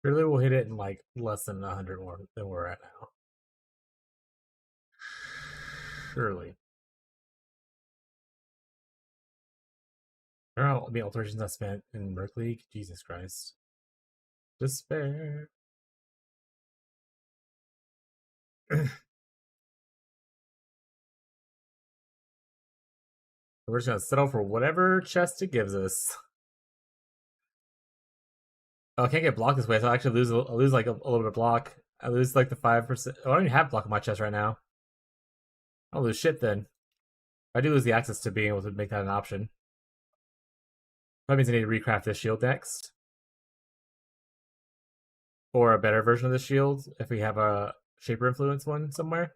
A: Surely we'll hit it in like less than 100 more than we're at now. Surely. I don't know how many alterations I spent in Merc League. Jesus Christ. Despair. We're just gonna settle for whatever chest it gives us. Oh, I can't get blocked this way, so I actually lose like a little bit of block. I lose like the 5%. Oh, I don't even have block on my chest right now. I'll lose shit then. I do lose the access to being able to make that an option. That means I need to recraft this shield next. Or a better version of the shield if we have a Shaper Influence one somewhere.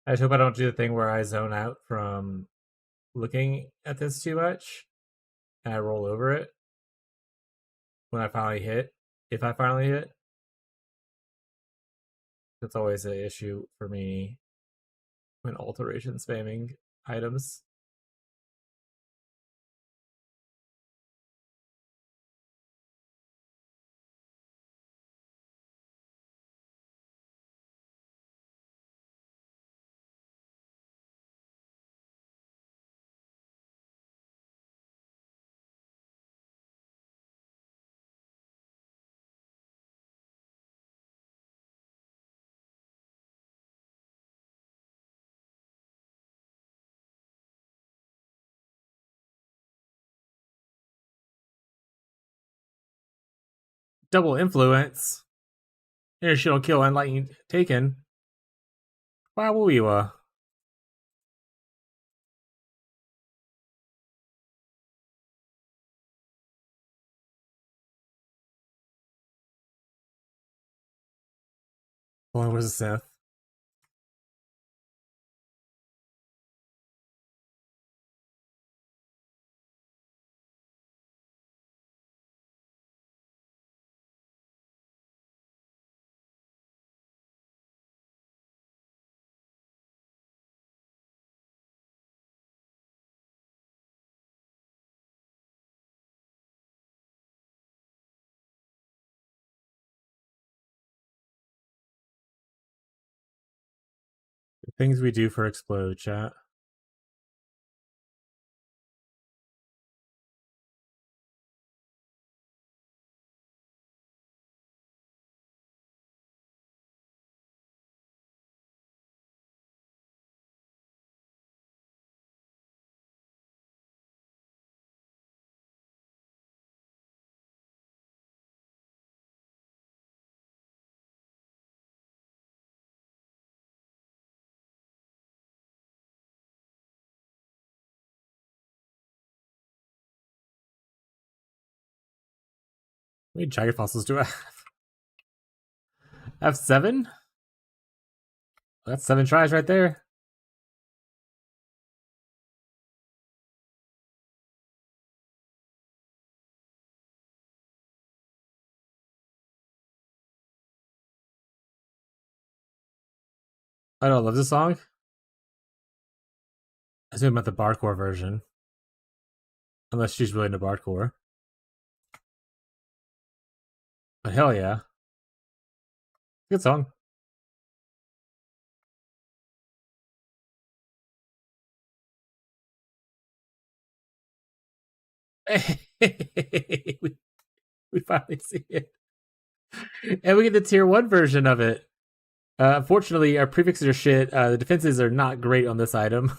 A: I just hope I don't do the thing where I zone out from looking at this too much and I roll over it when I finally hit. If I finally hit, that's always an issue for me when alteration spamming items. Double influence. Inner shield kill and lightning taken. Wow, Weewa. Hold on, where's the Sith? Things we do for explode, chat. How many jagged fossils do I have? I have 7? That's 7 tries right there. I don't love this song. I assume about the Bardcore version. Unless she's really into Bardcore. But hell yeah. Good song. we, we finally see it. And we get the tier 1 version of it. Unfortunately, our prefixes are shit. The defenses are not great on this item.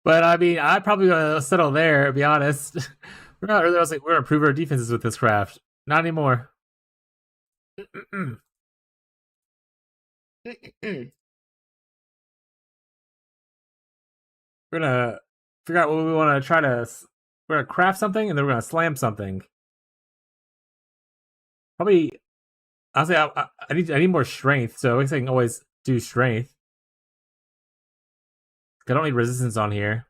A: But I mean, I'd probably settle there, to be honest. We're not really, I was like, we're gonna improve our defenses with this craft. Not anymore. We're gonna figure out what we want to try to. We're gonna craft something, and then we're gonna slam something. Probably, honestly, I need more strength. So I guess I can always do strength. I don't need resistance on here.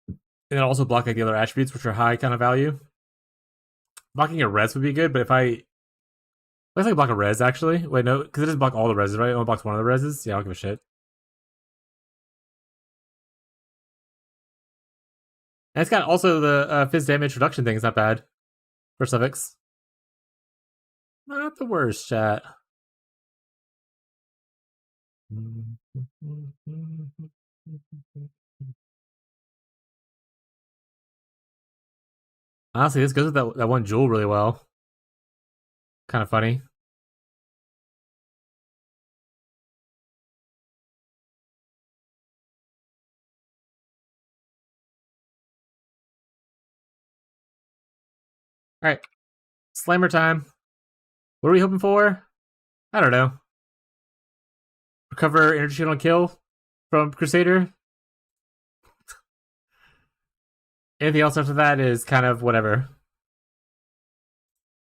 A: And then also block like the other attributes, which are high kind of value. Blocking a res would be good, but if I let's like block a res actually. Wait, no, because it doesn't block all the reses, right? It only blocks one of the reses. Yeah, I don't give a shit. And it's got also the phys damage reduction thing is not bad for suffix. Not the worst, chat. Honestly, this goes with that one jewel really well. Kind of funny. All right, slammer time. What are we hoping for? I don't know. Recover energy shield on kill from Crusader. Anything else after that is kind of whatever.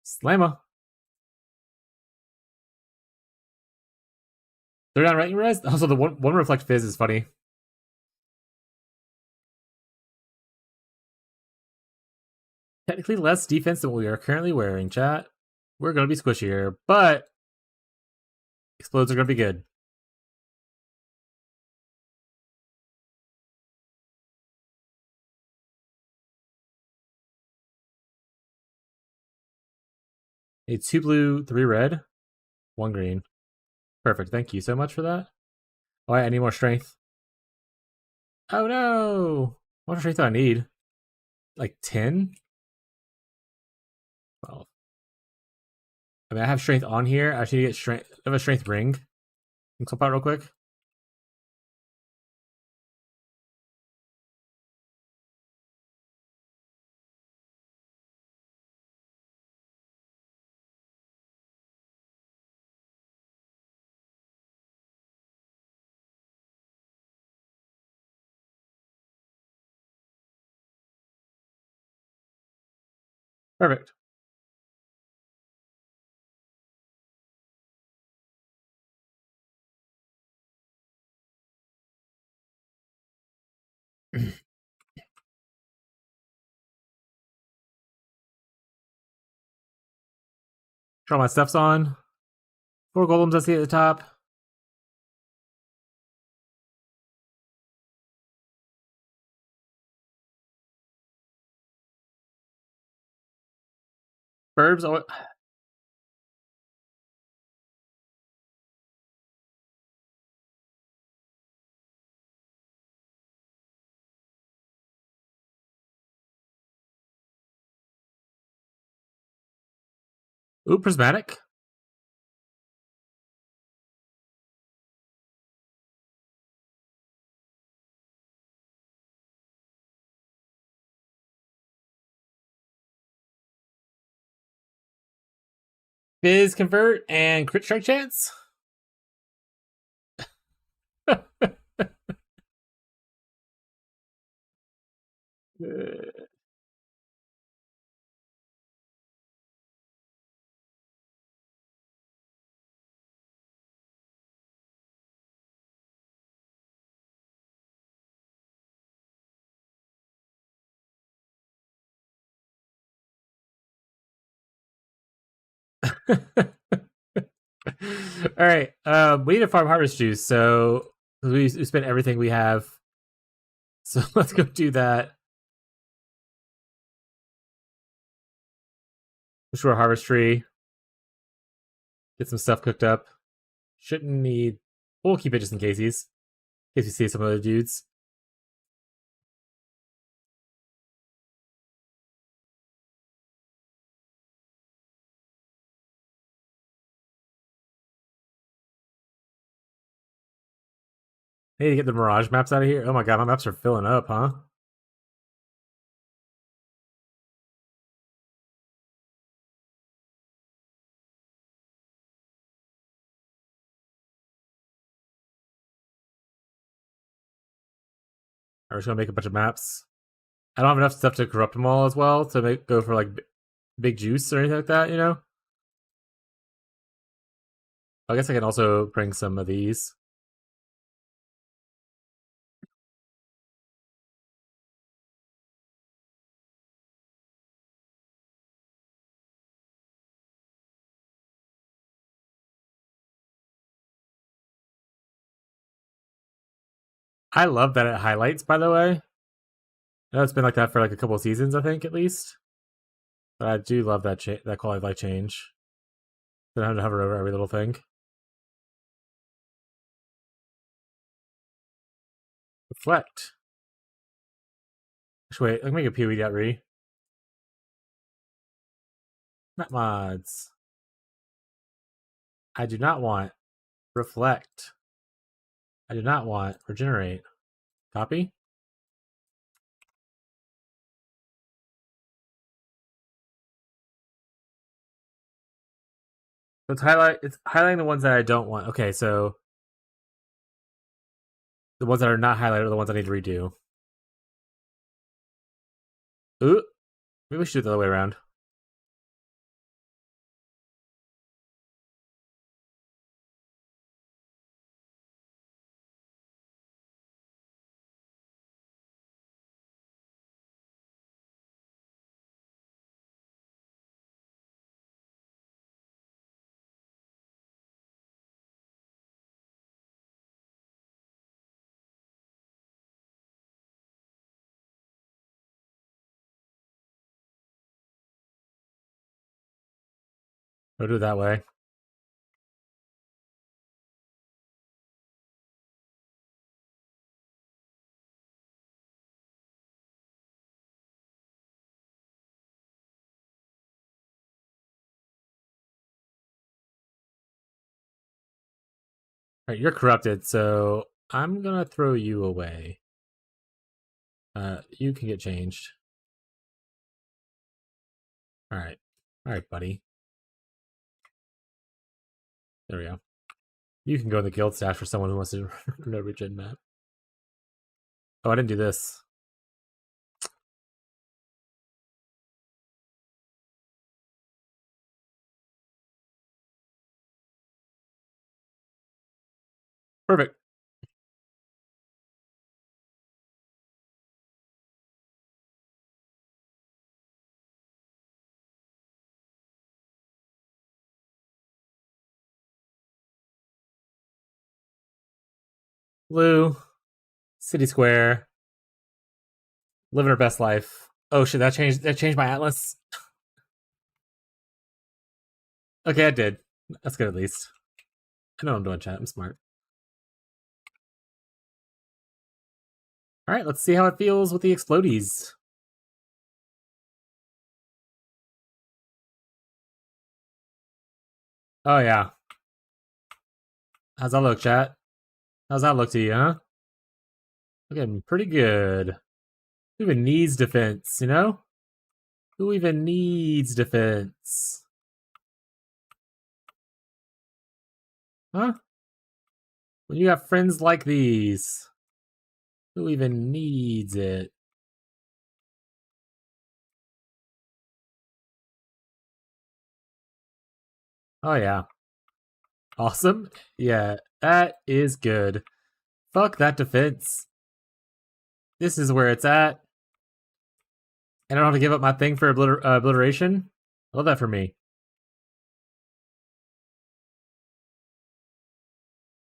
A: Slammer. They're not ranking res. Also, the one reflect fizz is funny. Technically less defense than what we are currently wearing, chat. We're gonna be squishier, but explodes are gonna be good. Need 2 blue, 3 red, 1 green. Perfect. Thank you so much for that. All right, I need more strength. Oh no! What strength do I need? Like 10? 12. I mean, I have strength on here. I should get strength. I have a strength ring. Can swap out real quick. Perfect. Draw my stuffs on. 4 golems I see at the top. Burbs. Oh, ooh, prismatic. Fizz convert and crit strike chance. All right. We need to farm harvest juice, so we spent everything we have. So let's go do that. Restore a harvest tree. Get some stuff cooked up. Shouldn't need. We'll keep it just in case we see some other dudes. I need to get the mirage maps out of here. Oh my god, my maps are filling up, huh? I'm just gonna make a bunch of maps. I don't have enough stuff to corrupt them all as well to go for like big juice or anything like that, you know? I guess I can also bring some of these. I love that it highlights, by the way. I know it's been like that for like a couple of seasons, I think, at least. But I do love that that quality of life change. Don't have to hover over every little thing. Reflect. Actually, wait, let me make a POE.re. Map mods. I do not want reflect. I do not want regenerate. Copy. So it's highlighting the ones that I don't want. Okay, so the ones that are not highlighted are the ones I need to redo. Ooh, maybe we should do it the other way around. We'll do it that way. Alright, you're corrupted, so I'm gonna throw you away. You can get changed. Alright. Alright, buddy. There we go. You can go in the guild stash for someone who wants to run a regen map. Oh, I didn't do this. Perfect. Blue. City Square. Living her best life. Oh shit, that changed my atlas. Okay, I did. That's good at least. I know what I'm doing, chat. I'm smart. Alright, let's see how it feels with the explodies. Oh yeah. How's that look, chat? How's that look to you, huh? Looking pretty good. Who even needs defense, you know? Who even needs defense? Huh? When you got friends like these, who even needs it? Oh yeah. Awesome. Yeah, that is good. Fuck that defense. This is where it's at. And I don't have to give up my thing for obliteration. I love that for me.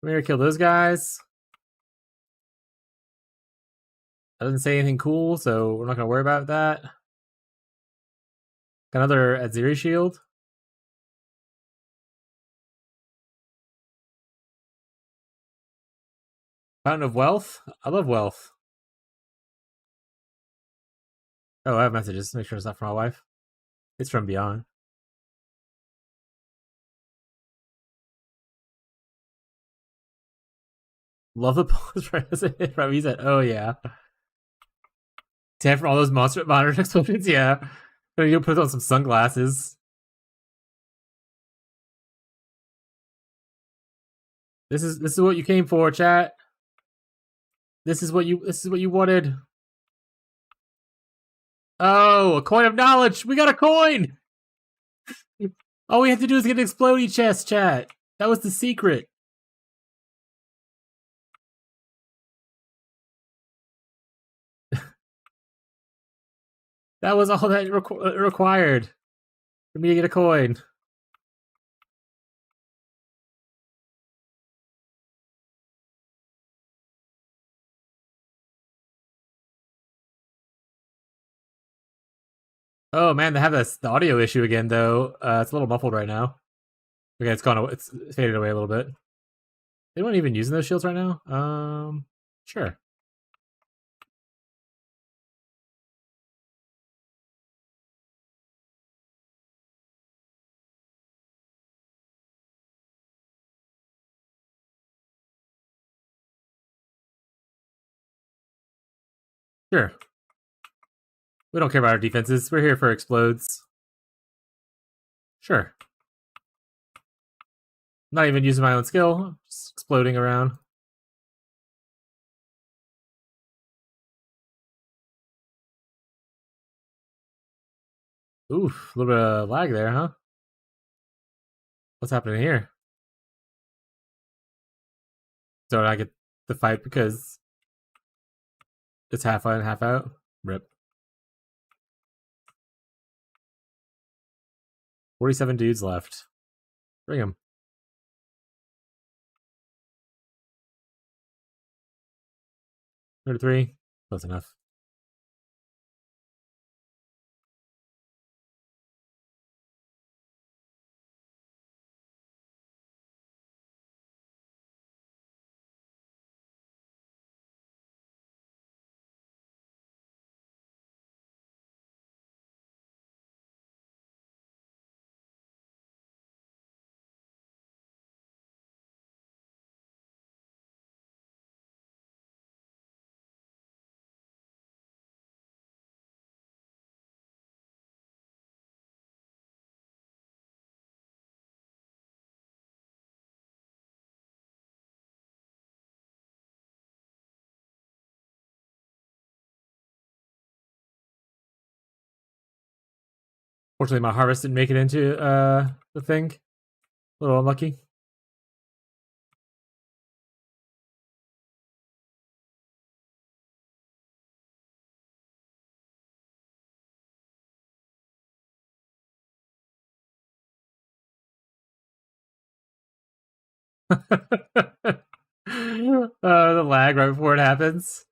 A: Come here, kill those guys. That doesn't say anything cool, so we're not gonna worry about that. Got another Aziri shield. Fountain of Wealth? I love wealth. Oh, I have messages. Make sure it's not from my wife. It's from Beyond. Love the pose from he said, oh yeah. 10 for all those monster monitor explosions, yeah. But you put on some sunglasses. This is what you came for, chat. This is what you wanted. Oh, a coin of knowledge! We got a coin! All we have to do is get an explodey chest, chat. That was the secret. That was all that required for me to get a coin. Oh man, they have this the audio issue again though. It's a little muffled right now. Okay, it's gone. It's faded away a little bit. Anyone even using those shields right now? Sure. Sure. We don't care about our defenses. We're here for explodes. Sure. Not even using my own skill. Just exploding around. Oof, a little bit of lag there, huh? What's happening here? Don't I get the fight because it's half in, half out? Rip. 47 dudes left. Bring them. 33. Close enough. Fortunately, my harvest didn't make it into the thing. A little unlucky. The lag right before it happens.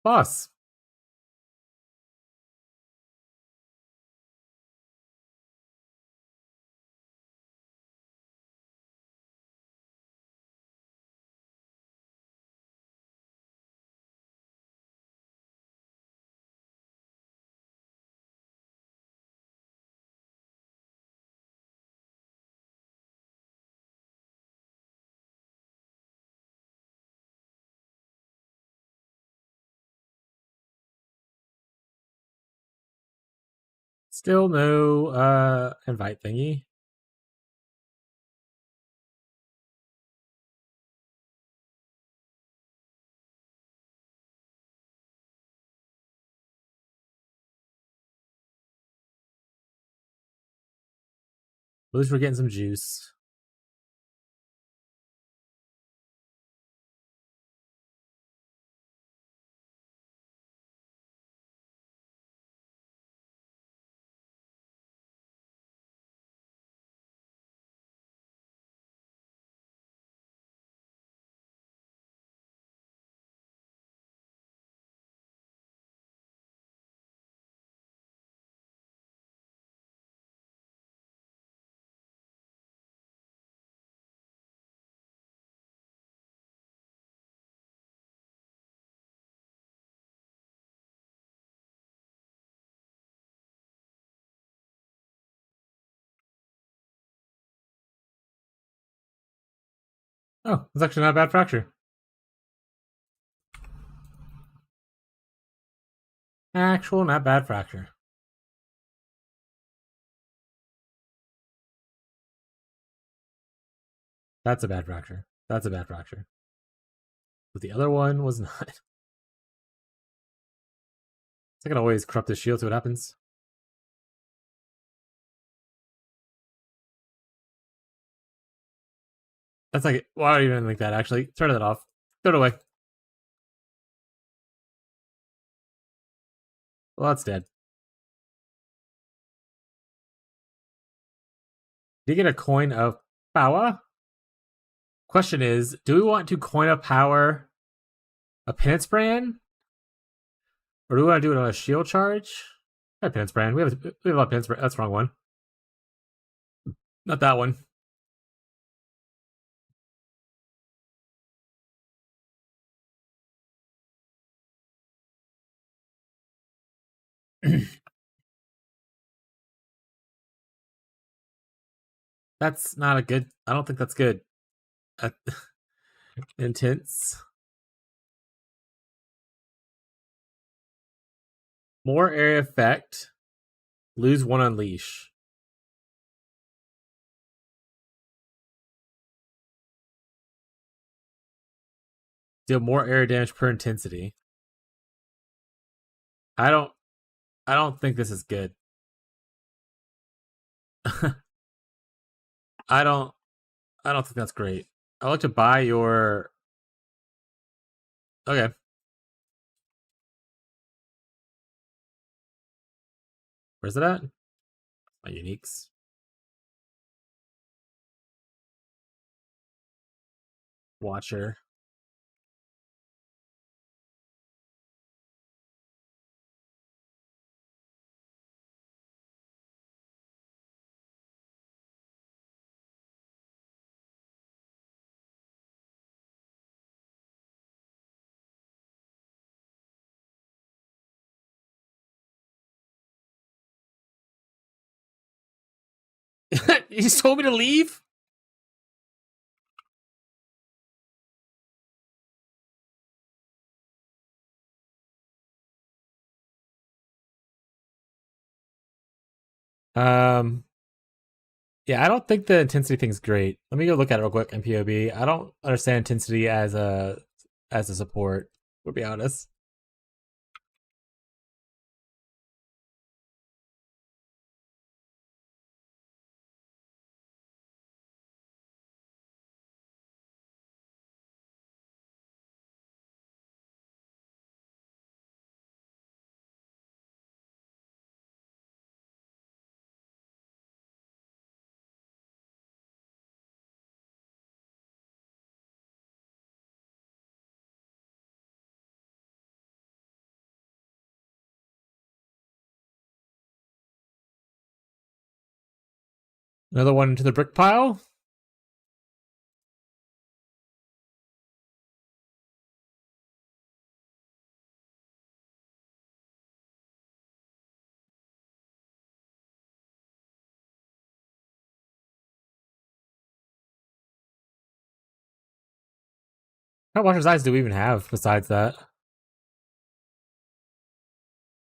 A: Boss. Still no invite thingy. At least we're getting some juice. Oh, it's actually not a bad fracture. Actual, not bad fracture. That's a bad fracture. That's a bad fracture. But the other one was not. I can always corrupt this shield, see what happens. That's like, why do you even like that, actually? Turn that off. Throw it away. Well, that's dead. Did you get a coin of power? Question is, do we want to coin of power a Penance Brand? Or do we want to do it on a shield charge? I have Penance Brand. We have a lot of Penance Brand. That's the wrong one. Not that one. That's not a good. I don't think that's good. Intense. More area effect. Lose one unleash. Deal more area damage per intensity. I don't think this is good. I don't think that's great. I like to buy your. Okay. Where's it at? My uniques. Watcher. You just told me to leave? Yeah, I don't think the intensity thing's great. Let me go look at it real quick in POB. I don't understand intensity as a support, to be honest. Another one into the brick pile. How much Watcher's Eyes do we even have besides that?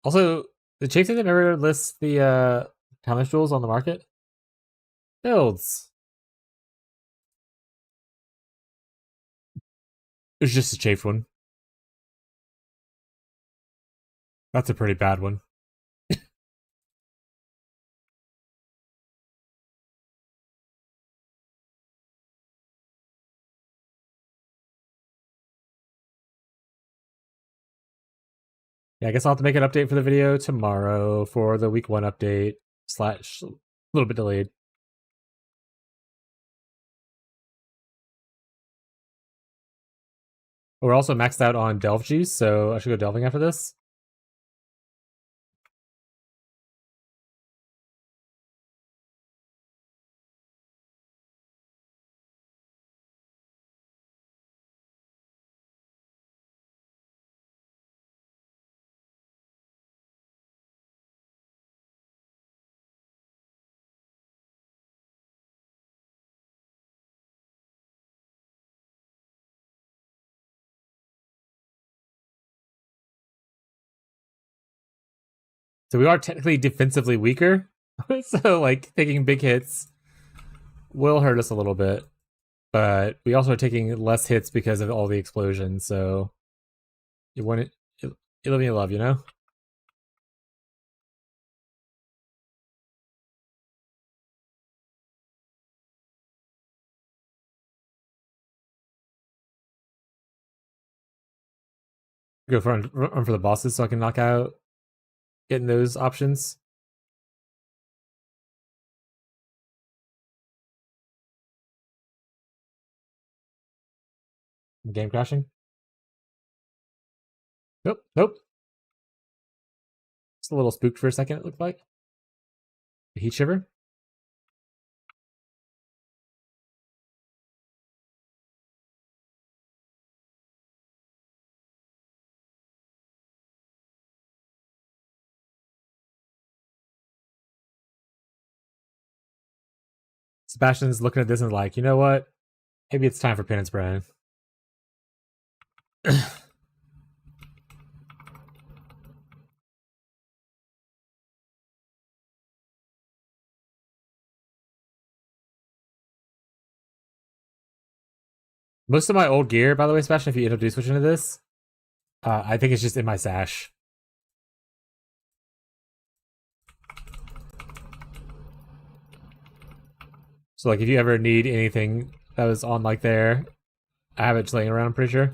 A: Also, The Chafing that never lists the Thomas jewels on the market? Builds. It's just a chafed one. That's a pretty bad one. Yeah, I guess I'll have to make an update for the video tomorrow for the week 1 update / a little bit delayed. We're also maxed out on Delve juice, so I should go delving after this. So we are technically defensively weaker. So like taking big hits will hurt us a little bit. But we also are taking less hits because of all the explosions, so you want it, you live and you love, you know? Go for run for the bosses so I can knock out getting those options. Game crashing. Nope, nope. Just a little spooked for a second, it looked like. Heat shiver. Sebastian's looking at this and like, you know what? Maybe it's time for Penance Brand. Most of my old gear, by the way, Sebastian, if you end up switching to this, I think it's just in my sash. So like if you ever need anything that was on like there, I have it just laying around, I'm pretty sure.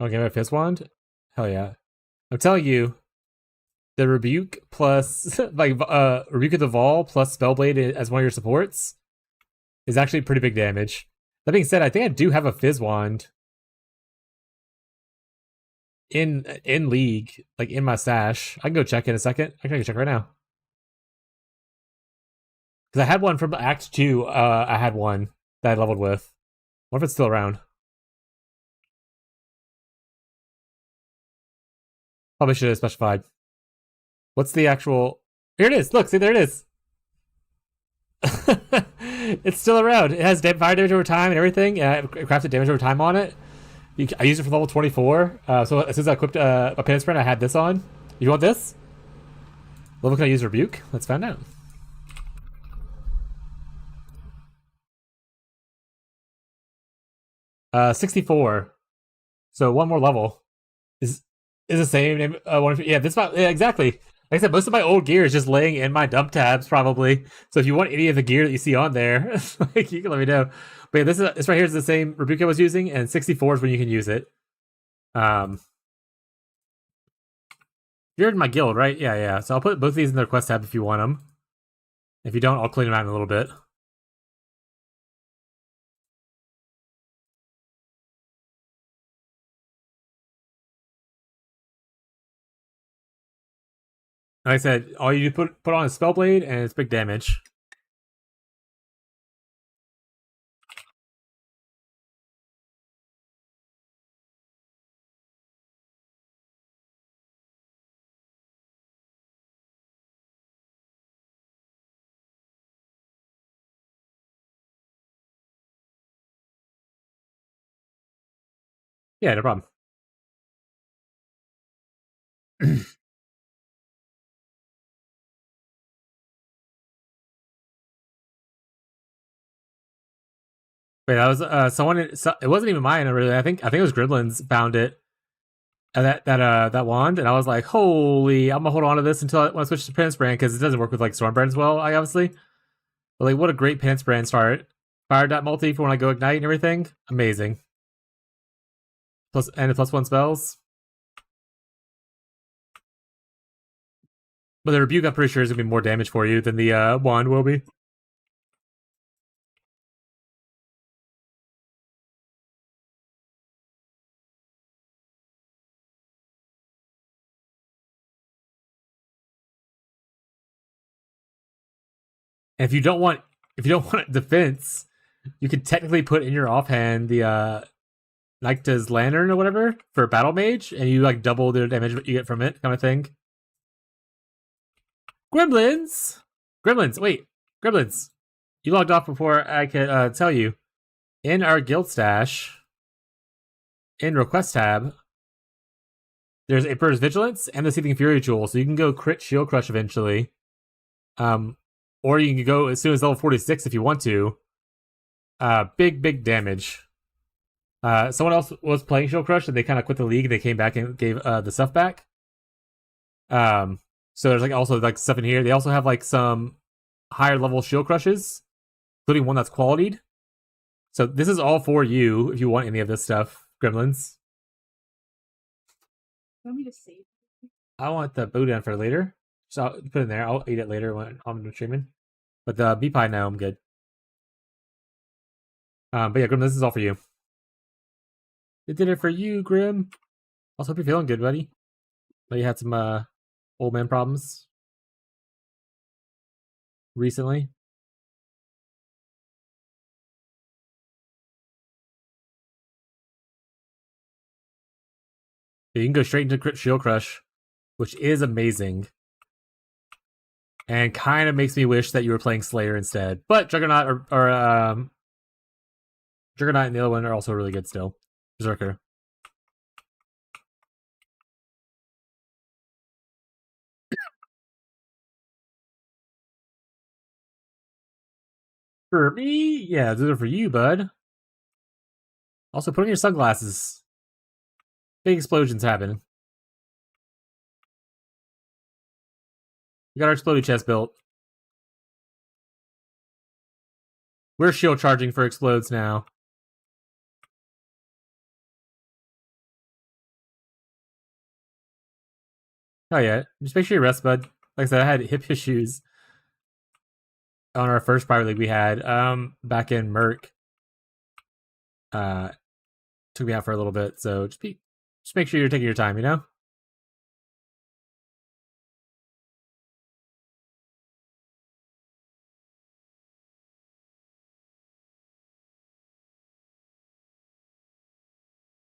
A: Okay, my fist wand? Hell yeah. I'm telling you, the rebuke plus like rebuke of the Vol plus Spellblade as one of your supports is actually pretty big damage. That being said, I think I do have a Fizz wand in League, like in my stash. I can go check in a second. I can go check right now. Because I had one from Act 2, I had one that I leveled with. What if it's still around? Probably should have specified. What's the actual... Here it is! Look, see, there it is! It's still around. It has fire damage over time and everything, and I crafted damage over time on it. I used it for level 24, so as soon as I equipped a Penance Brand, I had this on. You want this? Level can I use Rebuke? Let's find out. Uh, 64. So one more level. Is the same. Yeah, this yeah, exactly. Like I said, most of my old gear is just laying in my dump tabs, probably. So if you want any of the gear that you see on there, like you can let me know. But yeah, this right here is the same Rebuke I was using, and 64 is when you can use it. You're in my guild, right? Yeah, yeah. So I'll put both of these in the request tab if you want them. If you don't, I'll clean them out in a little bit. Like I said, all you put on is Spellblade, and it's big damage. Yeah, no problem. Wait, that was someone. It wasn't even mine really. I think it was Gremlins found it. That wand, and I was like, holy! I'm gonna hold on to this until when I switch to Penance Brand because it doesn't work with like Storm Brand as well. I obviously, but like, what a great Penance Brand start. Fire dot multi for when I go ignite and everything. Amazing. Plus +1 spells. But the rebuke, I'm pretty sure, is gonna be more damage for you than the wand will be. And if you don't want defense, you could technically put in your offhand the Nycta's Lantern or whatever for Battle Mage, and you like double the damage you get from it, kind of thing. Gremlins! Wait. Gremlins. You logged off before I could tell you. In our guild stash, in Request tab, there's Emperor's Vigilance and the Seething Fury Jewel, so you can go crit Shield Crush eventually. Or you can go as soon as level 46 if you want to. Big damage. Someone else was playing Shield Crush and they kind of quit the league. They came back and gave the stuff back. So there's like also like stuff in here. They also have like some higher level Shield Crushes, including one that's qualityed. So this is all for you if you want any of this stuff, Gremlins.
E: Want me to save?
A: I want the boudin for later. So I'll put it in there. I'll eat it later when I'm streaming. But the bee pie now, I'm good. But yeah, Grim, this is all for you. It did it for you, Grim. Also, hope you're feeling good, buddy. But you had some old man problems recently. Yeah, you can go straight into Crit Shield Crush, which is amazing. And kind of makes me wish that you were playing Slayer instead. But Juggernaut or Juggernaut and the other one are also really good still. Berserker. For me? Yeah, those are for you, bud. Also, put on your sunglasses. Big explosions happen. We got our exploding chest built. We're shield charging for explodes now. Oh yeah, just make sure you rest, bud. Like I said, I had hip issues on our first private league we had back in Merc. Took me out for a little bit, so just make sure you're taking your time, you know?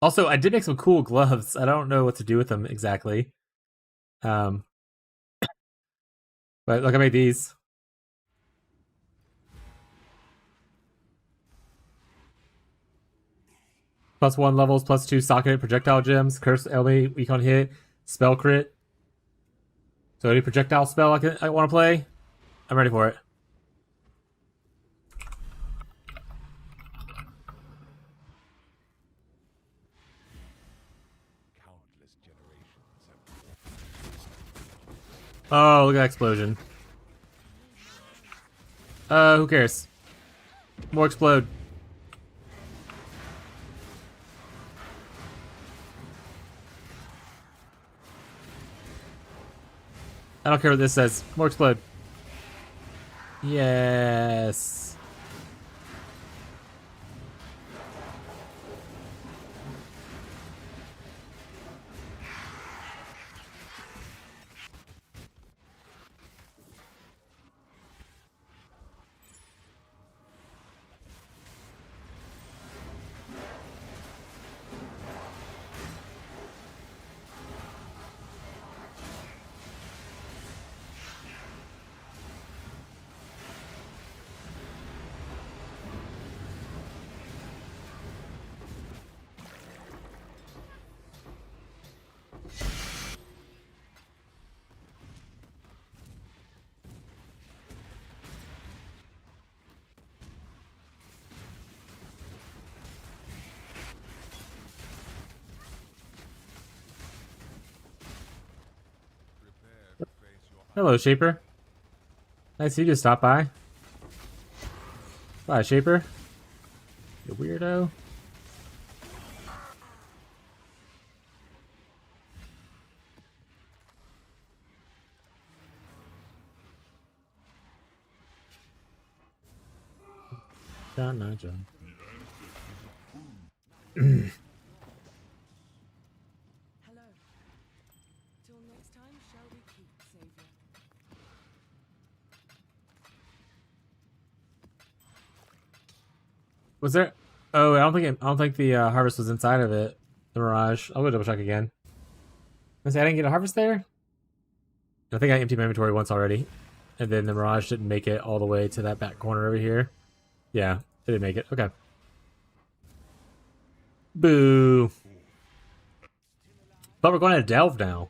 A: Also, I did make some cool gloves. I don't know what to do with them exactly. But look, I made these. +1 levels, +2 socket projectile gems, curse enemy weak on hit, spell crit. So any projectile spell I want to play, I'm ready for it.
F: Countless generations have
A: Oh, look at that explosion. Who cares? More explode. I don't care what this says. More explode. Yes. Hello, Shaper. Nice you just stopped by. Bye, Shaper. You weirdo. John, not John.
D: Hello. Till next time, shall we keep, Savior?
A: Was there? Oh, I don't think the harvest was inside of it. The Mirage. I'll go double check again. I didn't get a harvest there. I think I emptied my inventory once already, and then the Mirage didn't make it all the way to that back corner over here. Yeah, it didn't make it. Okay. Boo. But we're going to Delve now.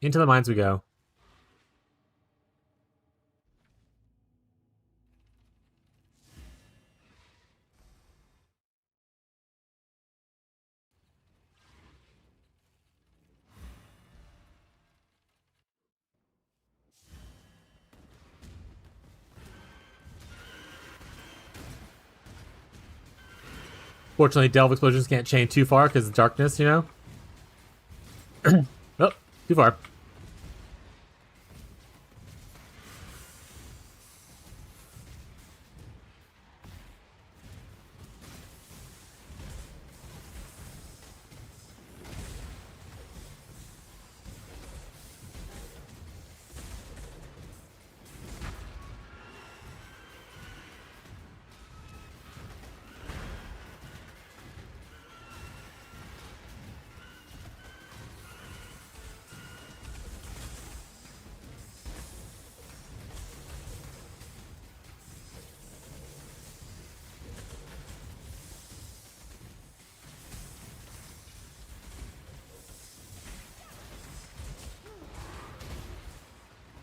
A: Into the mines we go. Fortunately, Delve explosions can't chain too far because of darkness, you know? Oh, too far.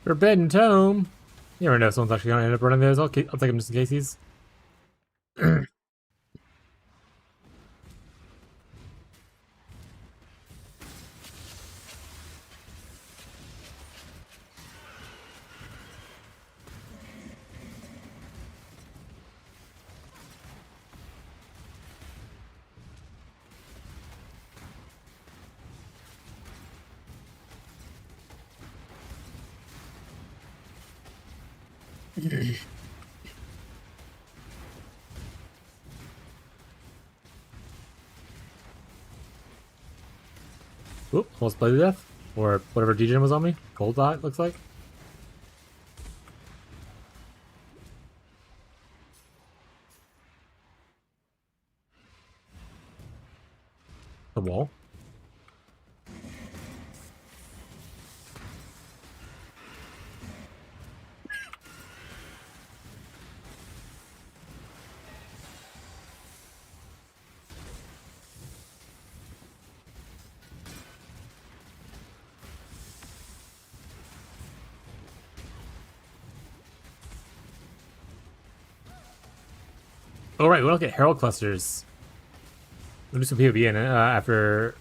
A: Forbidden Tome. You never know if someone's actually going to end up running those. I'll take them just in case he's... Oop, almost played to death. Or whatever degen was on me. Cold dot, looks like. The wall. Oh, right, we don't get Herald Clusters. We'll do some PvP in it after...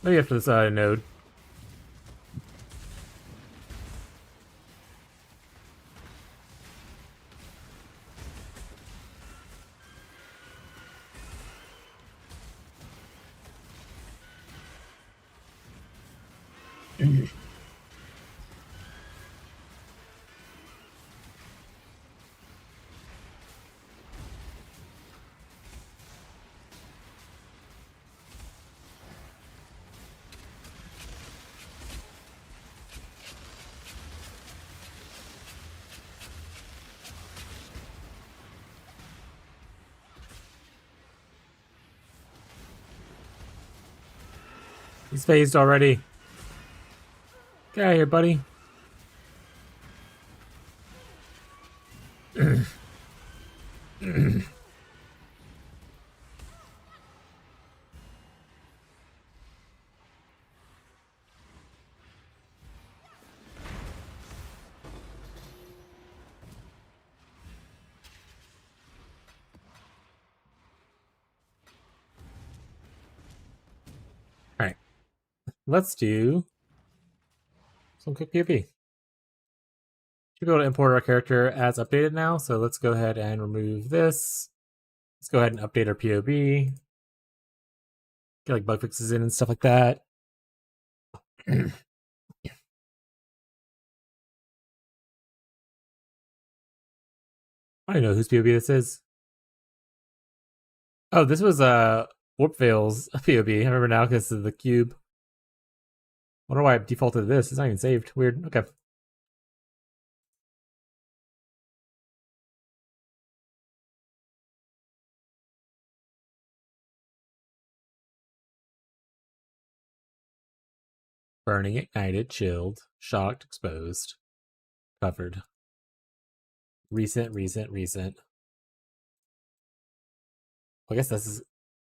A: Maybe after this node. He's phased already. Get out of here, buddy. Alright. Let's do some quick PvP. Should be able to import our character as updated now, so let's go ahead and remove this. Let's go ahead and update our POB. Get like bug fixes in and stuff like that. I don't know whose POB this is. Oh, this was Warpveil's POB. I remember now because of the cube. I wonder why I defaulted to this. It's not even saved. Weird. Okay. Burning, ignited, chilled, shocked, exposed, covered. Recent. I guess this is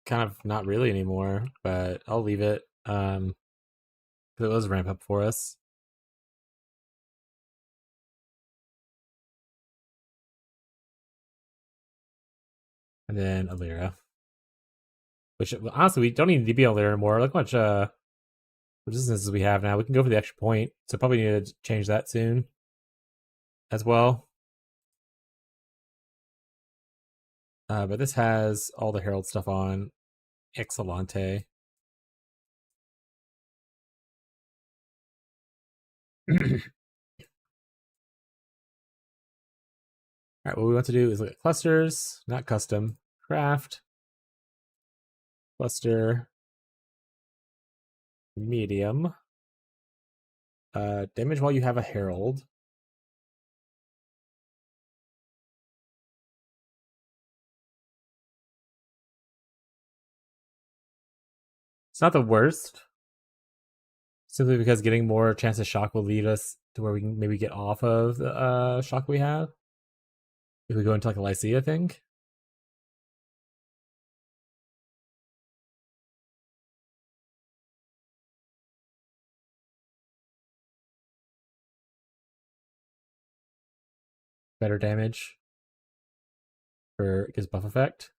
A: kind of not really anymore, but I'll leave it. Because it was ramp up for us. And then Alira. Which, honestly, we don't need to be Alira anymore. Look how much resistances we have now. We can go for the extra point. So probably need to change that soon as well. But this has all the Herald stuff on. Excelente. Alright, what we want to do is look at clusters, not custom. Craft. Cluster. Medium. Damage while you have a Herald. It's not the worst. Simply because getting more chance of shock will lead us to where we can maybe get off of the shock we have. If we go into like a Lycia thing. Better damage. For gives buff effect.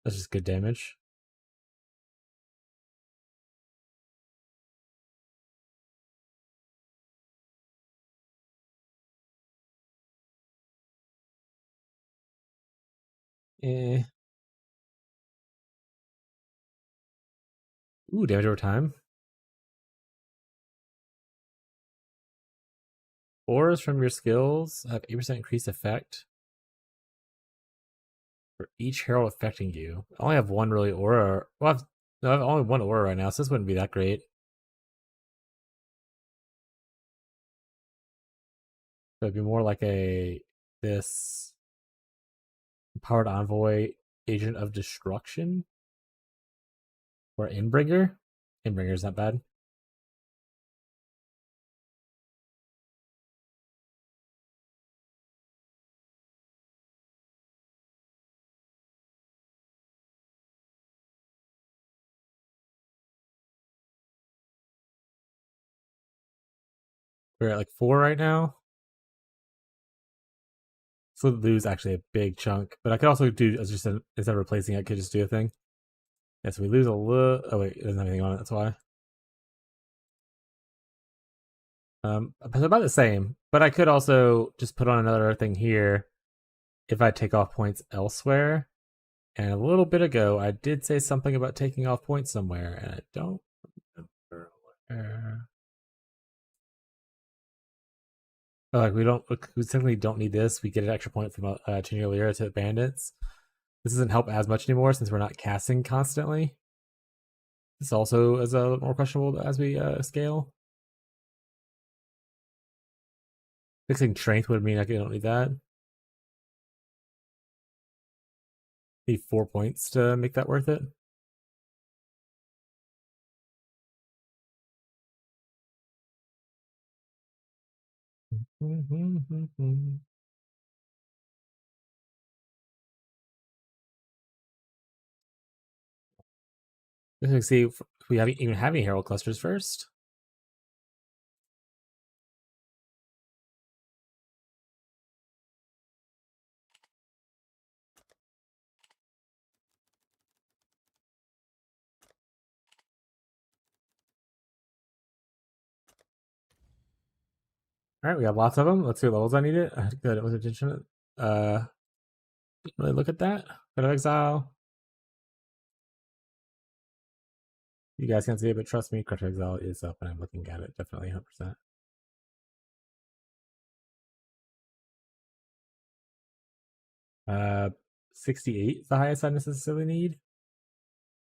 A: That's just good damage. Eh. Ooh, damage over time. Auras from your skills have 8% increased effect for each herald affecting you. I only have one really aura. Well, I have only one aura right now, so this wouldn't be that great. So it'd be more like this Empowered Envoy, Agent of Destruction, or Inbringer. Inbringer's not bad. We're at like 4 right now. So lose actually a big chunk, but I could also do as just instead of replacing it, I could just do a thing. Yeah, so we lose a little. Oh wait, it doesn't have anything on it. That's why. It's about the same, but I could also just put on another thing here if I take off points elsewhere. And a little bit ago, I did say something about taking off points somewhere, and I don't remember where. Oh, like we simply don't need this. We get an extra point from changing Alira to bandits. This doesn't help as much anymore since we're not casting constantly. This also is a little more questionable as we scale. Fixing strength would mean I don't need that. Need 4 points to make that worth it. Let's see if we even have any herald clusters first. Alright, we have lots of them. Let's see what levels I needed. Good, was attention. Didn't really look at that. Card of Exile. You guys can't see it, but trust me, Card of Exile is up and I'm looking at it. Definitely 100%. Uh, 68 is the highest I necessarily need.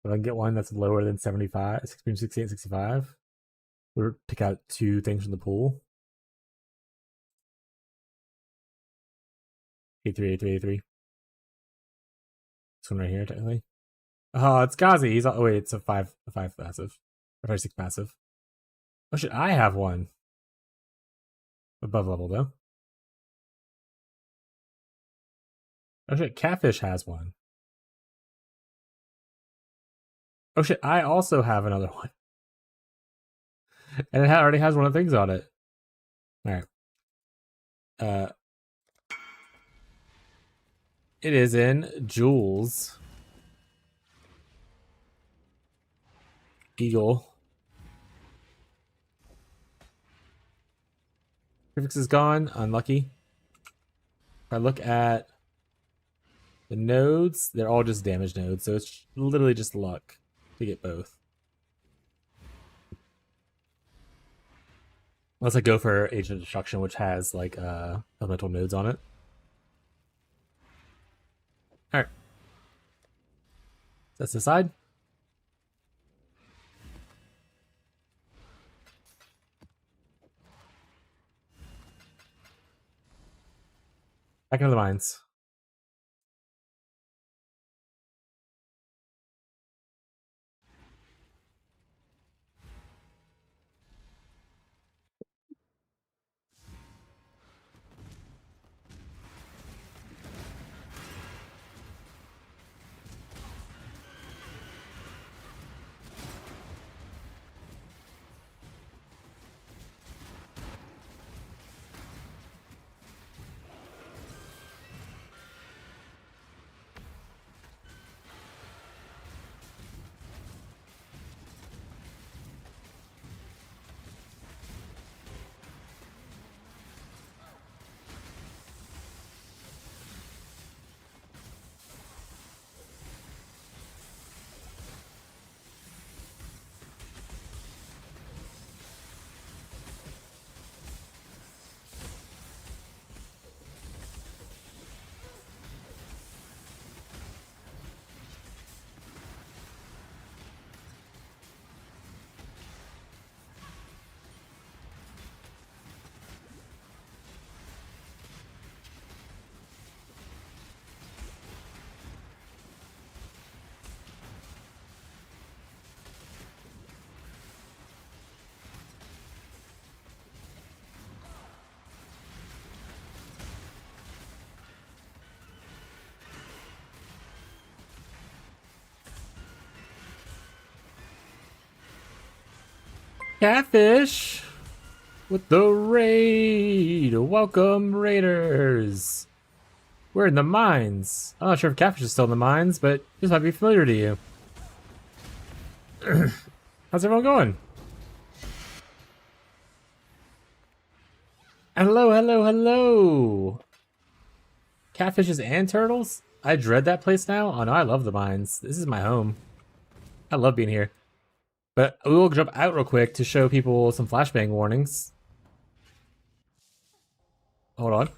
A: If I can get one that's lower than 75, between 68 and 65, we'll pick out 2 things from the pool. 83, 83, 83. This one right here, technically. Oh, it's Gazi. He's oh wait, it's a 5 passive. Or 6 passive. Oh shit, I have one. Above level though. Oh shit, Catfish has one. Oh shit, I also have another one. And it already has one of the things on it. Alright. It is in Jules. Eagle. Prefix is gone. Unlucky. If I look at the nodes, they're all just damage nodes, so it's literally just luck to get both. Unless I go for Agent of Destruction, which has like elemental nodes on it. Alright. That's the side. Back into the mines. Catfish with the raid. Welcome, Raiders. We're in the mines. I'm not sure if Catfish is still in the mines, but this might be familiar to you. How's everyone going? Hello, hello, hello. Catfishes and turtles? I dread that place now. Oh no, I love the mines. This is my home. I love being here. But we will jump out real quick to show people some flashbang warnings. Hold on.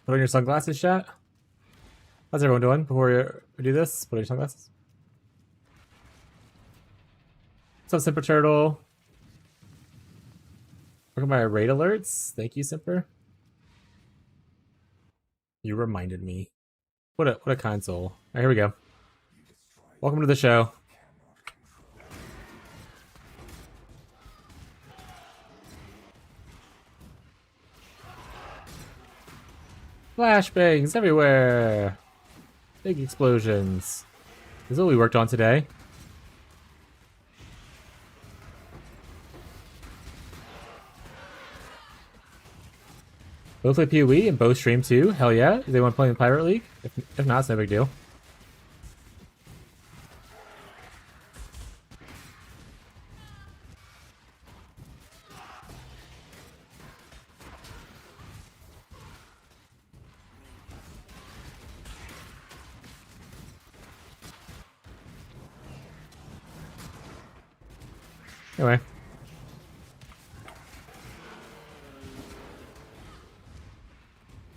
A: Put on your sunglasses, chat. How's everyone doing before we do this? Put on your sunglasses. What's up, Simper Turtle? Look at my raid alerts. Thank you, Simper. You reminded me. What a kind soul. All right, here we go. Welcome to the show. Flashbangs everywhere. Big explosions. This is what we worked on today. Both play PoE and both stream too. Hell yeah. Do they want to play in the Pirate League? If not, it's no big deal. Anyway.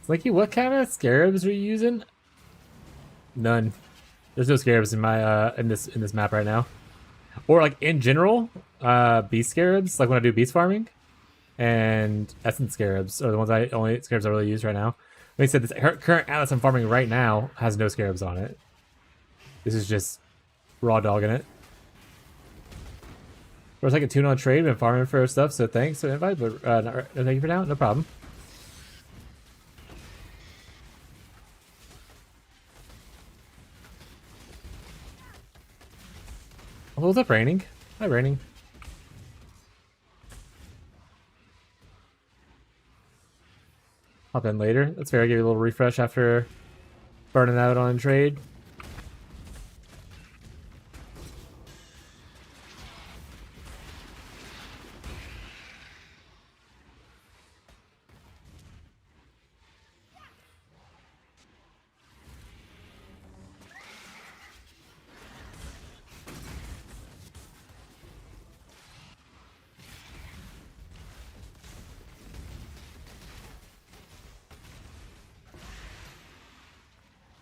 A: Slinky, what kind of scarabs are you using? None. There's no scarabs in my in this map right now. Or like in general, beast scarabs, like when I do beast farming. And essence scarabs are the ones only scarabs I really use right now. Like I said, this current atlas I'm farming right now has no scarabs on it. This is just raw dogging it. Or it's like a tune on trade and farming for stuff, so thanks for the invite, but thank you for now, no problem. Oh, what's up, raining? Hi, raining. Hop in later. That's fair. I'll give you a little refresh after burning out on trade.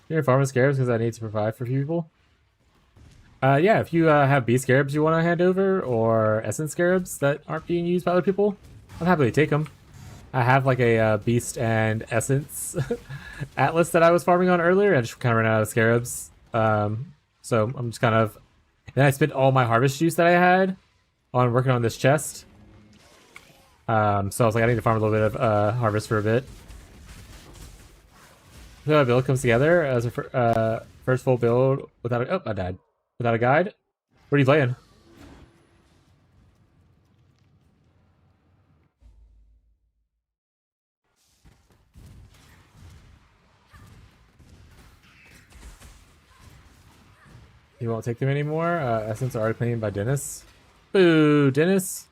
A: You're farming scarabs because I need to provide for people. Yeah, if you have beast scarabs you want to hand over, or essence scarabs that aren't being used by other people, I'll happily take them. I have like a beast and essence atlas that I was farming on earlier. I just kind of ran out of scarabs. So I'm just kind of... Then I spent all my harvest juice that I had on working on this chest. So I was like, I need to farm a little bit of harvest for a bit. So a build comes together as a first full build without a... Oh, I died. Without a guide? What are you playing? You won't take them anymore? Essence are already claimed by Dennis. Boo, Dennis.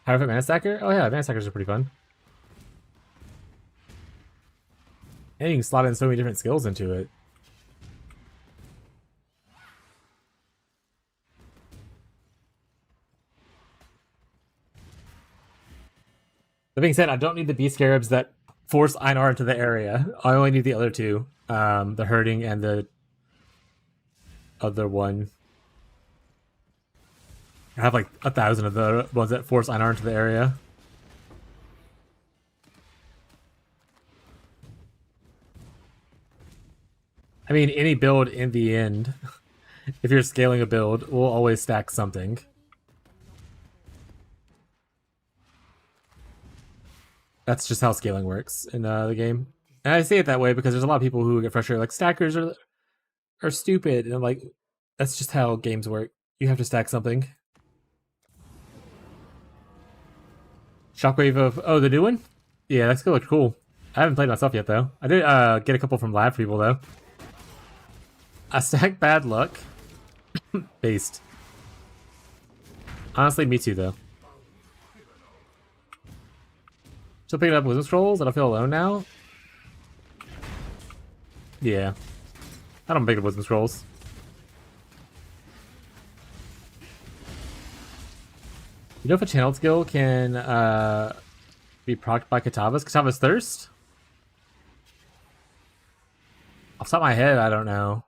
A: How to fit mana stacker? Oh yeah, mana stackers are pretty fun. And you can slot in so many different skills into it. That being said, I don't need the beast scarabs that force Einar into the area. I only need the other two. The herding and the other one. I have like 1,000 of the ones that force Einar into the area. I mean, any build in the end, if you're scaling a build, will always stack something. That's just how scaling works in the game. And I say it that way because there's a lot of people who get frustrated, like, stackers are stupid. And I'm like, that's just how games work. You have to stack something. Shockwave of... Oh, the new one? Yeah, that skill looked cool. I haven't played myself yet, though. I did get a couple from lab people, though. I stack bad luck. Based. Honestly, me too, though. Still picking up Wisdom Scrolls? I don't feel alone now? Yeah. I don't pick up Wisdom Scrolls. You know if a channeled skill can be procced by Katava's? Katava's Thirst? Off the top of my head, I don't know.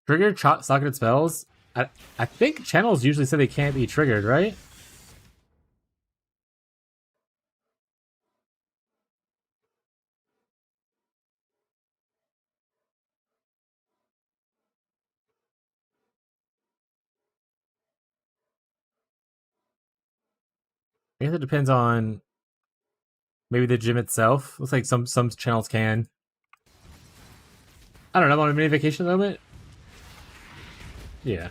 A: Triggered socketed spells? I think channels usually say they can't be triggered, right? I guess it depends on maybe the gym itself. Looks like some channels can. I don't know, I'm on a mini vacation at the moment. Yeah.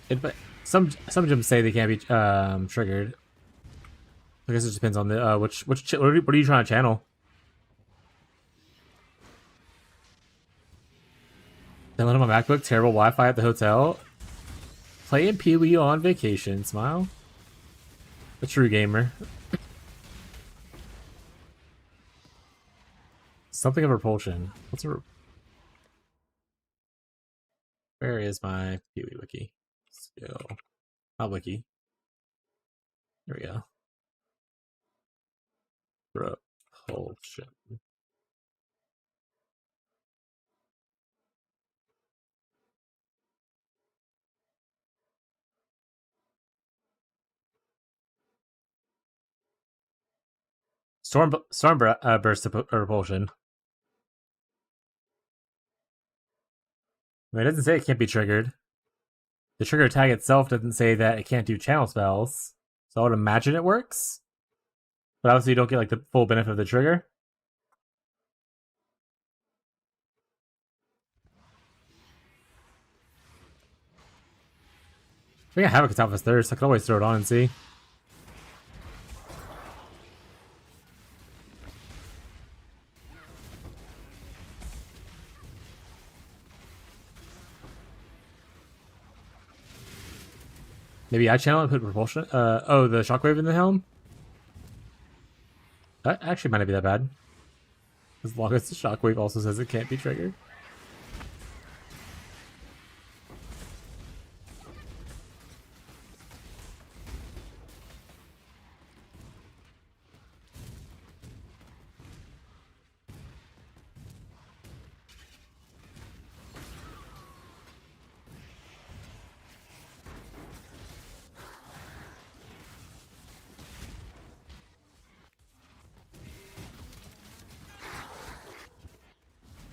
A: But some gyms say they can't be triggered. I guess it depends on the what are you trying to channel? Download on my MacBook. Terrible Wi-Fi at the hotel. Playing Pee-wee on vacation. Smile. A true gamer. something of repulsion. What's a... Where is my Pee-wee wiki? Skill. Not wiki. There we go. Repulsion. Burst repulsion. I mean, it doesn't say it can't be triggered. The trigger tag itself doesn't say that it can't do channel spells, so I would imagine it works. But obviously, you don't get like the full benefit of the trigger. I think I have a Katava's Thirst. I could always throw it on and see. Maybe I channel and put repulsion. Oh, the shockwave in the helm? That actually might not be that bad. As long as the shockwave also says it can't be triggered.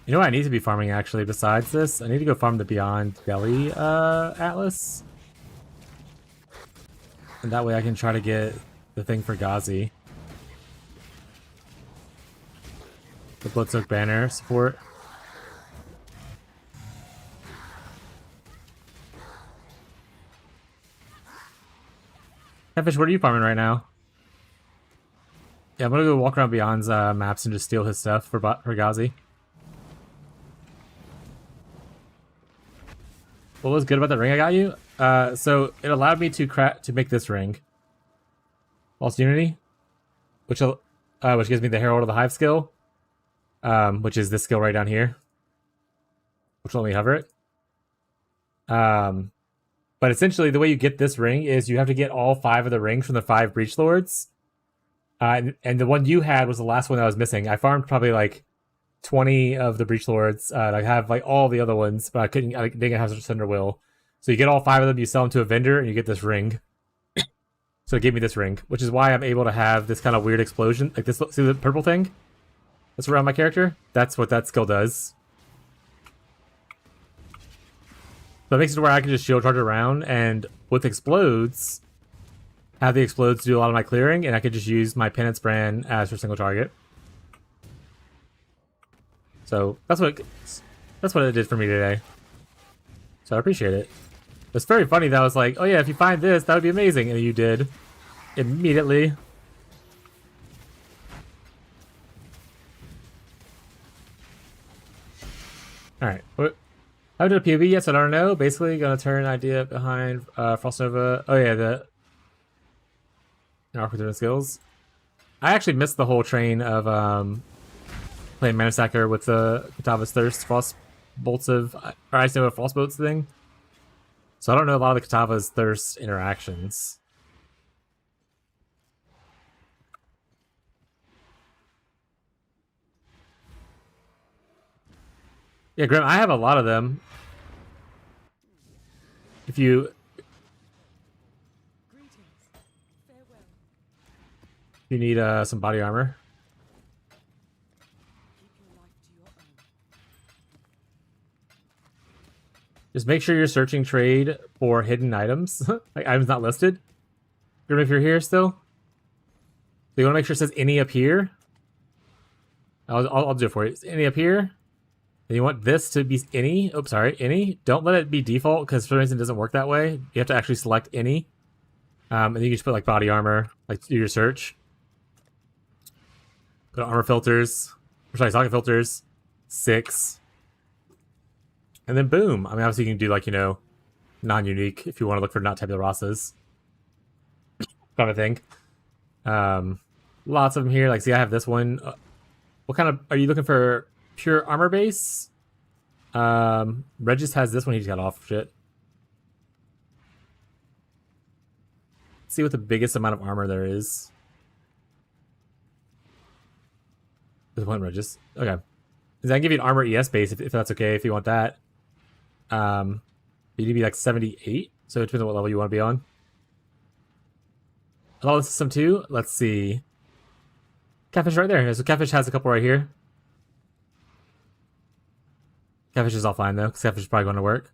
A: You know what I need to be farming actually besides this? I need to go farm the Beyond Belly Atlas. And that way I can try to get the thing for Ghazi. The Bloodsoak Banner support. Catfish, what are you farming right now? Yeah, I'm gonna go walk around Beyond's maps and just steal his stuff for Ghazi. What was good about that ring I got you? So it allowed me to make this ring, False Unity, which gives me the Herald of the Hive skill, which is this skill right down here, which will let me hover it. But essentially, the way you get this ring is you have to get all 5 of the rings from the 5 Breach Lords, and the one you had was the last one that I was missing. I farmed probably like 20 of the Breach Lords. I have like all the other ones, but I didn't have such Thunder Will. So you get all 5 of them, you sell them to a vendor, and you get this ring. So it gave me this ring, which is why I'm able to have this kind of weird explosion. Like this, see the purple thing that's around my character? That's what that skill does. So it makes it where I can just shield charge around, and with explodes, have the explodes do a lot of my clearing, and I could just use my Penance Brand as for single target. So that's what it did for me today. So I appreciate it. It's very funny that I was like, oh yeah, if you find this, that would be amazing. And you did. Immediately. Alright. How did a POV? Yes, I don't know. Basically, gonna turn idea behind Frost Nova. Oh yeah, the Arc with different skills. I actually missed the whole train of playing Mana Stacker with the Katava's Thirst, Frost Bolts of, or Ice Nova Frost Bolts thing. So I don't know a lot of the Katava's Thirst interactions. Yeah, Grim, I have a lot of them. If you need some body armor. Just make sure you're searching trade for hidden items. Like items not listed. Grim, if you're here still. So you want to make sure it says any up here. I'll do it for you. It's any up here. And you want this to be any. Oh, sorry, any. Don't let it be default because for some reason it doesn't work that way. You have to actually select any. And then you can just put like body armor, like do your search. Go to armor filters. Or sorry, socket filters. 6. And then boom. I mean, obviously you can do like, you know, non-unique if you want to look for not tabula rasas. Kind of thing. Lots of them here. Like, see, I have this one. What kind of... Are you looking for pure armor base? Regis has this one. He's got off shit. Let's see what the biggest amount of armor there is. There's one Regis. Okay. I can give you an armor ES base if that's okay, if you want that. You need to be like 78, so it depends on what level you want to be on. Allow the system 2. Let's see. Catfish right there. So Catfish has a couple right here. Catfish is offline though, because Catfish is probably going to work.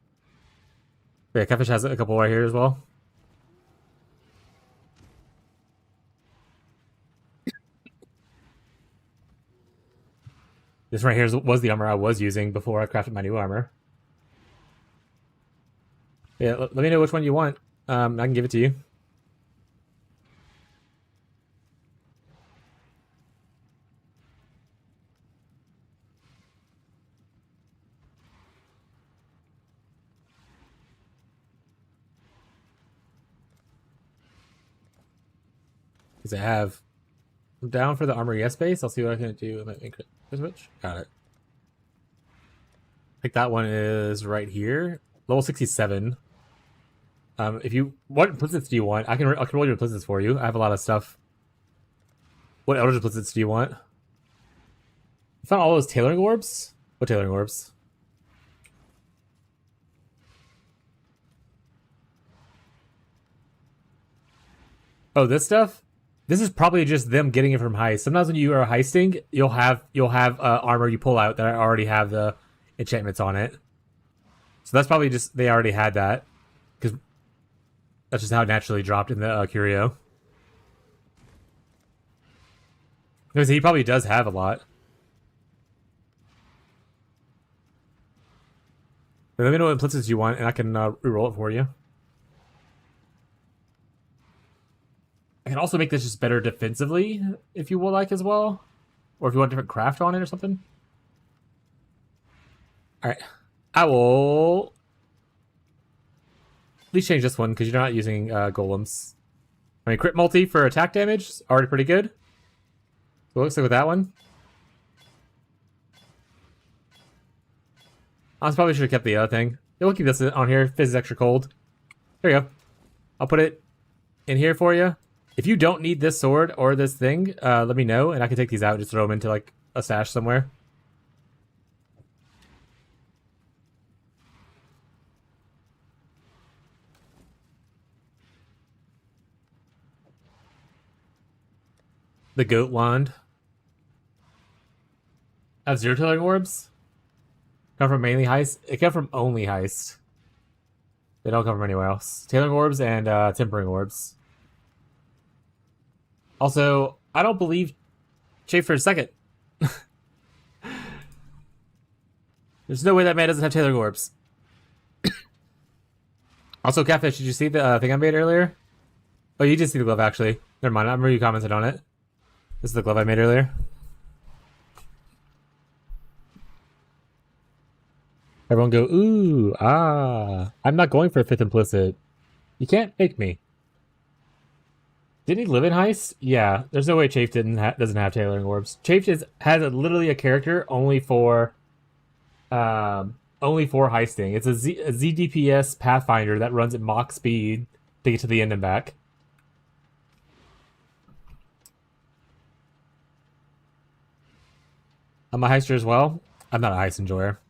A: But yeah, Catfish has a couple right here as well. This right here was the armor I was using before I crafted my new armor. Yeah, let me know which one you want. I can give it to you. Because I'm down for the armor ES base. I'll see what I can do. Switch. Got it. I think that one is right here. Level 67. If you... What implicits do you want? I can roll your implicits for you. I have a lot of stuff. What Eldritch implicits do you want? You found all those tailoring orbs? What tailoring orbs? Oh, this stuff? This is probably just them getting it from heist. Sometimes when you are heisting, you'll have armor you pull out that already have the enchantments on it. So that's probably just they already had that, because that's just how it naturally dropped in the curio. Because he probably does have a lot. But let me know what implicits you want, and I can reroll it for you. I can also make this just better defensively, if you would like as well. Or if you want a different craft on it or something. Alright. I will at least change this one, because you're not using golems. I mean, crit multi for attack damage is already pretty good. So it looks like with that one. I probably should have kept the other thing. Yeah, we'll keep this on here. Fizz is extra cold. There you go. I'll put it in here for you. If you don't need this sword or this thing, let me know, and I can take these out and just throw them into, like, a stash somewhere. The goat wand. I have 0 tailoring orbs. Come from mainly heist. It come from only heist. They don't come from anywhere else. Tailoring orbs and tempering orbs. Also, I don't believe Chafe for a second. There's no way that man doesn't have tailoring orbs. Also, Catfish, did you see the thing I made earlier? Oh, you did see the glove, actually. Never mind, I remember you commented on it. This is the glove I made earlier. Everyone go, ooh, ah. I'm not going for a 5th implicit. You can't make me. Didn't he live in heist? Yeah, there's no way Chafe doesn't have tailoring orbs. Chafe has literally a character only for heisting. It's a ZDPS Pathfinder that runs at Mach speed to get to the end and back. I'm a heister as well. I'm not a heist enjoyer.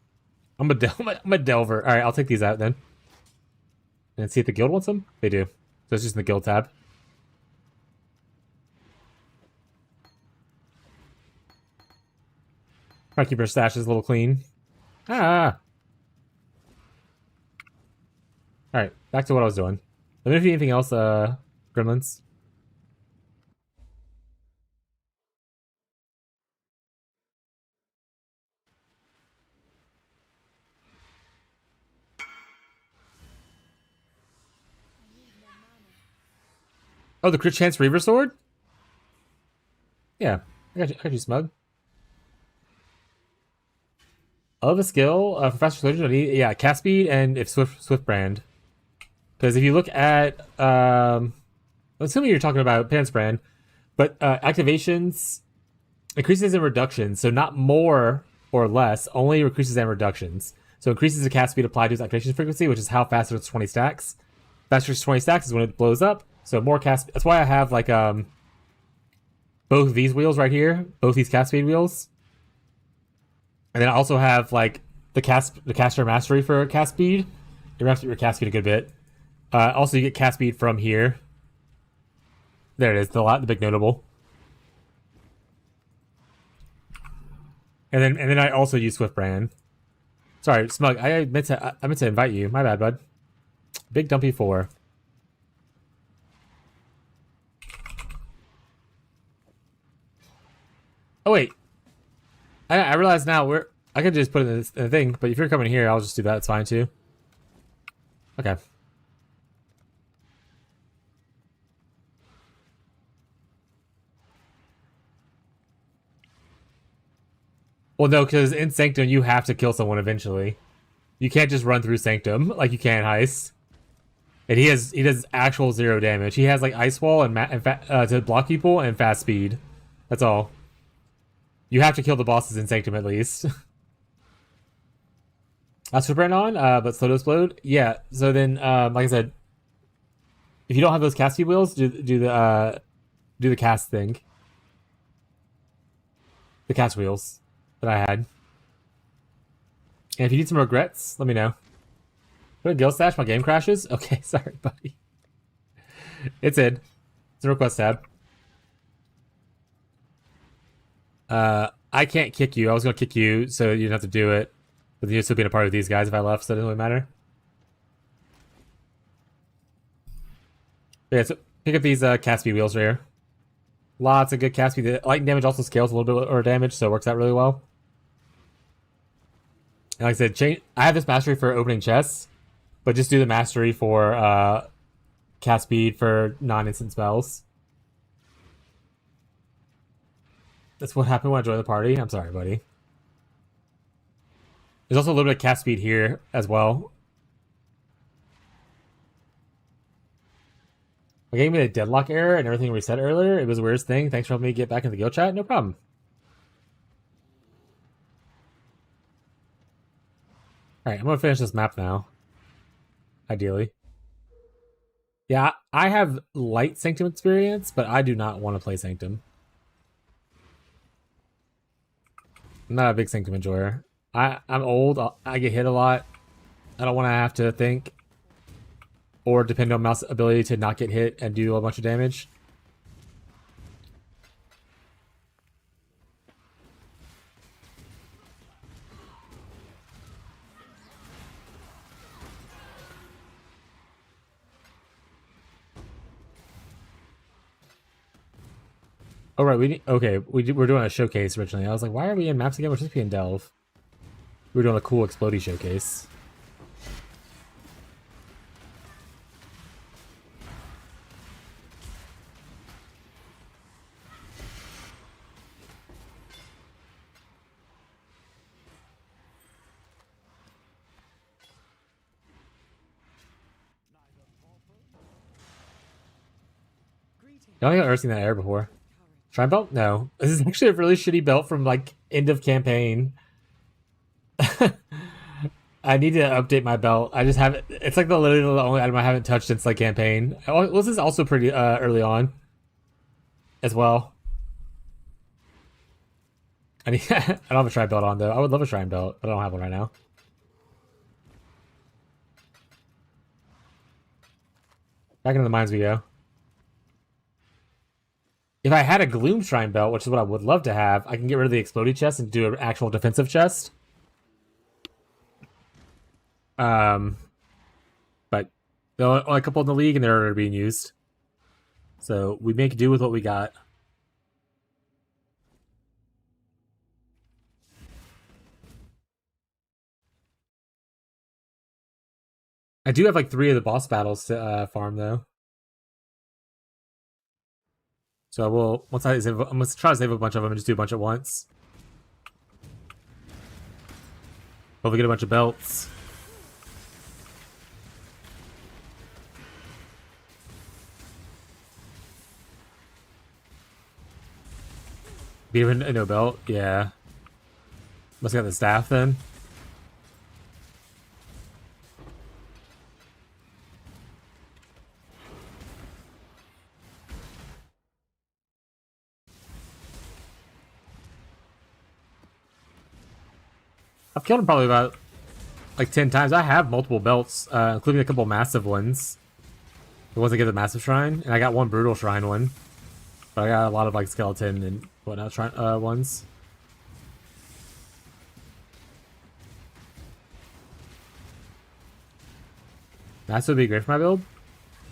A: I'm a delver. All right, I'll take these out then. And see if the guild wants them. They do. So it's just in the guild tab. Try to keep our stashes a little clean. Ah. All right, back to what I was doing. Let me know if you need anything else, gremlins. Oh, the crit chance Reaver Sword? Yeah, I got you, Smug. I love a skill for faster solution. Yeah, cast speed and if Swift Brand. Because if you look at, assuming you're talking about Penance Brand, but activations increases and reductions. So not more or less, only increases and reductions. So increases the cast speed applied to its activation frequency, which is how fast it gets 20 stacks. Faster than 20 stacks is when it blows up. So more cast. That's why I have like both these wheels right here, both these cast speed wheels, and then I also have like the caster mastery for cast speed. You ramps up your cast speed a good bit. Also, you get cast speed from here. There it is, the big notable. And then I also use Swift Brand. Sorry, Smug. I meant to invite you. My bad, bud. Big Dumpy 4. Oh wait, I realize now I could just put it in the thing, but if you're coming here, I'll just do that. It's fine too. Okay. Well, no, because in Sanctum you have to kill someone eventually. You can't just run through Sanctum like you can Heist. And he does actual 0 damage. He has like Ice Wall and to block people and fast speed. That's all. You have to kill the bosses in Sanctum at least. That's Brand on, but slow to explode. Yeah. So then, like I said, if you don't have those cast speed wheels, do the cast thing. The cast wheels that I had. And if you need some regrets, let me know. Put a guild stash, my game crashes. Okay, sorry, buddy. It's in. It's a request tab. I can't kick you. I was gonna kick you so you didn't have to do it. But you'd still being a part of these guys if I left, so it doesn't really matter. But yeah, so pick up these cast speed wheels right here. Lots of good cast speed. Lightning damage also scales a little bit or damage, so it works out really well. And like I said, I have this mastery for opening chests, but just do the mastery for cast speed for non-instant spells. That's what happened when I joined the party. I'm sorry, buddy. There's also a little bit of cast speed here as well. I gave me a deadlock error and everything reset earlier. It was the weirdest thing. Thanks for helping me get back in the guild chat. No problem. Alright, I'm going to finish this map now. Ideally. Yeah, I have light Sanctum experience, but I do not want to play Sanctum. I'm not a big Sanctum enjoyer. I'm old. I get hit a lot. I don't want to have to think or depend on mouse ability to not get hit and do a bunch of damage. Oh right, we're doing a showcase originally. I was like, why are we in maps again? We're supposed to be in Delve. We're doing a cool explodey showcase. I don't think I've ever seen that air before. Shrine belt? No. This is actually a really shitty belt from like end of campaign. I need to update my belt. I just haven't. It's like literally the only item I haven't touched since like campaign. Oh, this is also pretty early on, as well. I don't have a shrine belt on though. I would love a shrine belt, but I don't have one right now. Back into the mines we go. If I had a Gloom Shrine belt, which is what I would love to have, I can get rid of the explodey chest and do an actual defensive chest. But there are only a couple in the league and they're already being used. So we make do with what we got. I do have like 3 of the boss battles to farm though. So I will, I'm going to try to save a bunch of them and just do a bunch at once. Hopefully get a bunch of belts. Even no belt? Yeah. Must have got the staff then. I've killed him probably about like 10 times. I have multiple belts, including a couple massive ones. The ones that give the massive shrine, and I got one brutal shrine one. But I got a lot of like skeleton and whatnot shrine ones. Massive would be great for my build.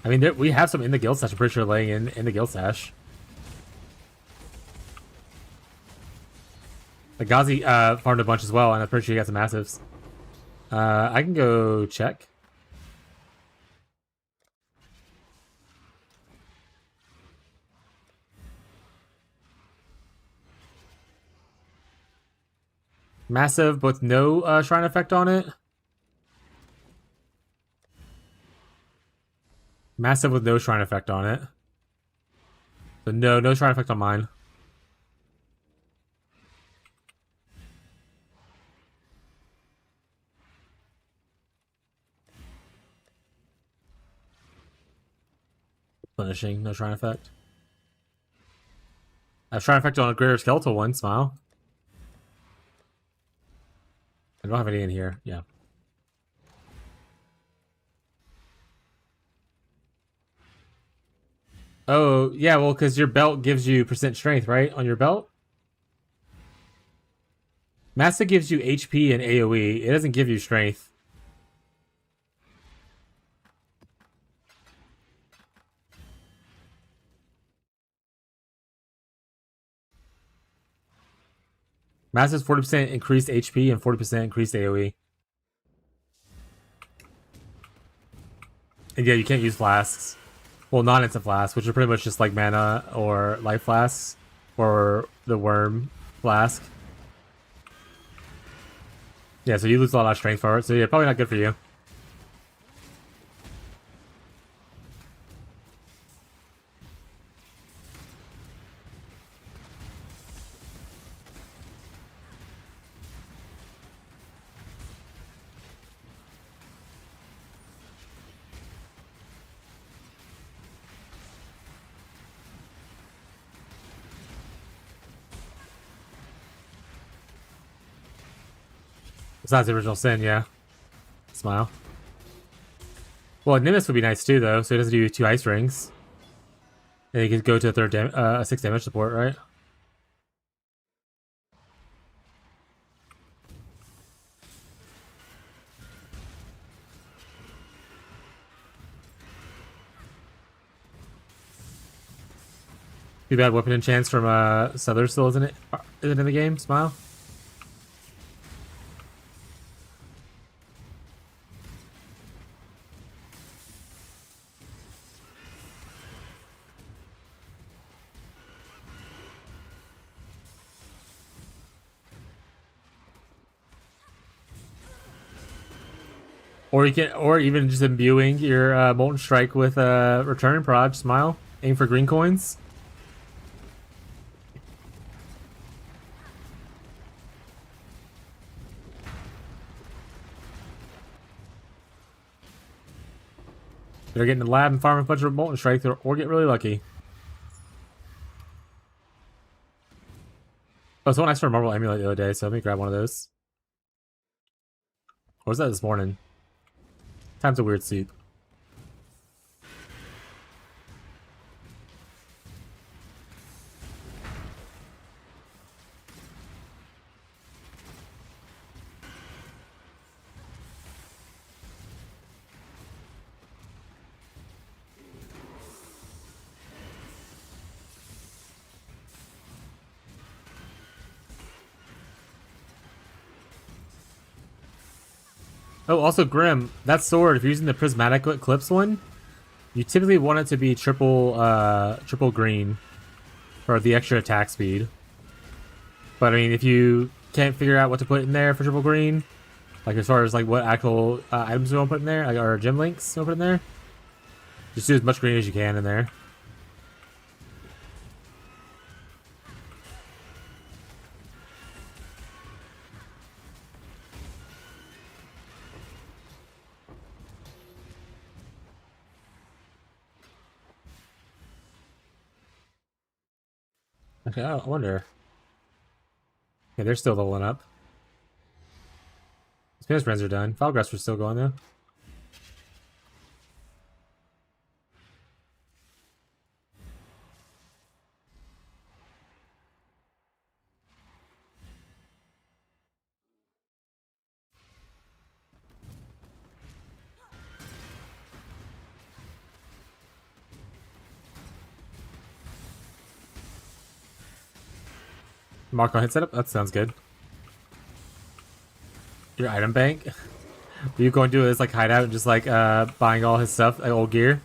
A: I mean, we have some in the guild stash. I'm pretty sure laying in the guild stash. Like Ghazi farmed a bunch as well, and I'm pretty sure he got some massives. I can go check. Massive with no shrine effect on it. Massive with no shrine effect on it. So no shrine effect on mine. Punishing, no shrine effect. I have shrine effect on a greater skeletal one, smile. I don't have any in here, yeah. Oh, yeah, well, because your belt gives you percent strength, right? On your belt? Massive gives you HP and AoE. It doesn't give you strength. Massive's 40% increased HP and 40% increased AoE. And yeah, you can't use flasks. Well, non-instant flasks, which are pretty much just like mana or life flasks. Or the worm flask. Yeah, so you lose a lot of strength for it. So yeah, probably not good for you. Besides the original sin, yeah. Smile. Well, Nimbus would be nice too, though, so it doesn't do 2 ice rings. And you could go to a 6 damage support, right? Too bad weapon enchants from Southern still isn't it? Isn't in the game? Smile. Or you can, or even just imbuing your Molten Strike with Return Prod. Smile. Aim for green coins. Better get in the lab and farm a bunch of Molten Strike, or get really lucky. Oh, someone asked for a Marble Amulet the other day, so let me grab one of those. Or was that this morning? Time's a weird sleep. Oh, also Grim, that sword, if you're using the Prismatic Eclipse one, you typically want it to be triple green for the extra attack speed. But I mean, if you can't figure out what to put in there for triple green, like as far as like what actual items you want to put in there, like, or gem links you want to put in there, just do as much green as you can in there. Okay, I wonder. Yeah, they're still leveling up. Penance Brands are done. Filegraphs are still going though. Mark on hit setup? That sounds good. Your item bank? What you going to do is like hide out and just like buying all his stuff, like old gear?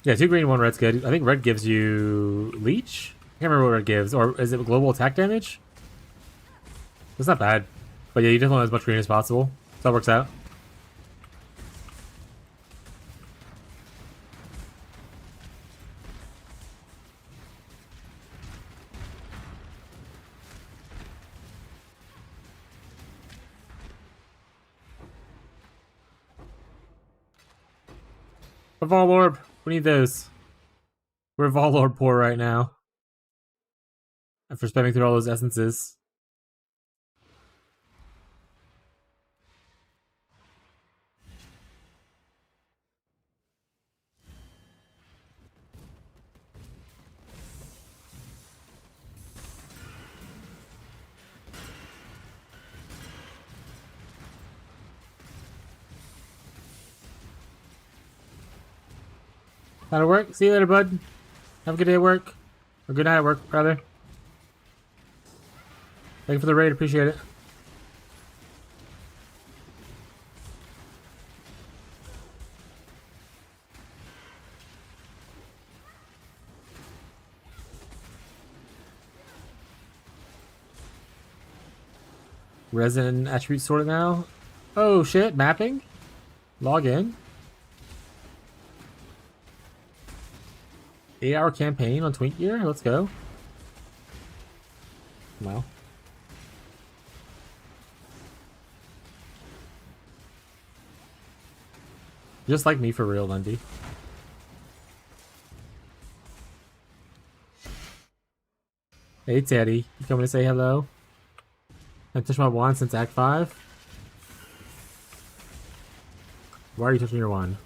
A: Yeah, 2 green, 1 red's good. I think red gives you leech? I can't remember what red gives. Or is it global attack damage? It's not bad. But yeah, you definitely want as much green as possible. So that works out. A Vol Orb! We need those. We're Vol Orb poor right now. After spamming through all those essences. That'll work. See you later, bud. Have a good day at work. Or good night at work, rather. Thank you for the raid. Appreciate it. Resin attribute sorted now. Oh shit, mapping? Log in. 8-hour campaign on Twink Gear? Let's go. Well. Just like me for real, Lundy. Hey Teddy, you coming to say hello? I touched my wand since Act 5. Why are you touching your wand?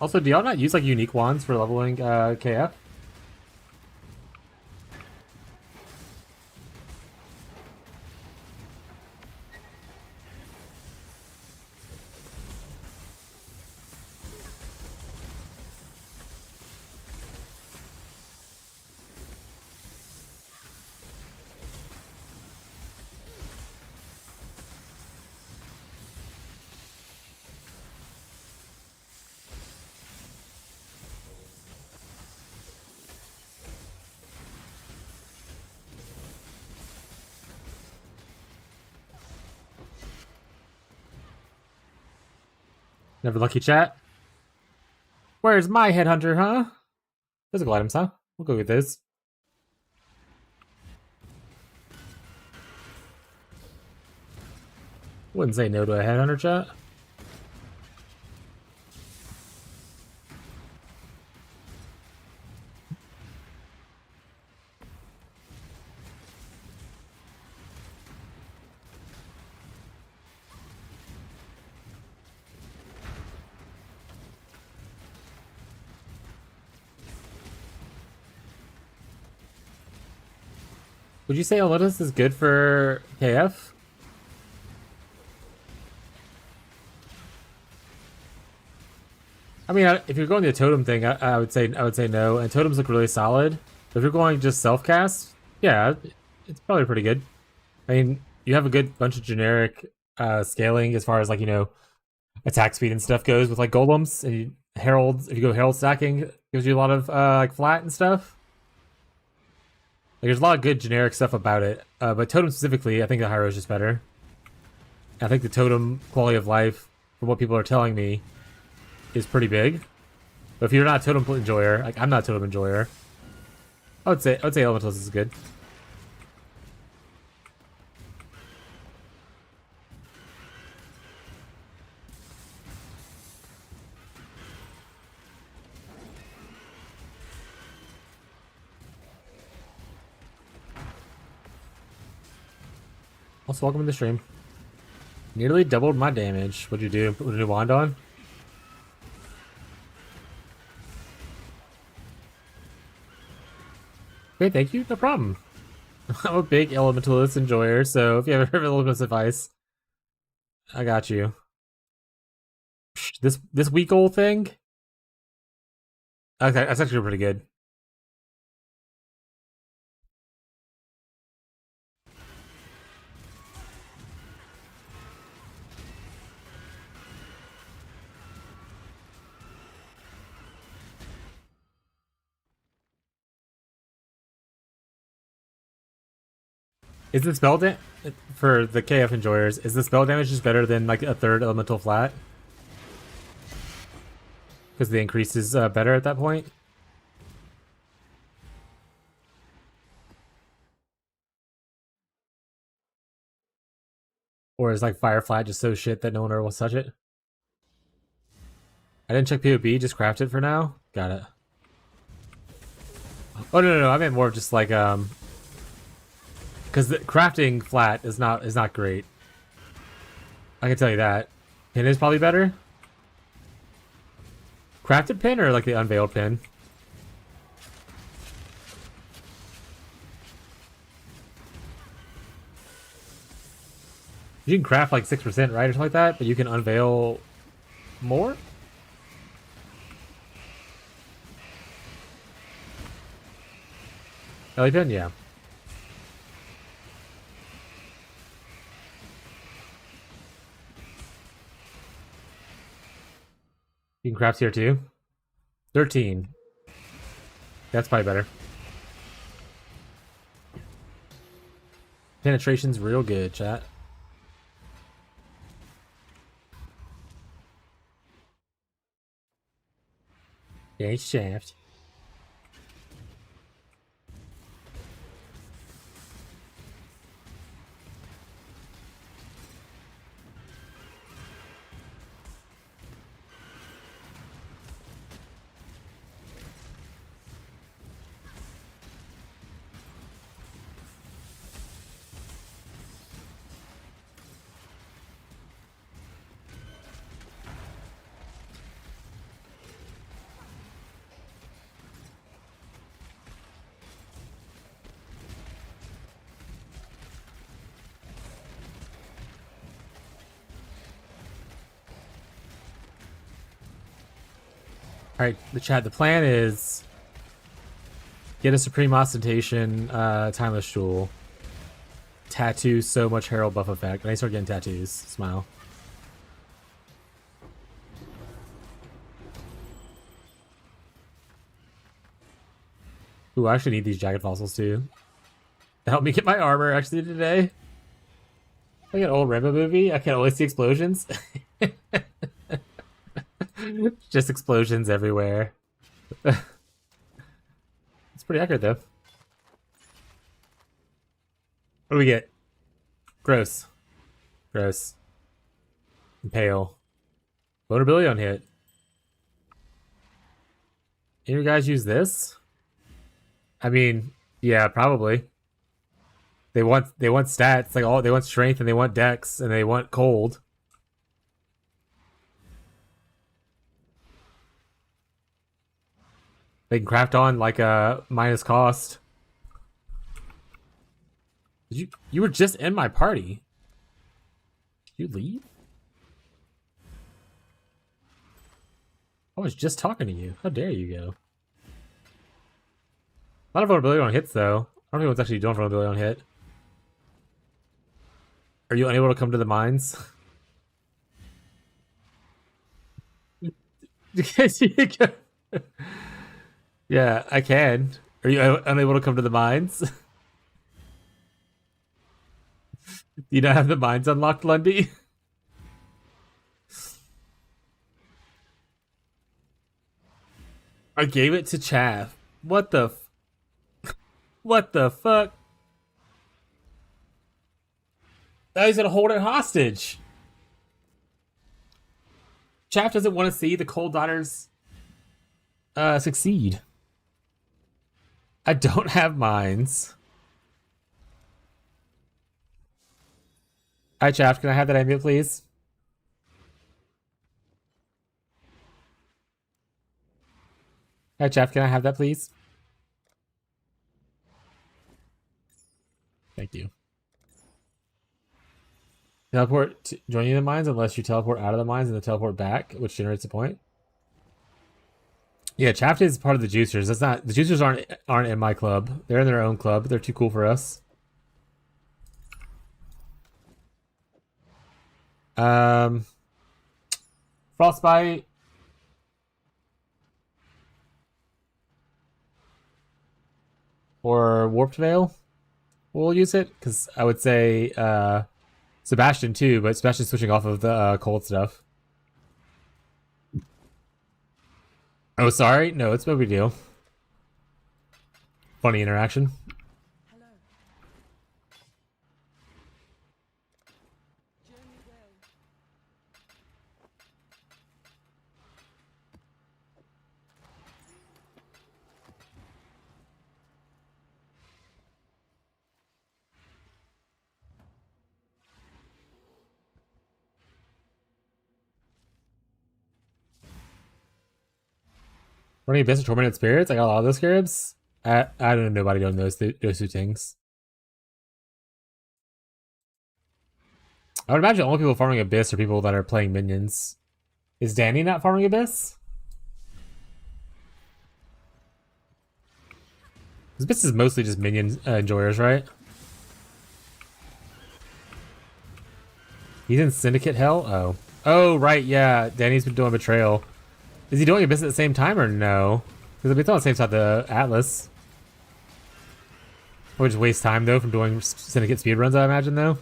A: Also, do y'all not use like unique wands for leveling KF? Never lucky chat. Where's my headhunter, huh? Physical items, huh? We'll go get those. Wouldn't say no to a headhunter chat. Would you say Elementalist is good for KF? I mean, if you're going the totem thing, I would say no. And totems look really solid. But if you're going just self cast, yeah, it's probably pretty good. I mean, you have a good bunch of generic scaling as far as like attack speed and stuff goes with like golems and heralds. If you go herald stacking, it gives you a lot of like flat and stuff. Like, there's a lot of good generic stuff about it, but totem specifically, I think the hero is just better. I think the totem quality of life, from what people are telling me, is pretty big. But if you're not a totem enjoyer, like I'm not a totem enjoyer, I would say Elementalist is good. Also, welcome to the stream. Nearly doubled my damage. What'd you do? Put a new wand on? Okay, thank you. No problem. I'm a big Elementalist enjoyer, so if you ever heard of Elementalist advice, I got you. This weak old thing? Okay, that's actually pretty good. Is the spell for the KF enjoyers? Is the spell damage just better than like a third elemental flat? Because the increase is better at that point. Or is like fire flat just so shit that no one ever wants to touch it? I didn't check POB, just craft it for now. Got it. Oh no, I meant more of just like because the crafting flat is not great. I can tell you that. Pin is probably better. Crafted pin or like the unveiled pin? You can craft like 6%, right, or something like that, but you can unveil more? Ellie pin, yeah. You can craft here too. 13. That's probably better. Penetration's real good, chat. Yeah, shaft. Alright, the chat, the plan is get a Supreme Ostentation Timeless Jewel. Tattoo so much Herald buff effect. And I start getting tattoos. Smile. Ooh, I actually need these jagged fossils too. To help me get my armor actually today. Like an old Rambo movie, I can always see explosions. Just explosions everywhere. It's pretty accurate though. What do we get? Gross. Gross. Impale. Vulnerability on hit. Any of you guys use this? I mean, yeah, probably. They want stats, like they want strength and they want dex and they want cold. They can craft on like a minus cost. You were just in my party. Did you leave? I was just talking to you. How dare you go? A lot of vulnerability on hits though. I don't know what's actually doing vulnerability on hit. Are you unable to come to the mines? Yeah, I can. Are you unable to come to the mines? Do you not have the mines unlocked, Lundy? I gave it to Chaff. What the what the fuck? Now he's gonna hold it hostage. Chaff doesn't want to see the Cold Daughters succeed. I don't have mines. Hi, Chaff. Can I have that amulet, please? Hi, Chaff. Can I have that, please? Thank you. Teleport to joining the mines unless you teleport out of the mines and then teleport back, which generates a point. Yeah, Chaff is part of the juicers. That's not the juicers aren't in my club. They're in their own club. They're too cool for us. Frostbite. Or Warped Veil. We'll use it because I would say Sebastian too, but Sebastian's switching off of the cold stuff. Oh, sorry. No, it's no big deal. Funny interaction.
D: Hello. Journey well.
A: Running Abyss of Tormented Spirits? I got a lot of those scarabs. I don't know nobody doing those two things. I would imagine only people farming Abyss are people that are playing minions. Is Danny not farming Abyss? Abyss is mostly just minion enjoyers, right? He's in Syndicate Hell? Oh. Oh, right, yeah. Danny's been doing Betrayal. Is he doing Abyss at the same time or no? Because it's on the same side the Atlas. Would just waste time though from doing Syndicate speedruns, I imagine though.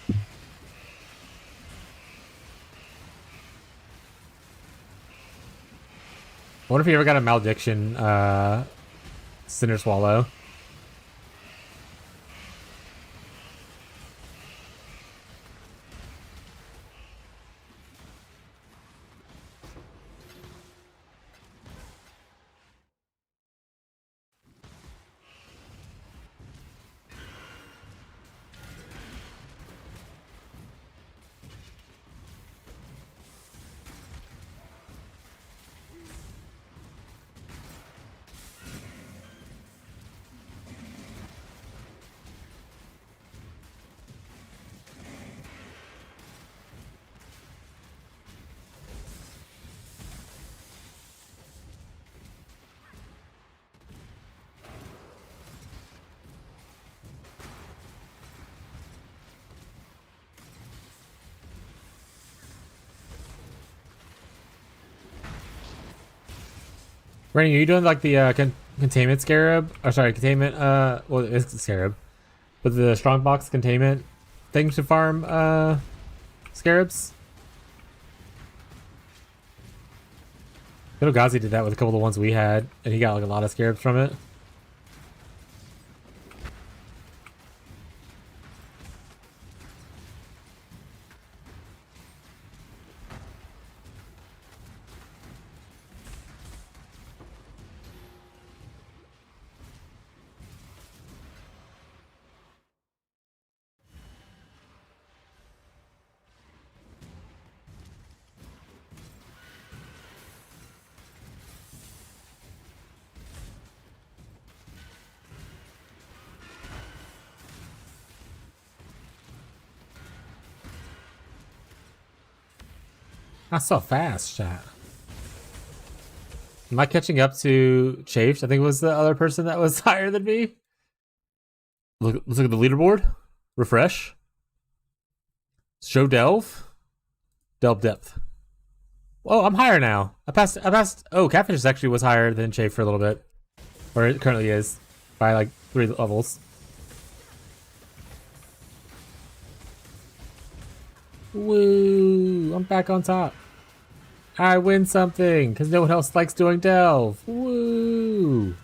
A: I wonder if he ever got a Malediction Cinder Swallow. Randy, are you doing like the containment scarab? Or sorry, containment, well, it's the scarab. But the strongbox containment thing to farm scarabs? I know Ghazi did that with a couple of the ones we had, and he got like a lot of scarabs from it. Not so fast, chat. Am I catching up to Chafed? I think it was the other person that was higher than me. Let's look at the leaderboard. Refresh. Show Delve. Delve Depth. Oh, I'm higher now. I passed. Oh, Catfish actually was higher than Chafed for a little bit. Or it currently is. By like 3 levels. Woo! I'm back on top. I win something because no one else likes doing Delve. Woo!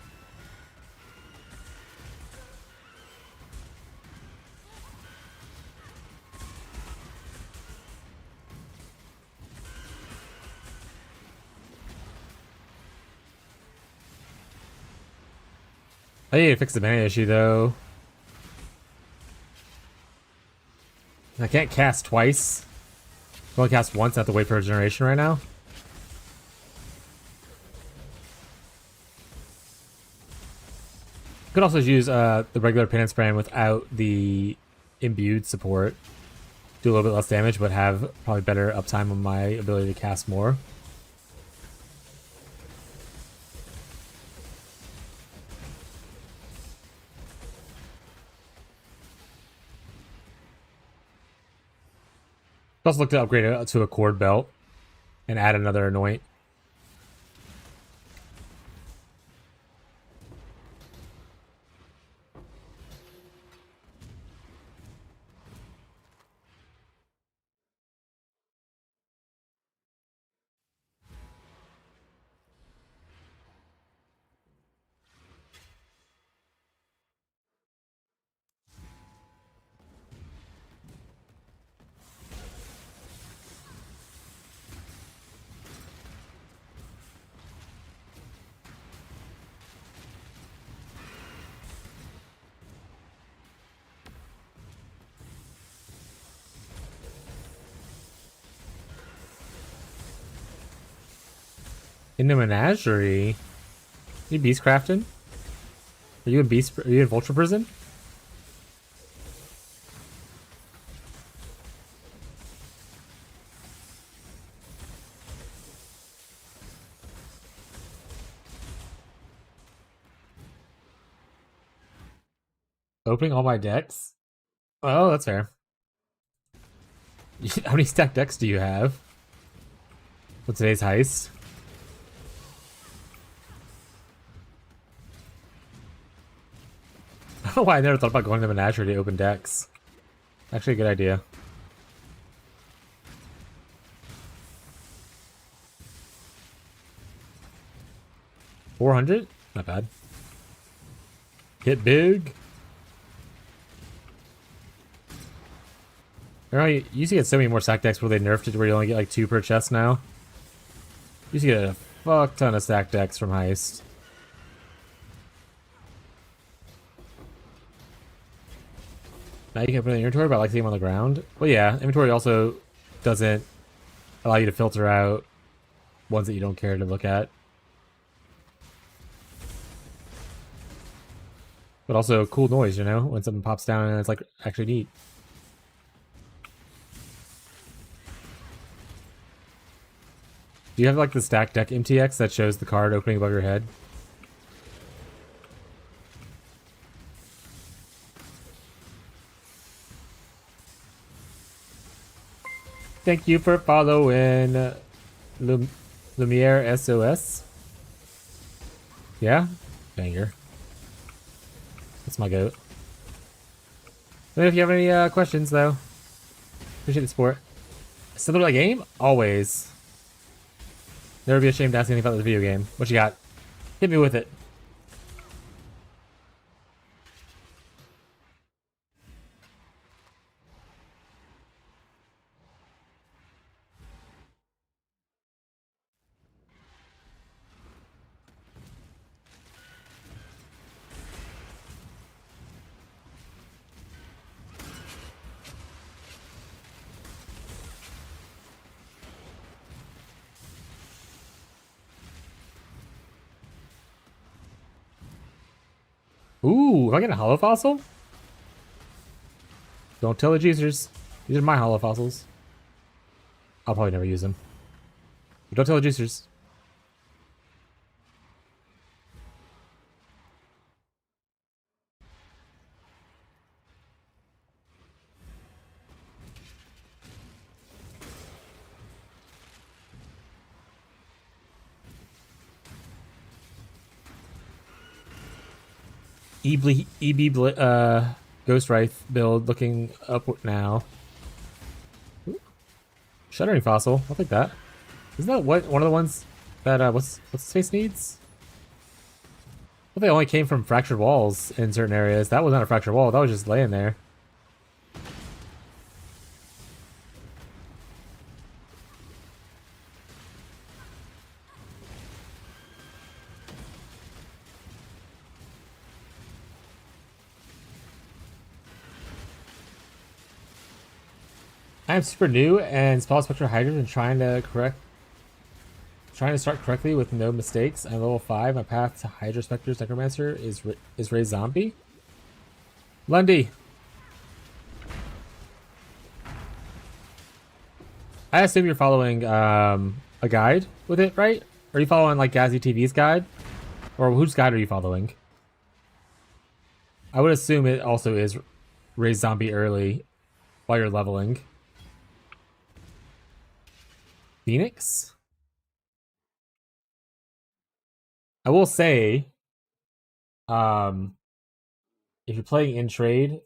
A: I need to fix the mana issue though. I can't cast twice. I can only cast once. I have to wait for a generation right now. Could also use the regular Penance Brand without the imbued support. Do a little bit less damage, but have probably better uptime on my ability to cast more. Also look to upgrade it to a cord belt and add another anoint. In the menagerie? You beast crafting? Are you in beast? Are you in vulture prison? Opening all my decks? Oh, that's fair. How many stacked decks do you have? With today's heist? I don't know why I never thought about going to the menagerie to open decks. Actually, a good idea. $400? Not bad. Hit big. You used to get so many more stack decks where they nerfed it where you only get like 2 per chest now. You used to get a fuck ton of stack decks from Heist. Now you can put it in inventory, but I like seeing them on the ground. Well, yeah, inventory also doesn't allow you to filter out ones that you don't care to look at. But also cool noise, you know, when something pops down and it's like actually neat. Do you have like the stack deck MTX that shows the card opening above your head? Thank you for following Lumiere SOS. Yeah? Banger. That's my goat. Let me know if you have any questions though. Appreciate the support. Still a game? Always. Never be ashamed to ask anything about the video game. What you got? Hit me with it. Ooh, if I get a hollow fossil? Don't tell the juicers. These are my hollow fossils. I'll probably never use them. But don't tell the juicers. Ghost Wraith build looking up now. Ooh. Shuddering Fossil, I'll take that. Isn't that what one of the ones that what's his face needs? Well, they only came from fractured walls in certain areas. That was not a fractured wall, that was just laying there. I am super new and spell Spectre Hydras and trying to start correctly with no mistakes. I'm level 5. My path to Hydra Spectre's Necromancer is Ray Zombie. Lundy. I assume you're following a guide with it, right? Are you following like Gazzy TV's guide? Or whose guide are you following? I would assume it also is Raise Zombie early while you're leveling. Phoenix? I will say, if you're playing in trade,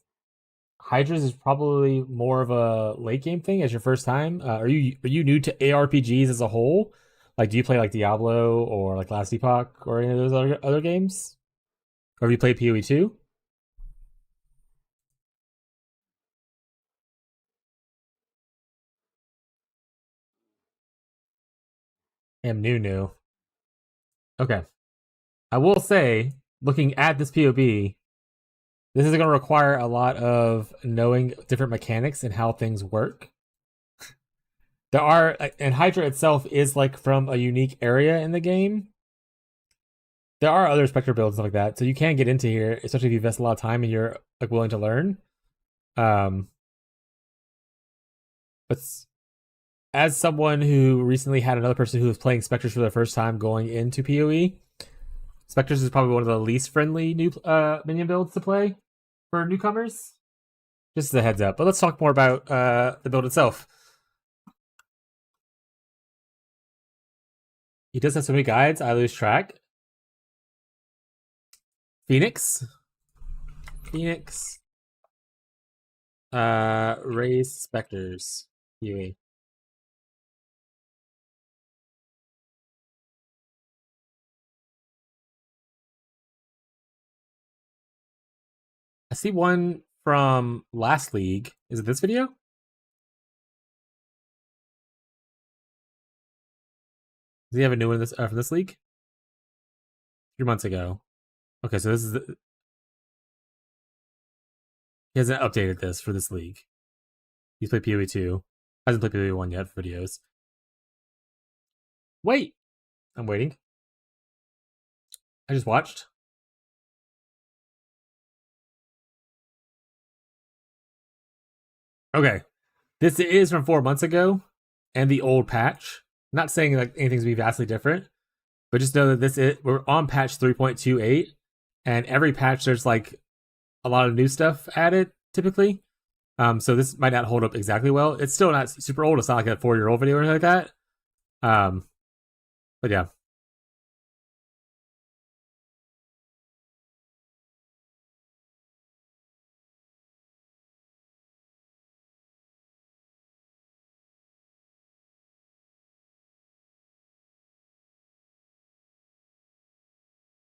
A: Hydras is probably more of a late game thing as your first time. Are you new to ARPGs as a whole? Like, do you play like Diablo or like Last Epoch or any of those other games? Or have you played PoE 2? Am new. Okay. I will say, looking at this POB, this is going to require a lot of knowing different mechanics and how things work. There are, and Hydra itself is like from a unique area in the game. There are other Spectre builds and stuff like that, so you can get into here, especially if you invest a lot of time and you're like willing to learn. But as someone who recently had another person who was playing Spectres for the first time going into PoE, Spectres is probably one of the least friendly new minion builds to play for newcomers. Just as a heads up. But let's talk more about the build itself. He does have so many guides, I lose track. Phoenix. Raise Spectres. PoE. I see one from last league. Is it this video? Does he have a new one this from this league? 3 months ago. Okay, so this is he hasn't updated this for this league. He's played PoE 2. Hasn't played PoE 1 yet for videos. Wait! I'm waiting. I just watched. Okay. This is from 4 months ago and the old patch. Not saying like anything's be vastly different, but just know that we're on patch 3.28, and every patch there's like a lot of new stuff added typically. So this might not hold up exactly well. It's still not super old. It's not like a 4-year-old video or anything like that. But yeah.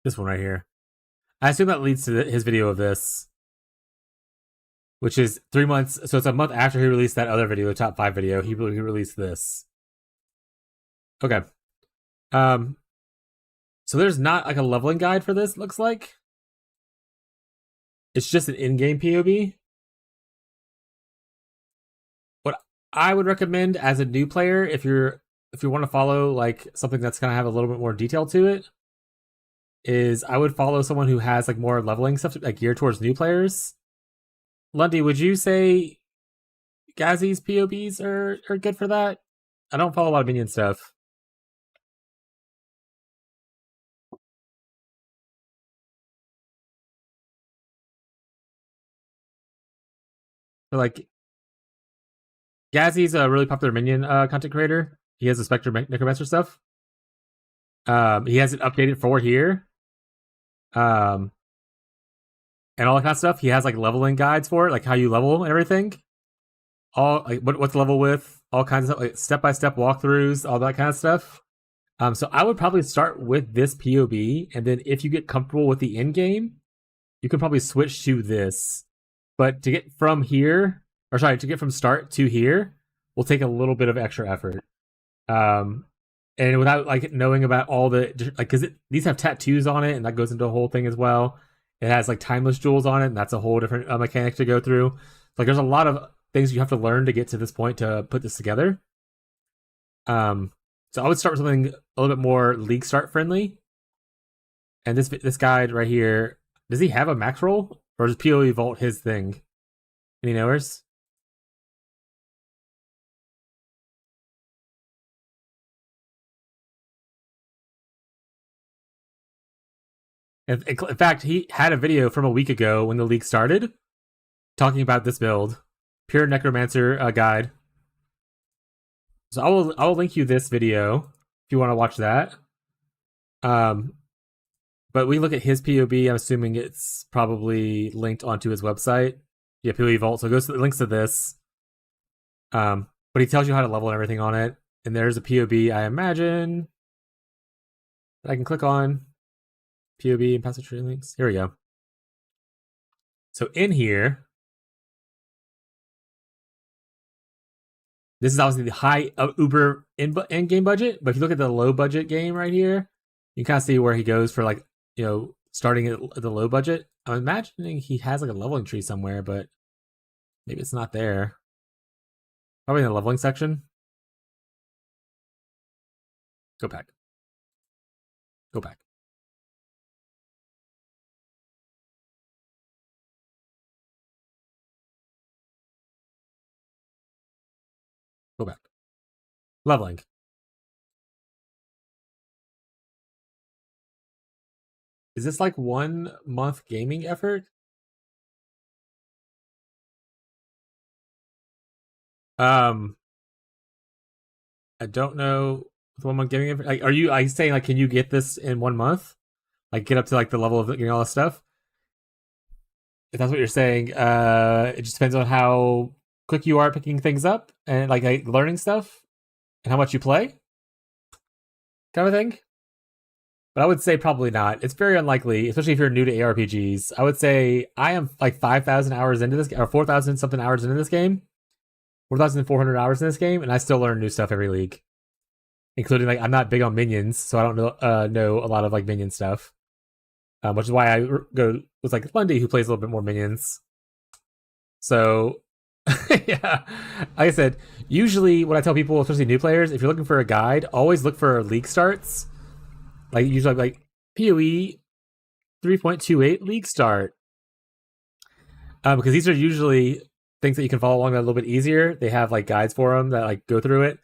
A: This one right here. I assume that leads to his video of this, which is 3 months. So it's a month after he released that other video, the top 5 video. He released this. Okay. So there's not like a leveling guide for this, looks like. It's just an in-game POB. What I would recommend as a new player, if you want to follow like something that's gonna have a little bit more detail to it, is I would follow someone who has like more leveling stuff like geared towards new players. Lundy, would you say Gazzy's POBs are good for that? I don't follow a lot of minion stuff. But like Gazzy's a really popular minion content creator. He has the Spectre Necromancer stuff. He has it updated for here. And all that kind of stuff. He has like leveling guides for it, like how you level and everything. All like what to level with, all kinds of stuff, like step-by-step walkthroughs, all that kind of stuff. So I would probably start with this POB, and then if you get comfortable with the end game, you can probably switch to this. But to get from here, to get from start to here, will take a little bit of extra effort. And without like knowing about all the like, because these have tattoos on it, and that goes into a whole thing as well. It has like timeless jewels on it, and that's a whole different mechanic to go through. Like, there's a lot of things you have to learn to get to this point to put this together. So I would start with something a little bit more league start friendly. And this guide right here, does he have a max roll, or does PoE Vault his thing? Any knowers? In fact, he had a video from a week ago when the league started talking about this build, Pure Necromancer guide. So I will link you this video if you want to watch that. But we look at his POB. I'm assuming it's probably linked onto his website. Yeah, PoE Vault. So it goes to the links to this. But he tells you how to level and everything on it. And there's a POB, I imagine, that I can click on. POB and passage tree links. Here we go. So in here, this is obviously the high Uber end game budget. But if you look at the low budget game right here, you kind of see where he goes for, like, you know, starting at the low budget. I'm imagining he has like a leveling tree somewhere, but maybe it's not there. Probably in the leveling section. Go back. Go back. Go back. Leveling. Is this like 1 month gaming effort? I don't know the 1 month gaming effort. Like, are you saying, like, can you get this in 1 month? Like, get up to like the level of getting all this stuff? If that's what you're saying, it just depends on how quick you are picking things up and like learning stuff and how much you play, kind of thing. But I would say probably not. It's very unlikely, especially if you're new to ARPGs. I would say I am like 5,000 hours into this, or 4,000 something hours into this game, 4,400 hours in this game, and I still learn new stuff every league, including, like, I'm not big on minions, so I don't know a lot of like minion stuff, which is why I go with like Lundy, who plays a little bit more minions. So yeah, like I said, usually what I tell people, especially new players, if you're looking for a guide, always look for league starts. Like, usually, like, PoE 3.28 league start. Because these are usually things that you can follow along that a little bit easier. They have, like, guides for them that, like, go through it.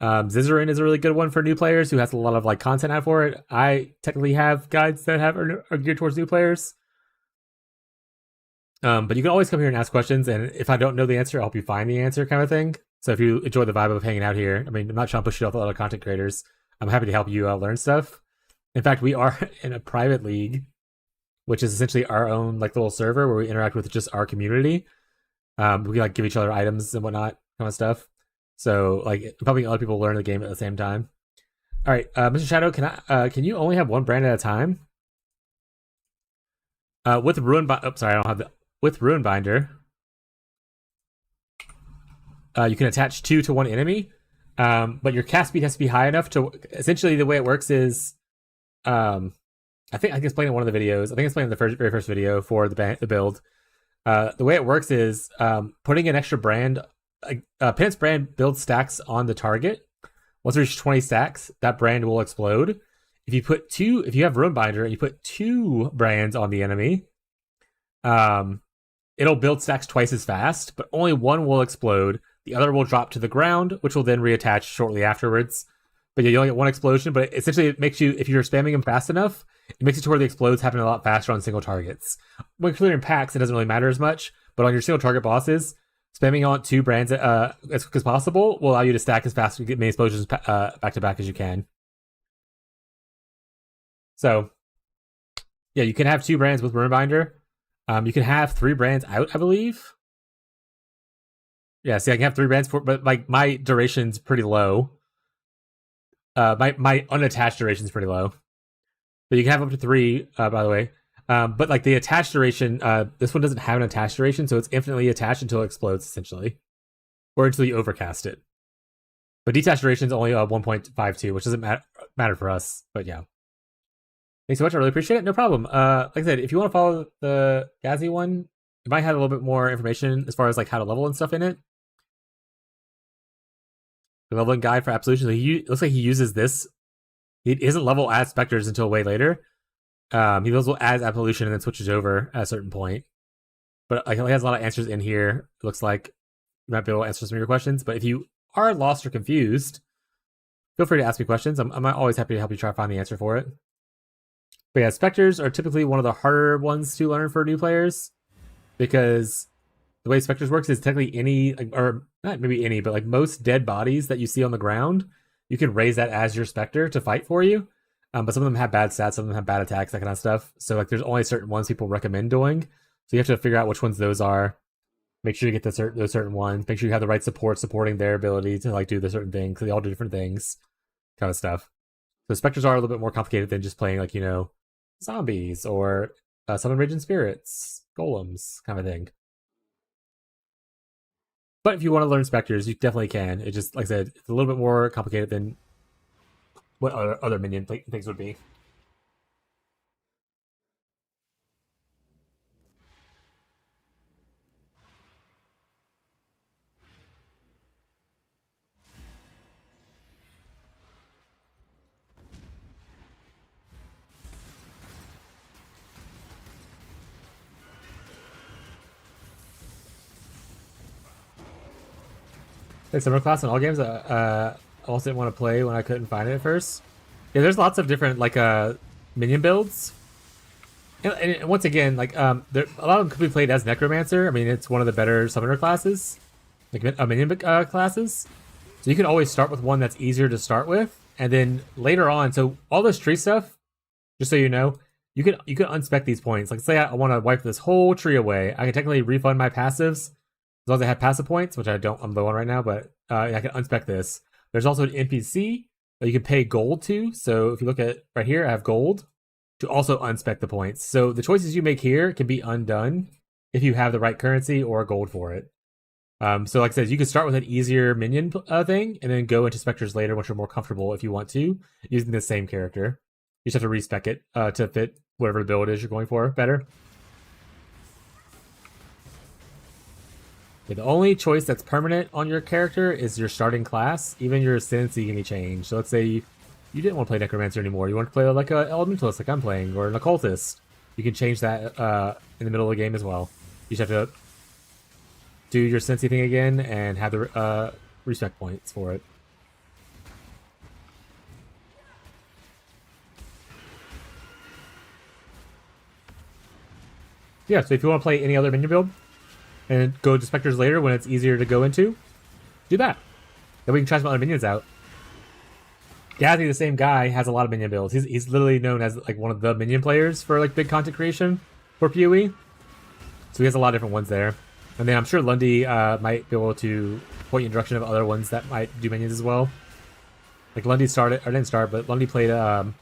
A: Zizarin is a really good one for new players who has a lot of, like, content out for it. I technically have guides that are geared towards new players. But you can always come here and ask questions, and if I don't know the answer, I'll help you find the answer, kind of thing. So if you enjoy the vibe of hanging out here, I mean, I'm not trying to push you off a lot of content creators. I'm happy to help you learn stuff. In fact, we are in a private league, which is essentially our own like little server where we interact with just our community. We like give each other items and whatnot, kind of stuff. So like helping other people learn the game at the same time. All right, Mr. Shadow, can you only have one brand at a time? With Ruin with Ruin Binder, you can attach 2 to one enemy, but your cast speed has to be high enough to. Essentially, the way it works is. I think I can explain in one of the videos. I think I explained in the very first video for the build. The way it works is putting an extra brand. Penance Brand builds stacks on the target. Once we reach 20 stacks, that brand will explode. If you have Ruin Binder and you put 2 brands on the enemy, it'll build stacks twice as fast, but only one will explode. The other will drop to the ground, which will then reattach shortly afterwards. But yeah, you only get one explosion, but essentially it makes you, if you're spamming them fast enough, it makes it to where the explodes happen a lot faster on single targets. When clearing packs, it doesn't really matter as much, but on your single target bosses, spamming on 2 brands as quick as possible will allow you to stack as fast and get many explosions back to back as you can. So, yeah, you can have 2 brands with Ruin Binder. You can have 3 brands out, I believe. Yeah, see, I can have 3 brands but like my duration's pretty low. My unattached duration is pretty low, but you can have up to 3. By the way, but like the attached duration, this one doesn't have an attached duration, so it's infinitely attached until it explodes, essentially, or until you overcast it. But detached duration is only 1.52, which doesn't matter for us. But yeah, thanks so much. I really appreciate it. No problem. Like I said, if you want to follow the Gazzy one, it might have a little bit more information as far as like how to level and stuff in it. the leveling guide for Absolution. Looks like he uses this. He isn't level as Spectres until way later. He levels as Absolution and then switches over at a certain point. But like, he has a lot of answers in here. It looks like you might be able to answer some of your questions. But if you are lost or confused, feel free to ask me questions. I'm always happy to help you try to find the answer for it. But yeah, Spectres are typically one of the harder ones to learn for new players, because the way Spectres works is technically any, or not maybe any, but like most dead bodies that you see on the ground, you can raise that as your Spectre to fight for you. But some of them have bad stats, some of them have bad attacks, that kind of stuff. So like there's only certain ones people recommend doing. So you have to figure out which ones those are. Make sure you get those certain ones. Make sure you have the right support supporting their ability to like do the certain things, because they all do different things, kind of stuff. So Spectres are a little bit more complicated than just playing like, zombies or summon raging spirits, golems, kind of thing. But if you want to learn Spectres, you definitely can. It just, like I said, it's a little bit more complicated than what other minion things would be. Like summer class in all games, I also didn't want to play when I couldn't find it at first. Yeah, there's lots of different like minion builds, and once again, like a lot of them could be played as Necromancer. I mean, it's one of the better summoner classes, like minion classes. So you can always start with one that's easier to start with, and then later on. So all this tree stuff, just so you know, you can unspec these points. Like say I want to wipe this whole tree away, I can technically refund my passives. As long as I have passive points, which I don't, I'm low on right now, but I can unspec this. There's also an NPC that you can pay gold to. So if you look at right here, I have gold to also unspec the points. So the choices you make here can be undone if you have the right currency or gold for it. So like I said, you can start with an easier minion thing and then go into Spectres later once you're more comfortable if you want to, using the same character. You just have to respec it to fit whatever the build is you're going for better. Okay, the only choice that's permanent on your character is your starting class. Even your ascendancy can be changed. So let's say you didn't want to play Necromancer anymore. You want to play like an Elementalist like I'm playing, or an Occultist. You can change that in the middle of the game as well. You just have to do your ascendancy thing again and have the respect points for it. Yeah, so if you want to play any other minion build, and go to Spectres later when it's easier to go into, do that. Then we can try some other minions out. Gazzy, the same guy, has a lot of minion builds. He's literally known as like one of the minion players for like big content creation for PoE. So he has a lot of different ones there. And then I'm sure Lundy might be able to point you in the direction of other ones that might do minions as well. Like Lundy didn't start, but Lundy played a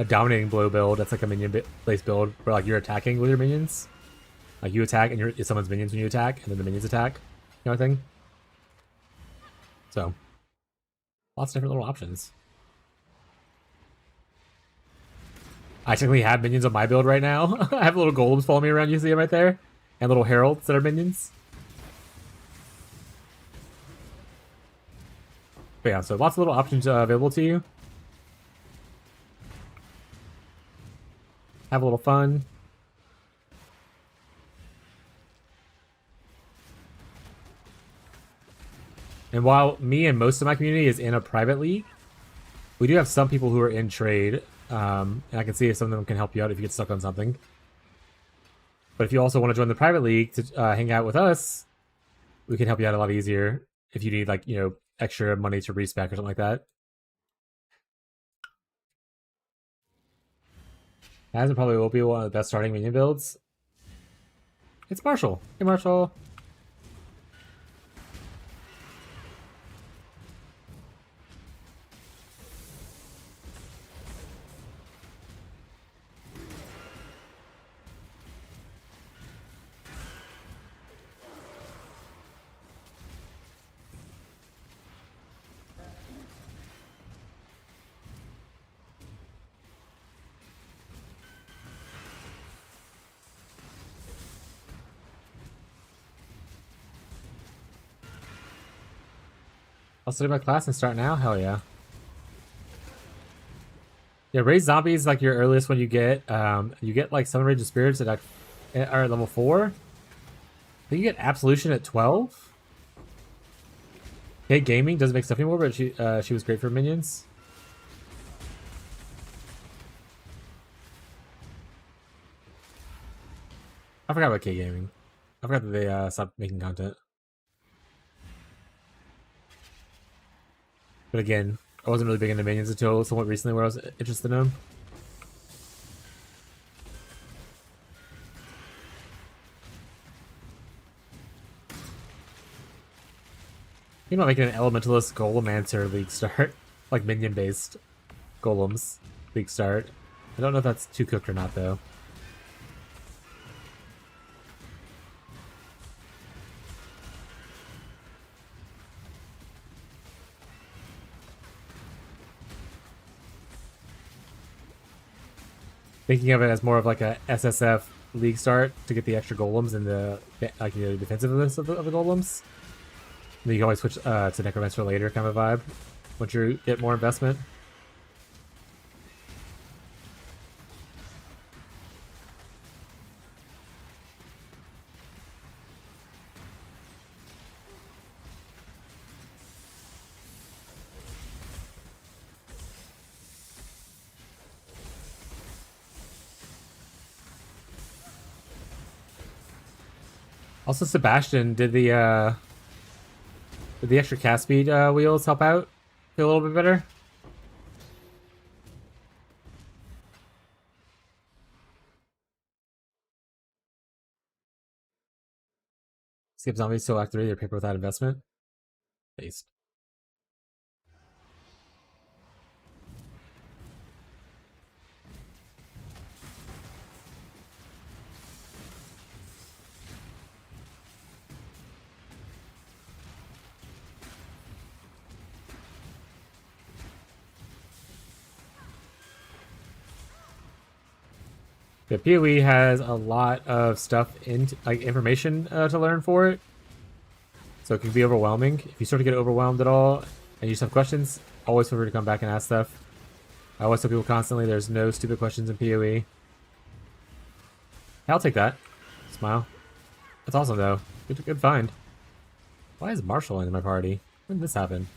A: dominating blow build. That's like a minion based build where like you're attacking with your minions. Like you attack and it's someone's minions when you attack, and then the minions attack, kind of thing. So, lots of different little options. I technically have minions on my build right now. I have little golems following me around, you see them right there, and little heralds that are minions. But yeah, so lots of little options available to you. Have a little fun. And while me and most of my community is in a private league, we do have some people who are in trade, and I can see if some of them can help you out if you get stuck on something. But if you also want to join the private league to hang out with us, we can help you out a lot easier if you need, like, extra money to respec or something like that. As probably will be one of the best starting minion builds. It's Marshall. Hey, Marshall. I'll study my class and start now? Hell yeah. Yeah, raise zombies like your earliest one you get like 7 Rage of Spirits are at level 4. I think you get Absolution at 12. Hey, Gaming doesn't make stuff anymore, but she was great for minions. I forgot about K Gaming. I forgot that they stopped making content. But again, I wasn't really big into minions until somewhat recently where I was interested in them. You know, making an Elementalist Golemancer League start. Like minion-based golems League start. I don't know if that's too cooked or not, though. Thinking of it as more of like a SSF League start to get the extra golems and the like defensiveness of the golems. And then you can always switch to Necromancer later kind of vibe once you get more investment. Also, Sebastian, did the extra cast speed wheels help out? Feel a little bit better? Skip zombies till Act 3, their paper without investment. Based. The PoE has a lot of stuff like information to learn for it, so it can be overwhelming. If you start to get overwhelmed at all and you just have questions, always feel free to come back and ask stuff. I always tell people constantly, there's no stupid questions in PoE. I'll take that. Smile. That's awesome though. Good find. Why is Marshall in my party? When did this happen?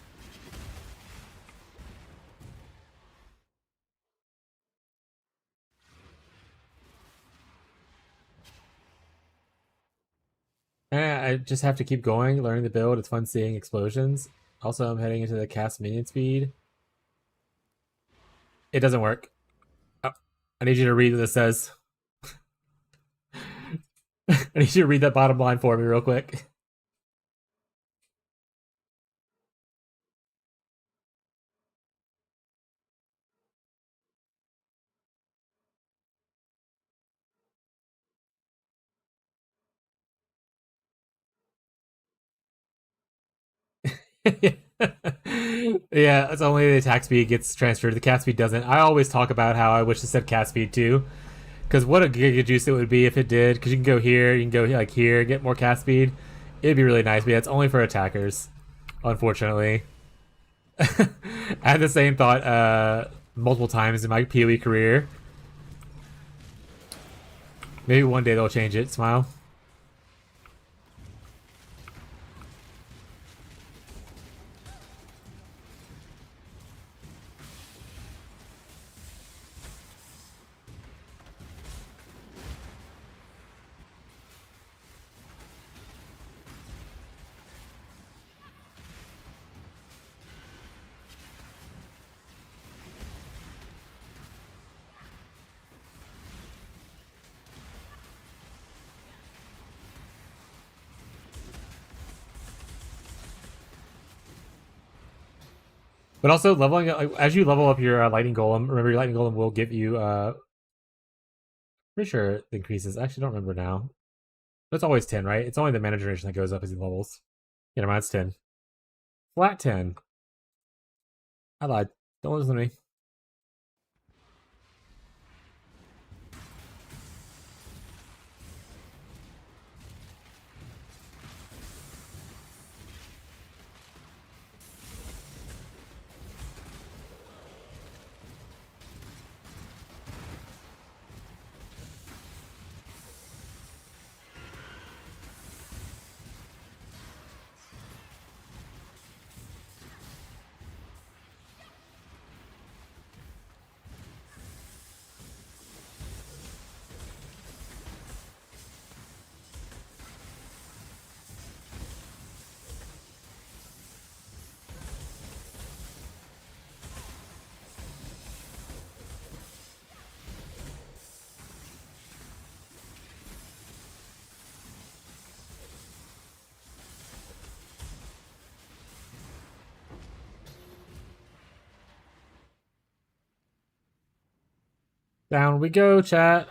A: I just have to keep going, learning the build. It's fun seeing explosions. Also, I'm heading into the cast minion speed. It doesn't work. Oh, I need you to read what this says. I need you to read that bottom line for me real quick. Yeah, it's only the attack speed gets transferred. The cast speed doesn't. I always talk about how I wish it said cast speed too. Because what a giga juice it would be if it did. Because you can go here, you can go like here, get more cast speed. It'd be really nice, but yeah, it's only for attackers, unfortunately. I had the same thought multiple times in my PoE career. Maybe one day they'll change it. Smile. But also leveling like, as you level up your lightning golem. Remember, your lightning golem will give you. Pretty sure it increases. I actually don't remember now. But it's always 10, right? It's only the mana generation that goes up as he levels. Yeah, never mind. It's 10. Flat 10. I lied. Don't listen to me. Down we go, chat.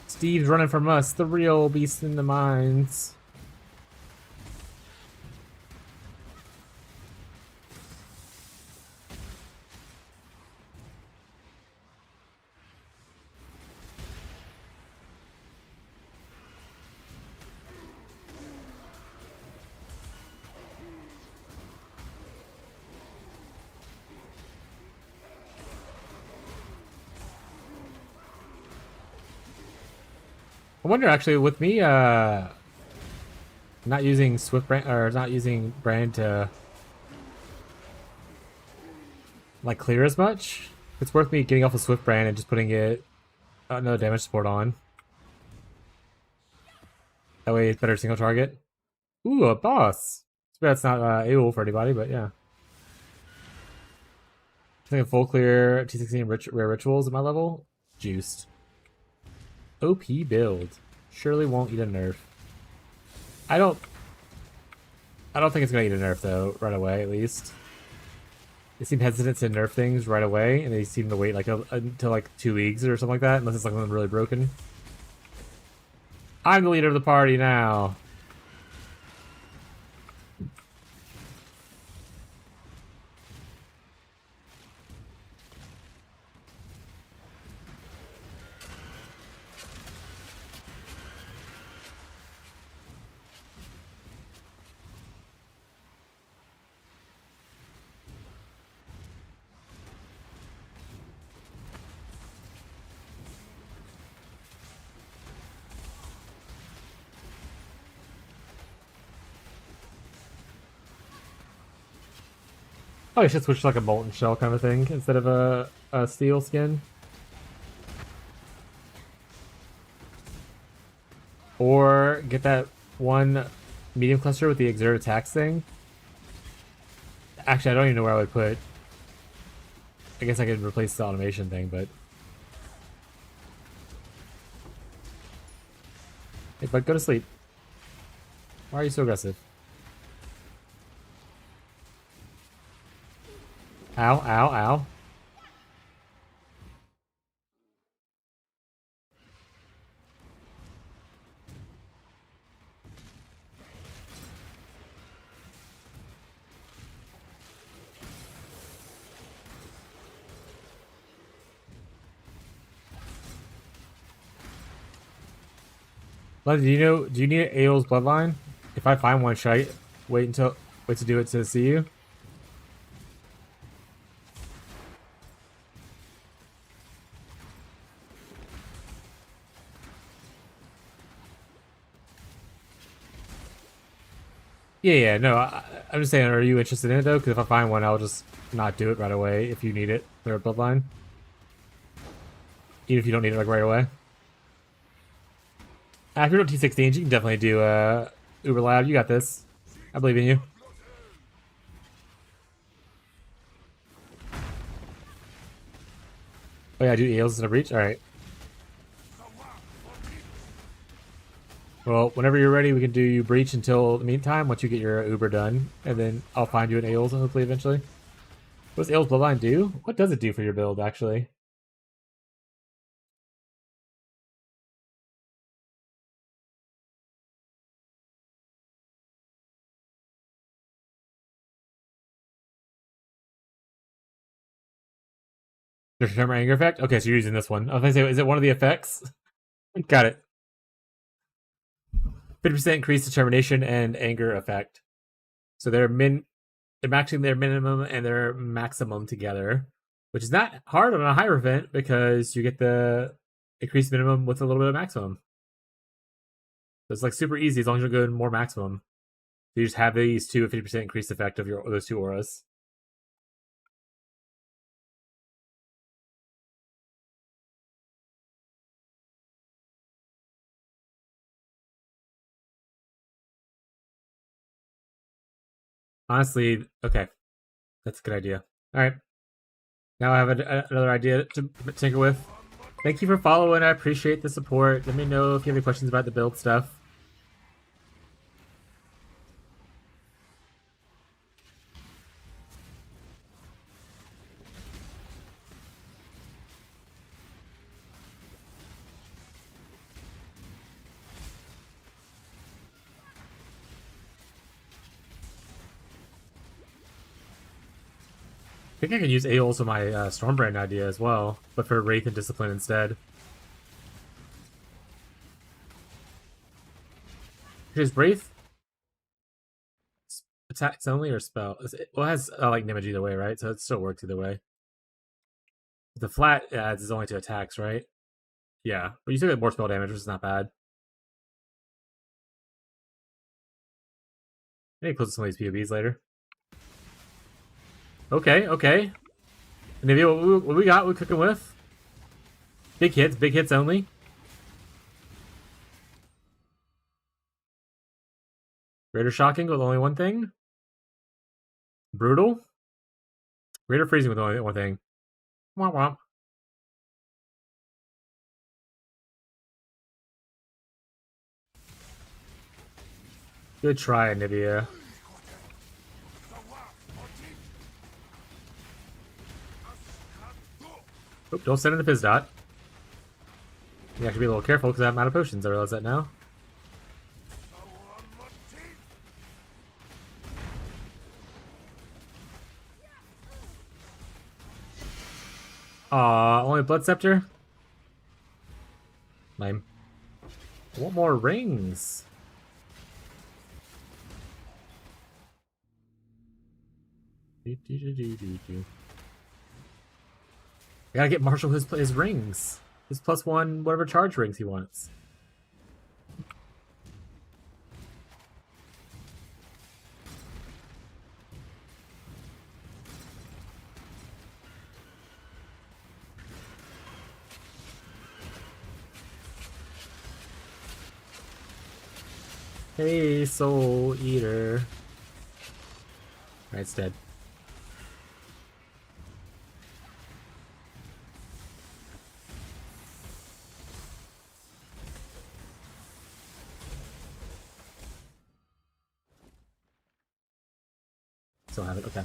A: Steve's running from us, the real beast in the mines. I wonder actually with me not using Swift brand or not using brand to like clear as much, it's worth me getting off the Swift brand and just putting it no damage support on. That way it's better single target. Ooh, a boss. Too bad it's not AOL for anybody, but yeah. I think a full clear t16 rare rituals at my level. Juiced. OP build. Surely won't eat a nerf. I don't think it's gonna eat a nerf though, right away at least. They seem hesitant to nerf things right away, and they seem to wait like until like 2 weeks or something like that, unless it's like something really broken. I'm the leader of the party now. Oh, I should switch to like a molten shell kind of thing instead of a steel skin. Or get that one medium cluster with the exert attacks thing. Actually, I don't even know where I would put. I guess I could replace the automation thing, but. Hey, bud, go to sleep. Why are you so aggressive? Ow, ow, ow. Love, do you need Ael's bloodline? If I find one, should I wait to do it to see you? Yeah, no, I'm just saying, are you interested in it though? Because if I find one, I'll just not do it right away if you need it for a bloodline. Even if you don't need it like right away. If you're doing t16s, you can definitely do Uber Loud. You got this. I believe in you. Oh yeah, do Eels in a breach? Alright. Well, whenever you're ready, we can do you breach until the meantime, once you get your Uber done. And then I'll find you an Ails, hopefully, eventually. What does Ails Bloodline do? What does it do for your build, actually? There's a Tremor Anger effect? Okay, so you're using this one. I was gonna say, is it one of the effects? Got it. 50% increased determination and anger effect. So they're matching their minimum and their maximum together, which is not hard on a higher event because you get the increased minimum with a little bit of maximum. So it's like super easy as long as you're going more maximum. So you just have these two 50% increased effect of those two auras. Honestly, okay. That's a good idea. Alright. Now I have another idea to tinker with. Thank you for following. I appreciate the support. Let me know if you have any questions about the build stuff. think I can use Aeol's with my Stormbrand idea as well, but for Wraith and Discipline instead. Is Wraith attacks only or spell? Well, it has like Nimage either way, right? So it still works either way. The flat adds is only to attacks, right? Yeah, but you still get more spell damage, which is not bad. I need to close some of these POBs later. Okay, okay. Nivea, what we got? What we cooking with? Big hits only. Greater Shocking with only one thing. Brutal. Greater Freezing with only one thing. Womp womp. Good try, Nivea. Oop, don't send in the Pizdot. You have to be a little careful because I'm out of potions. I realize that now. Aw, only Blood Scepter? Lame. I want more rings. I gotta get Marshall his rings. His +1 whatever charge rings he wants. Hey, Soul Eater. Right, it's dead. Still have it, okay.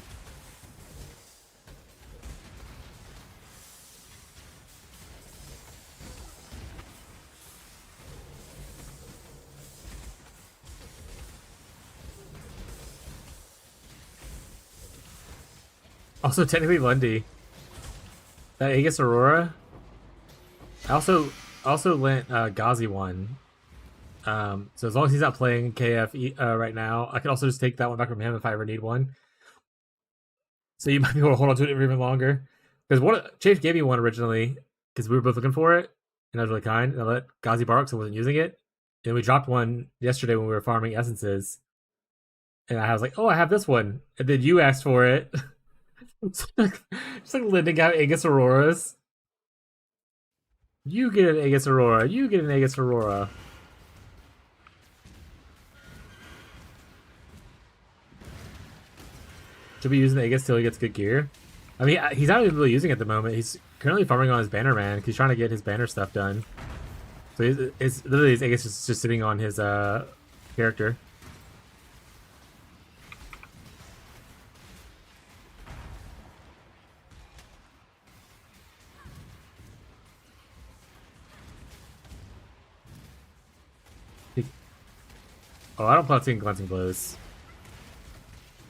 A: Also, technically Lundy. That Aegis Aurora. I also lent Ghazi one. So as long as he's not playing KF right now, I can also just take that one back from him if I ever need one. So you might be able to hold on to it for even longer. Because Chase gave me one originally, because we were both looking for it, and I was really kind, and I let Ghazi borrow because I wasn't using it. And we dropped one yesterday when we were farming essences. And I was like, oh, I have this one. And then you asked for it. Just like lending out Aegis Auroras. You get an Aegis Aurora. You get an Aegis Aurora. Should be using the Aegis till he gets good gear. I mean, he's not even really using it at the moment. He's currently farming on his banner man because he's trying to get his banner stuff done. So it's literally his Aegis is just sitting on his character. Oh, I don't plan on seeing Glancing Blows.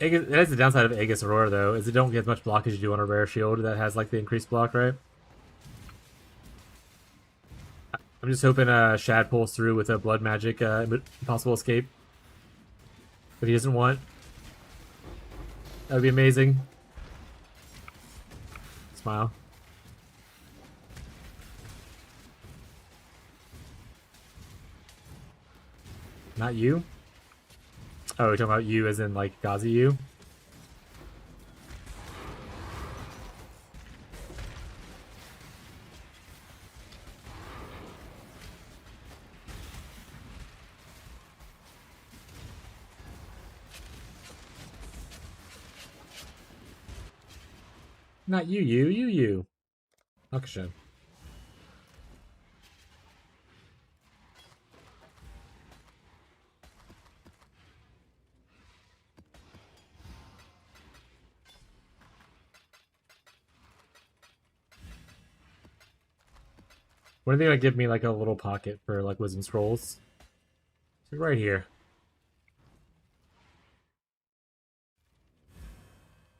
A: Aegis, that is the downside of Aegis Aurora, though, is it don't get as much block as you do on a rare shield that has, like, the increased block, right? I'm just hoping Shad pulls through with a Blood Magic impossible escape. If he doesn't want. That would be amazing. Smile. Not you? Oh, you're talking about you as in, like, Ghazi you? Not you. Akshan. What are they gonna give me, like, a little pocket for, like, Wisdom Scrolls? It's right here.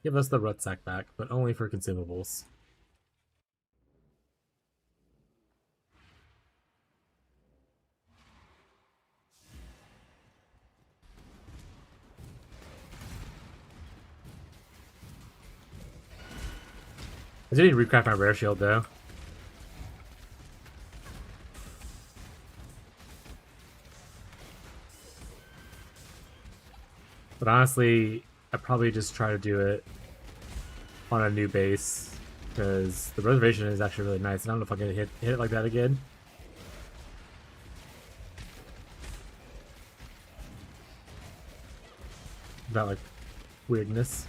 A: Give us the rucksack back, but only for consumables. I do need to recraft my rare shield though. But honestly, I probably just try to do it on a new base because the reservation is actually really nice. I don't know if I can hit it like that again. About like weirdness.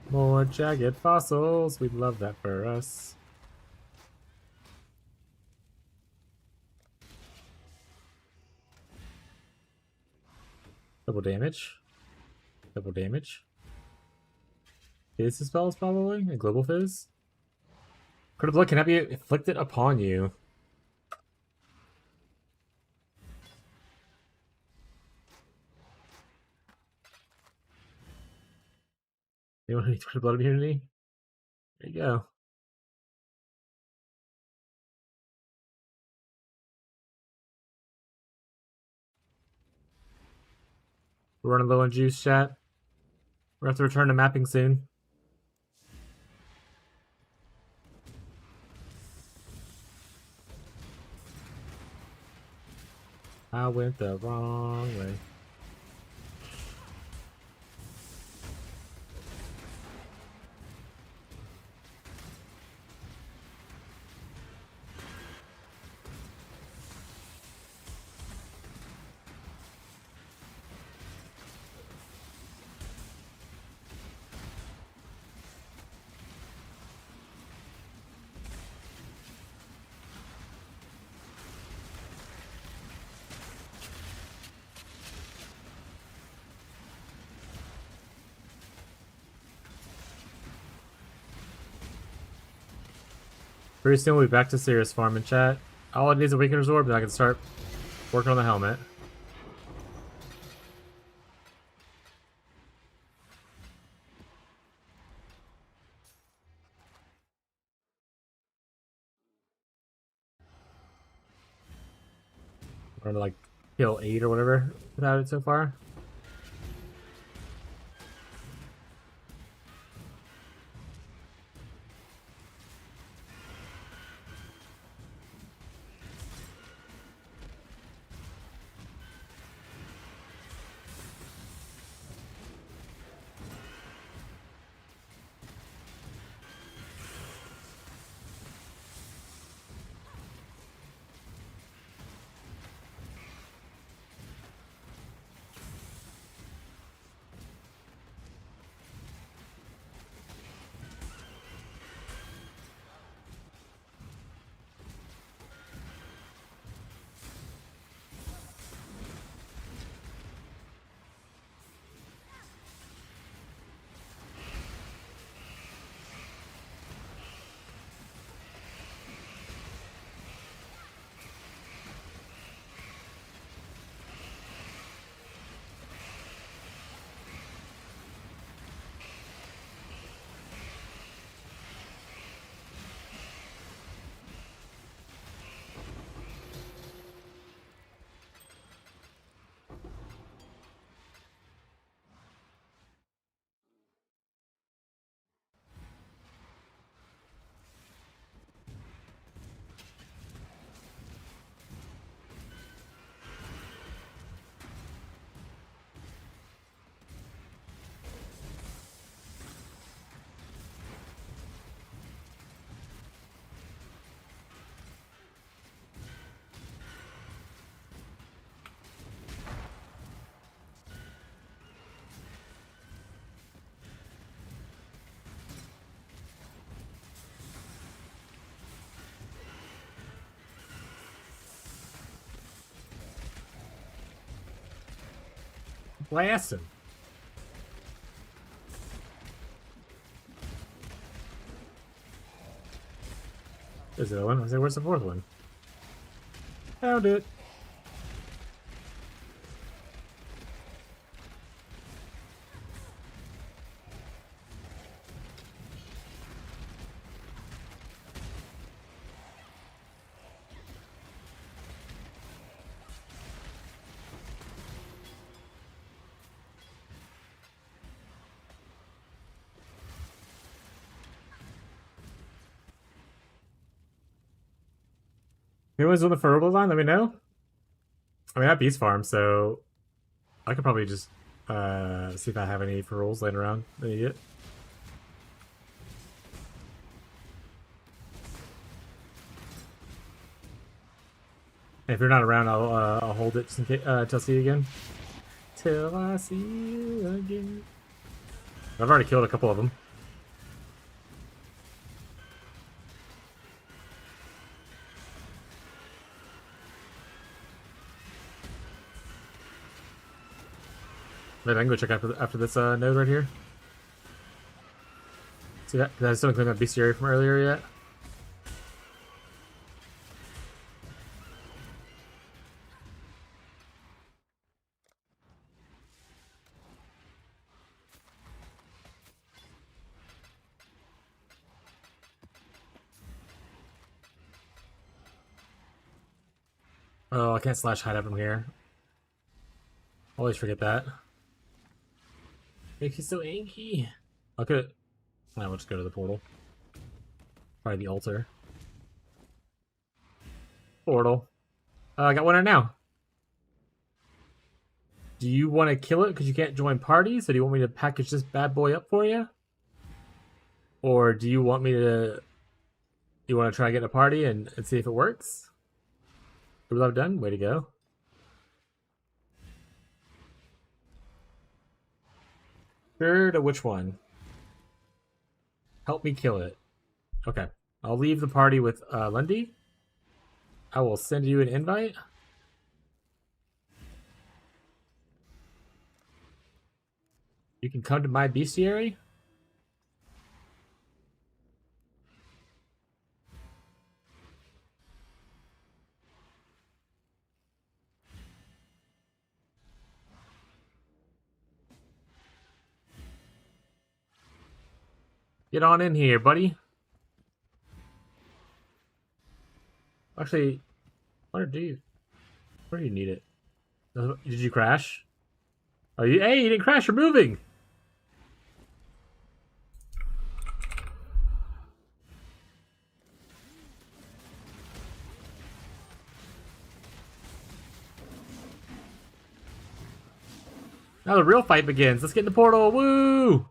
A: More jagged fossils. We'd love that for us. Double damage. Double damage. Fizz spells probably? A global fizz? Could have blood cannot be inflicted upon you. Anyone need blood immunity? There you go. We're running low on juice, chat. We're gonna have to return to mapping soon. I went the wrong way. Pretty soon we'll be back to serious farming, chat. All it needs is a weakened absorb, and I can start working on the helmet. Or like kill 8 or whatever without it so far. Blast him. There's the other one. I say, where's the fourth one? Found it. If anyone's on the fertile line, let me know. I mean, I have beast farm, so I could probably just see if I have any ferals laying around that need it. And if you're not around, I'll hold it just in case, till I see you again. Till I see you again. I've already killed a couple of them. Maybe I can go check after this node right here. See that? Because I still haven't cleaned that bestiary from earlier yet. Oh, I can't slash hide up from here. Always forget that. Makes you so angry. I could. I will just go to the portal. Probably the altar. Portal. I got one right now. Do you want to kill it because you can't join parties? Or do you want me to package this bad boy up for you? Or do you want me to... You want to try and get in a party and see if it works? True love done? Way to go. Sure to which one? Help me kill it. Okay. I'll leave the party with Lundy. I will send you an invite. You can come to my bestiary. Get on in here, buddy. Actually, where do you need it? Did you crash? Oh, hey, you didn't crash. You're moving. Now the real fight begins. Let's get in the portal. Woo!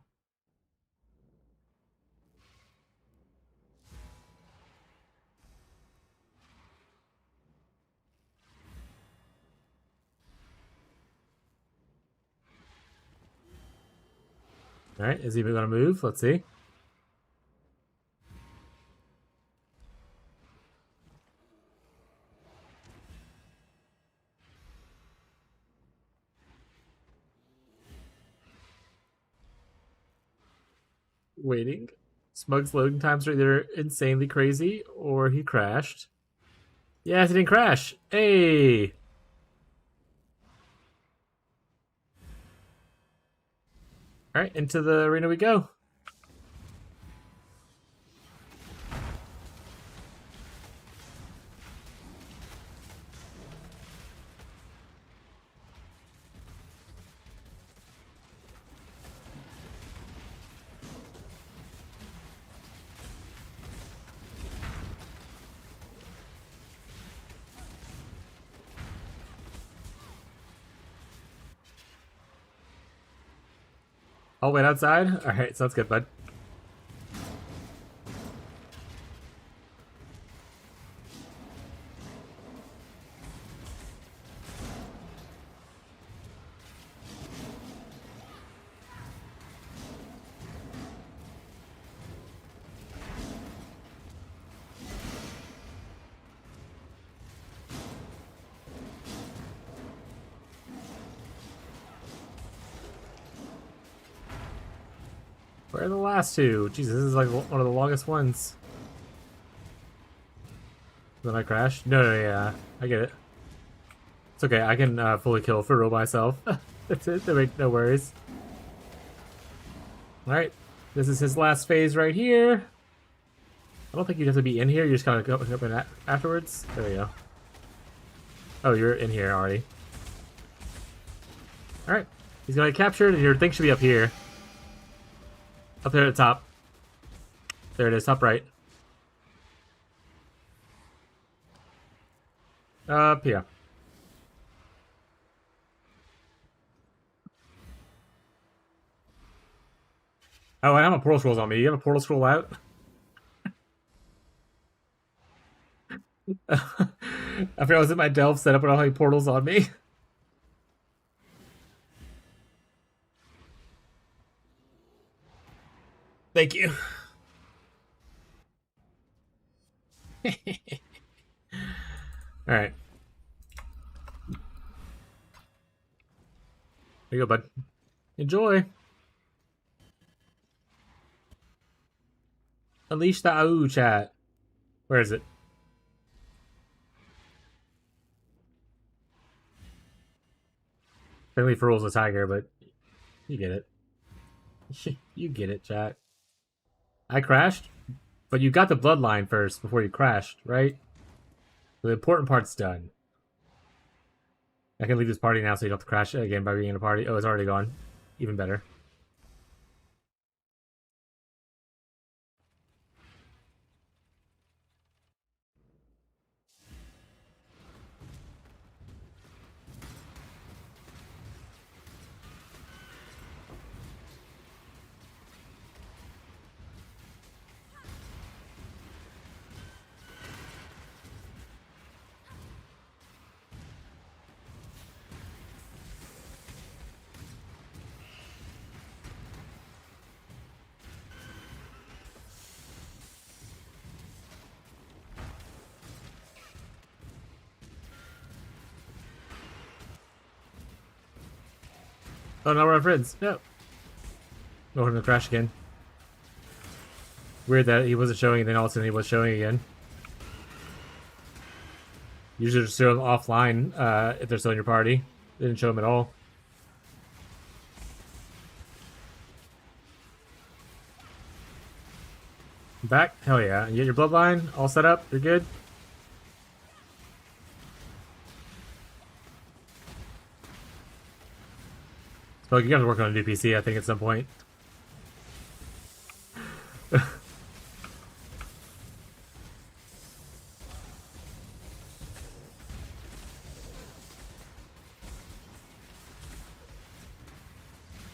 A: Alright, is he even gonna move? Let's see. Waiting. Smug's loading times are either insanely crazy or he crashed. Yes, he didn't crash. Hey! Alright, into the arena we go. Oh, wait, outside? Alright, sounds good, bud. Where are the last two? Jesus, this is like one of the longest ones. Then I crash? No, yeah. I get it. It's okay, I can fully kill for real myself. That's it, no worries. Alright, this is his last phase right here. I don't think you'd have to be in here, you just kind of go up in afterwards. There we go. Oh, you're in here already. Alright, he's gonna get captured, and your thing should be up here. Up there at the top. There it is, top right. Up here. Oh, I have a portal scrolls on me. You have a portal scroll out? I forgot I was in my delve setup and I don't have any portals on me. Thank you. Alright. There you go, bud. Enjoy. Unleash the AU chat. Where is it? Friendly for rules a tiger, but you get it. You get it, chat. I crashed, but you got the bloodline first before you crashed, right? The important part's done. I can leave this party now so you don't have to crash again by being in a party. Oh, it's already gone. Even better. Oh, now we're on friends. No. No, we're gonna crash again. Weird that he wasn't showing and then all of a sudden he was showing again. Usually just show them offline if they're still in your party. They didn't show them at all. Back? Hell yeah. You get your bloodline all set up? You're good? So you guys are working on a new PC, I think, at some point.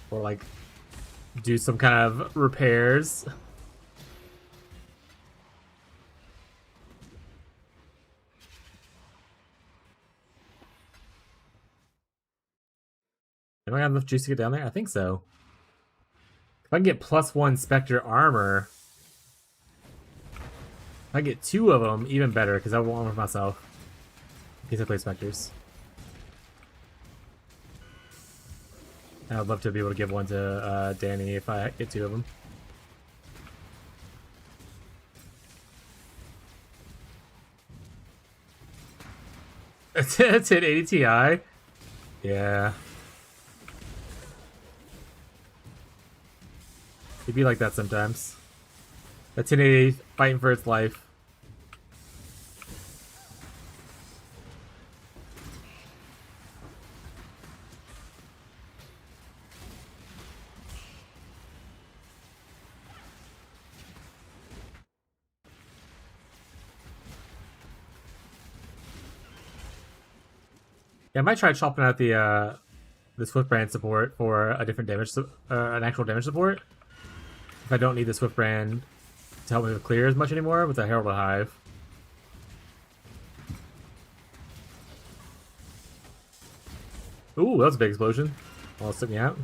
A: Or, like, do some kind of repairs. Am I have enough juice to get down there? I think so. If I can get +1 Spectre armor, if I get 2 of them, even better, because I want one for myself. In case I play Spectres. And I'd love to be able to give one to Danny if I get 2 of them. It's hit 80 Ti. Yeah. It'd be like that sometimes. A 1080 fighting for its life. Yeah, I might try chopping out the Swift brand support for a different damage, an actual damage support. If I don't need the Swift brand to help me with clear as much anymore with the Herald of Hive. Ooh, that was a big explosion. Almost took me out.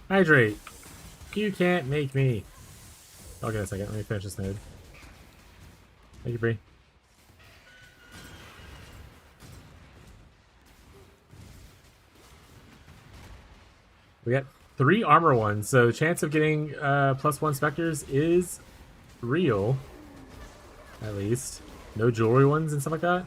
A: Hydrate. You can't make me. I'll get a second. Let me finish this node. Thank you, Bree. We got 3 armor ones, so chance of getting +1 Spectres is real. At least. No jewelry ones and stuff like that.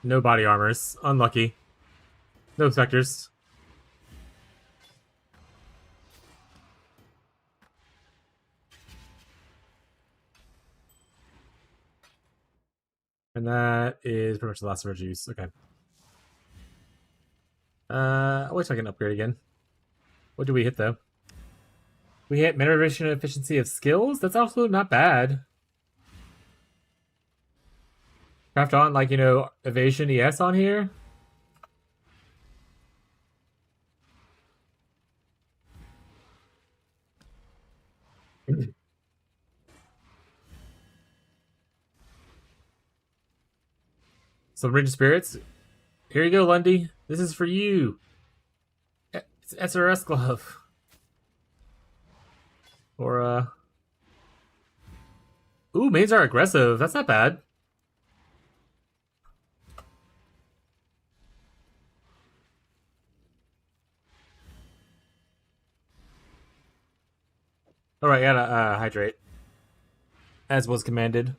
A: No body armors. Unlucky. No specters. And that is pretty much the last of our juice. Okay. I'll wait till I get an upgrade again. What do we hit though? We hit mineralization efficiency of skills? That's also not bad. Craft on, like, evasion ES on here. Some Raging Spirits. Here you go, Lundy. This is for you. It's SRS glove. Or, Ooh, mains are aggressive. That's not bad. Alright, gotta, hydrate. As was commanded.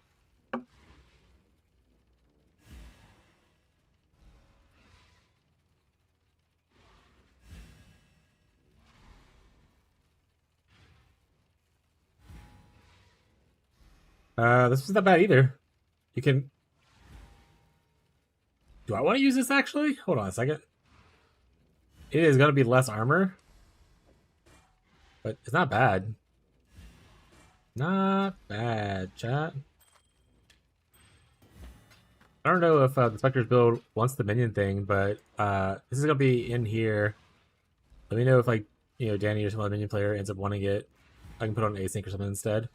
A: This was not bad either. You can... Do I want to use this, actually? Hold on a second. It is going to be less armor. But it's not bad. Not bad, chat. I don't know if the Spectre's build wants the minion thing, but this is going to be in here. Let me know if, like, Danny or some other minion player ends up wanting it. I can put on async or something instead.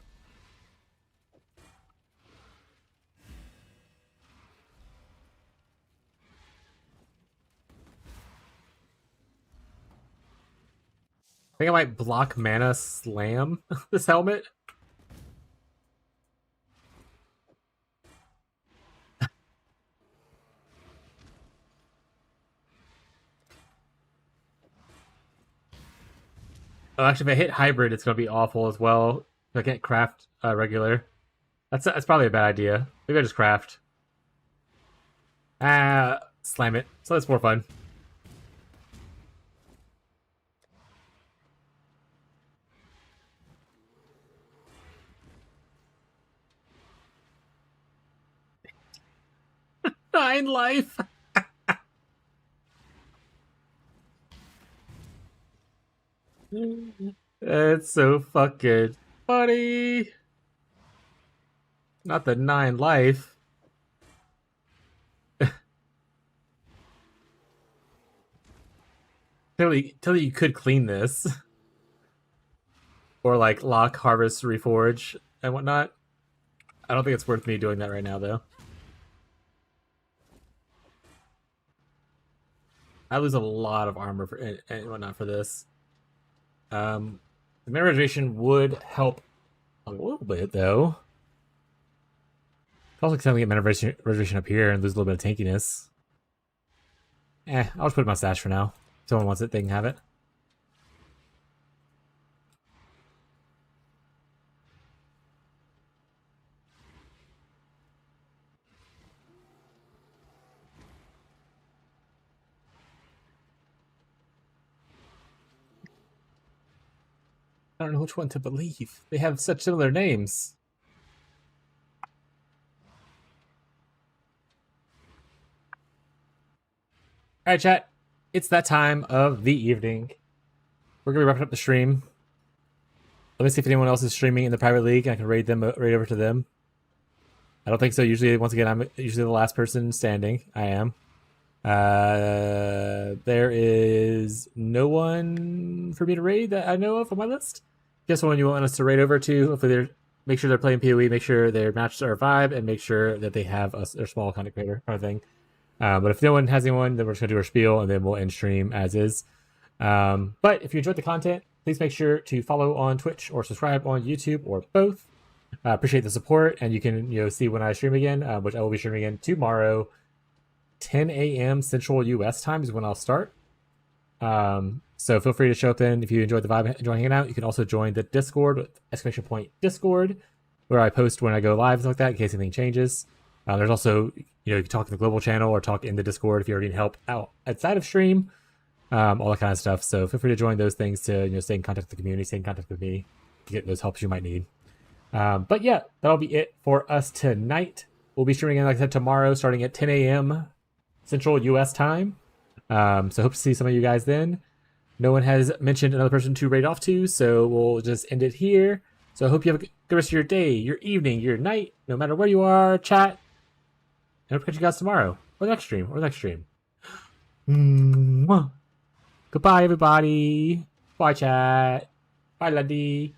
A: I think I might block mana slam this helmet. Oh, actually, if I hit hybrid, it's gonna be awful as well. If I can't craft regular. That's probably a bad idea. Maybe I just craft. Slam it. So that's more fun. Nine life. It's so fucking funny. Not the 9 life. Tell me you could clean this. Or like lock, harvest, reforge, and whatnot. I don't think it's worth me doing that right now, though. I lose a lot of armor for and whatnot for this. The mineralization would help a little bit, though. Also, can we get mineralization up here and lose a little bit of tankiness. I'll just put it in my stash for now. If someone wants it, they can have it. I don't know which one to believe. They have such similar names. Alright, chat. It's that time of the evening. We're going to be wrapping up the stream. Let me see if anyone else is streaming in the private league and I can raid them right over to them. I don't think so. Usually, once again, I'm usually the last person standing. I am. There is no one for me to raid that I know of on my list. Just one you want us to raid over to. Hopefully, make sure they're playing PoE, make sure their matches are a vibe, and make sure that they have their small content creator kind of thing. But if no one has anyone, then we're just gonna do our spiel and then we'll end stream as is. But if you enjoyed the content, please make sure to follow on Twitch or subscribe on YouTube or both. Appreciate the support, and you can see when I stream again, which I will be streaming again tomorrow, 10 a.m. Central U.S. time is when I'll start. So feel free to show up then if you enjoyed the vibe, enjoy hanging out. You can also join the Discord with !Discord, where I post when I go live, like that, in case anything changes. There's also, you can talk in the global channel or talk in the Discord if you already need help out outside of stream, all that kind of stuff. So feel free to join those things to stay in contact with the community, stay in contact with me, to get those helps you might need. But yeah, that'll be it for us tonight. We'll be streaming again, like I said, tomorrow, starting at 10 a.m. Central U.S. time. So hope to see some of you guys then. No one has mentioned another person to raid off to, so we'll just end it here. So I hope you have a good rest of your day, your evening, your night, no matter where you are, chat. And hope to catch you guys tomorrow, or next stream, Mwah. Goodbye, everybody. Bye, chat. Bye, Lundy.